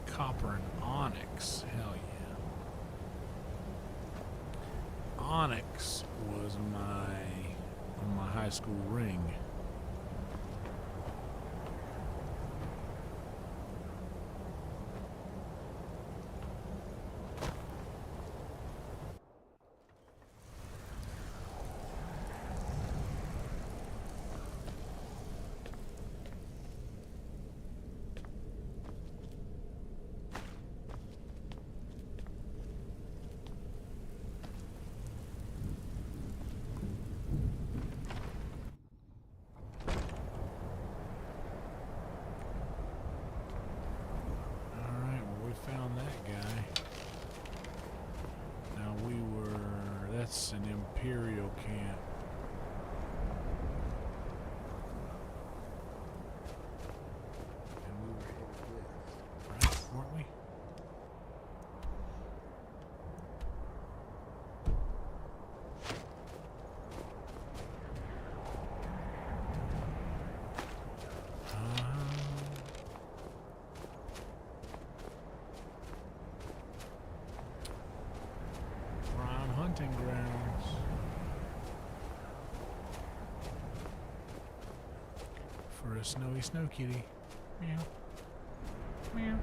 Copper and onyx. Hell yeah. Onyx was my high school ring. Found that guy. Now that's an Imperial camp. And we were headed west, right? Weren't we? Hunting grounds. For a snowy snow kitty. Meow. Meow.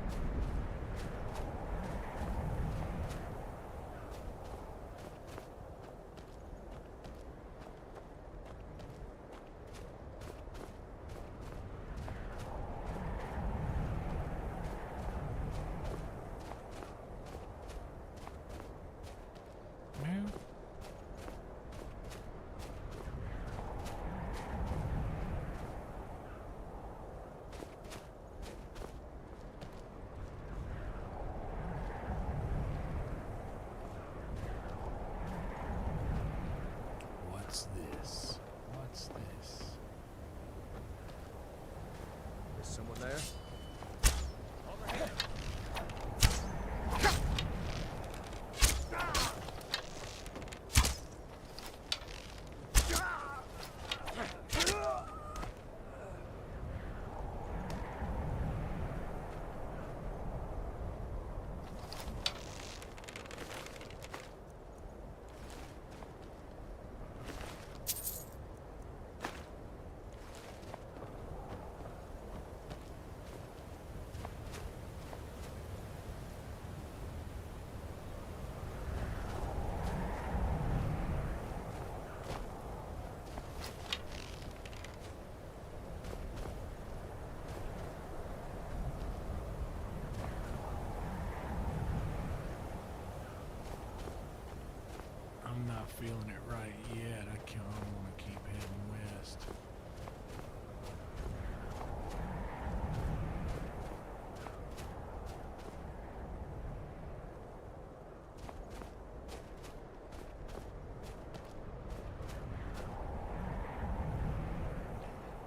feeling it right yet. I kind of want to keep heading west.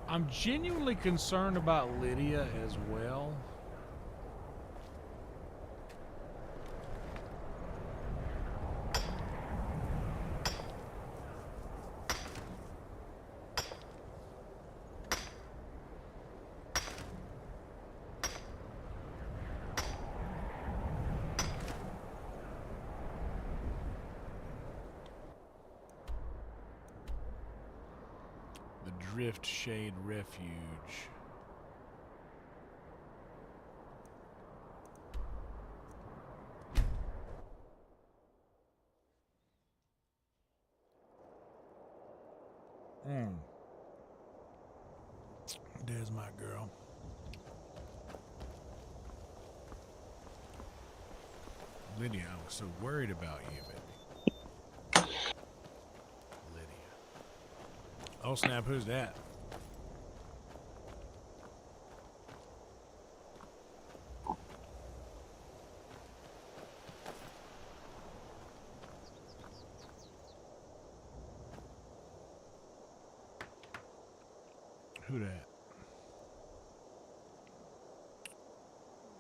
I'm genuinely concerned about Lydia as well. Drift Shade Refuge. There's my girl. Lydia, I was so worried about you, baby. Lydia. Oh snap, who's that? Who that?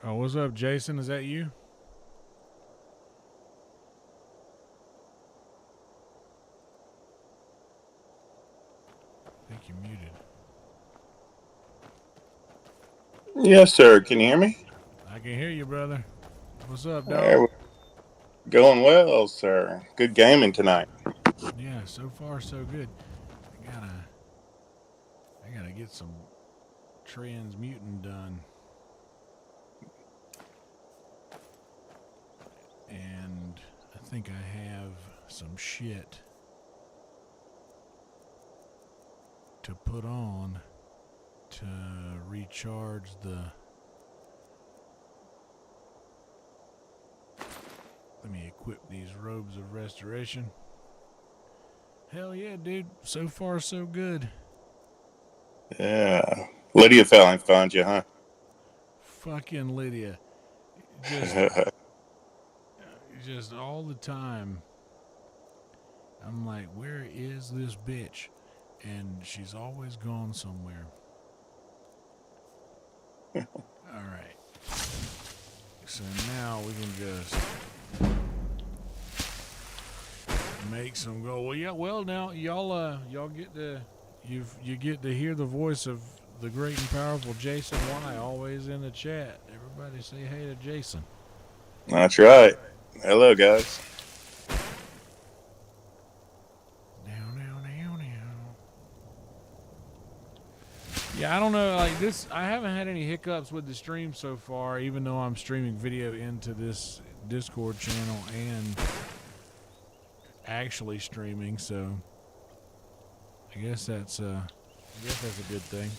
Oh, what's up, Jason? Is that you? I think you're muted. Yes, sir. Can you hear me? I can hear you, brother. What's up, dog? Hey, going well, sir. Good gaming tonight. Yeah, so far so good. I gotta get some transmuting done. And I think I have some shit to put on to recharge the... Let me equip these robes of restoration. Hell yeah, dude. So far, so good. Yeah. Lydia Fallon found you, huh? Fucking Lydia. Just all the time. I'm like, where is this bitch? And she's always gone somewhere. Alright. So now we can just make some gold. Well, yeah, well now y'all get to you get to hear the voice of the great and powerful Jason Y always in the chat. Everybody say hey to Jason. That's right. Hello, guys. Yeah, I don't know, like this, I haven't had any hiccups with the stream so far, even though I'm streaming video into this Discord channel and actually streaming, so I guess that's a good thing.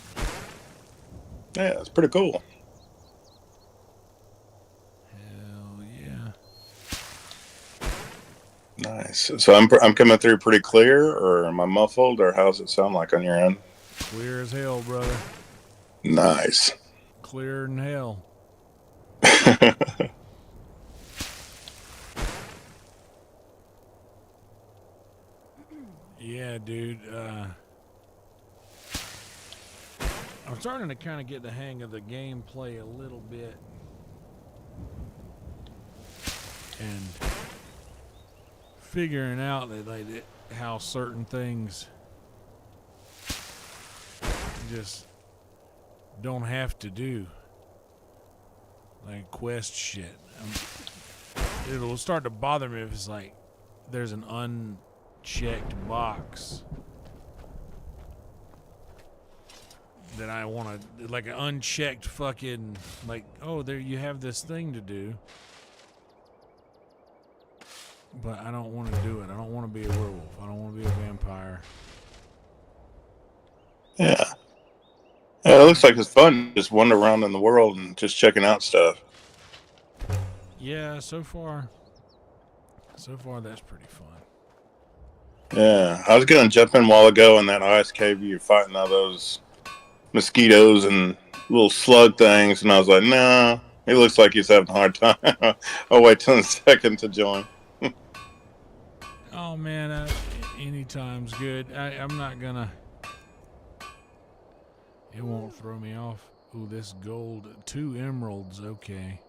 Yeah, it's pretty cool. Hell yeah. Nice. So I'm coming through pretty clear, or am I muffled, or how's it sound like on your end? Clear as hell, brother. Nice. Clearer than hell. Yeah, dude. I'm starting to kind of get the hang of the gameplay a little bit. And figuring out that how certain things just don't have to do, like quest shit. It'll start to bother me if it's like there's an unchecked box that I want to, like an unchecked fucking, like, oh, there you have this thing to do, but I don't want to do it. I don't want to be a werewolf. I don't want to be a vampire. Yeah. Yeah, it looks like it's fun just wandering around in the world and just checking out stuff. Yeah, so far that's pretty fun. Yeah, I was gonna jump in a while ago in that ice cave. You're fighting all those mosquitoes and little slug things, and I was like, nah. He looks like he's having a hard time. I'll wait till a second to join. Oh man, anytime's good. I'm not gonna. It won't throw me off. Ooh, this gold, 2 emeralds. Okay.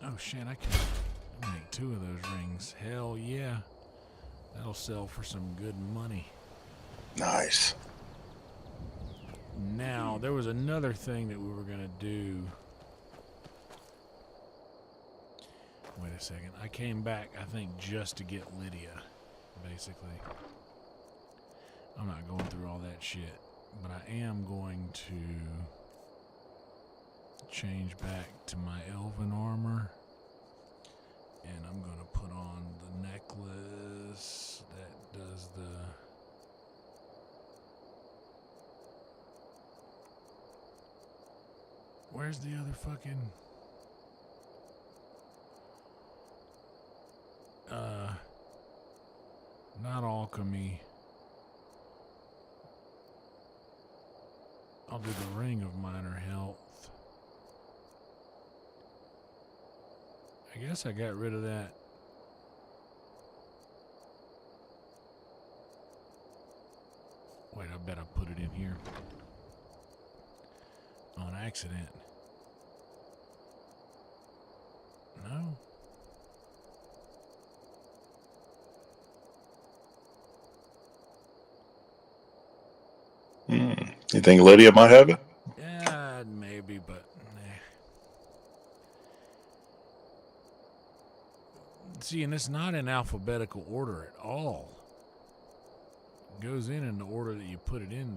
Oh shit, I can make 2 of those rings. Hell yeah, that'll sell for some good money. Nice. Now there was another thing that we were gonna do. Wait a second. I came back, I think, just to get Lydia, basically. I'm not going through all that shit, but I am going to change back to my elven armor, and I'm going to put on the necklace that does the... Where's the other fucking... not alchemy. I'll do the ring of minor health. I guess I got rid of that. Wait, I bet I put it in here. On accident. No? You think Lydia might have it? Yeah, maybe, but see, and it's not in alphabetical order at all. It goes in the order that you put it in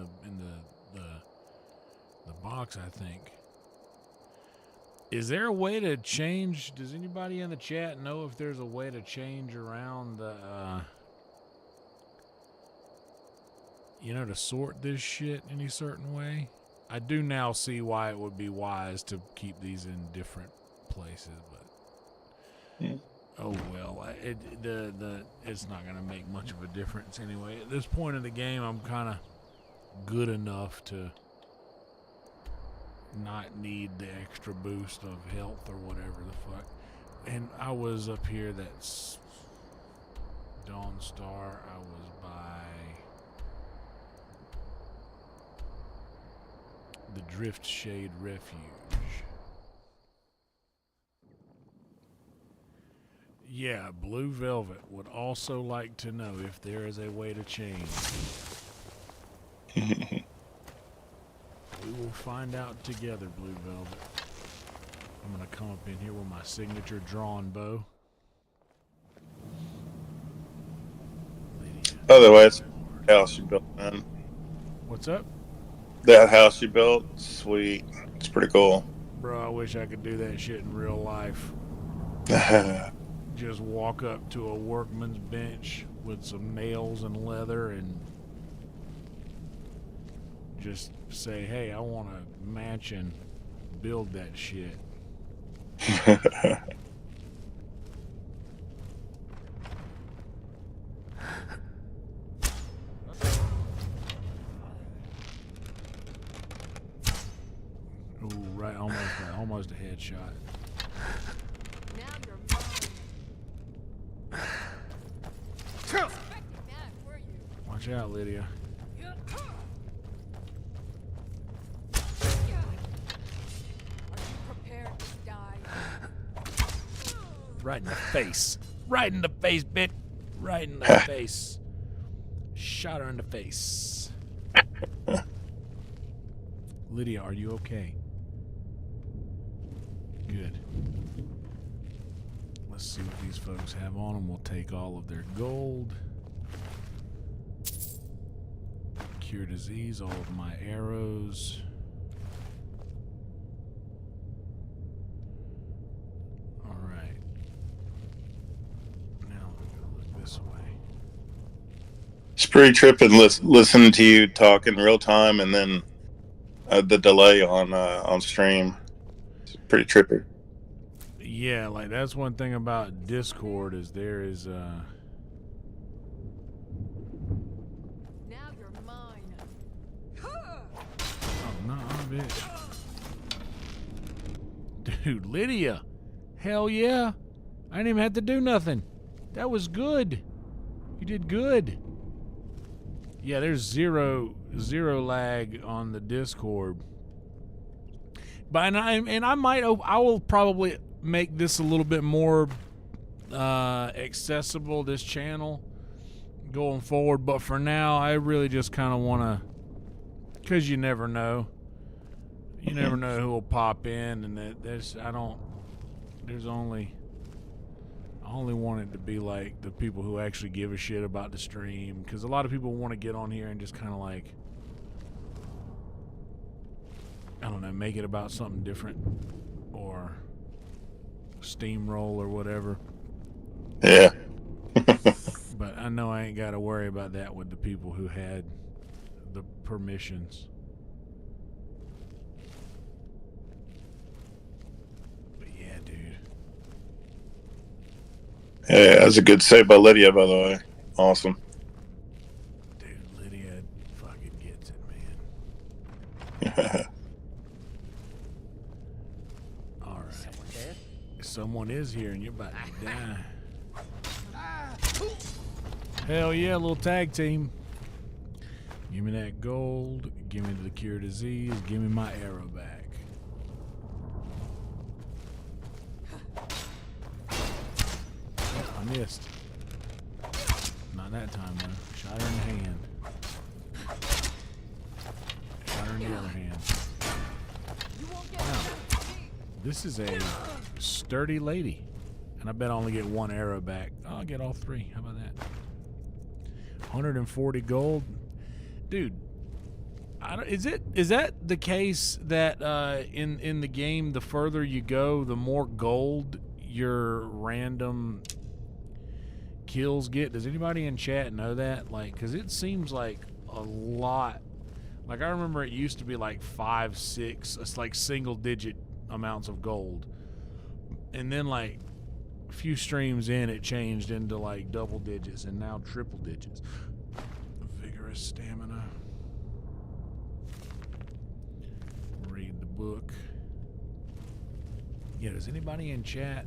the box, I think. Is there a way to change? Does anybody in the chat know if there's a way to change around the to sort this shit any certain way? I do now see why it would be wise to keep these in different places, but oh well, it's not gonna make much of a difference anyway. At this point in the game, I'm kind of good enough to not need the extra boost of health or whatever the fuck. And I was up here, that's Dawn Star. I was by the Drift Shade Refuge. Yeah, Blue Velvet would also like to know if there is a way to change. We will find out together, Blue Velvet. I'm gonna come up in here with my signature drawn bow. By the way, it's the house you built, man. What's up? That house you built, sweet. It's pretty cool. Bro, I wish I could do that shit in real life. Just walk up to a workman's bench with some nails and leather and just say, hey, I want a mansion. Build that shit. Ooh, right, almost a headshot. Now you're mine. Watch out, Lydia. Prepared to die. Right in the face. Right in the face, bitch. Right in the face. Shot her in the face. Lydia, are you okay? Good. Let's see what these folks have on them. We'll take all of their gold. Cure disease, all of my arrows. Alright. Now we're going to look this way. It's pretty tripping listening to you talk in real time and then the delay on stream. It's pretty trippy. Yeah, like that's one thing about Discord is there is bitch. Dude, Lydia. Hell yeah. I didn't even have to do nothing. That was good. You did good. Yeah, there's zero lag on the Discord. But I will probably make this a little bit more accessible, this channel, going forward. But for now, I really just kind of want to, because you never know. You never know who will pop in, and I only want it to be like the people who actually give a shit about the stream, because a lot of people want to get on here and just kind of like, I don't know, make it about something different or steamroll or whatever. Yeah. But I know I ain't got to worry about that with the people who had the permissions. But yeah, dude. Yeah, that's a good save by Lydia, by the way. Awesome. Dude, Lydia fucking gets it, man. All right. Someone dead? Someone is here and you're about to die. Hell yeah, little tag team. Give me that gold. Give me the cure disease. Give me my arrow back. I missed. Not that time, though. Shot her in the hand. Shot her in the other hand. Wow. This is a sturdy lady. And I bet I only get one arrow back. Oh, I'll get all three. How about that? 140 gold. Dude, is that the case that in the game, the further you go, the more gold your random kills get? Does anybody in chat know that? Like, because it seems like a lot. Like, I remember it used to be like 5, 6, it's like single digit amounts of gold. And then like a few streams in, it changed into like double digits and now triple digits. Vigorous stamina. Read the book. Yeah, does anybody in chat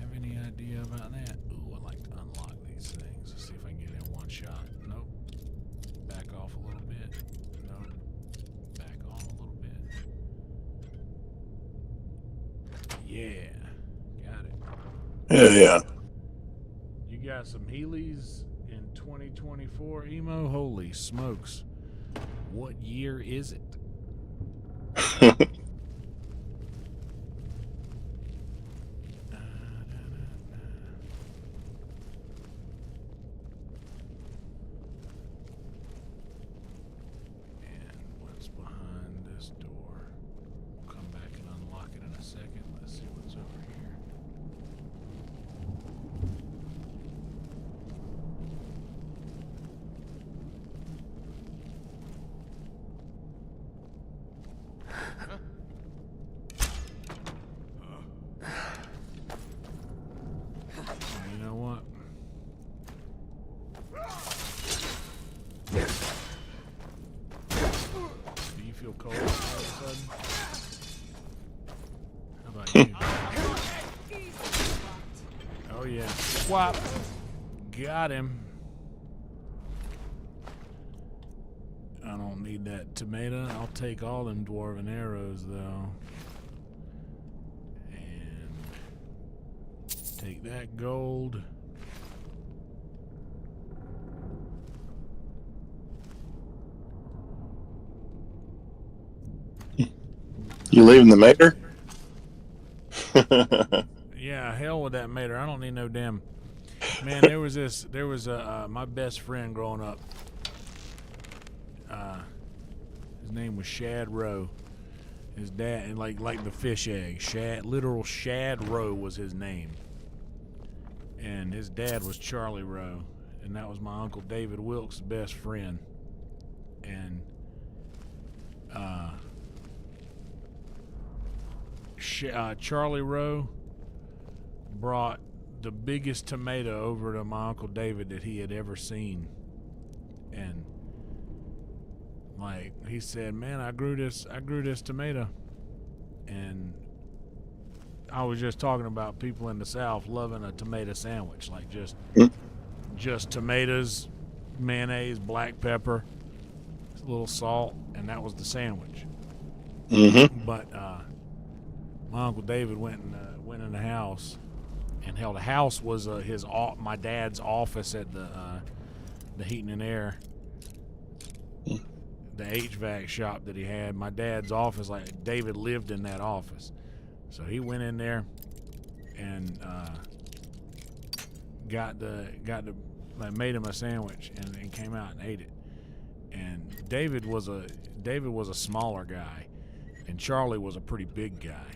have any idea about that? Ooh, I'd like to unlock these things. Let's see if I can get it in one shot. Nope. Back off a little bit. Nope. Back on a little bit. Yeah. Got it. Yeah. You got some Heelys in 2024, Emo? Holy smokes. What year is it? Swap. Got him. I don't need that tomato. I'll take all them dwarven arrows, though. And take that gold. You leaving the maker? Yeah, hell with that mater. I don't need no damn. Man, there was my best friend growing up. His name was Shad Rowe. His dad, like the fish egg, literal Shad Rowe was his name. And his dad was Charlie Rowe, and that was my Uncle David Wilkes' best friend. And Charlie Rowe brought the biggest tomato over to my Uncle David that he had ever seen. And Like, he said, man, I grew this tomato. And I was just talking about people in the South loving a tomato sandwich. Like, just tomatoes, mayonnaise, black pepper, a little salt, and that was the sandwich. But my Uncle David went in the house, and hell, the house was my dad's office at the heating and air, the HVAC shop that he had. My dad's office, like, David lived in that office, so he went in there and made him a sandwich and came out and ate it. And David was a smaller guy, and Charlie was a pretty big guy.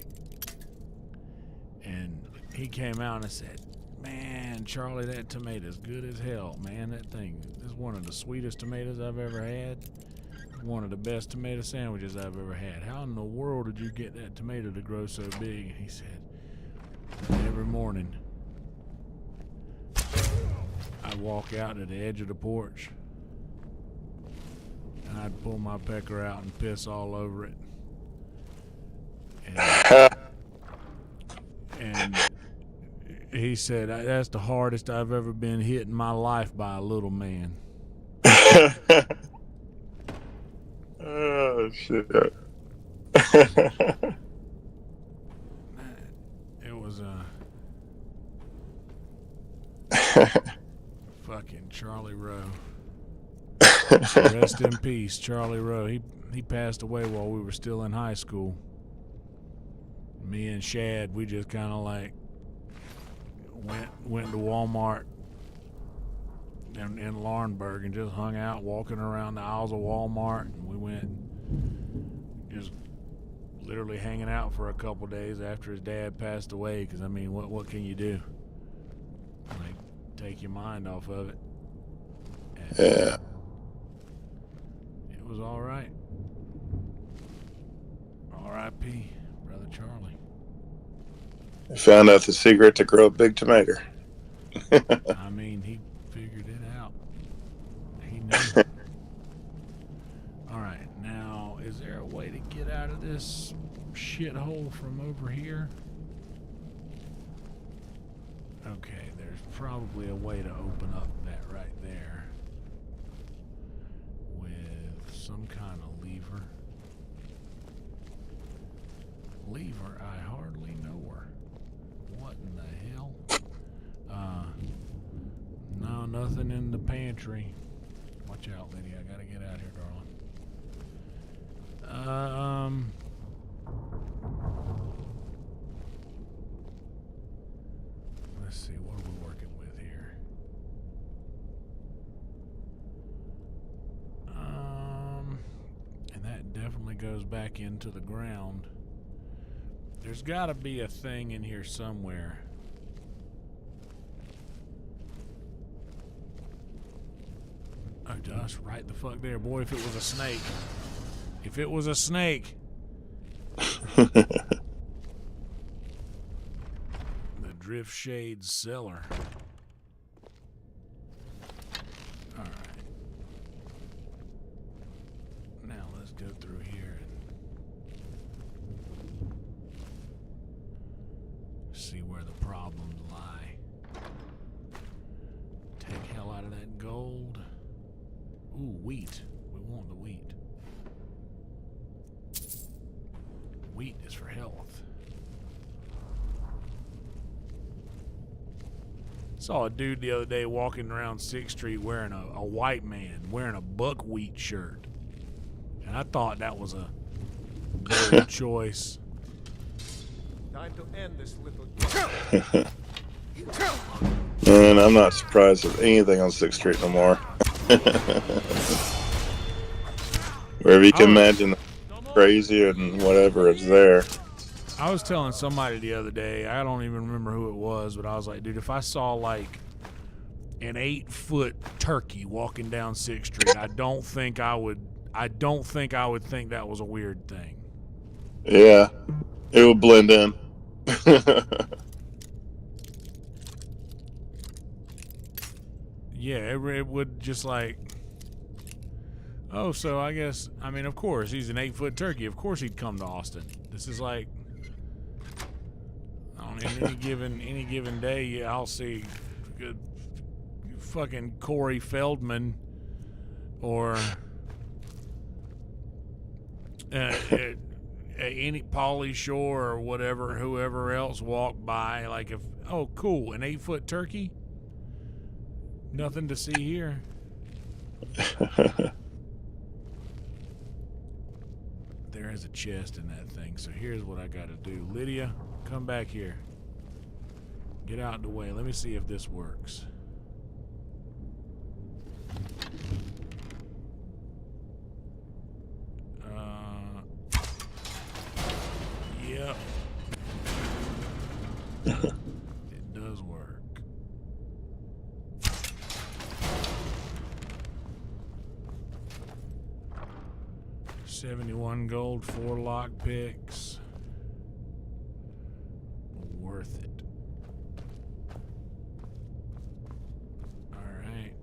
And he came out and said, man, Charlie, that tomato's good as hell, man. That thing is one of the sweetest tomatoes I've ever had. One of the best tomato sandwiches I've ever had. How in the world did you get that tomato to grow so big? And he said, every morning I'd walk out to the edge of the porch and I'd pull my pecker out and piss all over it. And he said, that's the hardest I've ever been hit in my life by a little man. Oh, shit. It was fucking Charlie Rowe. Rest in peace, Charlie Rowe. He passed away while we were still in high school. Me and Shad, we just kind of like went to Walmart in Laurinburg and just hung out walking around the aisles of Walmart. And we went just literally hanging out for a couple days after his dad passed away, because I mean, what can you do? Like, take your mind off of it. And yeah. It was all right. R.I.P. Brother Charlie. I found out the secret to grow a big tomato. I mean, he figured it out. He knew. All right, now, is there a way to get out of this shithole from over here? Okay, there's probably a way to open up that right there with some kind of lever. Lever? I hardly know her. What in the hell? No, nothing in the pantry. Watch out, lady. I gotta get out here, darling. Let's see, what are we working with here? And that definitely goes back into the ground. There's gotta be a thing in here somewhere. Oh, Josh, right the fuck there. Boy, if it was a snake. If it was a snake. The Drift Shades cellar. Alright. Now let's go through here and see where the problems lie. Take hell out of that gold. Ooh, wheat. We want the wheat. Wheat is for health. Saw a dude the other day walking around 6th Street wearing a white man wearing a buckwheat shirt. And I thought that was a bold choice. Time to end this little And I'm not surprised with anything on 6th Street no more. Wherever you can imagine crazy and whatever is there. I was telling somebody the other day, I don't even remember who it was, but I was like, dude, if I saw like an 8-foot turkey walking down 6th Street, I don't think I would think that was a weird thing. Yeah. It would blend in. Yeah, it would just like, Oh, so I guess, I mean, of course, he's an 8-foot turkey. Of course he'd come to Austin. This is like, on any given day, I'll see good fucking Corey Feldman or any Pauly Shore or whatever, whoever else walk by. Like, if, oh, cool, an 8-foot turkey? Nothing to see here. There is a chest in that thing, so here's what I gotta do. Lydia, come back here. Get out of the way. Let me see if this works. Yep. It does work. $71 gold, 4 lock picks. Worth it. Alright.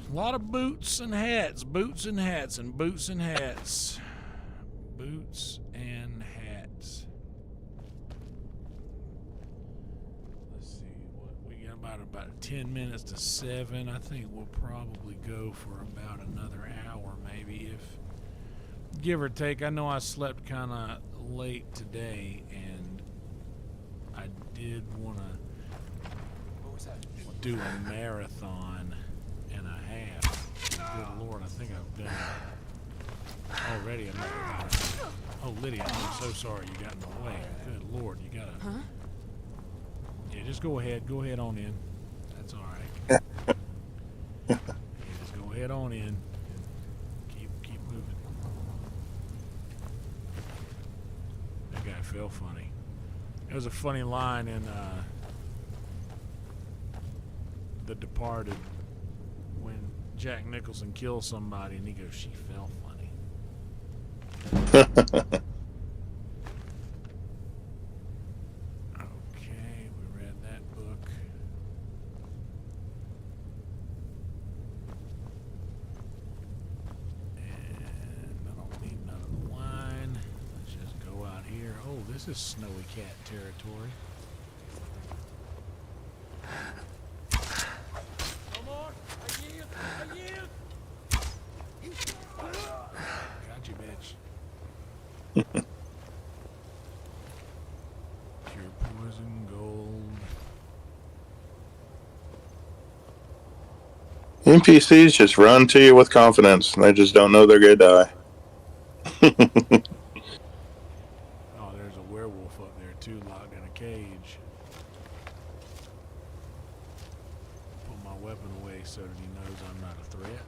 A lot of boots and hats. Boots and hats and boots and hats. Boots and hats. Let's see. We got about 10 minutes to 7. I think we'll probably go for about another hour, maybe, if give or take. I know I slept kind of late today, and I did want to do a marathon and a half. Good Lord, I think I've done already a marathon. Oh, Lydia, I'm so sorry you got in the way. Good Lord, you gotta. Huh? Yeah, just go ahead. Go ahead on in. That's all right. Yeah, just go ahead on in. Keep moving. That guy felt funny. There was a funny line in The Departed when Jack Nicholson kills somebody and he goes, "She felt funny." Okay, we read that book. And I don't need none of the wine. Let's just go out here. Oh, this is Snowy Cat territory. No more! I yield! I yield! Got you, bitch. Pure poison gold. NPCs just run to you with confidence. They just don't know they're gonna die. Oh, there's a werewolf up there too, locked in a cage. Put my weapon away so that he knows I'm not a threat.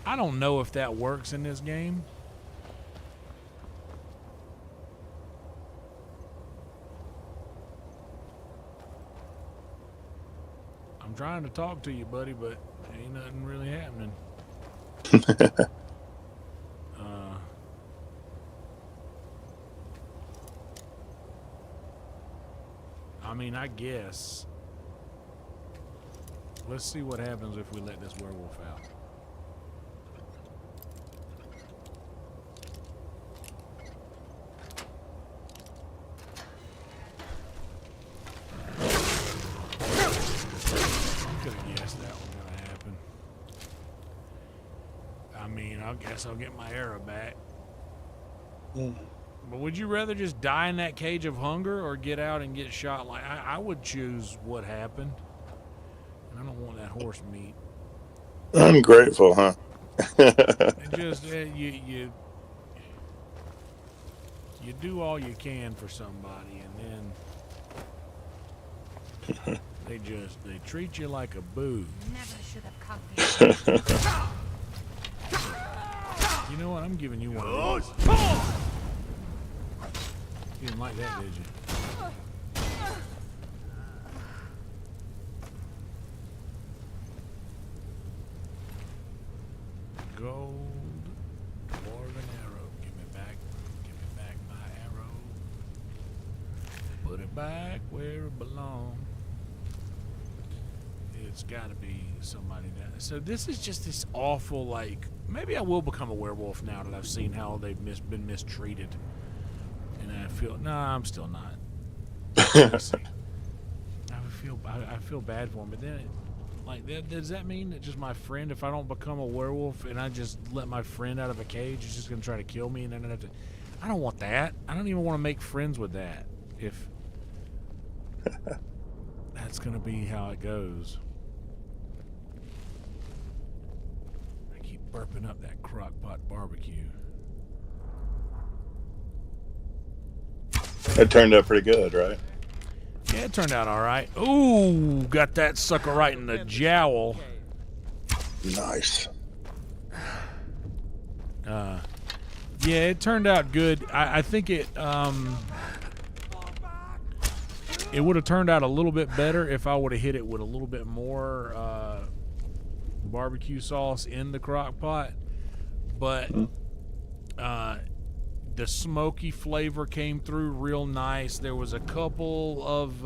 I don't know if that works in this game. I'm trying to talk to you, buddy, but ain't nothing really happening. I mean, I guess. Let's see what happens if we let this werewolf out. Could have guessed that was gonna happen. I mean, I guess I'll get my arrow back. But would you rather just die in that cage of hunger or get out and get shot? Like I would choose what happened. I don't want that horse meat. Ungrateful, huh? It just you do all you can for somebody, and then they treat you like a boo. Never should have come here. You know what? I'm giving you one of these. You didn't like that, did you? Gold, dwarven arrow. Give me back my arrow. Put it back where it belongs. it's got to be somebody that. So this is just this awful, like, maybe I will become a werewolf now that I've seen how they've been mistreated, and I feel I'm still not. I feel bad for him, but then does that mean that just my friend, if I don't become a werewolf and I just let my friend out of a cage, is just gonna try to kill me, and then I have to? I don't want that. I don't even want to make friends with that. If that's gonna be how it goes. I keep burping up that crock-pot barbecue. It turned out pretty good, right? Yeah, it turned out all right. Ooh, got that sucker right in the jowl. Nice. Yeah, it turned out good. I think it would have turned out a little bit better if I would have hit it with a little bit more barbecue sauce in the crock pot. But the smoky flavor came through real nice. There was a couple of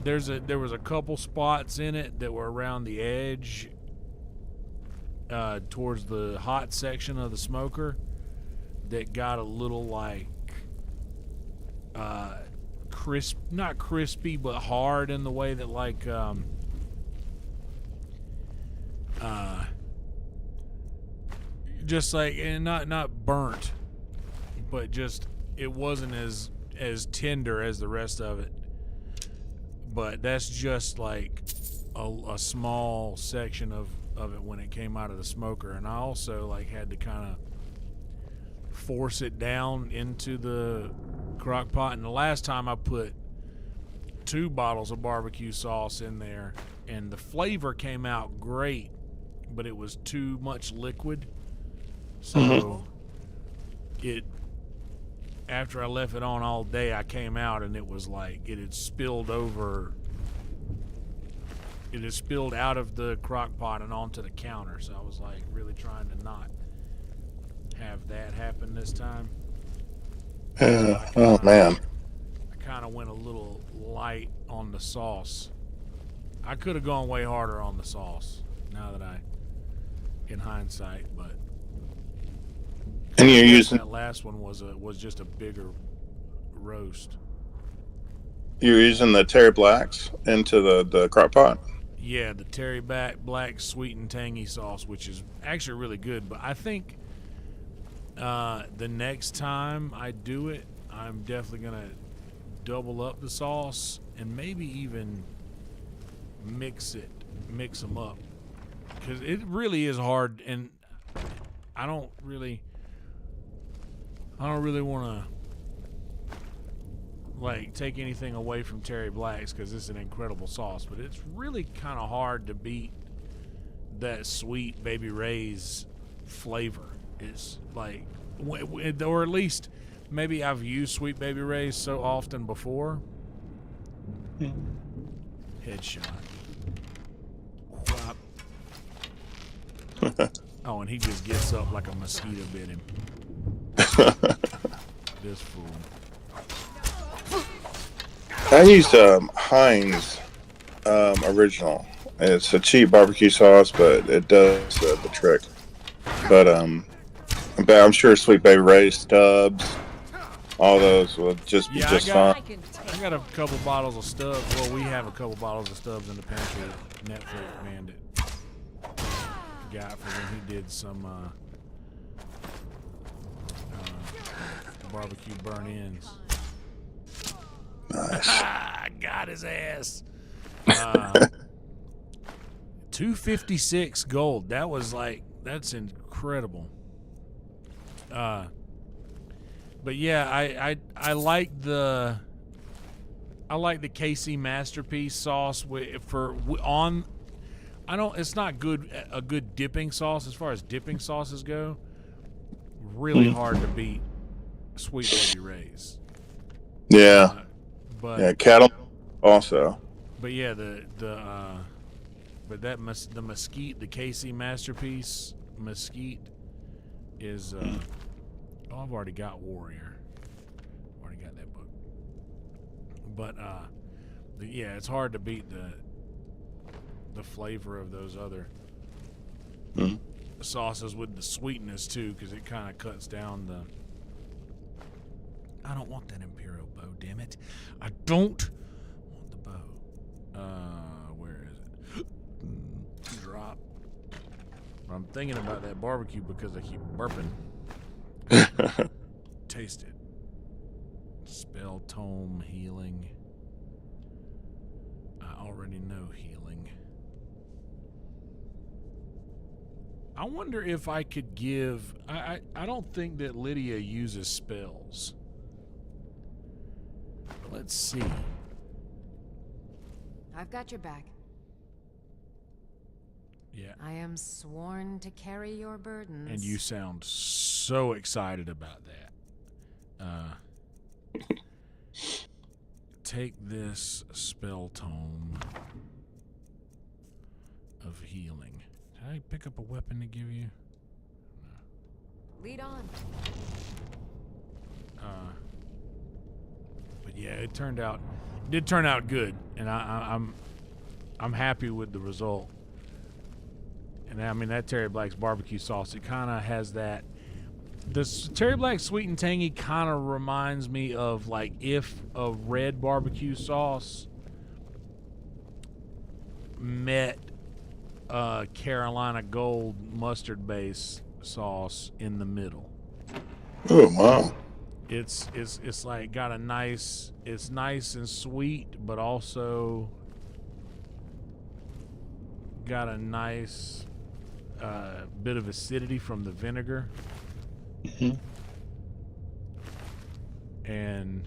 there was a couple spots in it that were around the edge towards the hot section of the smoker that got a little like not crispy, but hard in the way that like just like, and not burnt, but just it wasn't as tender as the rest of it. But that's just like a small section of it when it came out of the smoker, and I also like had to kind of force it down into the crock pot. And the last time I put 2 bottles of barbecue sauce in there, and the flavor came out great, but it was too much liquid. So it, after I left it on all day, I came out and it was like it had spilled over. It had spilled out of the crock pot and onto the counter. So I was like really trying to not have that happen this time. Oh man. I kind of went a little light on the sauce. I could have gone way harder on the sauce now that in hindsight, but and you're using that last one was just a bigger roast. You're using the Terry Blacks into the crock pot? Yeah, the Terry Black sweet and tangy sauce, which is actually really good. But I think the next time I do it, I'm definitely gonna double up the sauce and maybe even mix them up, because it really is hard, and I don't really want to like take anything away from Terry Black's, because it's an incredible sauce, but it's really kind of hard to beat that sweet Baby Ray's flavor. It's like, or at least maybe I've used Sweet Baby Ray's so often before. Headshot. Whop. Oh, and he just gets up like a mosquito bit him. This fool. I used Heinz original. It's a cheap barbecue sauce, but it does the trick. But I'm sure Sweet Baby Ray's, Stubbs, all those will just be just fine. I got a couple bottles of Stubbs. Well, we have a couple bottles of Stubbs in the pantry. Netflix Bandit got for when he did some barbecue burn-ins. Nice. Got his ass. 256 gold. That's incredible. But yeah, I like the KC Masterpiece sauce it's not a good dipping sauce as far as dipping sauces go. Really hard to beat Sweet Baby Ray's. Yeah. But yeah, cattle also. But yeah, the mesquite, the KC Masterpiece mesquite is I've already got Warrior. Already got that book. But yeah, it's hard to beat the flavor of those other Mm-hmm. sauces with the sweetness too, because it kind of cuts down the. I don't want that Imperial bow, damn it! I don't want the bow. Where is it? Drop. I'm thinking about that barbecue because I keep burping. Taste it. Spell tome healing. I already know healing. I wonder if I could give. I don't think that Lydia uses spells. But let's see. I've got your back. Yeah. I am sworn to carry your burdens. And you sound so excited about that. Take this spell tome of healing. Did I pick up a weapon to give you? Lead on. But yeah, it did turn out good, and I'm happy with the result. And I mean, that Terry Black's barbecue sauce, it kind of has that. This Terry Black sweet and tangy kind of reminds me of like if a red barbecue sauce met Carolina Gold mustard base sauce in the middle. Oh wow! It's like got a nice. It's nice and sweet, but also got a nice bit of acidity from the vinegar. Mm-hmm. And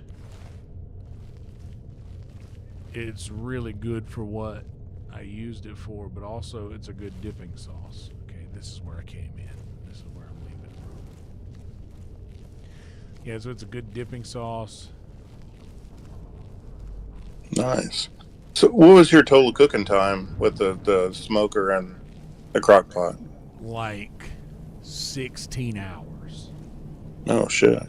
it's really good for what I used it for, but also it's a good dipping sauce. Okay, this is where I came in. This is where I'm leaving from. Yeah, so it's a good dipping sauce. Nice. So, what was your total cooking time with the smoker and the crock pot? Like 16 hours. Oh shit.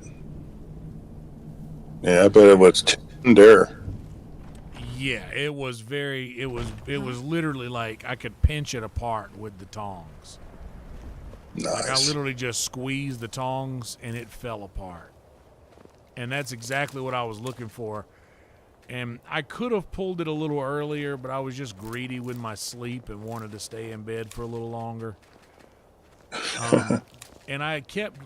Yeah, I bet it was tender. Yeah, it was very. It was literally like I could pinch it apart with the tongs. Nice. Like I literally just squeezed the tongs and it fell apart. And that's exactly what I was looking for. And I could have pulled it a little earlier, but I was just greedy with my sleep and wanted to stay in bed for a little longer. And I kept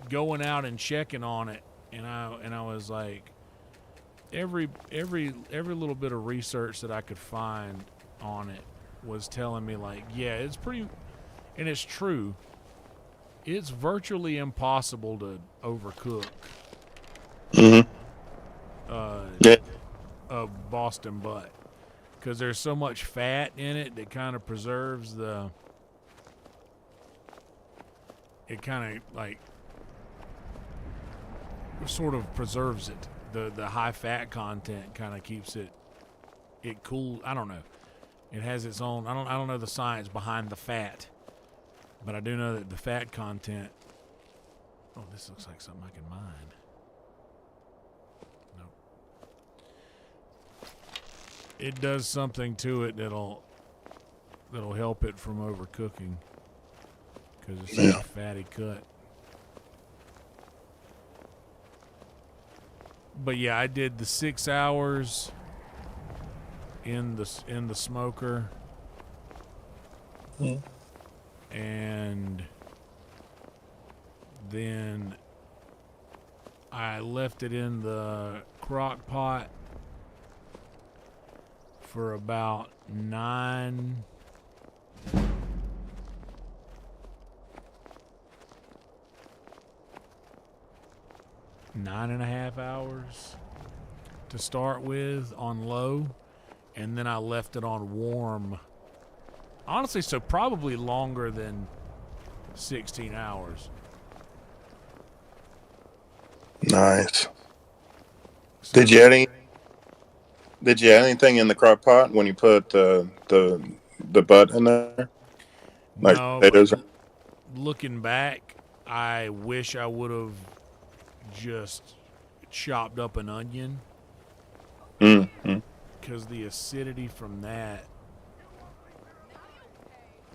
going out and checking on it, and I was like, every little bit of research that I could find on it was telling me like, yeah, it's pretty, and it's true. It's virtually impossible to overcook. Mm-hmm. A Boston butt, because there's so much fat in it that kind of preserves the. It kind of like sort of preserves it. The high fat content kind of keeps it cool. I don't know. It has its own. I don't know the science behind the fat, but I do know that the fat content. Oh, this looks like something I can mine. It does something to it that'll help it from overcooking because it's such a fatty cut. But yeah, I did the 6 hours in the smoker, and then I left it in the crock pot for about 9 and a half hours to start with on low, and then I left it on warm. Honestly, so probably longer than 16 hours. Nice. So Did you add anything in the crock pot when you put the butt in there? Like no, potatoes? Looking back, I wish I would have just chopped up an onion. Mm-hmm. because the acidity from that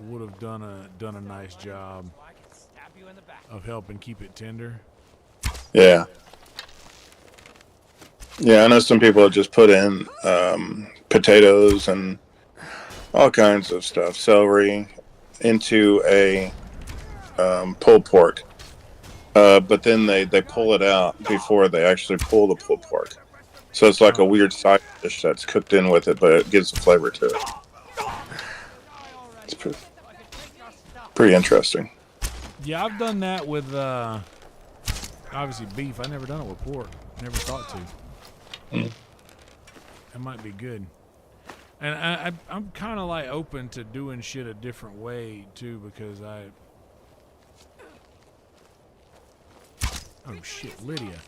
would have done a nice job of helping keep it tender. Yeah. Yeah, I know some people just put in potatoes and all kinds of stuff, celery, into a pulled pork. But then they pull it out before they actually pull the pulled pork. So it's like a weird side dish that's cooked in with it, but it gives a flavor to it. It's pretty interesting. Yeah, I've done that with obviously beef. I never done it with pork. Never thought to. That might be good. And I'm kind of like open to doing shit a different way too, because oh shit, Lydia.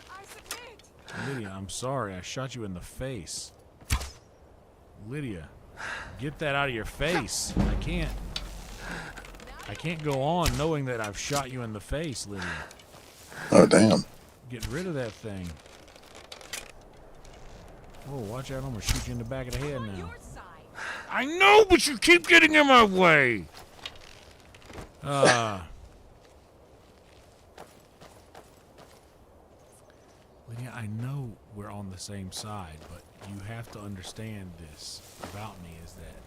Lydia, I'm sorry. I shot you in the face. Lydia, get that out of your face. I can't go on knowing that I've shot you in the face, Lydia. Oh, damn. Get rid of that thing. Oh, watch out. I'm going to shoot you in the back of the head now. I know, but you keep getting in my way. Lydia, I know we're on the same side, but you have to understand this about me is that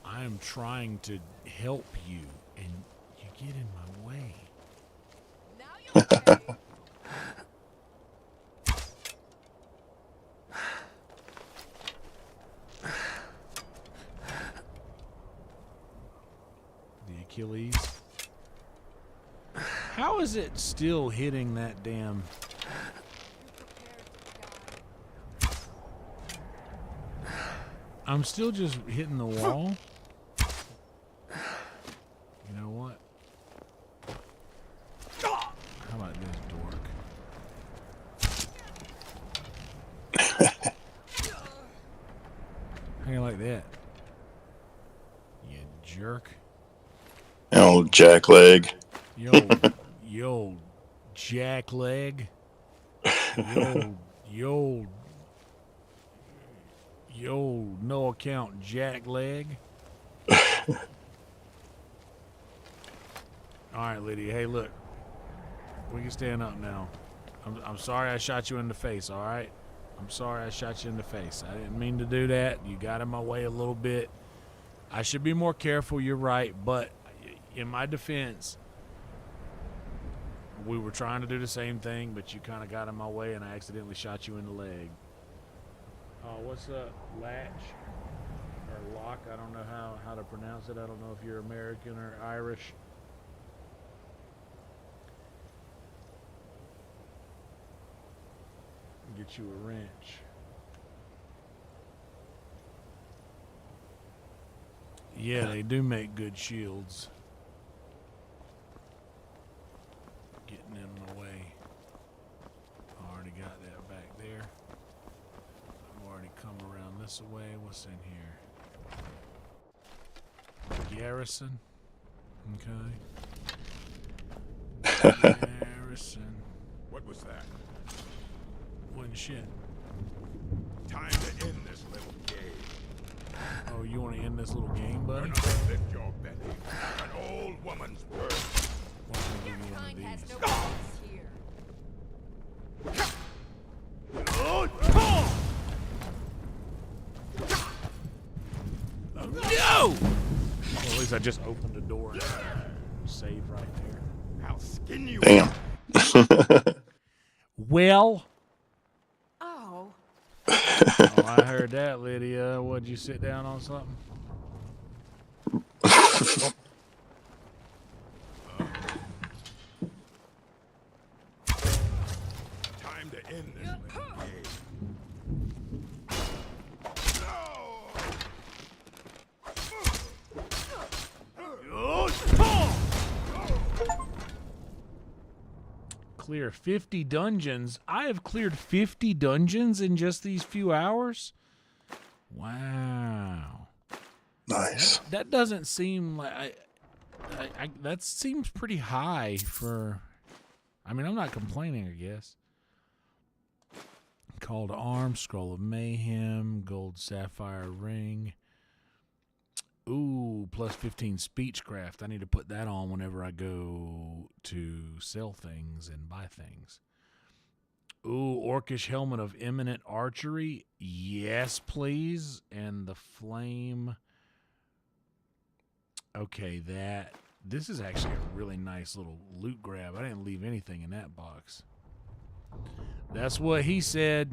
I am trying to help you, and you get in my way. The Achilles. How is it still hitting that damn... I'm still just hitting the wall. You know what? How about this dork? How you like that? You jerk. Old jack leg. Yo, jack leg. Yo, no account jack leg. All right, Lydia. Hey, look. We can stand up now. I'm sorry I shot you in the face, all right? I'm sorry I shot you in the face. I didn't mean to do that. You got in my way a little bit. I should be more careful, you're right. But in my defense, we were trying to do the same thing, but you kind of got in my way, and I accidentally shot you in the leg. What's up, latch? Or lock? I don't know how to pronounce it. I don't know if you're American or Irish. Get you a wrench. Yeah, they do make good shields. Getting in my way. Already got that back there. I've already come around this way. What's in here? Garrison. Okay. Garrison. What was that? One shit. Time to end this little game. Oh, you want to end this little game, buddy? Lift your belly. An old woman's birth. Your kind has no No! Well, at least I just opened the door and save right there. I'll skin you. Damn. Well. Oh. Oh, I heard that, Lydia. Would you sit down on something? Time to end this little game. Clear 50 dungeons. I have cleared 50 dungeons in just these few hours. Wow. Nice. That doesn't seem like that seems pretty high for. I mean, I'm not complaining, I guess. Call to Arms, Scroll of Mayhem, Gold Sapphire Ring. Ooh, plus 15 Speechcraft. I need to put that on whenever I go to sell things and buy things. Ooh, Orcish Helmet of Imminent Archery. Yes, please. And the Flame. Okay, this is actually a really nice little loot grab. I didn't leave anything in that box. That's what he said.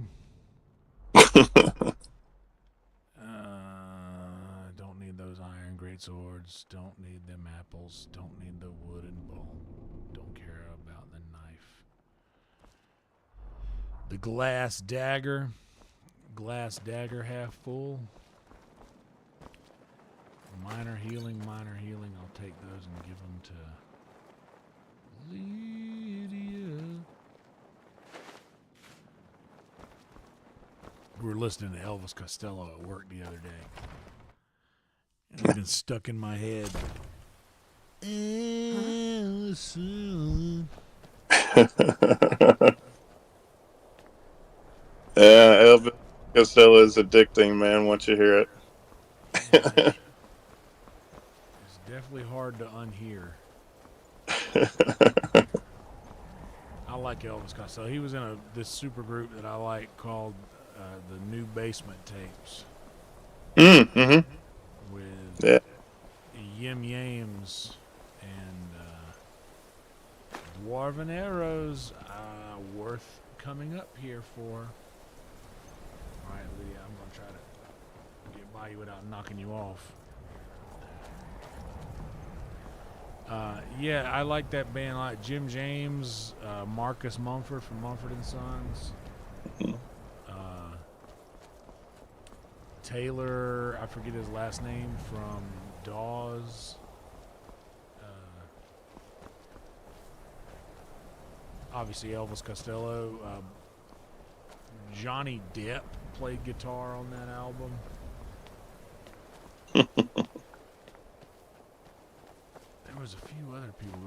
Don't need those iron great swords. Don't need them apples. Don't need the wooden bowl. Don't care about the knife. The glass dagger. Glass dagger half full. Minor healing. I'll take those and give them to Lydia. We were listening to Elvis Costello at work the other day. And it's been stuck in my head. Yeah, Elvis Costello is addicting, man, once you hear it. It's definitely hard to unhear. I like Elvis Costello. He was in this super group that I like called the New Basement Tapes. Mm-hmm. With Yim Yams and Dwarven Arrows. Worth coming up here for. Alright, Lydia, I'm going to try to get by you without knocking you off. Yeah, I like that band. I like Jim James, Marcus Mumford from Mumford & Sons. Taylor, I forget his last name, from Dawes. Obviously Elvis Costello. Johnny Depp played guitar on that album. There was a few other people.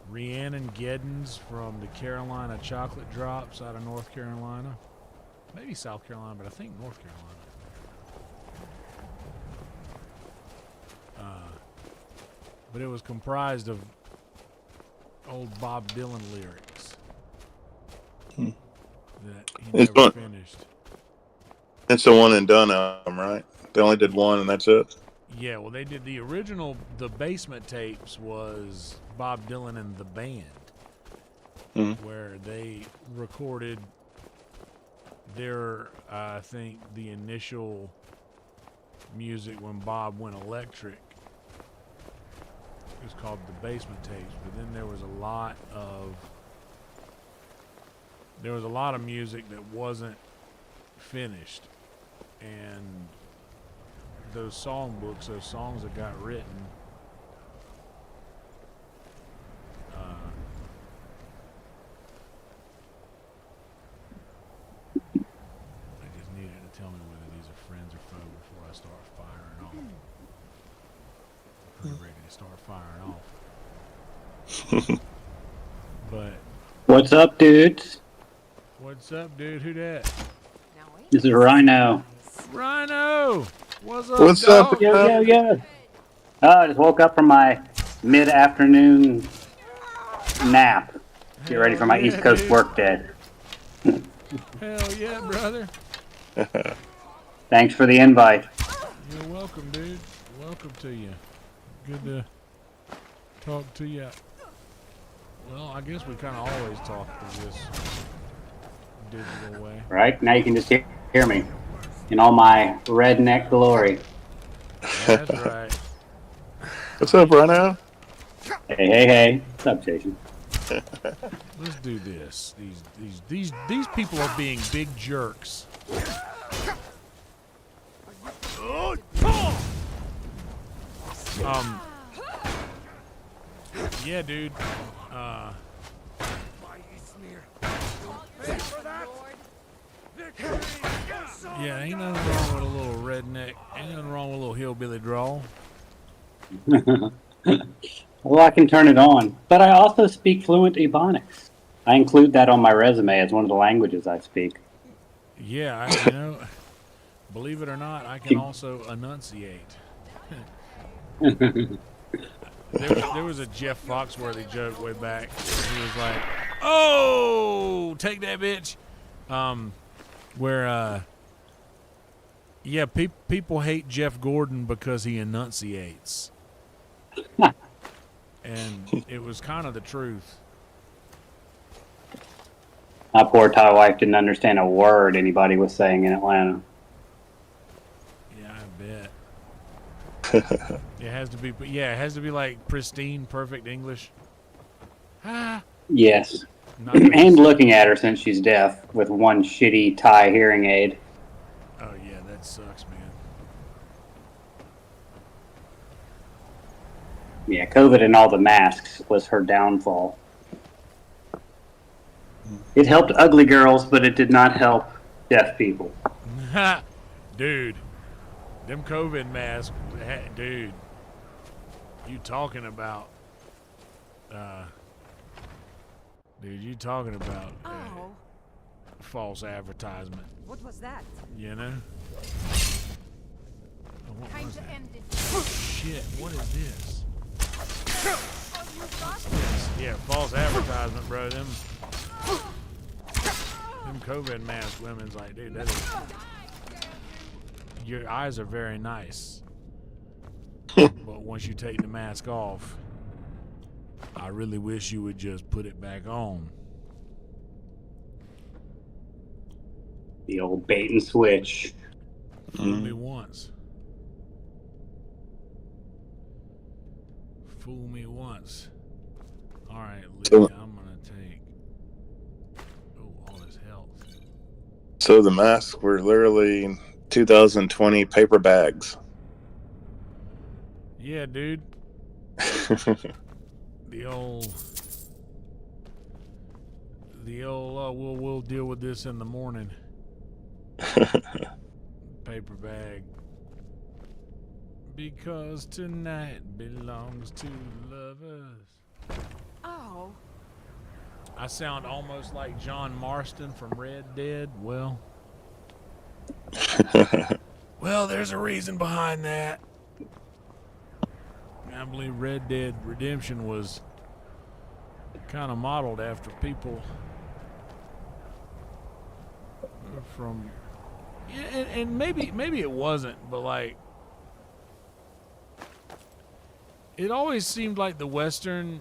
Rhiannon Giddens from the Carolina Chocolate Drops out of North Carolina. Maybe South Carolina, but I think North Carolina. But it was comprised of old Bob Dylan lyrics that he never finished. It's a one and done album, right? They only did one and that's it? Yeah, well, they did the original, the Basement Tapes was Bob Dylan and the band, where they recorded their, I think, the initial music when Bob went electric. It was called the Basement Tapes, but then there was a lot of music that wasn't finished, and those songbooks, those songs that got written, I just needed to tell me whether these are friends or foe before I start firing off. I'm pretty ready to start firing off. But what's up, dudes? What's up, dude? Who that? This is Rhino. Rhino! What's up, What's dog? up? Yo. Oh, I just woke up from my mid-afternoon nap. Get ready for my East Coast work day. Hell yeah, brother. Thanks for the invite. You're welcome, dude. Welcome to you. Good to talk to you. Well, I guess we kind of always talk through this digital way. Right? Now you can just hear me in all my redneck glory. That's right. What's up, Rhino? Hey. What's up, Jason? Let's do this. These people are being big jerks. Yeah, dude. Yeah, ain't nothing wrong with a little redneck. Ain't nothing wrong with a little hillbilly drawl. Well, I can turn it on, but I also speak fluent Ebonics. I include that on my resume as one of the languages I speak. Yeah, believe it or not, I can also enunciate. There was a Jeff Foxworthy joke way back. He was like, "Oh, take that, bitch," where yeah, people hate Jeff Gordon because he enunciates, and it was kind of the truth. My poor Thai wife didn't understand a word anybody was saying in Atlanta. Yeah, I bet. It has to be, yeah, it has to be like pristine, perfect English. Yes. And looking at her since she's deaf with one shitty Thai hearing aid. Oh yeah, that sucks, man. Yeah, COVID and all the masks was her downfall. It helped ugly girls, but it did not help deaf people. Dude, them COVID masks, dude, you talking about, false advertisement. What was that? You know? What Time was to that? end it. Shit, what is this? What's this? Yeah, false advertisement, bro. Them COVID mask women's like, dude, that is, your eyes are very nice. But once you take the mask off, I really wish you would just put it back on. The old bait and switch. Fool me once. Fool me once. Alright, Lydia, I'm gonna take all this health. So the masks were literally 2020 paper bags. Yeah, dude. The old we'll deal with this in the morning. Paper bag. Because tonight belongs to lovers. Oh. I sound almost like John Marston from Red Dead. Well, there's a reason behind that. I believe Red Dead Redemption was kind of modeled after people from, and maybe it wasn't, but like, it always seemed like the Western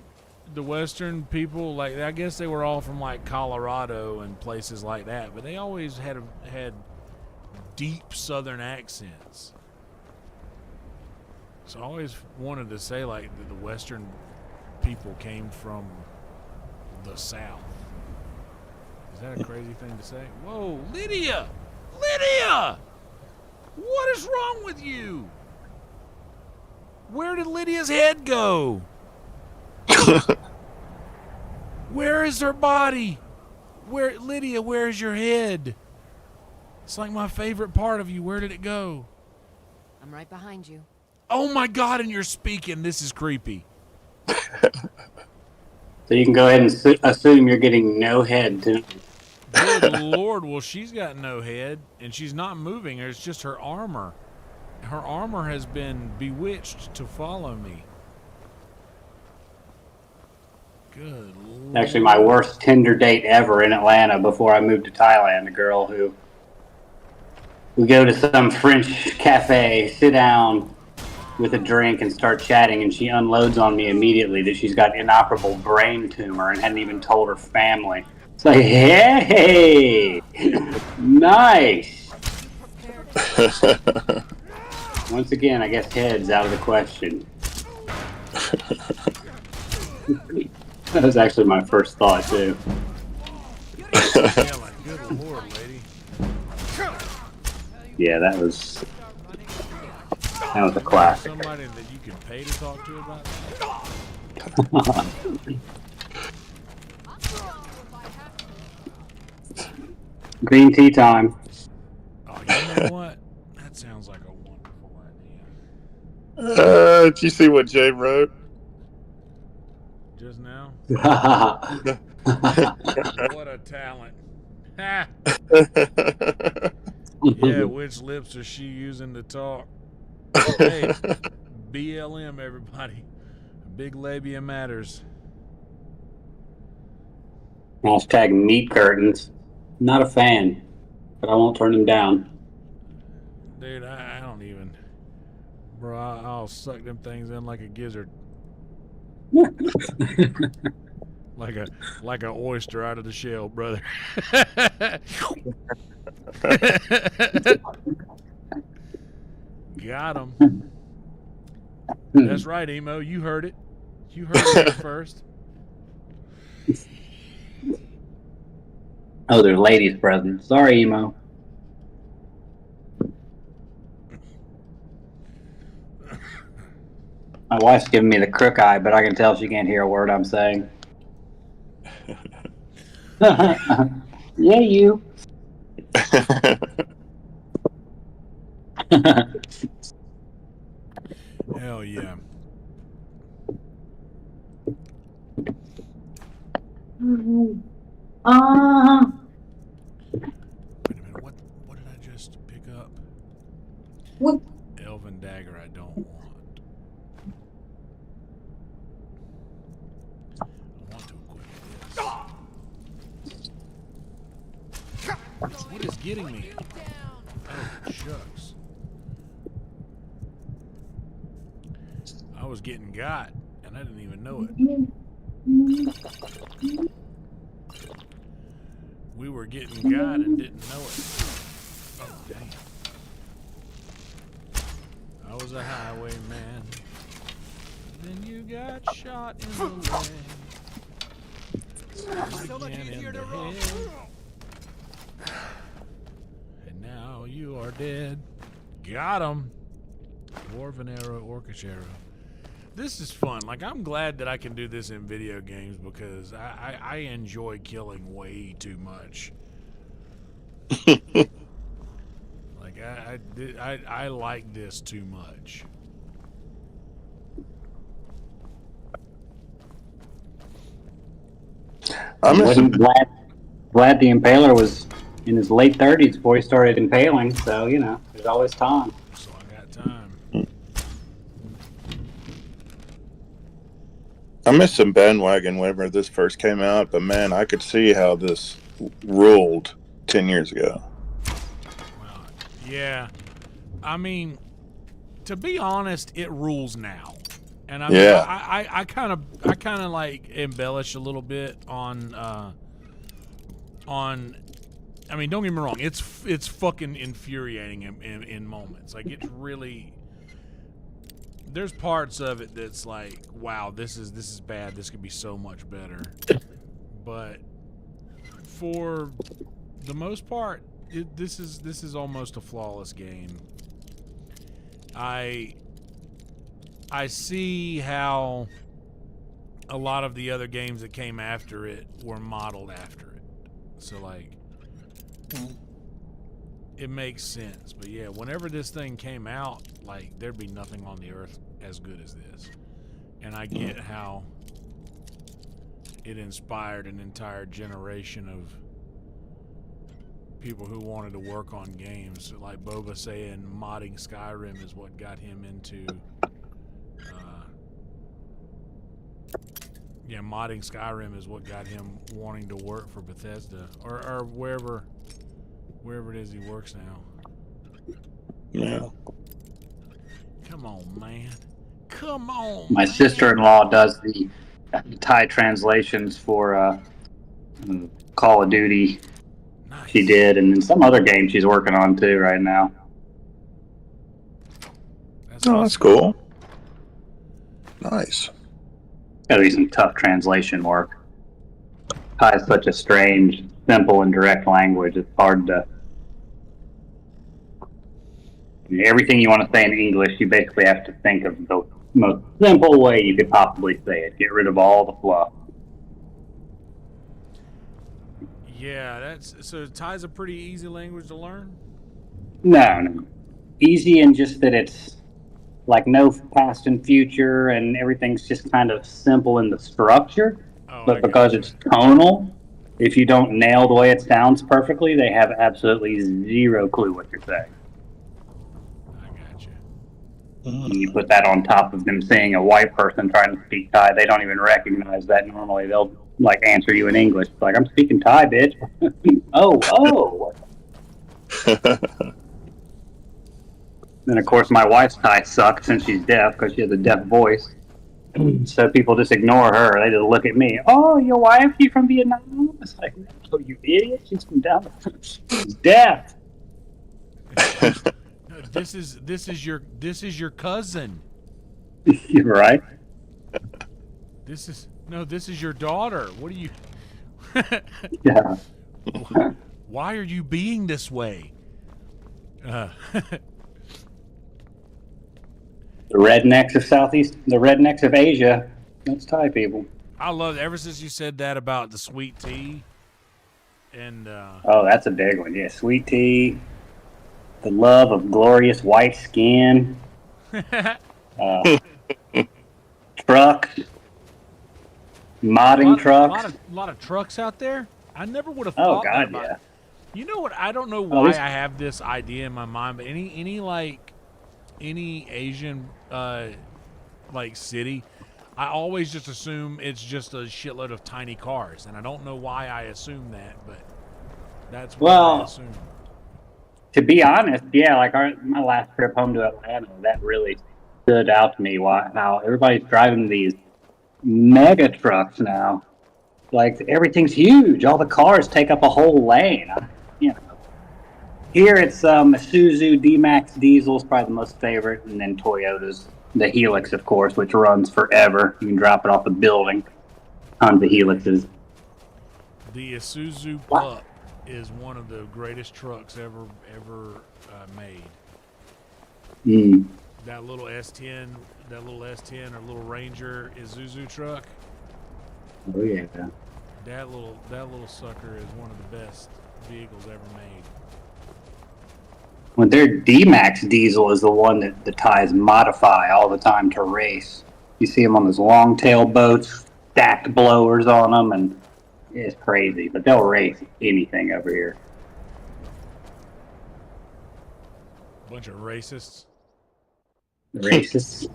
people, like, I guess they were all from like Colorado and places like that, but they always had deep Southern accents. So I always wanted to say like that the Western people came from the South. Is that a crazy thing to say? Whoa, Lydia! Lydia! What is wrong with you? Where did Lydia's head go? Where is her body? Lydia, where's your head? It's like my favorite part of you. Where did it go? I'm right behind you. Oh my God, and you're speaking. This is creepy. So you can go ahead and assume you're getting no head tonight. Good Lord, well, she's got no head, and she's not moving. It's just her armor. Her armor has been bewitched to follow me. Good Lord. Actually, my worst Tinder date ever in Atlanta before I moved to Thailand. A girl who we go to some French cafe, sit down with a drink and start chatting, and she unloads on me immediately that she's got inoperable brain tumor and hadn't even told her family. It's like, hey, nice. Once again, I guess head's out of the question. That was actually my first thought, too. Good Lord, lady. Yeah, that was a classic. Somebody that you can pay to talk to about that? Green tea time. Oh, you know what? That sounds like a wonderful idea. Did you see what Jay wrote? Just now? What a talent. Ha! Yeah, which lips is she using to talk? Hey, BLM, everybody. Big labia matters. Hashtag meat curtains. Not a fan, but I won't turn them down. Dude, I don't even. Bro, I'll suck them things in like a gizzard. like a oyster out of the shell, brother. Got him. That's right, Emo. You heard it. You heard it here first. Oh, there's ladies present. Sorry, Emo. My wife's giving me the crook eye, but I can tell she can't hear a word I'm saying. Yeah, you. Hell yeah. Wait a minute, what did I just pick up? What? Elven dagger I don't want. I want to equip this. What is getting me? Oh, shucks. I was getting got, and I didn't even know it. We were getting got and didn't know it. Oh, dang. I was a highwayman. Then you got shot in the leg. So much easier to roll. And now you are dead. Got him. Dwarven arrow, orcish arrow. This is fun. Like, I'm glad that I can do this in video games because I enjoy killing way too much. Like, I like this too much. Wasn't Vlad the Impaler was in his late 30s before he started impaling, so, you know, there's always time. So I got time. I missed some bandwagon whenever this first came out, but man, I could see how this ruled 10 years ago. Yeah. I mean, to be honest, it rules now. And I mean, Yeah. I kind of like embellish a little bit on I mean, don't get me wrong, it's fucking infuriating in moments. Like, it's really, there's parts of it that's like, wow, this is bad. This could be so much better. But for the most part, this is almost a flawless game. I see how a lot of the other games that came after it were modeled after it. So, like, it makes sense. But yeah, whenever this thing came out, like, there'd be nothing on the earth as good as this. And I get how it inspired an entire generation of people who wanted to work on games. Like Boba saying modding Skyrim is what got him into modding Skyrim is what got him wanting to work for Bethesda or wherever it is he works now. Yeah. Come on, man. Come on. My sister-in-law does the Thai translations for Call of Duty. Nice. She did, and then some other game she's working on too right now. That's cool. Nice. Gotta be some tough translation work. Thai is such a strange, simple, and direct language. It's hard to. Everything you want to say in English, you basically have to think of the most simple way you could possibly say it. Get rid of all the fluff. Yeah, so Thai's a pretty easy language to learn? No. Easy in just that it's like no past and future, and everything's just kind of simple in the structure. Oh, but because it's tonal, if you don't nail the way it sounds perfectly, they have absolutely zero clue what you're saying. And you put that on top of them seeing a white person trying to speak Thai, they don't even recognize that normally. They'll like answer you in English, like, I'm speaking Thai, bitch. oh. And of course, my wife's Thai sucks since she's deaf because she has a deaf voice. So people just ignore her. They just look at me. Oh, your wife? You from Vietnam? It's like, oh, you idiot! She's from down. She's deaf. This is your cousin. You're right. This is your daughter. What are you? Yeah. Why are you being this way? The rednecks of the rednecks of Asia. That's Thai people. I love it. Ever since you said that about the sweet tea, and oh, that's a big one. Yeah, sweet tea. The love of glorious white skin. Trucks. Modding trucks. A lot of trucks out there. I never would have Oh thought that God, about yeah. it. You know what? I don't know why I have this idea in my mind, but any Asian like city, I always just assume it's just a shitload of tiny cars, and I don't know why I assume that, but that's what I assume. To be honest, yeah, like my last trip home to Atlanta, that really stood out to me. How everybody's driving these mega trucks now. Like, everything's huge. All the cars take up a whole lane. Here it's Isuzu D-Max diesel is probably the most favorite, and then Toyota's the Helix, of course, which runs forever. You can drop it off the building. Tons of Helixes. The Isuzu Pup is one of the greatest trucks ever made. That little S10 or little Ranger Isuzu truck. Oh yeah. That little sucker is one of the best vehicles ever made. Well, their D-Max diesel is the one that the Thais modify all the time to race. You see them on those long tail boats, stacked blowers on them, and it's crazy. But they'll race anything over here. Bunch of racists. Racists.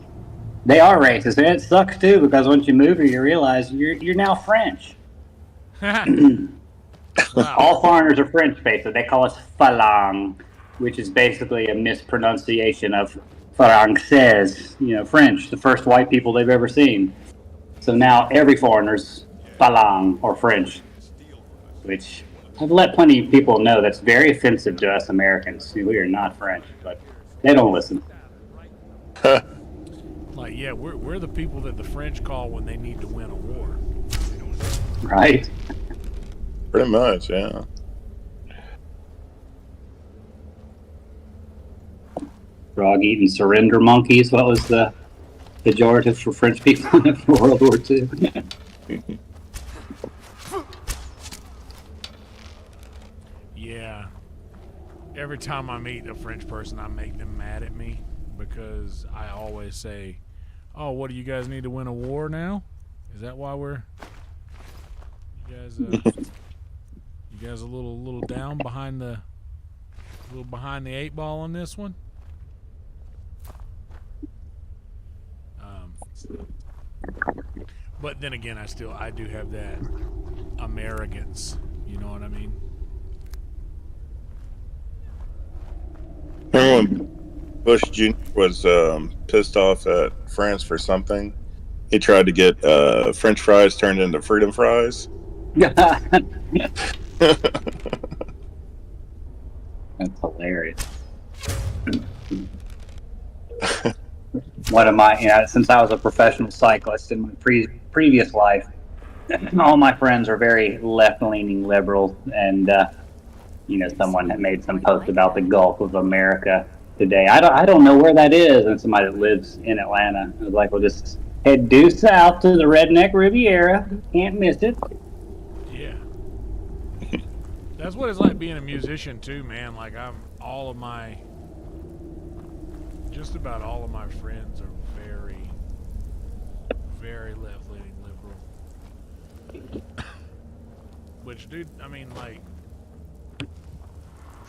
They are racist, and it sucks too because once you move here, you realize you're now French. All foreigners are French, basically. They call us Falang, which is basically a mispronunciation of Français, French, the first white people they've ever seen. So now every foreigner's Falang or French, which I've let plenty of people know that's very offensive to us Americans. We are not French, but they don't listen. Like, yeah, we're the people that the French call when they need to win a war. Right. Pretty much, yeah. Frog-eating surrender monkeys. What was the pejorative for French people in World War II? Yeah. Every time I meet a French person, I make them mad at me because I always say, "Oh, what do you guys need to win a war now? Is that why you guys a little down behind the eight ball on this one?" But then again, I do have that Americans. You know what I mean? Remember when Bush Jr. was pissed off at France for something? He tried to get French fries turned into freedom fries. That's hilarious. One of my, since I was a professional cyclist in my previous life, all my friends are very left-leaning liberals, and someone had made some post about the Gulf of America today. I don't know where that is, and somebody that lives in Atlanta. I was like, well, just head due south to the Redneck Riviera. Can't miss it. Yeah. That's what it's like being a musician too, man. Like just about all of my friends are very, very left-leaning liberal. Which, dude, I mean, like,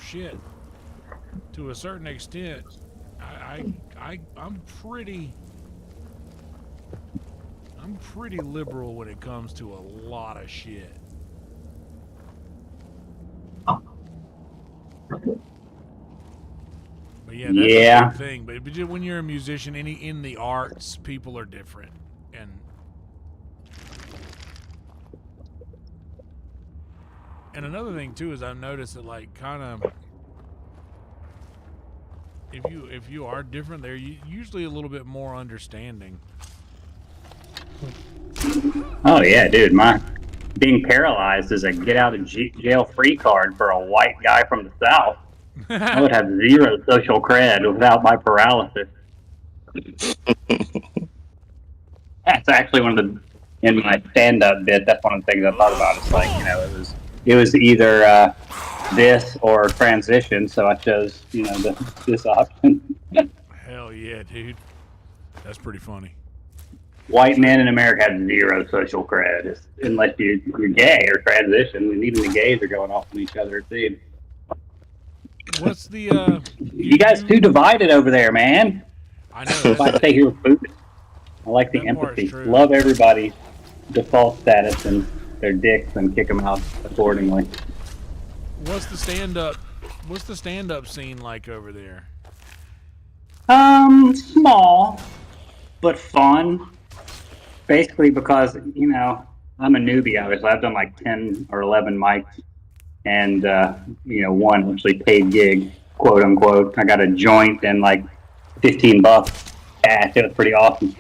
shit. To a certain extent, I'm pretty liberal when it comes to a lot of shit. But yeah, that's a big thing. But when you're a musician, in the arts, people are different, and another thing too is I've noticed that, like, kind of, if you are different, they're usually a little bit more understanding. Oh yeah, dude, my being paralyzed is a get out of jail free card for a white guy from the South. I would have zero social cred without my paralysis. That's actually one of the, in my stand-up bit, that's one of the things I thought about. It's like, you know, it was either this or transition, so I chose, you know, this option. Hell yeah, dude. That's pretty funny. White men in America have zero social cred, unless you're gay or transition, and even the gays are going off on each other, it seems. What's the you guys too divided over there, man. I know. I stay here with food. I like the empathy. Love everybody's default status and their dicks and kick them out accordingly. What's the stand-up scene like over there? Small, but fun. Basically because, you know, I'm a newbie, obviously. I've done like 10 or 11 mics and, you know, one actually paid gig, quote unquote. I got a joint and like $15 cash. It was pretty awesome.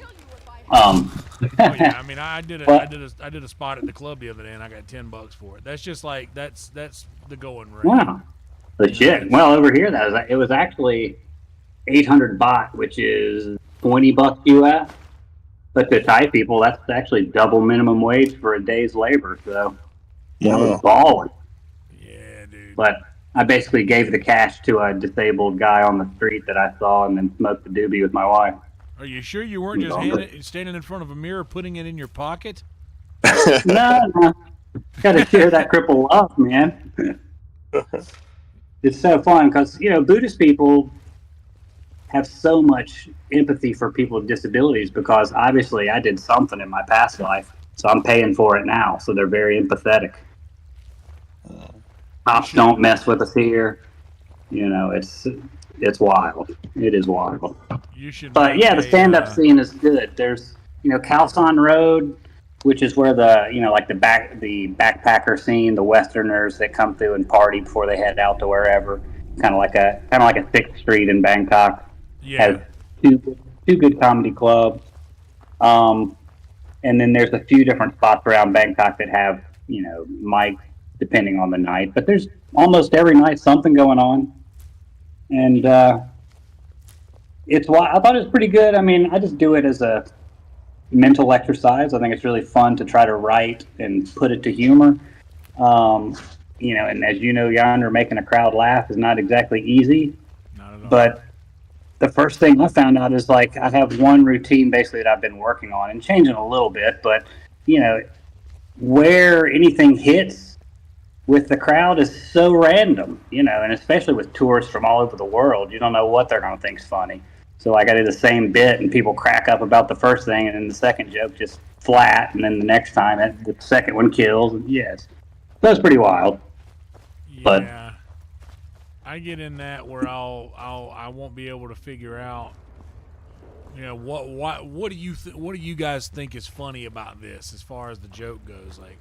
Oh yeah, I mean, I did a spot at the club the other day and I got $10 for it. That's just like, that's the going rate. Wow. Legit. Well, over here, it was actually 800 baht, which is $20 US. But to Thai people, that's actually double minimum wage for a day's labor. So I was balling. Yeah, dude. But I basically gave the cash to a disabled guy on the street that I saw, and then smoked the doobie with my wife. Are you sure you weren't just standing in front of a mirror, putting it in your pocket? No. Got to share that cripple love, man. It's so fun because, you know, Buddhist people have so much empathy for people with disabilities because obviously I did something in my past life, so I'm paying for it now. So they're very empathetic. Cops don't mess with us here. You know, it's wild. It is wild. But yeah, the stand-up scene is good. There's, you know, Khalsan Road, which is where the, you know, like the backpacker scene, the Westerners that come through and party before they head out to wherever. Kind of like a 6th Street in Bangkok. Yeah. Has two good comedy clubs. And then there's a few different spots around Bangkok that have, you know, mics depending on the night. But there's almost every night something going on. And I thought it was pretty good. I mean, I just do it as a mental exercise. I think it's really fun to try to write and put it to humor. You know, and as you know, Yonder, making a crowd laugh is not exactly easy. Not at all. But the first thing I found out is, like, I have one routine basically that I've been working on and changing a little bit, but, you know, where anything hits with the crowd is so random, you know, and especially with tourists from all over the world, you don't know what they're going to think's funny. So, like, I did the same bit and people crack up about the first thing and then the second joke just flat, and then the next time the second one kills. And yes, that's pretty wild. Yeah. But I get in that where I won't be able to figure out, you know, what do you guys think is funny about this as far as the joke goes, like,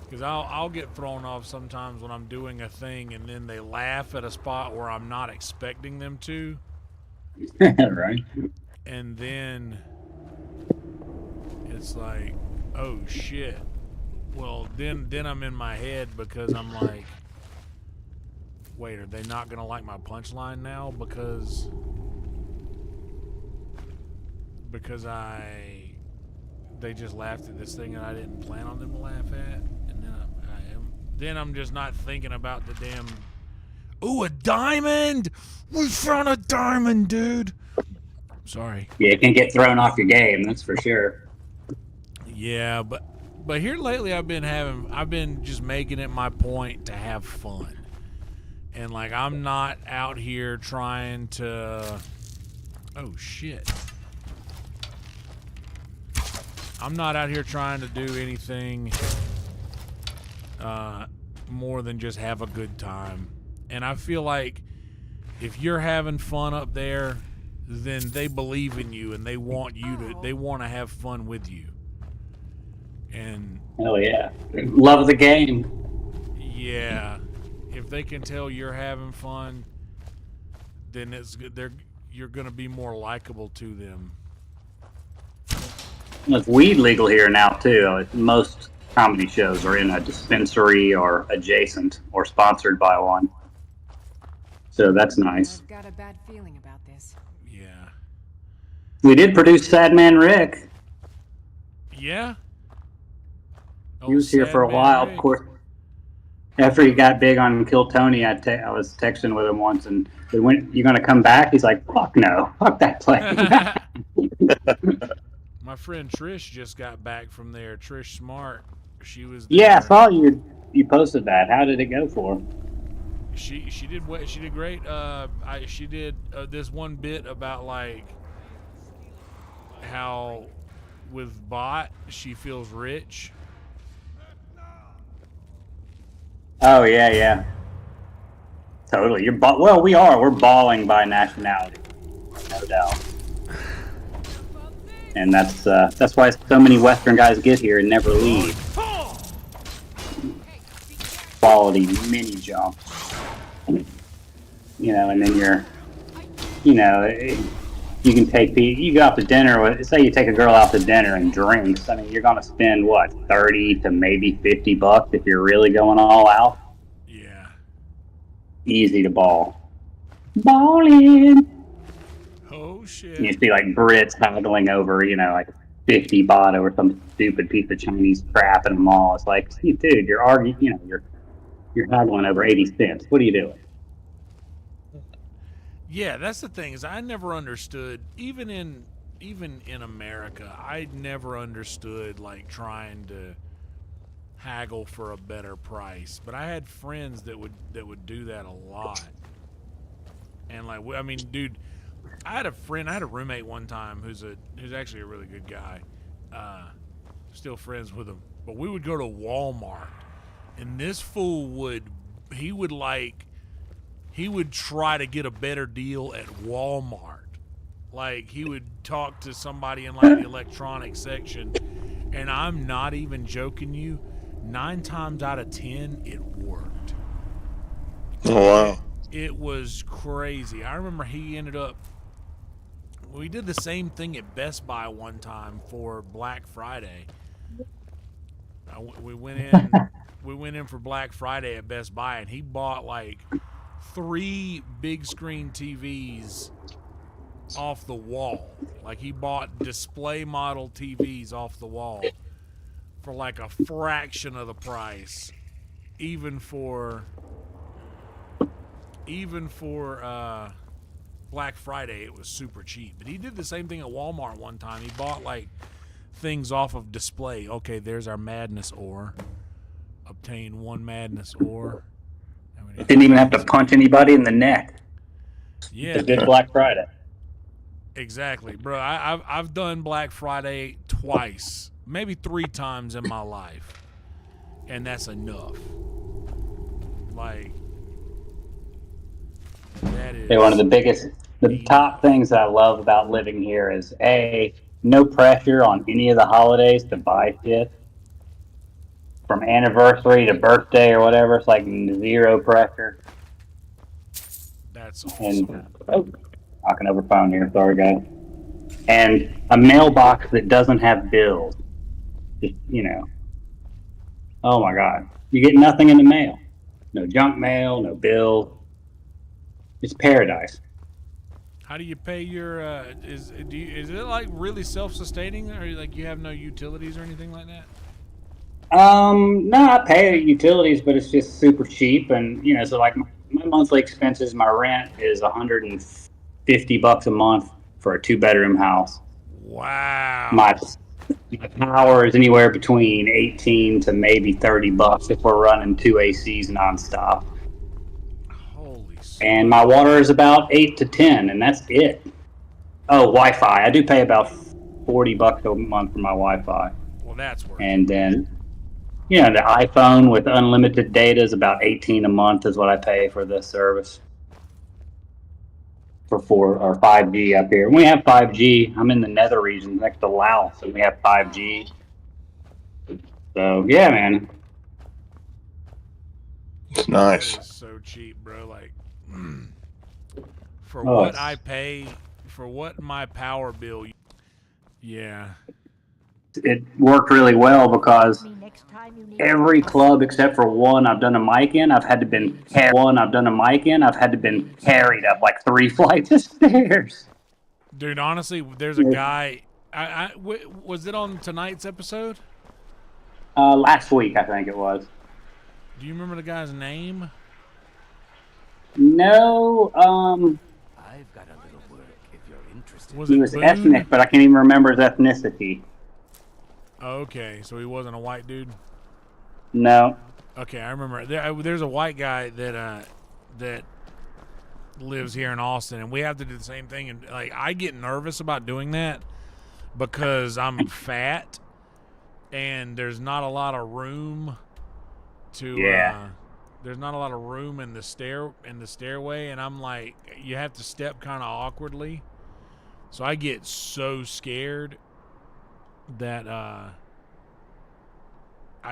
because I'll get thrown off sometimes when I'm doing a thing and then they laugh at a spot where I'm not expecting them to. Right. And then it's like, oh shit. Well, then I'm in my head because I'm like, wait, are they not gonna like my punchline now because they just laughed at this thing that I didn't plan on them to laugh at, and then I'm just not thinking about the damn. Ooh, a diamond! We found a diamond, dude. Sorry. Yeah, you can't get thrown off your game, that's for sure. Yeah, but But here lately, I've been just making it my point to have fun, and like I'm not out here trying to. Oh shit! I'm not out here trying to do anything more than just have a good time, and I feel like if you're having fun up there, then they believe in you and they want to have fun with you. And hell yeah, love the game. Yeah, if they can tell you're having fun, then you're gonna be more likable to them. It's weed legal here now too. Most comedy shows are in a dispensary or adjacent or sponsored by one. So that's nice. I've got a bad feeling about this. Yeah. We did produce Sad Man Rick. Yeah. He was here for a while, of course. After he got big on Kill Tony, I was texting with him once, and we went, "You gonna come back?" He's like, "Fuck no, fuck that place." My friend Trish just got back from there. Trish Smart, she was. Yeah, I saw you posted that. How did it go for him? She did great. She did this one bit about like how with bot she feels rich. Oh yeah. Totally. Well, we are. We're balling by nationality, no doubt. And that's why so many Western guys get here and never leave. Quality mini jumps. And then you can you go out to dinner. Say you take a girl out to dinner and drinks. I mean, you're gonna spend what, 30 to maybe $50 if you're really going all out. Yeah. Easy to ball. Balling. Oh shit. You see like Brits haggling over, like 50 baht or some stupid piece of Chinese crap in the mall. It's like, dude, you're arguing. You're haggling over 80 cents. What are you doing? Yeah, that's the thing is I never understood even in America, I never understood like trying to haggle for a better price. But I had friends that would do that a lot. And like I mean, dude, I had a roommate one time who's actually a really good guy. Still friends with him. But we would go to Walmart and this fool would try to get a better deal at Walmart. Like, he would talk to somebody in, like, the electronics section, and I'm not even joking you, 9 times out of 10, it worked. Oh, wow. It was crazy. I remember we did the same thing at Best Buy one time for Black Friday. We went in for Black Friday at Best Buy, and he bought, like, 3 big screen TVs off the wall. Like, he bought display model TVs off the wall for like a fraction of the price, even for Black Friday. It was super cheap. But he did the same thing at Walmart one time. He bought like things off of display. Okay, there's our madness ore. Obtain 1 madness ore. Didn't even have to punch anybody in the neck. Yeah, it did Black Friday. Exactly, bro. I've done Black Friday twice, maybe 3 times in my life, and that's enough. Like, that is. One of the top things I love about living here is no pressure on any of the holidays to buy shit. From anniversary to birthday or whatever, it's like 0 pressure. That's awesome. And talking over phone here, sorry guys. And a mailbox that doesn't have bills. Just, oh my God, you get nothing in the mail. No junk mail, no bills. It's paradise. How do you pay your? Is it like really self-sustaining, or like you have no utilities or anything like that? No, I pay utilities, but it's just super cheap, and so like my monthly expenses, my rent is $150 a month for a 2-bedroom house. Wow. Power is anywhere between 18 to maybe $30 if we're running 2 ACs nonstop. Holy And my water is about 8 to 10, and that's it. Oh, Wi-Fi. I do pay about $40 a month for my Wi-Fi. Well, that's worth And then, you know, the iPhone with unlimited data is about 18 a month is what I pay for this service. For 4 or 5G up here. We have 5G. I'm in the nether region next to Laos, and we have 5G. So yeah, man. It's nice. That is so cheap, bro. Like, for Oh, what it's- I pay, for what my power bill. Yeah. It worked really well because every club except for one I've done a mic in, I've had to been carried up like 3 flights of stairs. Dude, honestly, there's a guy. Was it on tonight's episode? Last week I think it was. Do you remember the guy's name? No, I've got a little work if you're interested. he was ethnic, but I can't even remember his ethnicity. Okay, so he wasn't a white dude. No. Okay, I remember. There's a white guy that lives here in Austin, and we have to do the same thing. And like, I get nervous about doing that because I'm fat, and there's not a lot of room to. Yeah. There's not a lot of room in the stairway, and I'm like, you have to step kind of awkwardly. So I get so scared that I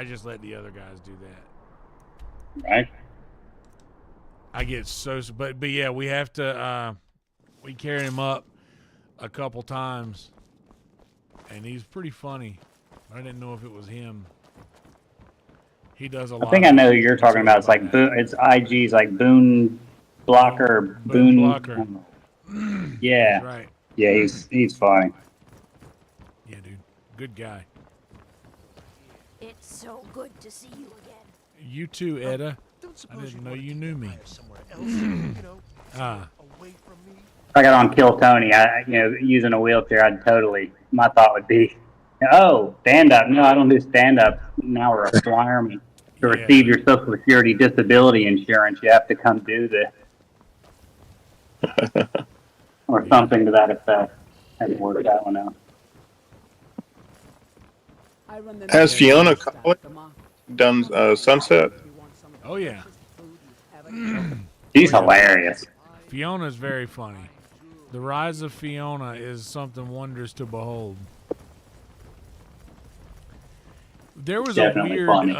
just let the other guys do that. Right. I get but yeah, we have to we carry him up a couple times, and he's pretty funny. I didn't know if it was him. He does a lot. I think I know who you're talking about. It's like it's IG's like Boone Blocker. Boone Blocker. Yeah. That's right. Yeah, he's fine. Yeah, dude. Good guy. It's so good to see you again. You too, Etta. I didn't know you knew me. If I got on Kill Tony, using a wheelchair, my thought would be, oh, stand up. No, I don't do stand up. Now require me to receive your Social Security disability insurance. You have to come do this. Or something to that effect. I haven't worked that one out. Has Fiona Colley done Sunset? Oh yeah. She's hilarious. Fiona's very funny. The rise of Fiona is something wondrous to behold. There was Definitely funny.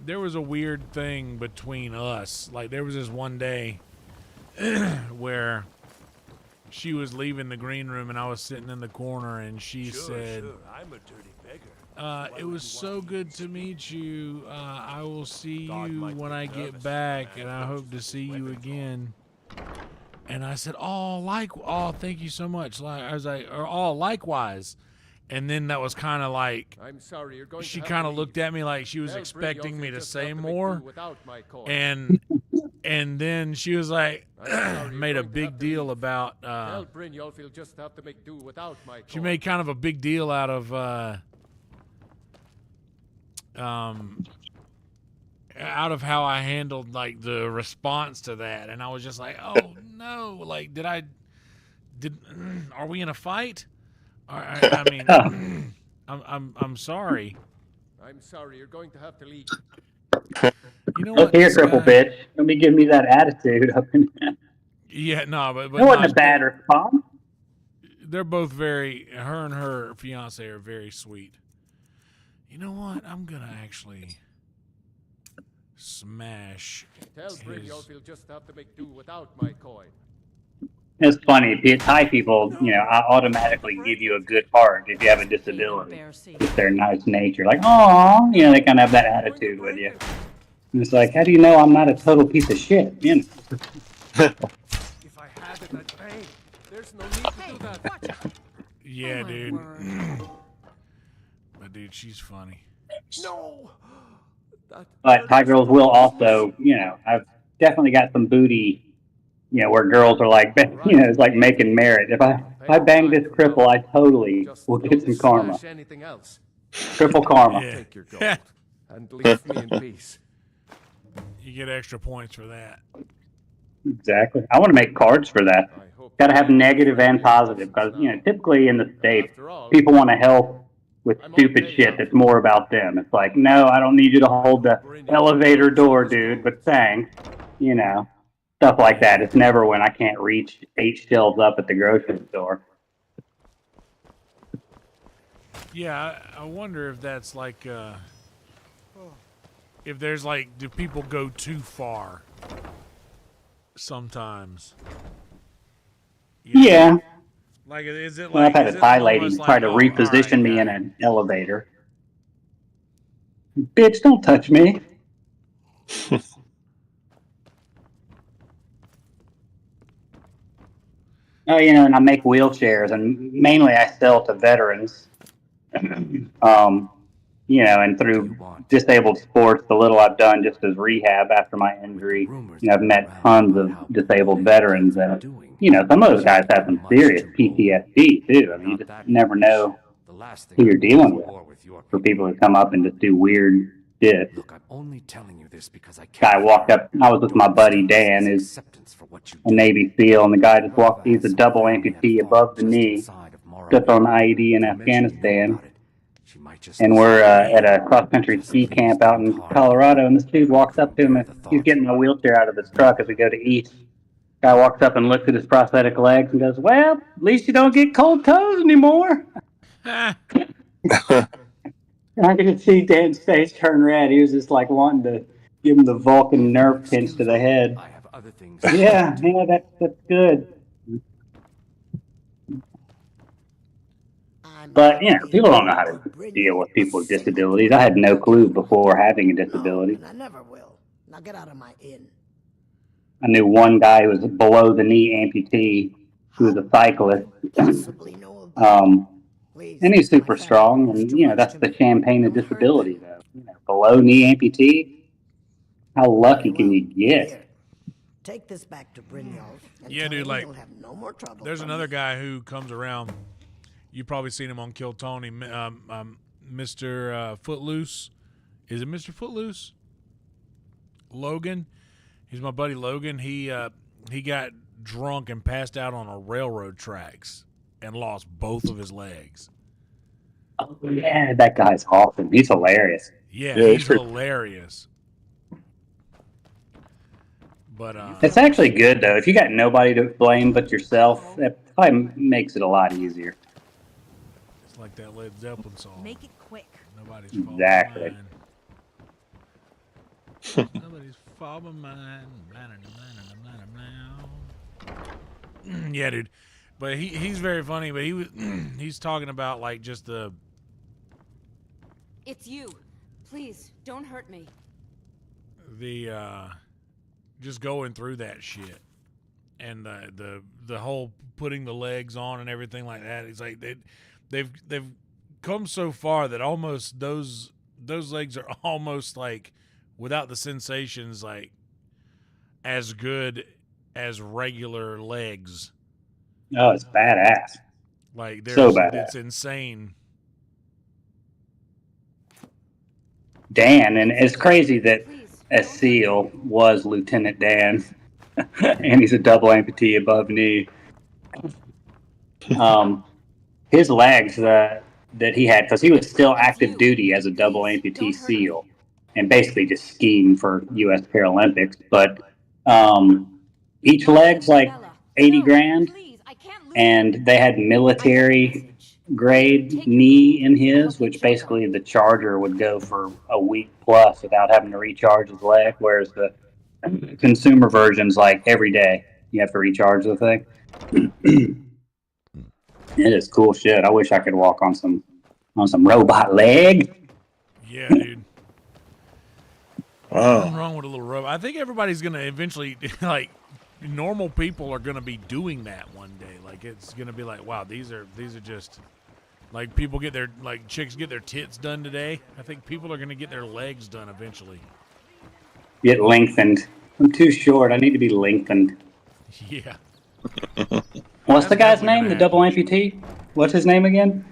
there was a weird thing between us. Like, there was this one day where she was leaving the green room and I was sitting in the corner, and she said, Sure, I'm a dirty beggar. it was so good to meet you. I will see you when I get back, and I hope to see you again. And I said, thank you so much. I was like, likewise. And then that was kind of like, I'm sorry, you're going she to have kind to of looked leave. at me like she was Tell expecting Bryn me you'll to just say have to make more. do without my coin. And then she was like, made a big deal about, Tell Bryn you'll just have to make do without my coin. she made kind of a big deal out of, out of how I handled like the response to that. And I was just like, oh no, like, are we in a fight? I mean, I'm sorry. I'm sorry, you're going to have to leave. You know Look what? here, This cripple guy- bitch. Don't be giving me that attitude. Yeah, no, but That wasn't no, a bad response. They're both her and her fiance are very sweet. You know what? I'm gonna actually smash Tell Bryn his... you'll just have to make do without my coin. It's funny. Thai people, I automatically give you a good heart if you have a disability. It's their nice nature. Like, oh, they kind of have that attitude with you. And it's like, how do you know I'm not a total piece of shit? If I had it, I'd pay. There's no need to do that. Yeah, dude. But dude, she's funny. No. But Thai girls will also, I've definitely got some booty, where girls are like, it's like making merit. If I bang this cripple, I totally will get some karma. Anything else. Triple karma. Yeah. Take your gold and leave me in peace. You get extra points for that. Exactly. I want to make cards for that. Got to have negative and positive because, typically in the States, people want to help with stupid shit that's more about them. It's like, no, I don't need you to hold the elevator door, dude, but thanks. Stuff like that. It's never when I can't reach 8 shelves up at the grocery store. Yeah, I wonder if that's like, if there's like, do people go too far sometimes? Yeah. Like, is it like? Well, I've had a Thai lady try to like, reposition me in an elevator. Bitch, don't touch me. Oh, and I make wheelchairs, and mainly I sell to veterans. And through disabled sports, the little I've done just as rehab after my injury, I've met tons of disabled veterans, and some of those guys have some serious PTSD too. I mean, you just never know who you're dealing with for people who come up and just do weird shit. Look, I'm only telling you this because I Guy walked up. I was with my buddy Dan, who's a Navy SEAL, and the guy just walked. He's a double amputee above the knee, stepped on IED in Afghanistan. And we're at a cross-country ski camp out in Colorado, and this dude walks up to him, and he's getting my wheelchair out of his truck as we go to eat. Guy walks up and looks at his prosthetic legs and goes, "Well, at least you don't get cold toes anymore." I could just see Dan's face turn red. He was just like wanting to give him the Vulcan nerve pinch to the head. I have other things. Yeah, that's good. But, people don't know how to deal with people with disabilities. I had no clue before having a disability. I never will. Now get out of my inn. I knew one guy who was a below-the-knee amputee who was a cyclist. And he's super strong, and, that's the champagne of disability, though. Below-knee amputee, how lucky can you get? Take this back to Brynjolf. Yeah, dude, like, have no more trouble. There's another guy who comes around. You've probably seen him on Kill Tony, Mr. Footloose. Is it Mr. Footloose? Logan. He's my buddy Logan. He got drunk and passed out on a railroad tracks and lost both of his legs. Oh, yeah, that guy's awesome. He's hilarious. Yeah, he's hilarious. But it's actually good, though. If you got nobody to blame but yourself, that probably makes it a lot easier. It's like that Led Zeppelin song. Make it quick. Nobody's fault. Exactly. Nobody's fault but mine. Yeah, dude. But he's very funny. But he's talking about like just the. It's you. Please don't hurt me. Just going through that shit, and the whole putting the legs on and everything like that. It's like they've come so far that almost those legs are almost like without the sensations like as good as regular legs. Oh, it's badass. Like so badass. It's insane. Dan, and it's crazy that a SEAL was Lieutenant Dan, and he's a double amputee above knee. His legs that he had, because he was still active duty as a double amputee SEAL, and basically just skiing for U.S. Paralympics. But each leg's like 80 grand, and they had military grade knee in his, which basically the charger would go for a week plus without having to recharge his leg, whereas the consumer version's like every day you have to recharge the thing. It is cool shit. I wish I could walk on some robot leg. Yeah, dude. Wow. Nothing wrong with a little robot. I think everybody's gonna eventually like normal people are gonna be doing that one day. Like it's gonna be like, wow, these are just like people get their like chicks get their tits done today. I think people are gonna get their legs done eventually. Get lengthened. I'm too short. I need to be lengthened. Yeah. What's the guy's name? The double amputee? What's his name again?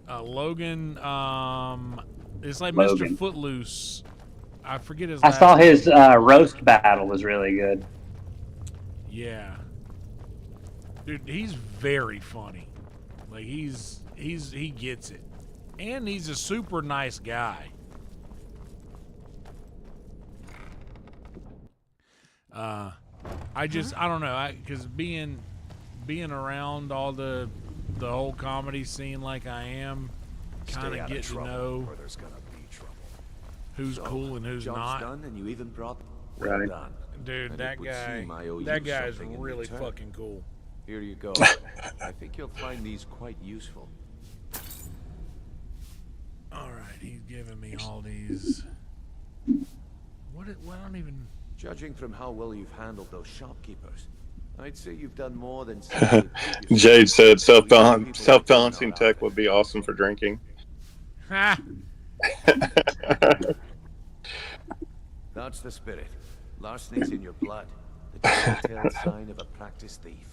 Logan. It's like Logan. Mr. Footloose. I forget his. I last saw name. his roast battle was really good. Yeah. Dude, he's very funny. Like he gets it, and he's a super nice guy. I don't know, because being around all the whole comedy scene like I am, kind of get to know who's cool and who's not. Done and you even brought Right. done. Dude, And that it would guy, seem I owe that you guy's something in really return. fucking cool. Here you go. I think you'll find these quite useful. All right, he's giving me all these. What? I don't even. Judging from how well you've handled those shopkeepers, I'd say you've done more than Jade said self-balancing tech would be awesome for drinking. Ha! That's the spirit. Larceny's in your blood. The telltale sign of a practiced thief.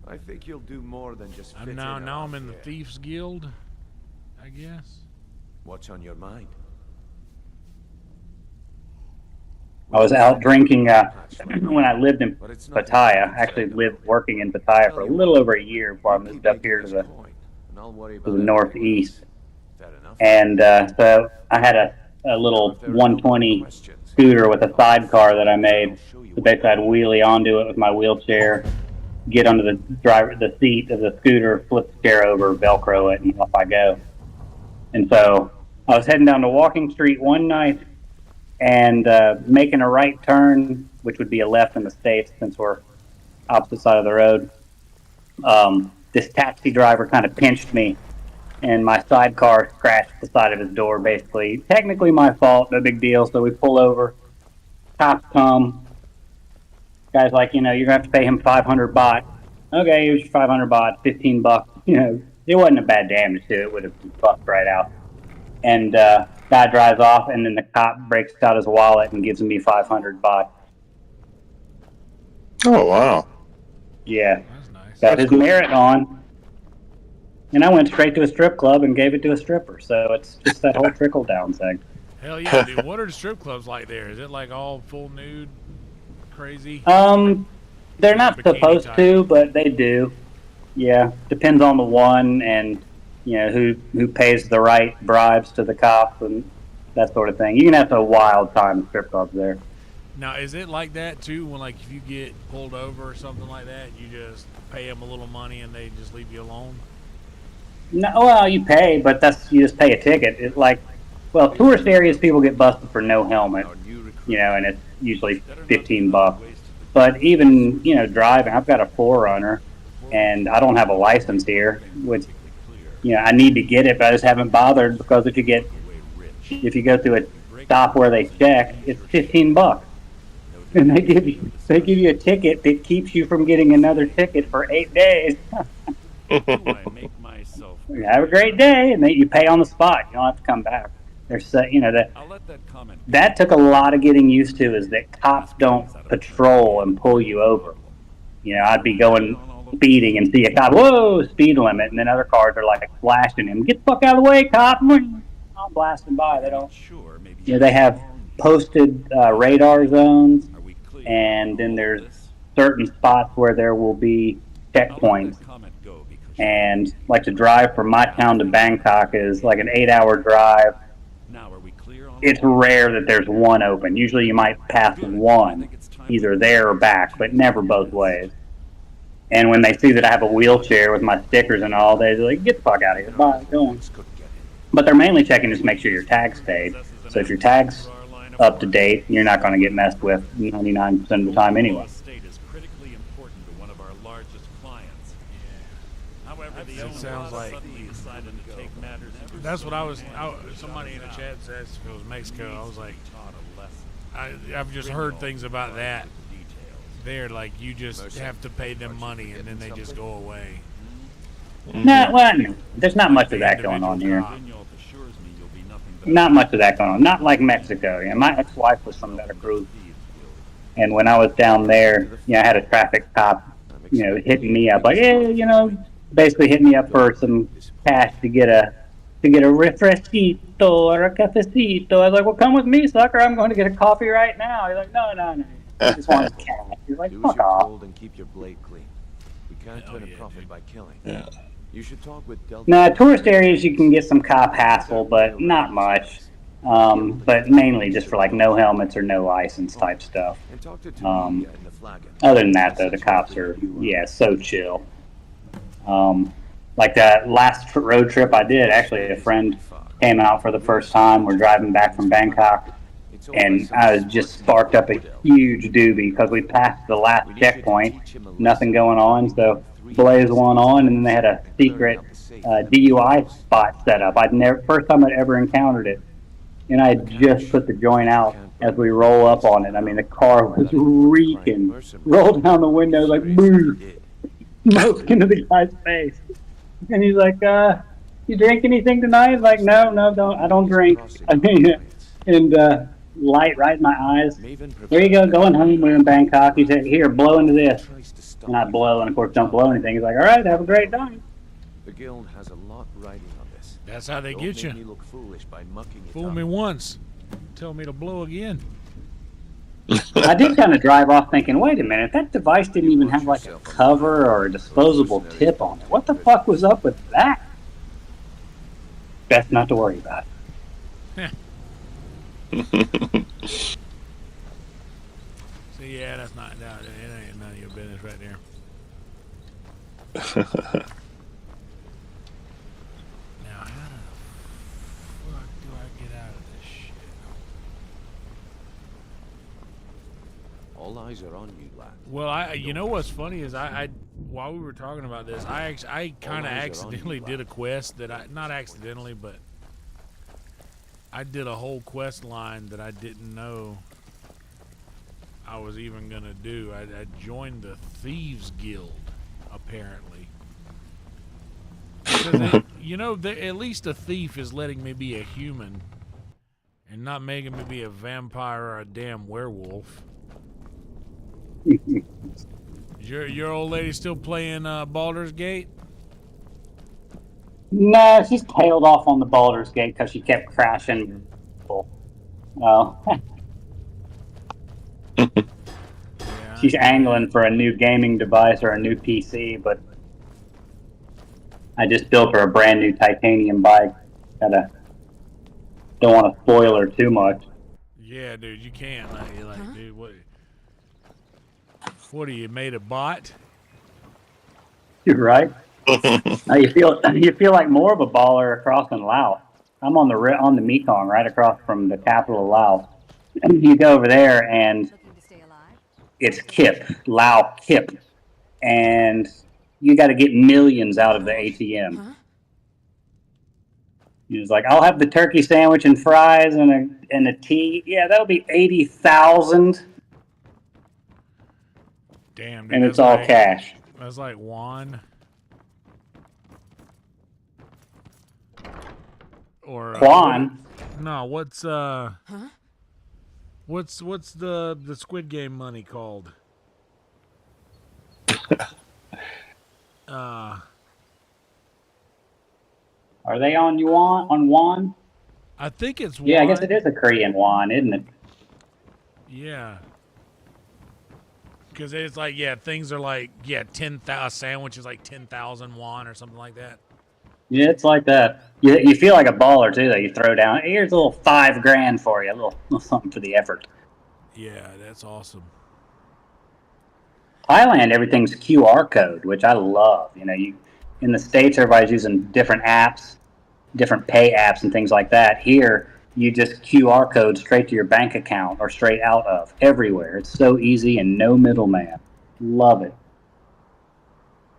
I think you'll do more than just fit Now in I'm in the Thieves Guild, I guess. What's on your mind? I was out drinking when I lived in Pattaya. I actually lived working in Pattaya for a little over a year before I moved up here to the northeast. And so I had a little 120 scooter with a sidecar that I made. So basically I'd wheelie onto it with my wheelchair, get under the seat of the scooter, flip the chair over, Velcro it, and off I go. And so I was heading down to Walking Street one night and making a right turn, which would be a left in the States since we're opposite side of the road. This taxi driver kind of pinched me, and my sidecar scratched the side of his door, basically. Technically my fault, no big deal. So we pull over. Cops come. Guy's like, you're going to have to pay him 500 baht. Okay, here's your 500 baht, 15 bucks. It wasn't a bad damage to it. It would have bucked right out. And guy drives off, and then the cop breaks out his wallet and gives me 500 baht. Oh, wow. Yeah. Got his merit on. And I went straight to a strip club and gave it to a stripper. So it's just that whole trickle-down thing. Hell yeah, dude. What are the strip clubs like there? Is it like all full nude, crazy? They're not Bikini supposed type? to, but they do. Yeah, depends on the one and who pays the right bribes to the cops and that sort of thing. You can have a wild time in strip clubs there. Now, is it like that too? When like if you get pulled over or something like that, you just pay them a little money and they just leave you alone? No, well, you pay, but you just pay a ticket. It's like, tourist areas, people get busted for no helmet, and it's usually 15 bucks. But even, driving, I've got a 4Runner, and I don't have a license here, which, I need to get it, but I just haven't bothered because if you go through a stop where they check, it's 15 bucks. And they give you a ticket that keeps you from getting another ticket for 8 days. Have a great day, and then you pay on the spot. You don't have to come back. There's that took a lot of getting used to, is that cops don't patrol and pull you over. I'd be going speeding and see a cop, whoa, speed limit, and then other cars are like flashing him, get the fuck out of the way, cop. I'm blasting by. They don't. They have posted radar zones, and then there's certain spots where there will be checkpoints. And like to drive from my town to Bangkok is like an 8-hour drive. It's rare that there's one open. Usually you might pass one, either there or back, but never both ways. And when they see that I have a wheelchair with my stickers and all, they're like, get the fuck out of here, bye, go on. But they're mainly checking just to make sure your tag's paid. So if your tag's up to date, you're not going to get messed with 99% of the time anyway. It sounds like that's what I was. Somebody in the chat said it was Mexico. I was like, I've just heard things about that. There, like you just have to pay them money and then they just go away. No, there's not much of that going on here. Not much of that going on. Not like Mexico. My ex-wife was from Veracruz, and when I was down there, I had a traffic cop, hitting me up like, hey, basically hit me up for some cash to get a to get a refrescito or a cafecito. I was like, well, come with me, sucker. I'm going to get a coffee right now. He's like, no. He just wants cash. He's like, Do as fuck you're off. told and keep your blade clean. We can't turn a profit by killing. Yeah. You should talk with Delta. Nah, tourist areas you can get some cop hassle, but not much. But mainly just for like no helmets or no license type stuff. And talk to Other than that, though, the cops are so chill. Like that last road trip I did, actually, a friend came out for the first time. We're driving back from Bangkok, and I was just sparked up a huge doobie because we passed the last checkpoint, nothing going on, so blaze one on, and then they had a secret DUI spot set up. First time I'd ever encountered it, and I just put the joint out as we roll up on it. I mean, the car was reeking. Rolled down the window like, boo, smoke into the guy's face. And he's like, you drink anything tonight? Like, no, I don't drink. I mean, and light right in my eyes. There you go, going home. We're in Bangkok. He said, here, blow into this. And I blow, and of course, don't blow anything. He's like, all right, have a great time. The guild has a lot riding on this. That's how they get you. Me look foolish by mucking it Fool up. me once, tell me to blow again. I did kind of drive off thinking, wait a minute, that device didn't even have like a cover or a disposable tip on it. What the fuck was up with that? Best not to worry about it. So yeah, that's not, it ain't none of your business right there. Now, how the fuck do I get out of this shit? All eyes are on you, lad. Well, you know what's funny is I while we were talking about this, I kind of accidentally did a quest that not accidentally, but I did a whole quest line that I didn't know I was even gonna do. I joined the Thieves Guild, apparently. Because at least a thief is letting me be a human and not making me be a vampire or a damn werewolf. Is your old lady still playing Baldur's Gate? No, she's tailed off on the Baldur's Gate because she kept crashing. Oh. She's angling for a new gaming device or a new PC, but I just built her a brand new titanium bike. Don't want to spoil her too much. Yeah, dude, you can't. You're like, dude, what are you, made a bot? You're right. You feel like more of a baller across in Laos. I'm on the Mekong, right across from the capital of Laos. And you go over there, and it's Kip, Lao Kip, and you got to get millions out of the ATM. He was like, "I'll have the turkey sandwich and fries and a tea. Yeah, that'll be 80,000." Damn, dude, and it's all cash. That's like Juan. Or Juan? No, what's the Squid Game money called? Are they on yuan? On Juan? I think it's Juan. Yeah, I guess it is a Korean Juan, isn't it? Yeah. Because it's like, things are like, 10,000 sandwiches, like 10,000 won or something like that. Yeah, it's like that. You feel like a baller too, though. You throw down, here's a little $5,000 for you, a little something for the effort. Yeah, that's awesome. Thailand, everything's QR code, which I love. In the States, everybody's using different apps, different pay apps and things like that. Here, you just QR code straight to your bank account or straight out of everywhere. It's so easy and no middleman. Love it.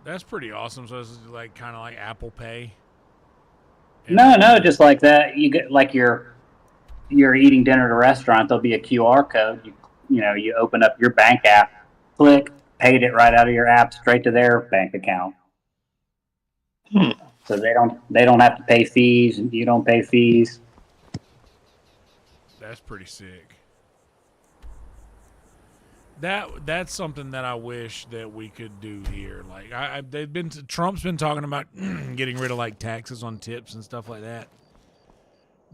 That's pretty awesome. So it's like kind of like Apple Pay. No, just like that. You get like you're eating dinner at a restaurant. There'll be a QR code. You open up your bank app, click, paid it right out of your app straight to their bank account. So they don't have to pay fees. You don't pay fees. That's pretty sick. That's something that I wish that we could do here. Like Trump's been talking about getting rid of like taxes on tips and stuff like that.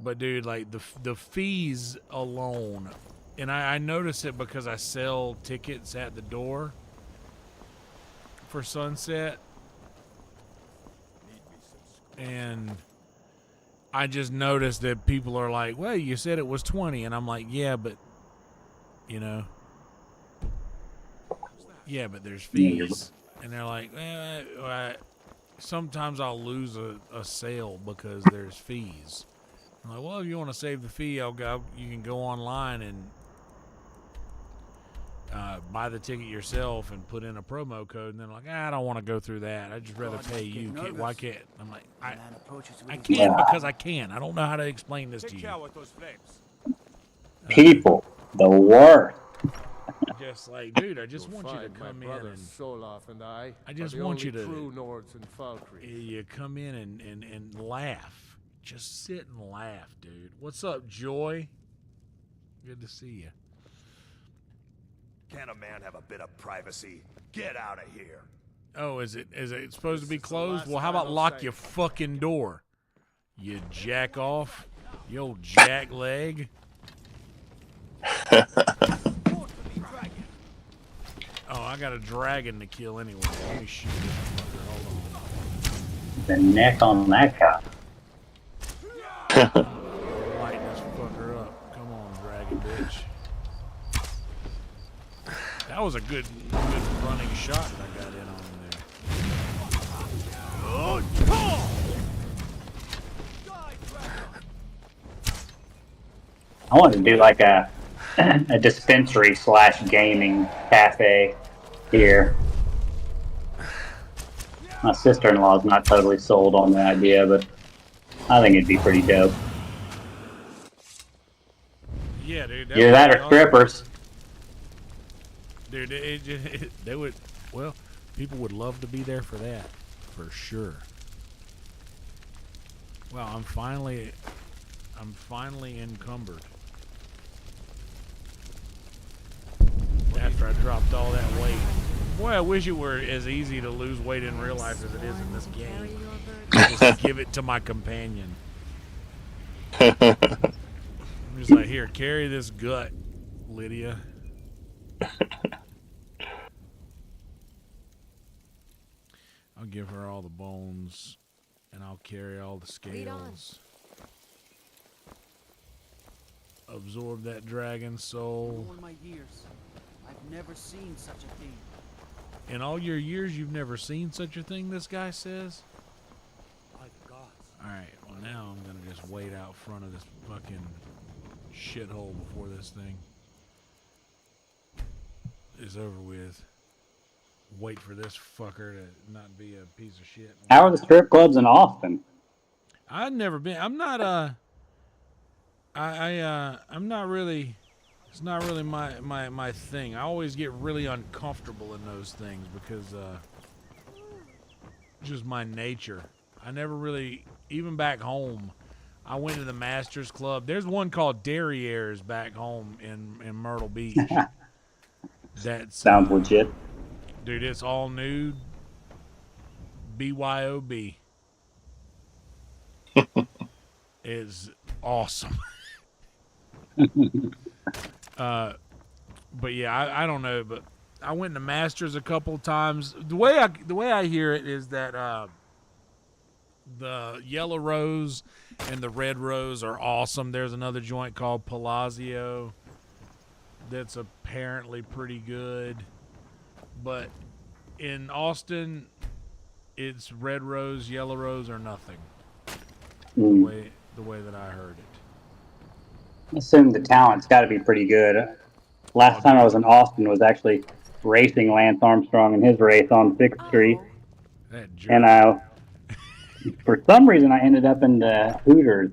But dude, like the fees alone, and I notice it because I sell tickets at the door for Sunset, and I just noticed that people are like, "Well, you said it was 20," and I'm like, "Yeah, but you know." Yeah, but there's fees. And they're like, sometimes I'll lose a sale because there's fees. I'm like, well, if you want to save the fee, you can go online and buy the ticket yourself and put in a promo code. And they're like, I don't want to go through that. I'd just rather pay you. Why can't? I'm like, I can because I can. I don't know how to explain this to you. People, the worst. Just like, dude, I just want you to come in and Solaf and I just are the want only you to true Nords in Falkreath. You come in and laugh. Just sit and laugh, dude. What's up, Joy? Good to see you. Can a man have a bit of privacy? Get out of here. Oh, is it supposed to be closed? Well, how about lock your fucking door? You jack off. You old jack leg. Oh, I got a dragon to kill anyway. Let me shoot this fucker. Hold on. The neck on that guy. Light this fucker up. Come on, dragon bitch. That was a good running shot that I got in on there. I want to do like a dispensary / gaming cafe here. My sister-in-law is not totally sold on the idea, but I think it'd be pretty dope. Yeah, dude. Either that or strippers. Dude, they would. Well, people would love to be there for that, for sure. Well, I'm finally encumbered. After I dropped all that weight. Boy, I wish it were as easy to lose weight in real life as it is in this game. Just give it to my companion. I'm just like, here, carry this gut, Lydia. I'll give her all the bones, and I'll carry all the scales. Absorb that dragon soul. In all my years, I've never seen such a thing. In all your years, you've never seen such a thing, this guy says? My God. Alright, well now I'm gonna just wait out front of this fucking shithole before this thing is over with. Wait for this fucker to not be a piece of shit. How are the strip clubs in Austin? I've never been. I'm not I'm not really. It's not really my thing. I always get really uncomfortable in those things because just my nature. I never really, even back home, I went to the Masters Club. There's one called Derrieres back home in Myrtle Beach. That sounds legit. Dude, it's all nude. BYOB. It's awesome. But yeah, I don't know, but I went to Masters a couple of times. The way I hear it is that the Yellow Rose and the Red Rose are awesome. There's another joint called Palazzo that's apparently pretty good. But in Austin, it's Red Rose, Yellow Rose, or nothing. The way that I heard it. I assume the talent's got to be pretty good. Last time I was in Austin was actually racing Lance Armstrong in his race on 6th Street. And for some reason, I ended up in the Hooters,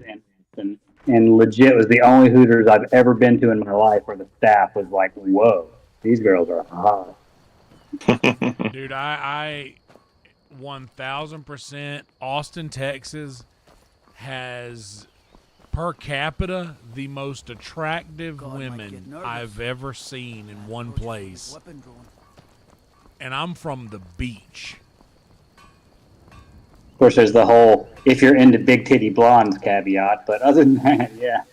and legit was the only Hooters I've ever been to in my life where the staff was like, whoa, these girls are hot. Dude, I 1000% Austin, Texas has per capita, the most attractive women I've ever seen in one place. And I'm from the beach. Of course, there's the whole if you're into big titty blondes caveat, but other than that, yeah.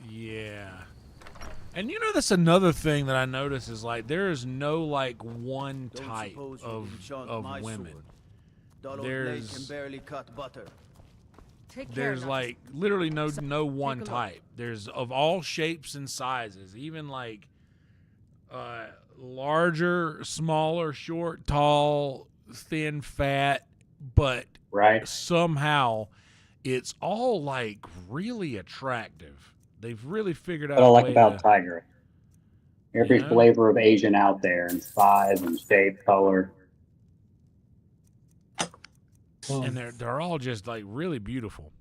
Yeah. And you know, that's another thing that I notice is like there is no like one type of women. There's can barely cut butter. there's like literally no one type. There's of all shapes and sizes, even like larger, smaller, short, tall, thin, fat, but somehow it's all like really attractive. They've really figured out. What I a like way about to, Tiger, every flavor of Asian out there, in size and shape, color. And they're all just like really beautiful.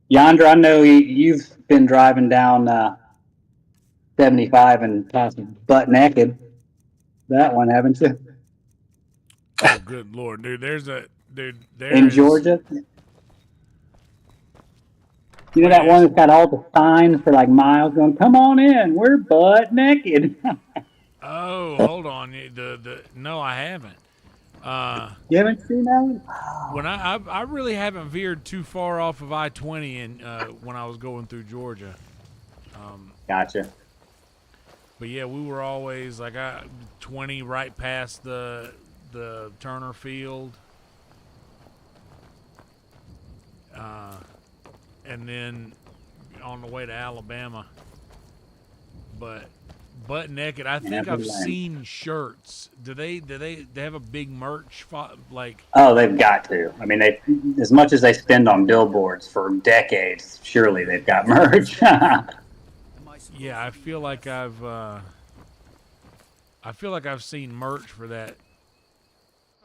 Yonder, I know you've been driving down 75 and passing butt naked. That one, haven't you? Oh, good Lord, dude! In Georgia. You know that one that's got all the signs for like miles going, come on in, we're butt naked. Oh, hold on. No, I haven't. You haven't seen that one? When I really haven't veered too far off of I-20 and when I was going through Georgia. Gotcha. But yeah, we were always like 20 right past the Turner Field. And then on the way to Alabama. But butt naked, I think I've seen shirts. Do they have a big merch like? Oh, they've got to. I mean, they as much as they spend on billboards for decades, surely they've got merch. Yeah, I feel like I've seen merch for that.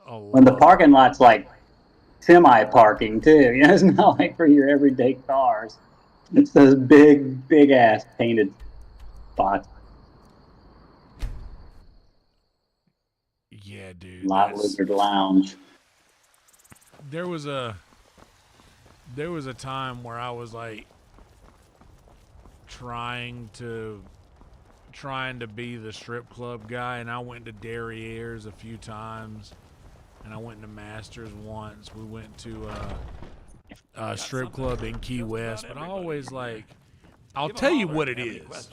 When the parking lot's like semi-parking too, you know, it's not like for your everyday cars. It's those big ass painted spots. Yeah, dude. Lot Lizard Lounge. There was a time where I was like trying to be the strip club guy, and I went to Derriere's a few times, and I went to Masters once. We went to a strip club in Key West, but I always like, I'll tell you what it is.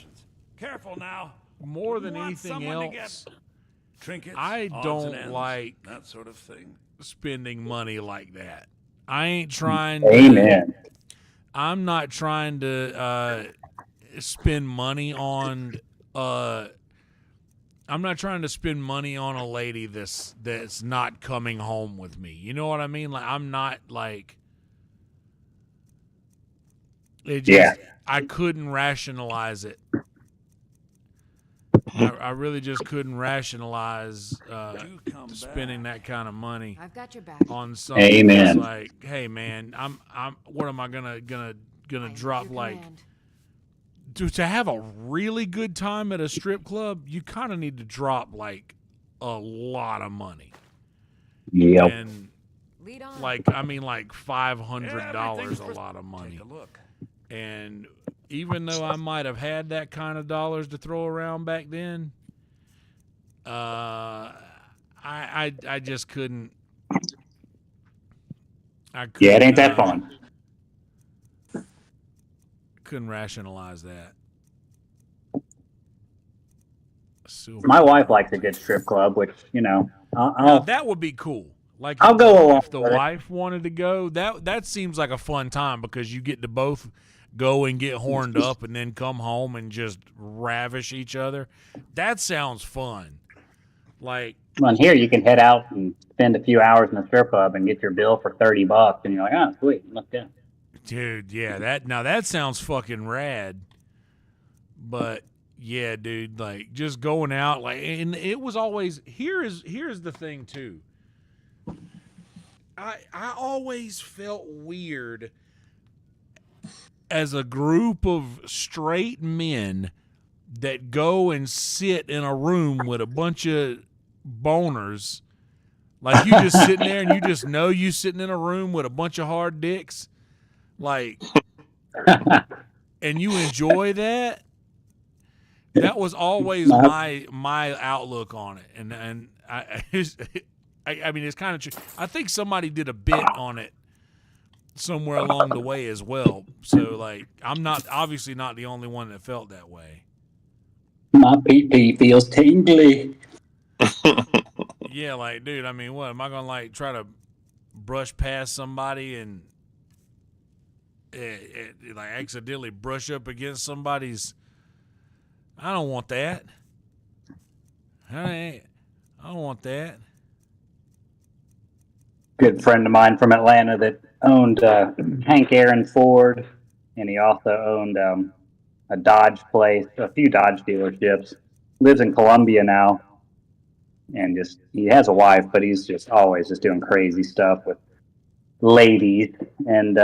Careful now. More than anything else, trinkets, I don't ends, like that sort of thing. Spending money like that. I ain't trying Amen. I'm not trying to spend money on I'm not trying to spend money on a lady that's not coming home with me. You know what I mean? Like I'm not like it just I couldn't rationalize it. I really just couldn't rationalize spending that kind of money I've got your back. on something that's like, hey man, I'm what am I gonna drop like to have a really good time at a strip club, you kind of need to drop like a lot of money. Yep. And like I mean like $500 a lot of money. Take a look. And even though I might have had that kind of dollars to throw around back then, I just couldn't. Yeah, it ain't that fun. Couldn't rationalize that. My wife likes a good strip club, which now, that would be cool. Like I'll go along if the wife wanted to go. That seems like a fun time because you get to both go and get horned up and then come home and just ravish each other. That sounds fun. Like on here, you can head out and spend a few hours in the strip club and get your bill for $30, and you're like, oh, sweet, look good. Dude, yeah, that sounds fucking rad. But yeah, dude, like just going out, like, and it was always here's the thing too. I always felt weird as a group of straight men that go and sit in a room with a bunch of boners Like you just sitting there and you just know you sitting in a room with a bunch of hard dicks, like, and you enjoy that. That was always my outlook on it, and I mean it's kind of true. I think somebody did a bit on it somewhere along the way as well. So like I'm obviously not the only one that felt that way. My pee feels tingly. Yeah, like dude, I mean, what am I gonna like try to brush past somebody and like accidentally brush up against somebody's? I don't want that. I don't want that. Good friend of mine from Atlanta that owned Hank Aaron Ford, and he also owned a Dodge place, a few Dodge dealerships. Lives in Colombia now, and just he has a wife, but he's just always just doing crazy stuff with ladies. And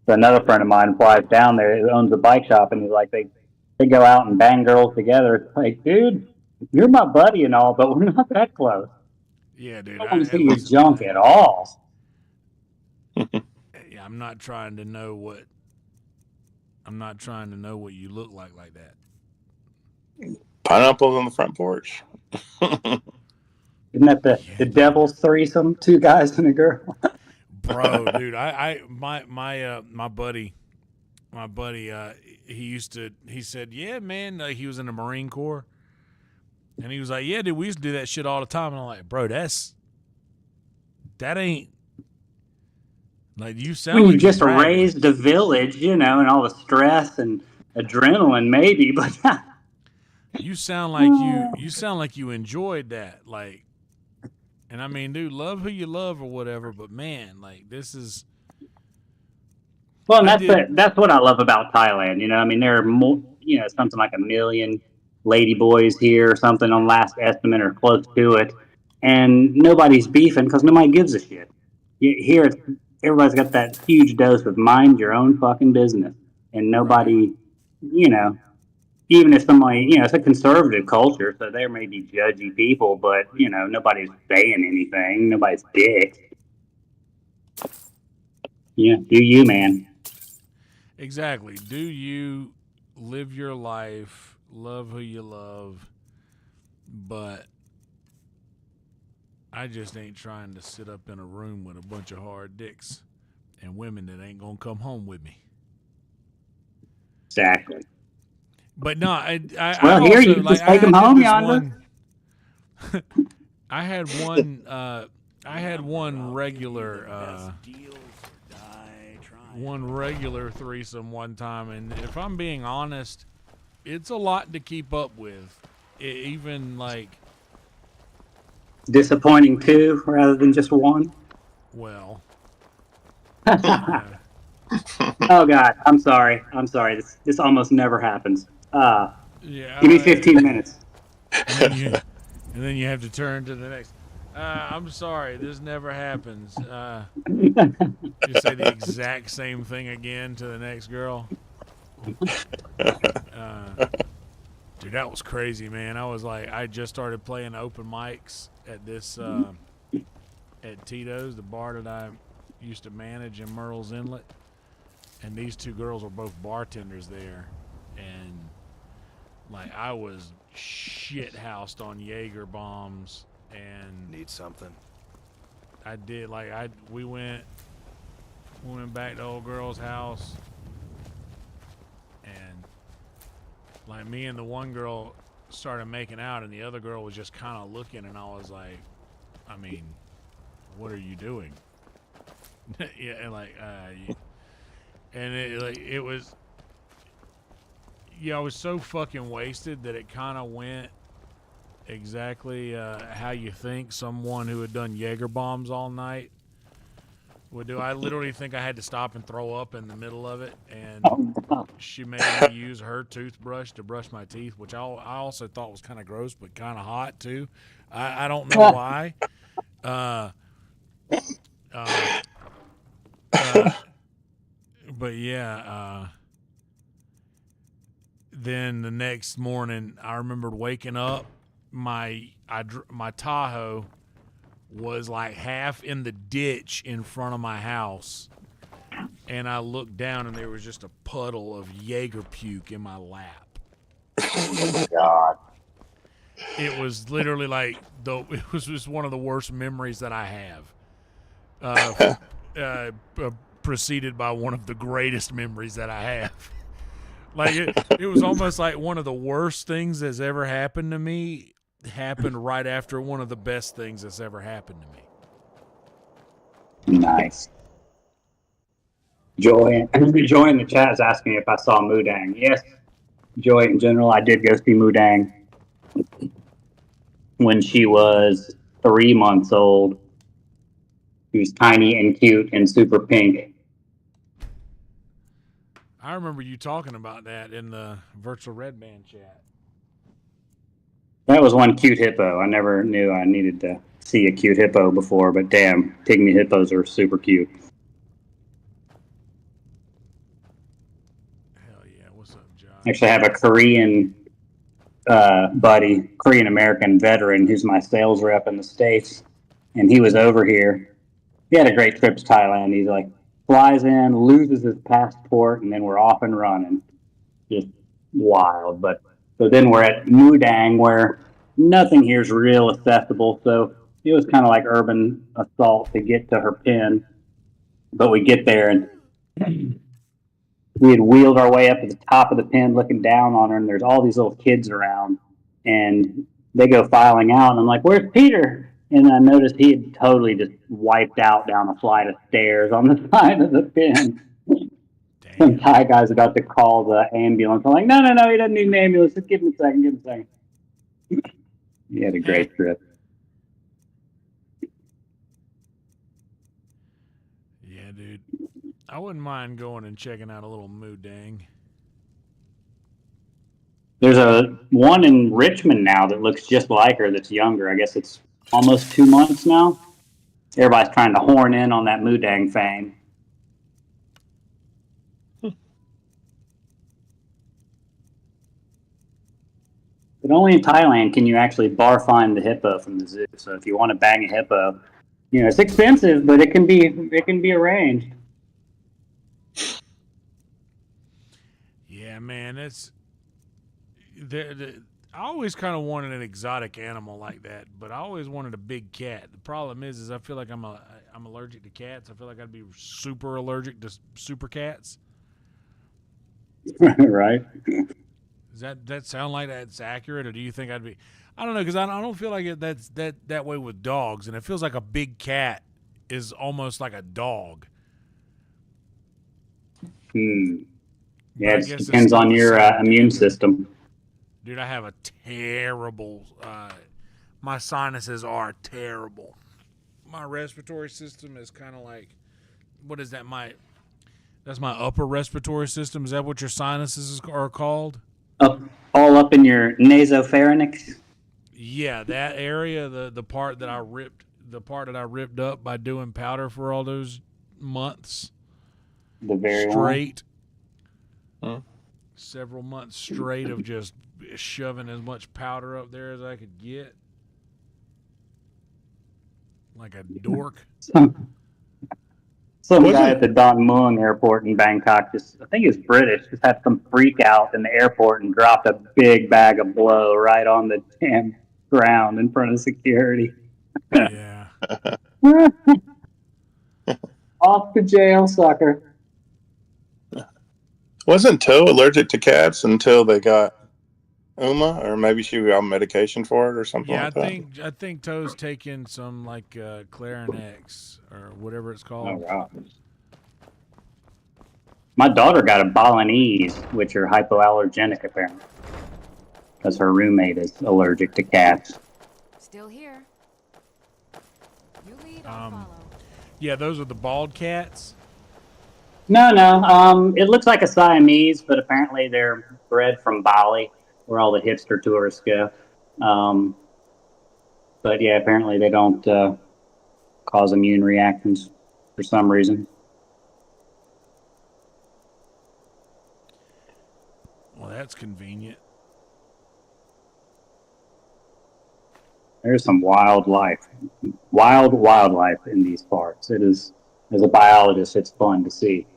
another friend of mine flies down there who owns a bike shop, and he's like they go out and bang girls together. It's like, dude, you're my buddy and all, but we're not that close. Yeah, dude. I don't want to see your junk at all. Yeah, I'm not trying to know what you look like that. Pineapples on the front porch. Isn't that the devil's threesome? 2 guys and a girl. Bro, dude, my buddy, he said, yeah, man, he was in the Marine Corps, and he was like, yeah, dude, we used to do that shit all the time, and I'm like, bro, that ain't like you sound. When like you just bragging. raised a village, you know, and all the stress and adrenaline, maybe, but you sound like you enjoyed that, like. And I mean, dude, love who you love or whatever, but man, like this is. Well, and that's what I love about Thailand. You know, I mean, there are more, you know, something like 1 million ladyboys here or something on last estimate or close to it, and nobody's beefing because nobody gives a shit. Here, everybody's got that huge dose of mind your own fucking business, and nobody, you know. Even if somebody, you know, it's a conservative culture, so there may be judgy people, but, you know, nobody's saying anything. Nobody's dick. Yeah, do you, man. Exactly. Do you live your life, love who you love, but I just ain't trying to sit up in a room with a bunch of hard dicks and women that ain't going to come home with me. Exactly. But no, I well, here also, you just take them home, Yonder. I had one regular threesome one time, and if I'm being honest, it's a lot to keep up with. Even like disappointing 2 rather than just 1. Well. Oh God, I'm sorry. This almost never happens. Yeah, give me 15 minutes. And then you have to turn to the next. I'm sorry, this never happens. You say the exact same thing again to the next girl. Dude, that was crazy, man. I was like, I just started playing open mics at this at Tito's, the bar that I used to manage in Murrells Inlet. And these 2 girls were both bartenders there, and like I was shit-housed on Jaeger bombs, and need something. I did we went back to old girl's house, and like me and the one girl started making out, and the other girl was just kind of looking, and I was like, I mean, what are you doing? Yeah, and like and it was, yeah, I was so fucking wasted that it kind of went exactly how you think someone who had done Jaeger bombs all night would do. I literally think I had to stop and throw up in the middle of it, and she made me use her toothbrush to brush my teeth, which I also thought was kind of gross, but kind of hot too. I don't know why. But yeah, then the next morning, I remembered waking up. My Tahoe was like half in the ditch in front of my house, and I looked down and there was just a puddle of Jaeger puke in my lap. Oh God. It was literally like it was just one of the worst memories that I have. Preceded by one of the greatest memories that I have. Like it was almost like one of the worst things that's ever happened to me happened right after one of the best things that's ever happened to me. Nice. Joy in the chat is asking if I saw Mudang. Yes, Joy, in general, I did go see Mudang when she was 3 months old. She was tiny and cute and super pink. I remember you talking about that in the virtual Red Band chat. That was one cute hippo. I never knew I needed to see a cute hippo before, but damn, pygmy hippos are super cute. Hell yeah, what's up, Josh? Actually, I have a Korean buddy, Korean American veteran, who's my sales rep in the States, and he was over here. He had a great trip to Thailand. He's like, flies in, loses his passport, and then we're off and running. Just wild. But so then we're at Mudang, where nothing here is real accessible. So it was kind of like urban assault to get to her pen. But we get there, and we had wheeled our way up to the top of the pen, looking down on her, and there's all these little kids around, and they go filing out, and I'm like, "Where's Peter?" And I noticed he had totally just wiped out down a flight of stairs on the side of the pen. Some Thai guy's about to call the ambulance. I'm like, no, he doesn't need an ambulance. Just give him a second, He had a great trip. Yeah, dude. I wouldn't mind going and checking out a little Mudang. There's a one in Richmond now that looks just like her that's younger. I guess it's almost 2 months now. Everybody's trying to horn in on that Mudang fame. But only in Thailand can you actually bar find the hippo from the zoo. So if you want to bang a hippo, it's expensive, but it can be arranged. Yeah, man, it's I always kind of wanted an exotic animal like that, but I always wanted a big cat. The problem is I feel like I'm allergic to cats. I feel like I'd be super allergic to super cats. Right. Does that sound like that's accurate, or do you think I'd be? I don't know, because I don't feel like that's that way with dogs, and it feels like a big cat is almost like a dog. Yeah, it depends on your immune system. Dude, I have a terrible. My sinuses are terrible. My respiratory system is kind of like, what is that? That's my upper respiratory system. Is that what your sinuses are called? All up in your nasopharynx. Yeah, that area, the part that I ripped up by doing powder for all those months. The very straight. Huh? Several months straight of just shoving as much powder up there as I could get. Like a dork. Some guy at the Don Mueang airport in Bangkok, I think he was British, just had some freak out in the airport and dropped a big bag of blow right on the damn ground in front of security. Yeah. Off to jail, sucker. Wasn't Toe allergic to cats until they got Uma, or maybe she got on medication for it or something like that? I think Toe's taking some like Clarinex or whatever it's called. Oh wow. My daughter got a Balinese, which are hypoallergenic apparently, because her roommate is allergic to cats. Still here. You lead, I'll follow. Yeah, those are the bald cats. No. It looks like a Siamese, but apparently they're bred from Bali, where all the hipster tourists go. But yeah, apparently they don't cause immune reactions for some reason. Well, that's convenient. There's some wildlife in these parts. It is, as a biologist, it's fun to see.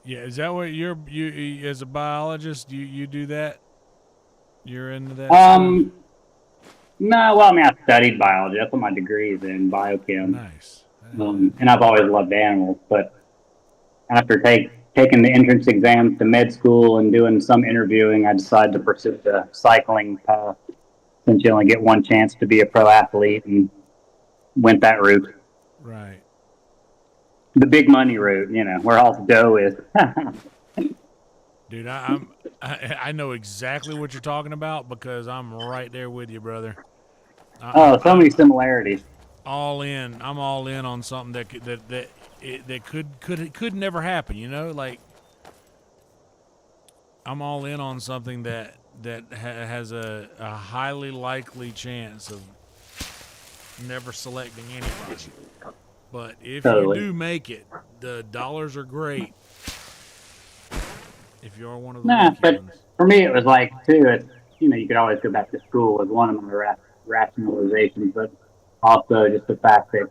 Yeah, is that what you as a biologist you do that? You're into that stuff? No, well, I mean, I studied biology. That's what my degree is in, biochem. Nice. And I've always loved animals, but after taking the entrance exams to med school and doing some interviewing, I decided to pursue the cycling path, since you only get one chance to be a pro athlete, and went that route. Right. The big money route, where all the dough is. Dude, I know exactly what you're talking about because I'm right there with you, brother. So many similarities. All in. I'm all in on something that could never happen. Like I'm all in on something that has a highly likely chance of never selecting anybody. But if you do make it, the dollars are great. If you're one of the but for me it was like too. It's you could always go back to school as one of my rationalizations, but also just the fact that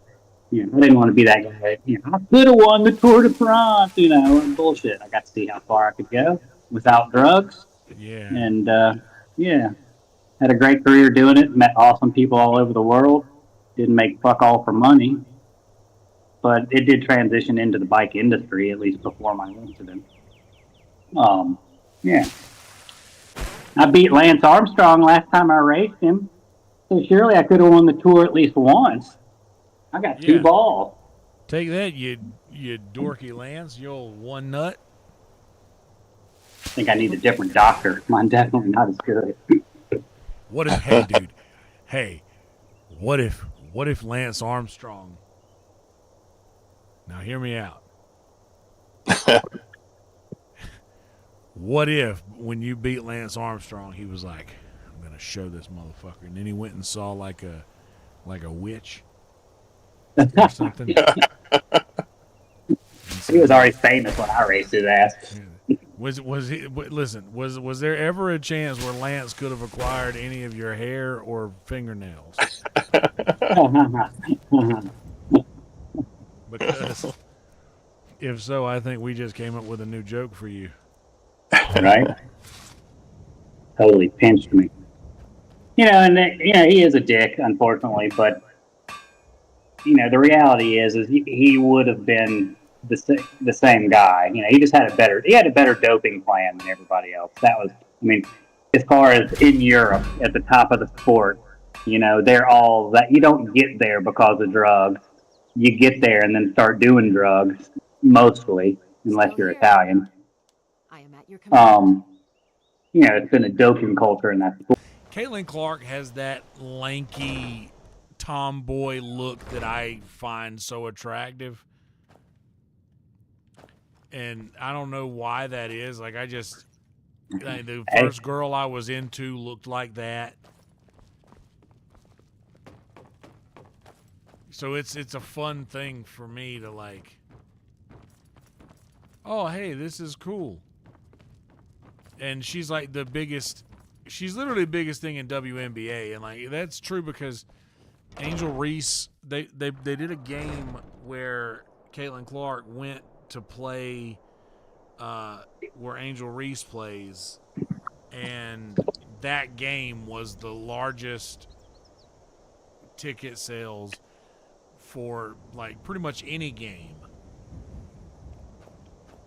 I didn't want to be that guy. I could have won the Tour de France. Bullshit. I got to see how far I could go without drugs. Yeah. And had a great career doing it. Met awesome people all over the world. Didn't make fuck all for money, but it did transition into the bike industry, at least before my incident. Yeah. I beat Lance Armstrong last time I raced him, so surely I could have won the Tour at least once. I got 2 balls. Take that, you dorky Lance, you old one nut. I think I need a different doctor. Mine's definitely not as good. What if, hey, dude, hey, what if Lance Armstrong? Now hear me out. What if when you beat Lance Armstrong, he was like, "I'm gonna show this motherfucker," and then he went and saw like a witch or something. He was already famous when I raced his ass. Was he? Listen, was there ever a chance where Lance could have acquired any of your hair or fingernails? Because if so, I think we just came up with a new joke for you. Right? Totally pinched me. And he is a dick, unfortunately, but the reality is he would have been the same guy. He just had a better doping plan than everybody else. That was, as far as in Europe at the top of the sport, they're all that. You don't get there because of drugs. You get there and then start doing drugs, mostly, unless you're Italian. I am at your command. It's been a doping culture in that sport. Caitlin Clark has that lanky tomboy look that I find so attractive. And I don't know why that is. Like, the first girl I was into looked like that. So it's a fun thing for me to like, oh, hey, this is cool. And she's like she's literally the biggest thing in WNBA. And like, that's true because Angel Reese, they did a game where Caitlin Clark went to play where Angel Reese plays, and that game was the largest ticket sales for like pretty much any game.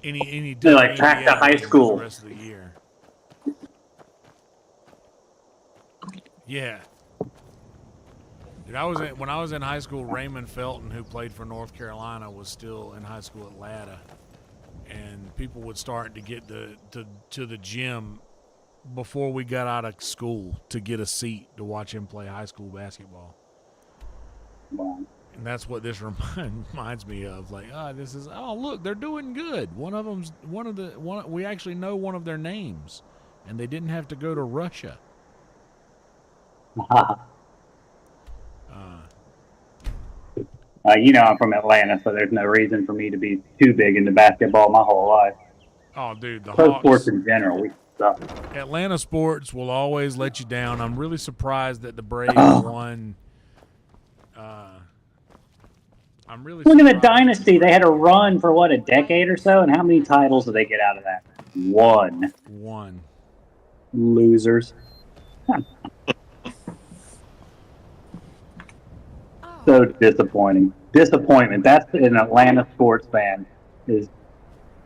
Any they like track to high school the rest of the year. Yeah. Dude, when I was in high school, Raymond Felton, who played for North Carolina, was still in high school at Latta, and people would start to get to the gym before we got out of school to get a seat to watch him play high school basketball. Wow. And that's what this reminds me of. Like, look, they're doing good. We actually know one of their names, and they didn't have to go to Russia. I'm from Atlanta, so there's no reason for me to be too big into basketball my whole life. Oh, dude, the Pro Hawks, sports in general. So. Atlanta sports will always let you down. I'm really surprised that the Braves won. I'm really Look at the surprised dynasty. They had a run for what, a decade or so, and how many titles did they get out of that? One. Losers. So disappointing. Disappointment. That's an Atlanta sports fan. Is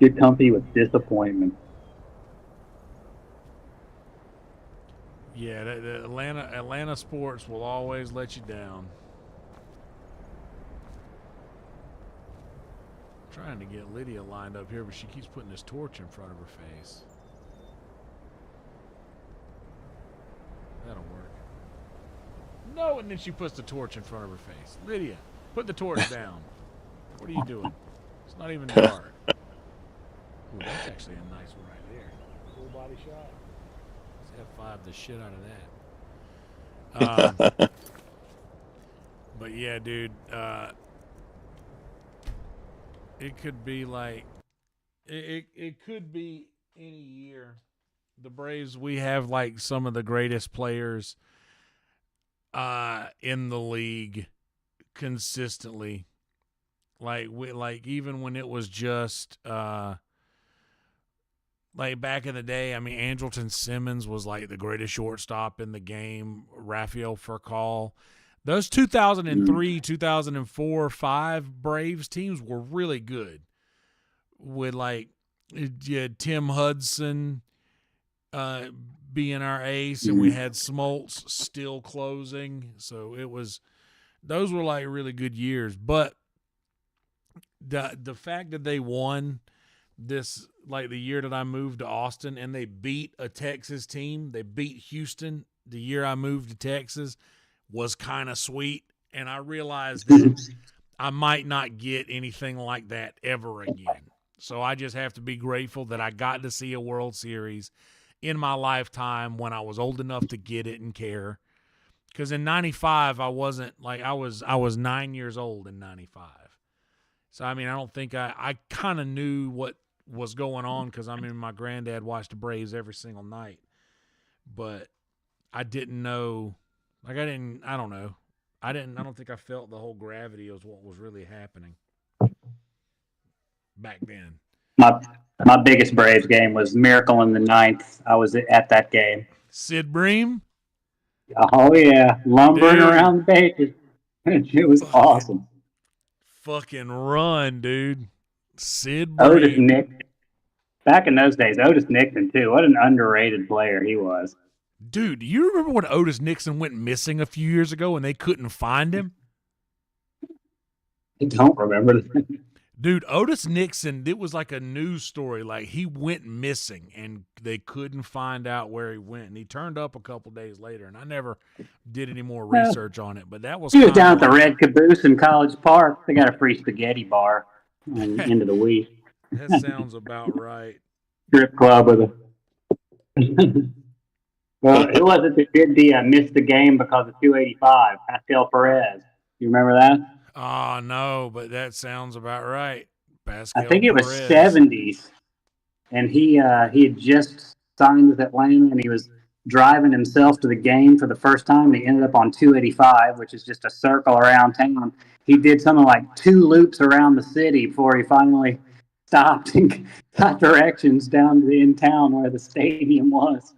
get comfy with disappointment. Yeah, the Atlanta sports will always let you down. I'm trying to get Lydia lined up here, but she keeps putting this torch in front of her face. That'll work. No, and then she puts the torch in front of her face. Lydia, put the torch down. What are you doing? It's not even dark. Ooh, that's actually a nice one right there. Full body shot. Let's F5 the shit out of that. But yeah, dude, it could be like it could be any year. The Braves, we have like some of the greatest players in the league consistently. Like even when it was just like back in the day, I mean, Andrelton Simmons was like the greatest shortstop in the game. Rafael Furcal. Those 2003, 2004, 5 Braves teams were really good. With like Tim Hudson being our ace, and we had Smoltz still closing. So those were like really good years. But the fact that they won this, like the year that I moved to Austin, and they beat a Texas team, they beat Houston the year I moved to Texas, was kind of sweet. And I realized that I might not get anything like that ever again. So I just have to be grateful that I got to see a World Series in my lifetime when I was old enough to get it and care. Because in 95, I wasn't like, I was 9 years old in 95. So, I mean, I don't think I kind of knew what was going on, because, I mean, my granddad watched the Braves every single night. But I didn't know, like, I don't know. I don't think I felt the whole gravity of what was really happening back then. My biggest Braves game was Miracle in the Ninth. I was at that game. Sid Bream? Oh, yeah. Lumbering around the bases. It was awesome. Fucking run, dude. Sid Otis Bream. Nixon. Back in those days, Otis Nixon, too. What an underrated player he was. Dude, do you remember when Otis Nixon went missing a few years ago and they couldn't find him? I don't remember. Dude, Otis Nixon, it was like a news story. Like, he went missing and they couldn't find out where he went. And he turned up a couple days later, and I never did any more research on it. But that was He was down at the Red Caboose in College Park. They got a free spaghetti bar into the week. That sounds about right. Strip club with a... Well, it wasn't that did missed the game because of 285. Pascal Perez. You remember that? Oh, no, but that sounds about right. Pascal I think it was Perez. 70s. And he had just signed with Atlanta, and he was driving himself to the game for the first time. And he ended up on 285, which is just a circle around town. He did something like 2 loops around the city before he finally stopped and got directions down to in town where the stadium was.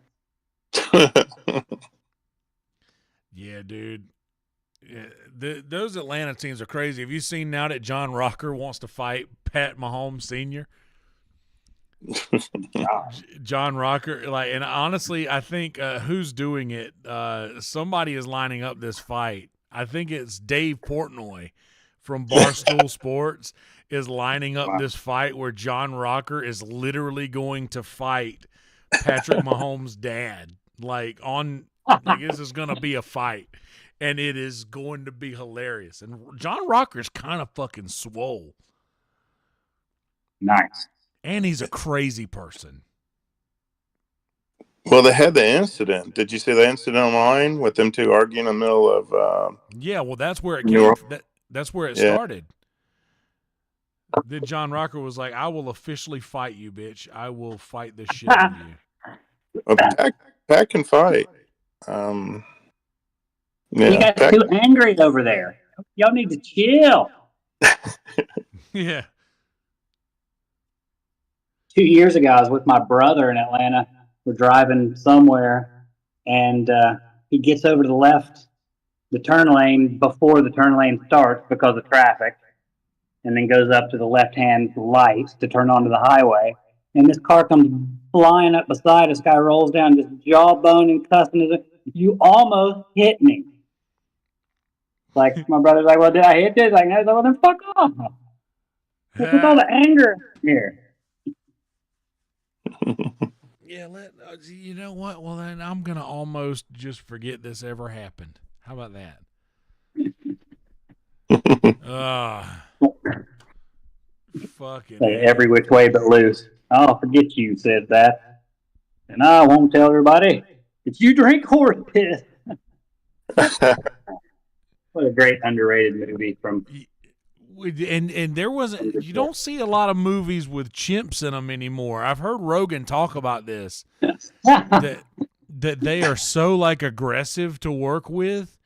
Yeah, dude. Yeah, those Atlanta teams are crazy. Have you seen now that John Rocker wants to fight Pat Mahomes Sr.? John Rocker, like, and honestly, I think who's doing it? Somebody is lining up this fight. I think it's Dave Portnoy from Barstool Sports is lining up this fight where John Rocker is literally going to fight Patrick Mahomes' dad. Like this is gonna be a fight, and it is going to be hilarious. And John Rocker's kind of fucking swole. Nice. And he's a crazy person. Well, they had the incident. Did you see the incident online with them two arguing in the middle of? Yeah, well, that's where it came. That's where it started. Then John Rocker was like, "I will officially fight you, bitch. I will fight the shit out of you." Pack can fight. You Yeah, guys too angry over there. Y'all need to chill. Yeah. 2 years ago, I was with my brother in Atlanta. We're driving somewhere, and he gets over to the left, the turn lane before the turn lane starts because of traffic, and then goes up to the left-hand light to turn onto the highway. And this car comes flying up beside us. Guy rolls down, just jawbone and cussing. You almost hit me. Like, my brother's like, well, did I hit this? Like, no, well, then fuck off. What's all the anger here? Yeah, you know what? Well, then I'm gonna almost just forget this ever happened. How about that? Fucking Every which way but loose. I'll forget you said that, and I won't tell everybody. If you drink horse piss. What a great underrated movie from. And there wasn't. You don't see a lot of movies with chimps in them anymore. I've heard Rogan talk about this. that they are so like aggressive to work with,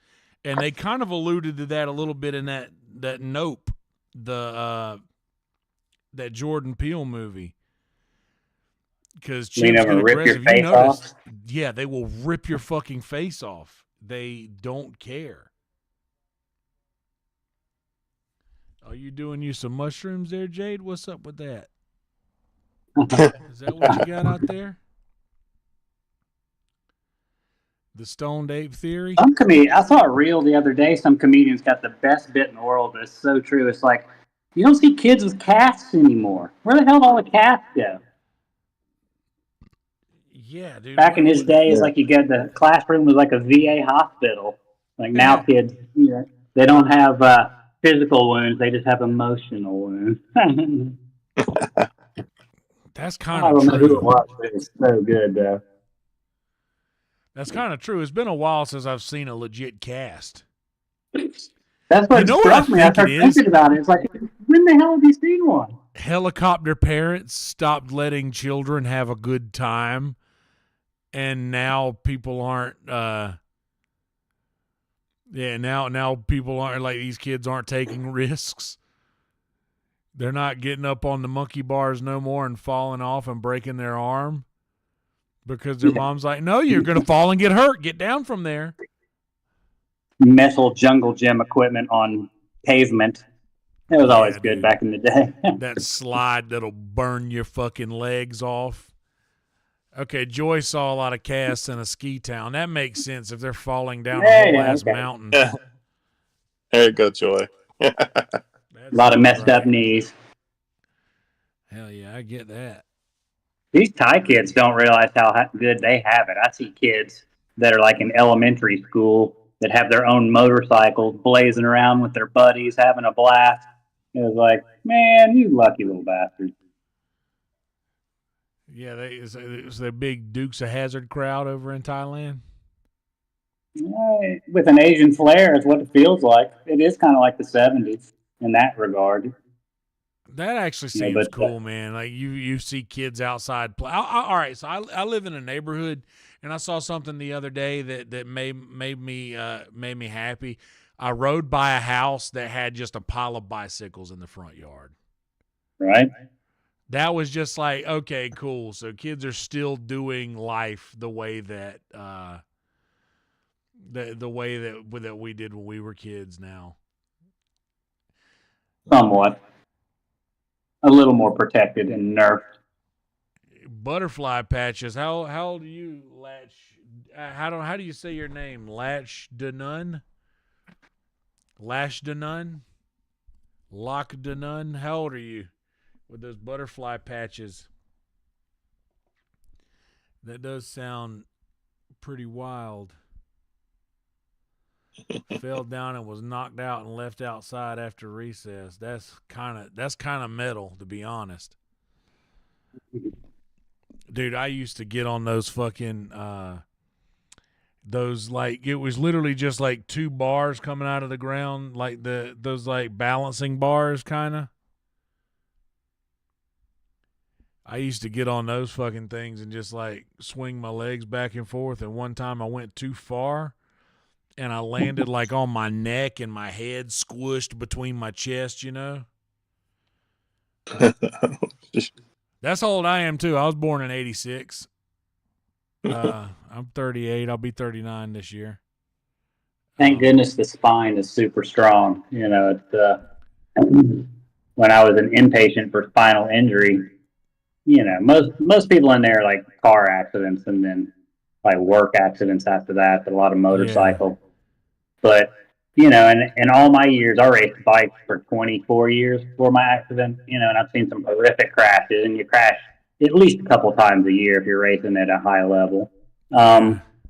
and they kind of alluded to that a little bit in that Nope, that Jordan Peele movie. Because chimps get aggressive. You notice? Yeah, they will rip your fucking face off. They don't care. Are you doing you some mushrooms there, Jade? What's up with that? Is that what you got out there? The stoned ape theory? I saw a reel the other day. Some comedians got the best bit in the world, but it's so true. It's like, you don't see kids with casts anymore. Where the hell did all the casts go? Yeah, dude. Back in his day, it's like you get the classroom was like a VA hospital. Like now kids, they don't have physical wounds. They just have emotional wounds. That's kind of true. I don't know who it was, but it's so good, though. That's kind of true. It's been a while since I've seen a legit cast. That's what struck me. I started thinking about it. It's like, when the hell have you seen one? Helicopter parents stopped letting children have a good time, and now people aren't. Now people aren't like these kids aren't taking risks. They're not getting up on the monkey bars no more and falling off and breaking their arm because their mom's like, no, you're going to fall and get hurt. Get down from there. Metal jungle gym equipment on pavement. It was always good back in the day. That slide that'll burn your fucking legs off. Okay, Joy saw a lot of casts in a ski town. That makes sense if they're falling down a whole ass mountain. Yeah. There you go, Joy. A lot of messed up knees. Hell yeah, I get that. These Thai kids don't realize how good they have it. I see kids that are like in elementary school that have their own motorcycles blazing around with their buddies, having a blast. It was like, man, you lucky little bastard. Yeah, it was the big Dukes of Hazzard crowd over in Thailand. With an Asian flair is what it feels like. It is kind of like the 70s in that regard. That actually seems cool, man. Like you see kids outside play. All right, so I live in a neighborhood, and I saw something the other day that made me happy. I rode by a house that had just a pile of bicycles in the front yard. Right. That was just like, okay, cool. So kids are still doing life the way that the way that we did when we were kids now. Somewhat. A little more protected and nerfed. Butterfly patches. How old are you, Latch? How do you say your name? Latch Denun? Lash Denun? Lock Denun? How old are you? With those butterfly patches. That does sound pretty wild. Fell down and was knocked out and left outside after recess. That's kind of metal, to be honest. Dude, I used to get on those fucking those, like, it was literally just like two bars coming out of the ground, like those like balancing bars kind of. I used to get on those fucking things and just like swing my legs back and forth. And one time I went too far and I landed like on my neck and my head squished between my chest, you know? That's how old I am too. I was born in 86. I'm 38. I'll be 39 this year. Thank goodness the spine is super strong. You know, it's when I was an inpatient for spinal injury, you know, most people in there are like car accidents and then like work accidents after that, but a lot of motorcycle. Yeah. But, you know, in all my years, I raced bikes for 24 years before my accident, you know, and I've seen some horrific crashes, and you crash at least a couple times a year if you're racing at a high level.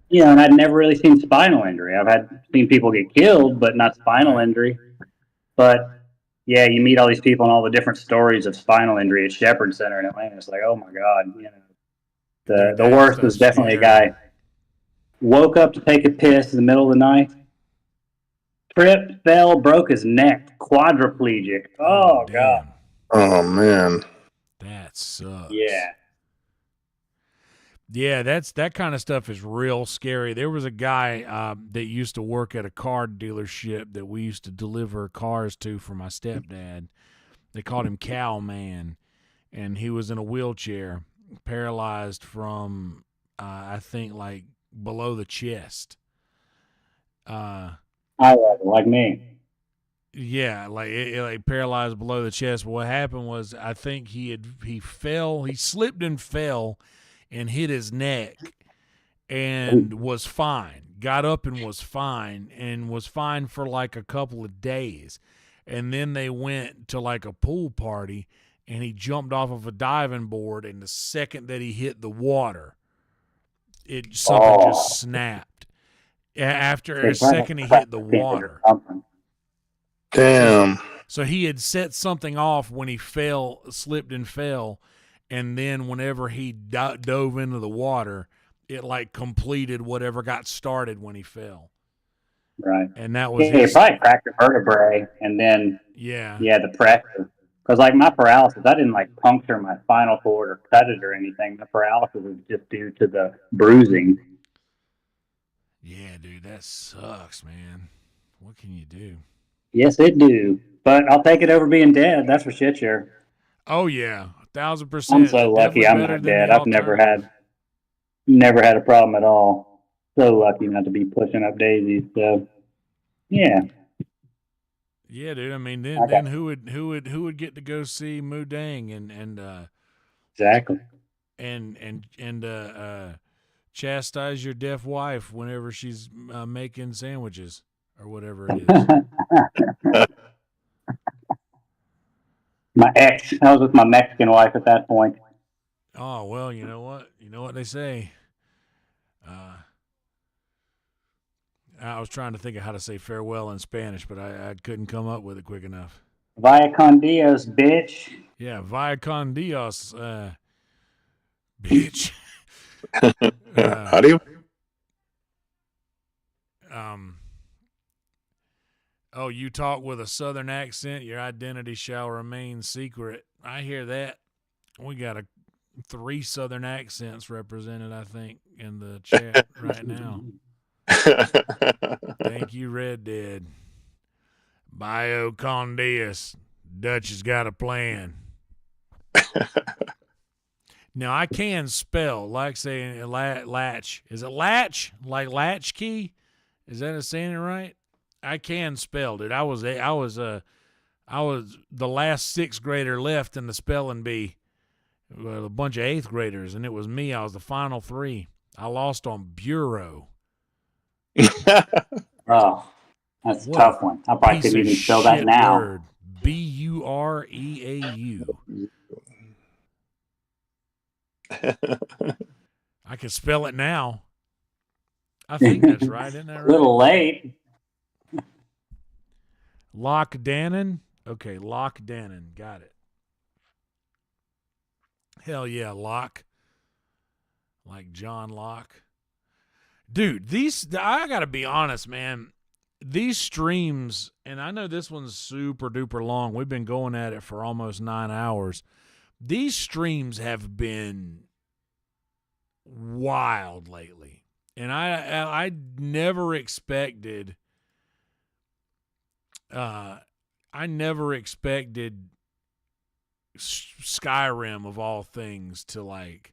You know, and I'd never really seen spinal injury. I've seen people get killed, but not spinal injury. But yeah, you meet all these people and all the different stories of spinal injury at Shepherd Center in Atlanta. It's like, oh my God, you know, the worst was definitely a guy woke up to take a piss in the middle of the night, tripped, fell, broke his neck, quadriplegic. Oh God. Oh man. That sucks. Yeah. Yeah, that kind of stuff is real scary. There was a guy that used to work at a car dealership that we used to deliver cars to for my stepdad. They called him Cow Man, and he was in a wheelchair, paralyzed from, I think, like below the chest. Like me. Yeah, like paralyzed below the chest. But what happened was, I think he slipped and fell and hit his neck and was fine. Got up and was fine for like a couple of days. And then they went to like a pool party and he jumped off of a diving board, and the second that he hit the water, something just snapped. After a second he hit the water. Damn. So he had set something off when he slipped and fell. And then whenever he dove into the water, it like completed whatever got started when he fell. Right. And that was he probably cracked a vertebrae, and then the pressure. Because like my paralysis, I didn't like puncture my spinal cord or cut it or anything. The paralysis was just due to the bruising. Yeah, dude, that sucks, man. What can you do? Yes, it do. But I'll take it over being dead. That's for shit sure. Oh yeah, 1,000%. I'm so lucky I'm not dead. I've never had a problem at all. So lucky not to be pushing up daisies. So yeah. Yeah, dude. I mean, then who would get to go see Mudang and exactly and chastise your deaf wife whenever she's making sandwiches or whatever it is. My ex. I was with my Mexican wife at that point. Oh well, you know what? You know what they say. I was trying to think of how to say farewell in Spanish, but I couldn't come up with it quick enough. Vaya con Dios, bitch. Yeah, vaya con Dios, bitch. How do you? Oh, you talk with a southern accent, your identity shall remain secret. I hear that. We got 3 southern accents represented, I think, in the chat right now. Thank you, Red Dead. Bio con Dios. Dutch has got a plan. Now, I can spell, like saying latch. Is it latch? Like latchkey? Is that saying it right? I can spell, dude. I was the last 6th grader left in the spelling bee. A bunch of 8th graders, and it was me. I was the final 3. I lost on bureau. Oh, that's a tough one. I probably couldn't even spell that now. Word. Bureau. I can spell it now. I think that's right, isn't that right? A little late. Lock Dannon? Okay, Lock Dannon. Got it. Hell yeah, Locke. Like John Locke. Dude, I gotta be honest, man. These streams, and I know this one's super duper long. We've been going at it for almost 9 hours. these streams have been wild lately, and I never expected. I never expected Skyrim of all things to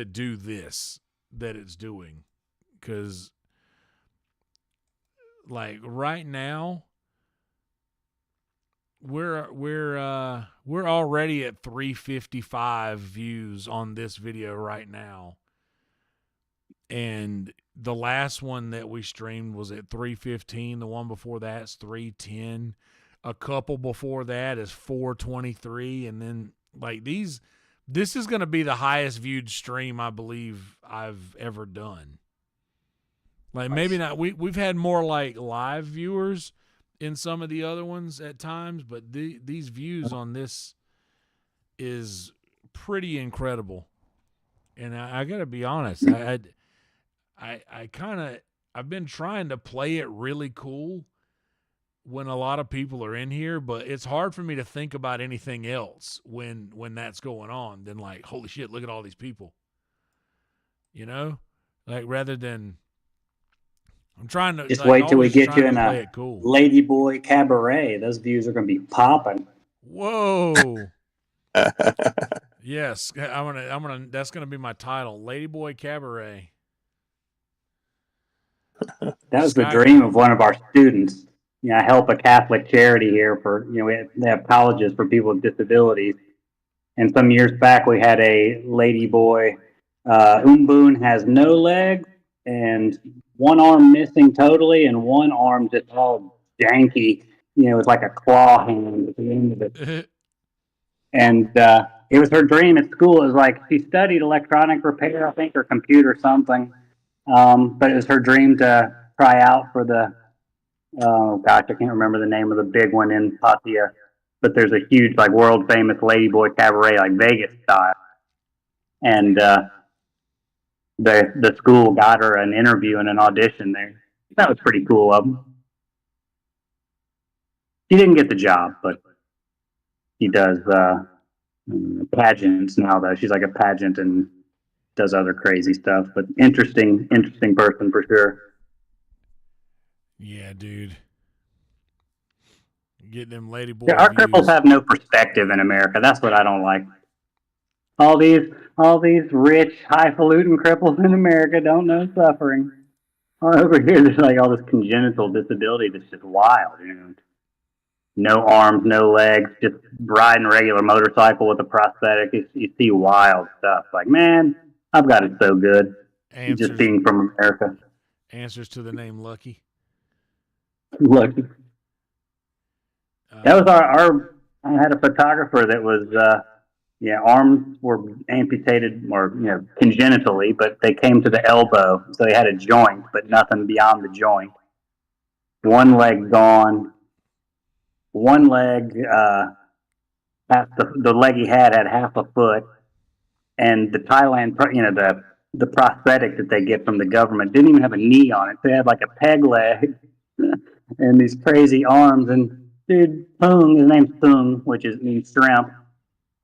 do this that it's doing, because right now we're already at 355 views on this video right now, and the last one that we streamed was at 315. The one before that's 310. A couple before that is 423, and then this is going to be the highest viewed stream I believe I've ever done. Maybe not. We've had more live viewers in some of the other ones at times, but these views on this is pretty incredible. And I got to be honest, I've been trying to play it really cool when a lot of people are in here, but it's hard for me to think about anything else when that's going on than holy shit, look at all these people. Rather than I'm trying to just wait till we get you in a cool. Ladyboy Cabaret. Those views are going to be popping. Whoa. Yes, I'm gonna. That's gonna be my title, Ladyboy Cabaret. That was the dream of one of our students. I help a Catholic charity here for they have colleges for people with disabilities. And some years back, we had a Ladyboy. Umboon has no legs and one arm missing totally, and one arm just all janky. With like a claw hand at the end of it. And it was her dream at school. It was like she studied electronic repair, I think, or computer something. But it was her dream to try out for the, oh gosh, I can't remember the name of the big one in Patia. But there's a huge, world famous Ladyboy Cabaret, Vegas style. And the school got her an interview and an audition there. That was pretty cool of them. She didn't get the job, but she does pageants now, though. She's like a pageant and does other crazy stuff. But interesting person for sure. Yeah, dude. Get them Ladyboy. Yeah, our cripples have no perspective in America. That's what I don't like. All these rich, highfalutin cripples in America don't know suffering. Over here, there's all this congenital disability that's just wild. No arms, no legs, just riding a regular motorcycle with a prosthetic. You see wild stuff. Man, I've got it so good. Just being from America. Answers to the name Lucky. Lucky. That was our. I had a photographer that was. Arms were amputated or congenitally, but they came to the elbow, so he had a joint, but nothing beyond the joint. One leg gone. One leg, half the leg he had half a foot, and the Thailand, the prosthetic that they get from the government didn't even have a knee on it. They had a peg leg and these crazy arms. And dude, Pung, his name's Pung, which means shrimp,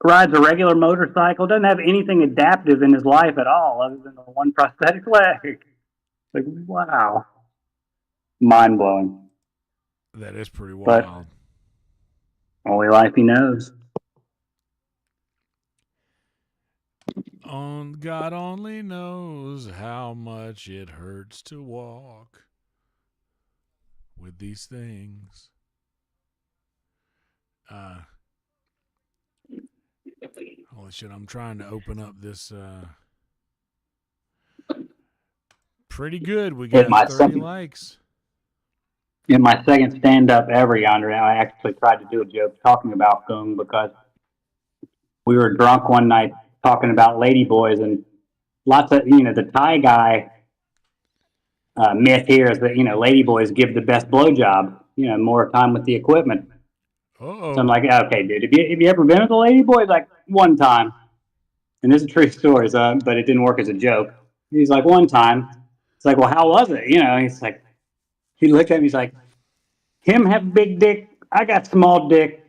rides a regular motorcycle, doesn't have anything adaptive in his life at all other than the one prosthetic leg. Wow. Mind blowing. That is pretty wild. Only life he knows. God only knows how much it hurts to walk with these things. Holy shit, I'm trying to open up this. Pretty good. We got 30 likes. In my second stand-up ever, Yonder, I actually tried to do a joke talking about Kung because we were drunk one night talking about ladyboys, and lots of, the Thai guy myth here is that, ladyboys give the best blowjob, more time with the equipment. Uh-oh. So I'm like, okay, dude, have you ever been with a ladyboy? He's like, one time. And this is a true story, but it didn't work as a joke. He's like, one time. It's like, well, how was it? He's like, he looked at me, he's like, him have big dick, I got small dick,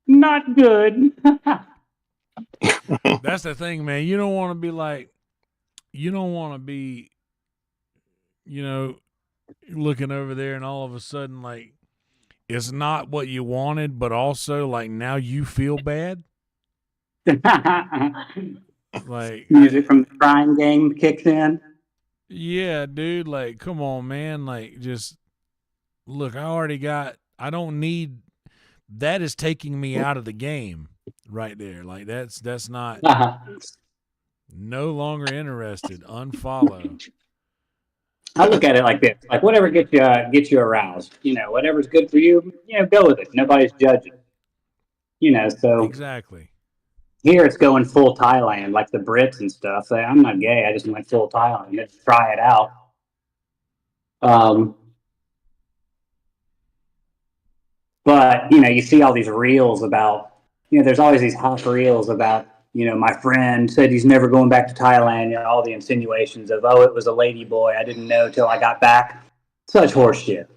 not good. That's the thing, man. You don't want to be like, you don't want to be, looking over there and all of a sudden, like, it's not what you wanted, but also, like, now you feel bad. Like, music from the crying game kicks in. Yeah, dude. Like, come on, man. Like, just look. I don't need. That is taking me out of the game right there. Like, that's not. No longer interested. Unfollow. I look at it like this: like whatever gets you aroused. Whatever's good for you. Go with it. Nobody's judging. So exactly. Here it's going full Thailand, like the Brits and stuff. I'm not gay. I just went full Thailand. Let's try it out. But you see all these reels about. There's always these hot reels about. My friend said he's never going back to Thailand. All the insinuations of, oh, it was a lady boy. I didn't know till I got back. Such horseshit.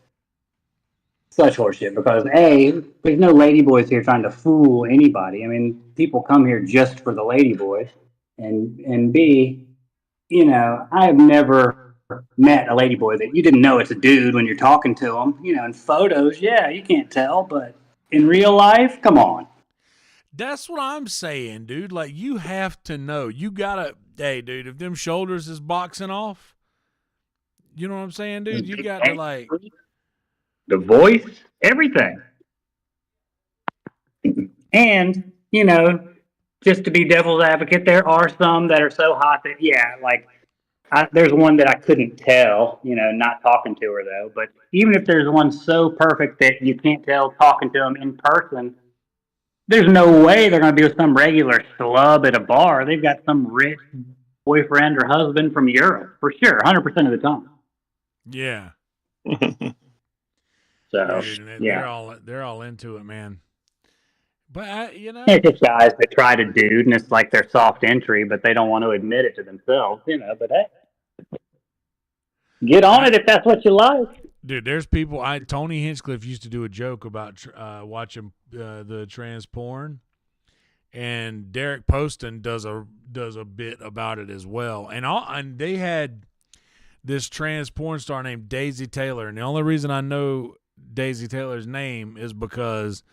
Such horseshit. Because A, there's no lady boys here trying to fool anybody. I mean, people come here just for the lady boys. And B, I have never met a lady boy that you didn't know it's a dude when you're talking to him. In photos, yeah, you can't tell. But in real life, come on. That's what I'm saying, dude. Like, you have to know. You gotta, hey, dude, if them shoulders is boxing off, you know what I'm saying, dude? You got to, like, the voice, everything. And, just to be devil's advocate, there are some that are so hot that, yeah, like, there's one that I couldn't tell, not talking to her, though. But even if there's one so perfect that you can't tell talking to them in person, there's no way they're going to be with some regular schlub at a bar. They've got some rich boyfriend or husband from Europe, for sure, 100% of the time. Yeah. So, dude, yeah. They're all into it, man. But, It's just guys that try to dude, and it's like their soft entry, but they don't want to admit it to themselves, but hey. Get on it if that's what you like. Dude, there's people. Tony Hinchcliffe used to do a joke about watching the trans porn, and Derek Poston does a bit about it as well. And they had this trans porn star named Daisy Taylor, and the only reason I know Daisy Taylor's name is because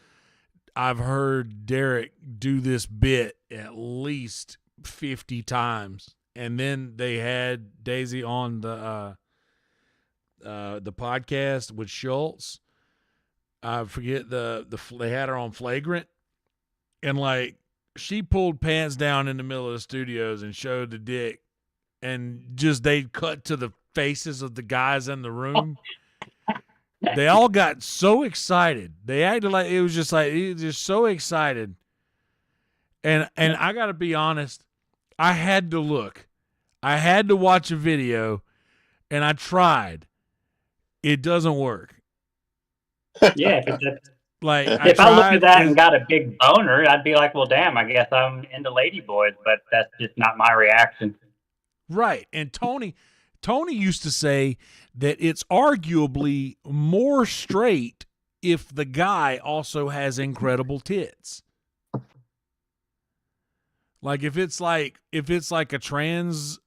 I've heard Derek do this bit at least 50 times, and then they had Daisy on the podcast with Schultz. I forget they had her on Flagrant, and like she pulled pants down in the middle of the studios and showed the dick, and just they cut to the faces of the guys in the room. They all got so excited. They acted like it was just so excited. And I got to be honest, I had to look. I had to watch a video, and I tried. It doesn't work. Yeah, like if I looked at that and got a big boner, I'd be like, well, damn, I guess I'm into ladyboys, but that's just not my reaction. Right. And Tony used to say that it's arguably more straight if the guy also has incredible tits. Like if it's like a trans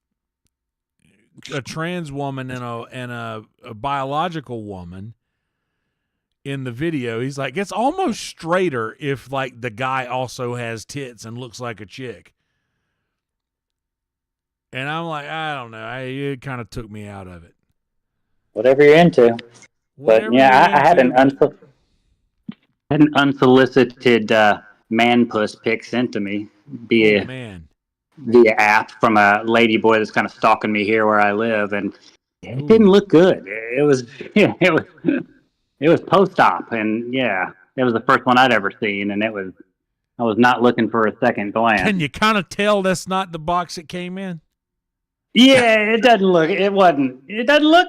woman and a biological woman in the video, he's like, it's almost straighter if like the guy also has tits and looks like a chick. And I'm like, I don't know. It kind of took me out of it. Whatever you're into. But yeah, I had an unsolicited man puss pic sent to me via app from a lady boy that's kind of stalking me here where I live, and it didn't look good. It was post-op, and yeah, it was the first one I'd ever seen, and I was not looking for a second glance. Can you kind of tell that's not the box it came in? Yeah, it doesn't look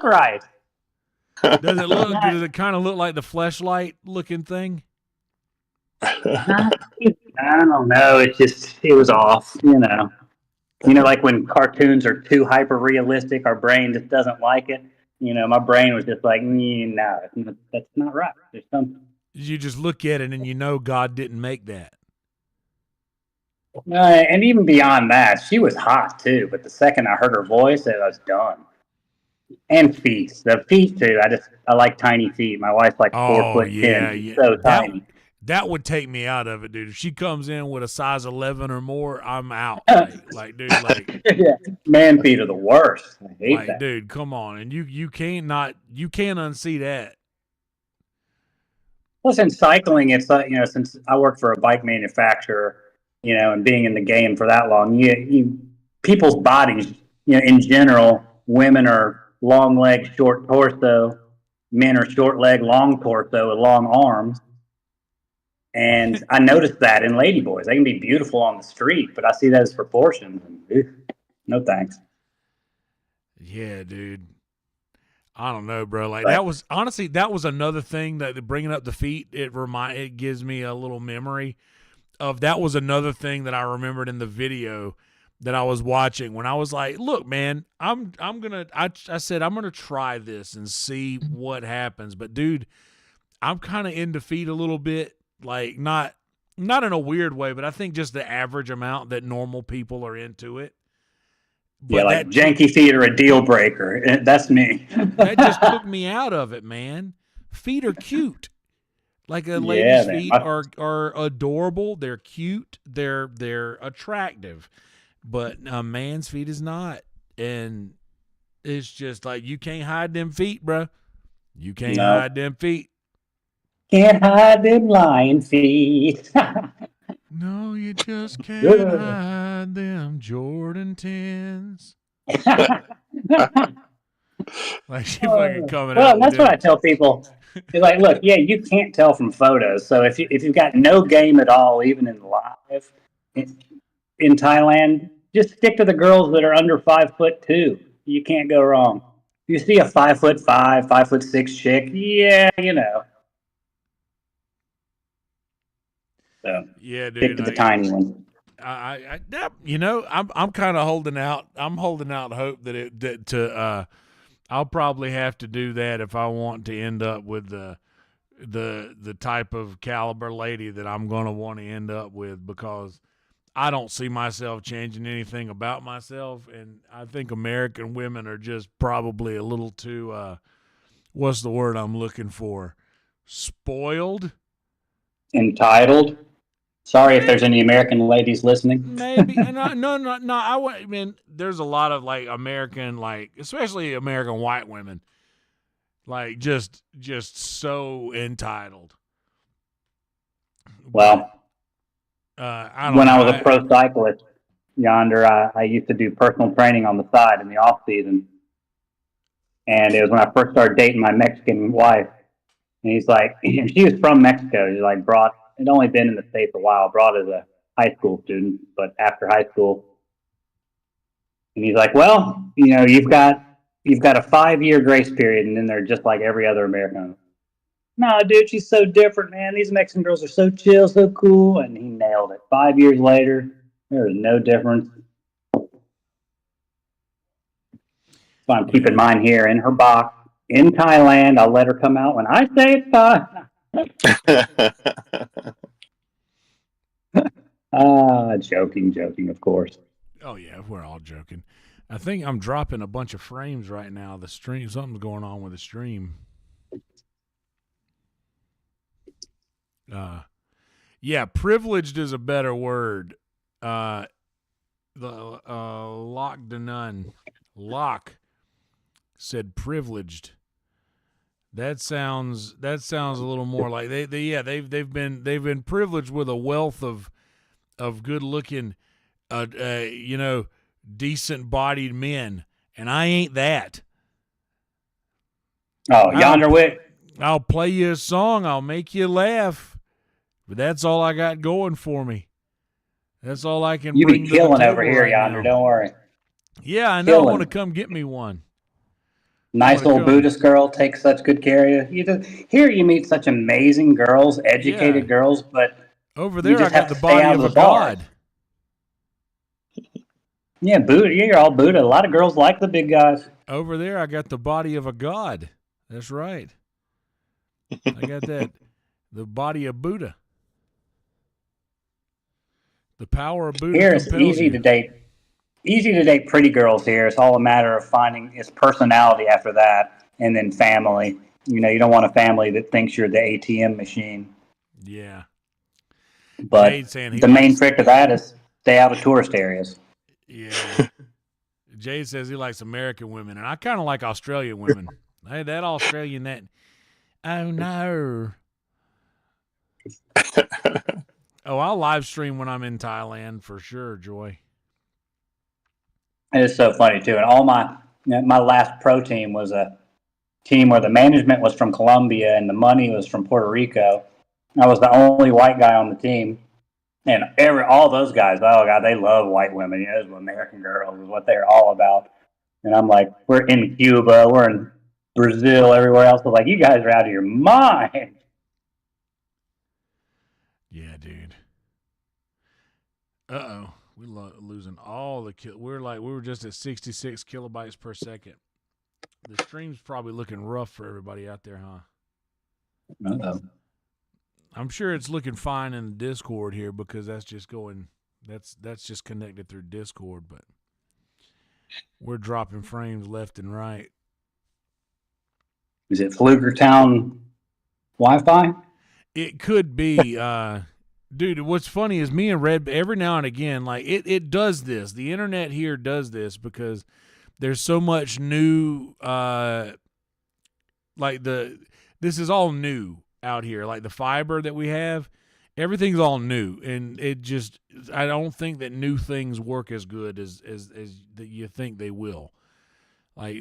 right. Does it kind of look like the Fleshlight looking thing? I don't know. It was off, like when cartoons are too hyper realistic, our brain just doesn't like it. My brain was just like, no, that's not right. There's something. You just look at it and God didn't make that. And even beyond that, she was hot too. But the second I heard her voice, I was done. And feet, the feet too. I like tiny feet. My wife's like Oh 4'10". yeah, She's yeah. so That tiny. that would take me out of it, dude. If she comes in with a size 11 or more, I'm out. Dude, Yeah, man feet are the worst. I hate that. dude, come on, and you can't unsee that. Plus, in cycling, it's like, since I work for a bike manufacturer, and being in the game for that long, people's bodies, in general, women are long leg, short torso, men are short leg, long torso with long arms. And I noticed that in ladyboys. They can be beautiful on the street, but I see that as proportions. And, no thanks. Yeah, dude. I don't know, bro. That was another thing that bringing up the feet. It gives me a little memory of that was another thing that I remembered in the video that I was watching when I was like, look, man, I said I'm gonna try this and see what happens. But dude, I'm kind of into feet a little bit. Like not in a weird way, but I think just the average amount that normal people are into it. But yeah, janky feet are a deal breaker. That's me. That just took me out of it, man. Feet are cute. Like a lady's feet are adorable. They're cute. They're attractive. But a man's feet is not. And it's just like you can't hide them feet, bro. You can't hide them feet. Can't hide them lion feet. No, you just can't hide them Jordan 10s. Like she fucking coming out. Well, that's what I tell people. It's like, look, yeah, you can't tell from photos. So if you've got no game at all, even in live in Thailand, just stick to the girls that are under 5'2". You can't go wrong. You see a 5'5", 5'6" chick, yeah, So yeah, dude, stick to the tiny one. I'm kind of holding out. I'm holding out hope that I'll probably have to do that if I want to end up with the type of caliber lady that I'm going to want to end up with, because I don't see myself changing anything about myself, and I think American women are just probably a little too what's the word I'm looking for? Spoiled? Entitled? Sorry if there's any American ladies listening. Maybe. I mean, there's a lot of American, especially American white women, just so entitled. Well, when I was a pro cyclist, Yonder, I used to do personal training on the side in the off season, and it was when I first started dating my Mexican wife. And he's like, she was from Mexico. She's like had only been in the States a while, brought as a high school student, but after high school. And he's like, well, you've got a 5-year grace period, and then they're just like every other American. No, dude, she's so different, man. These Mexican girls are so chill, so cool. And he nailed it. 5 years later, there is no difference. So I'm keeping mine here in her box in Thailand. I'll let her come out when I say it's time. Joking, of course. Oh yeah, we're all joking. I think I'm dropping a bunch of frames right now. The stream, something's going on with the stream. Yeah, privileged is a better word. The Lock de Nun, Locke said privileged. That sounds a little more like they've been privileged with a wealth of good looking, decent bodied men, and I ain't that. Oh, Yonder Wit. I'll play you a song. I'll make you laugh, but that's all I got going for me. That's all I can. You bring be to the killing table over here, right Yonder. now. Don't worry. Yeah, I know. I want to come get me one. Nice old Buddhist girl takes such good care of you. Here you meet such amazing girls, educated girls, but over there I got the body of a god. Yeah, Buddha. You're all Buddha. A lot of girls like the big guys. Over there I got the body of a god. That's right. I got that. The body of Buddha. The power of Buddha Here it's compels easy you. to date. Easy to date pretty girls here. It's all a matter of finding its personality after that, and then family. You know, you don't want a family that thinks you're the ATM machine. Yeah. But Jade saying he the main likes, trick of that is stay out of tourist areas. Yeah. Jade says he likes American women, and I kind of like Australian women. Hey, that Australian, that. Oh, no. Oh, I'll live stream when I'm in Thailand for sure, Joy. And it's so funny, too. And all my last pro team was a team where the management was from Colombia and the money was from Puerto Rico. I was the only white guy on the team. And all those guys, oh, God, they love white women. You know, those American girls is what they're all about. And I'm like, we're in Cuba, we're in Brazil, everywhere else. I'm like, you guys are out of your mind. Yeah, dude. Uh-oh. We're losing all the we were just at 66 kilobytes per second. The stream's probably looking rough for everybody out there, huh? Uh-oh. I'm sure it's looking fine in the Discord here because that's just connected through Discord, but we're dropping frames left and right. Is it Pflugertown Wi-Fi? It could be. Dude, what's funny is me and Red, every now and again, like it does this. The internet here does this because there's so much new, this is all new out here. Like the fiber that we have, everything's all new. And I don't think that new things work as good as that you think they will. Like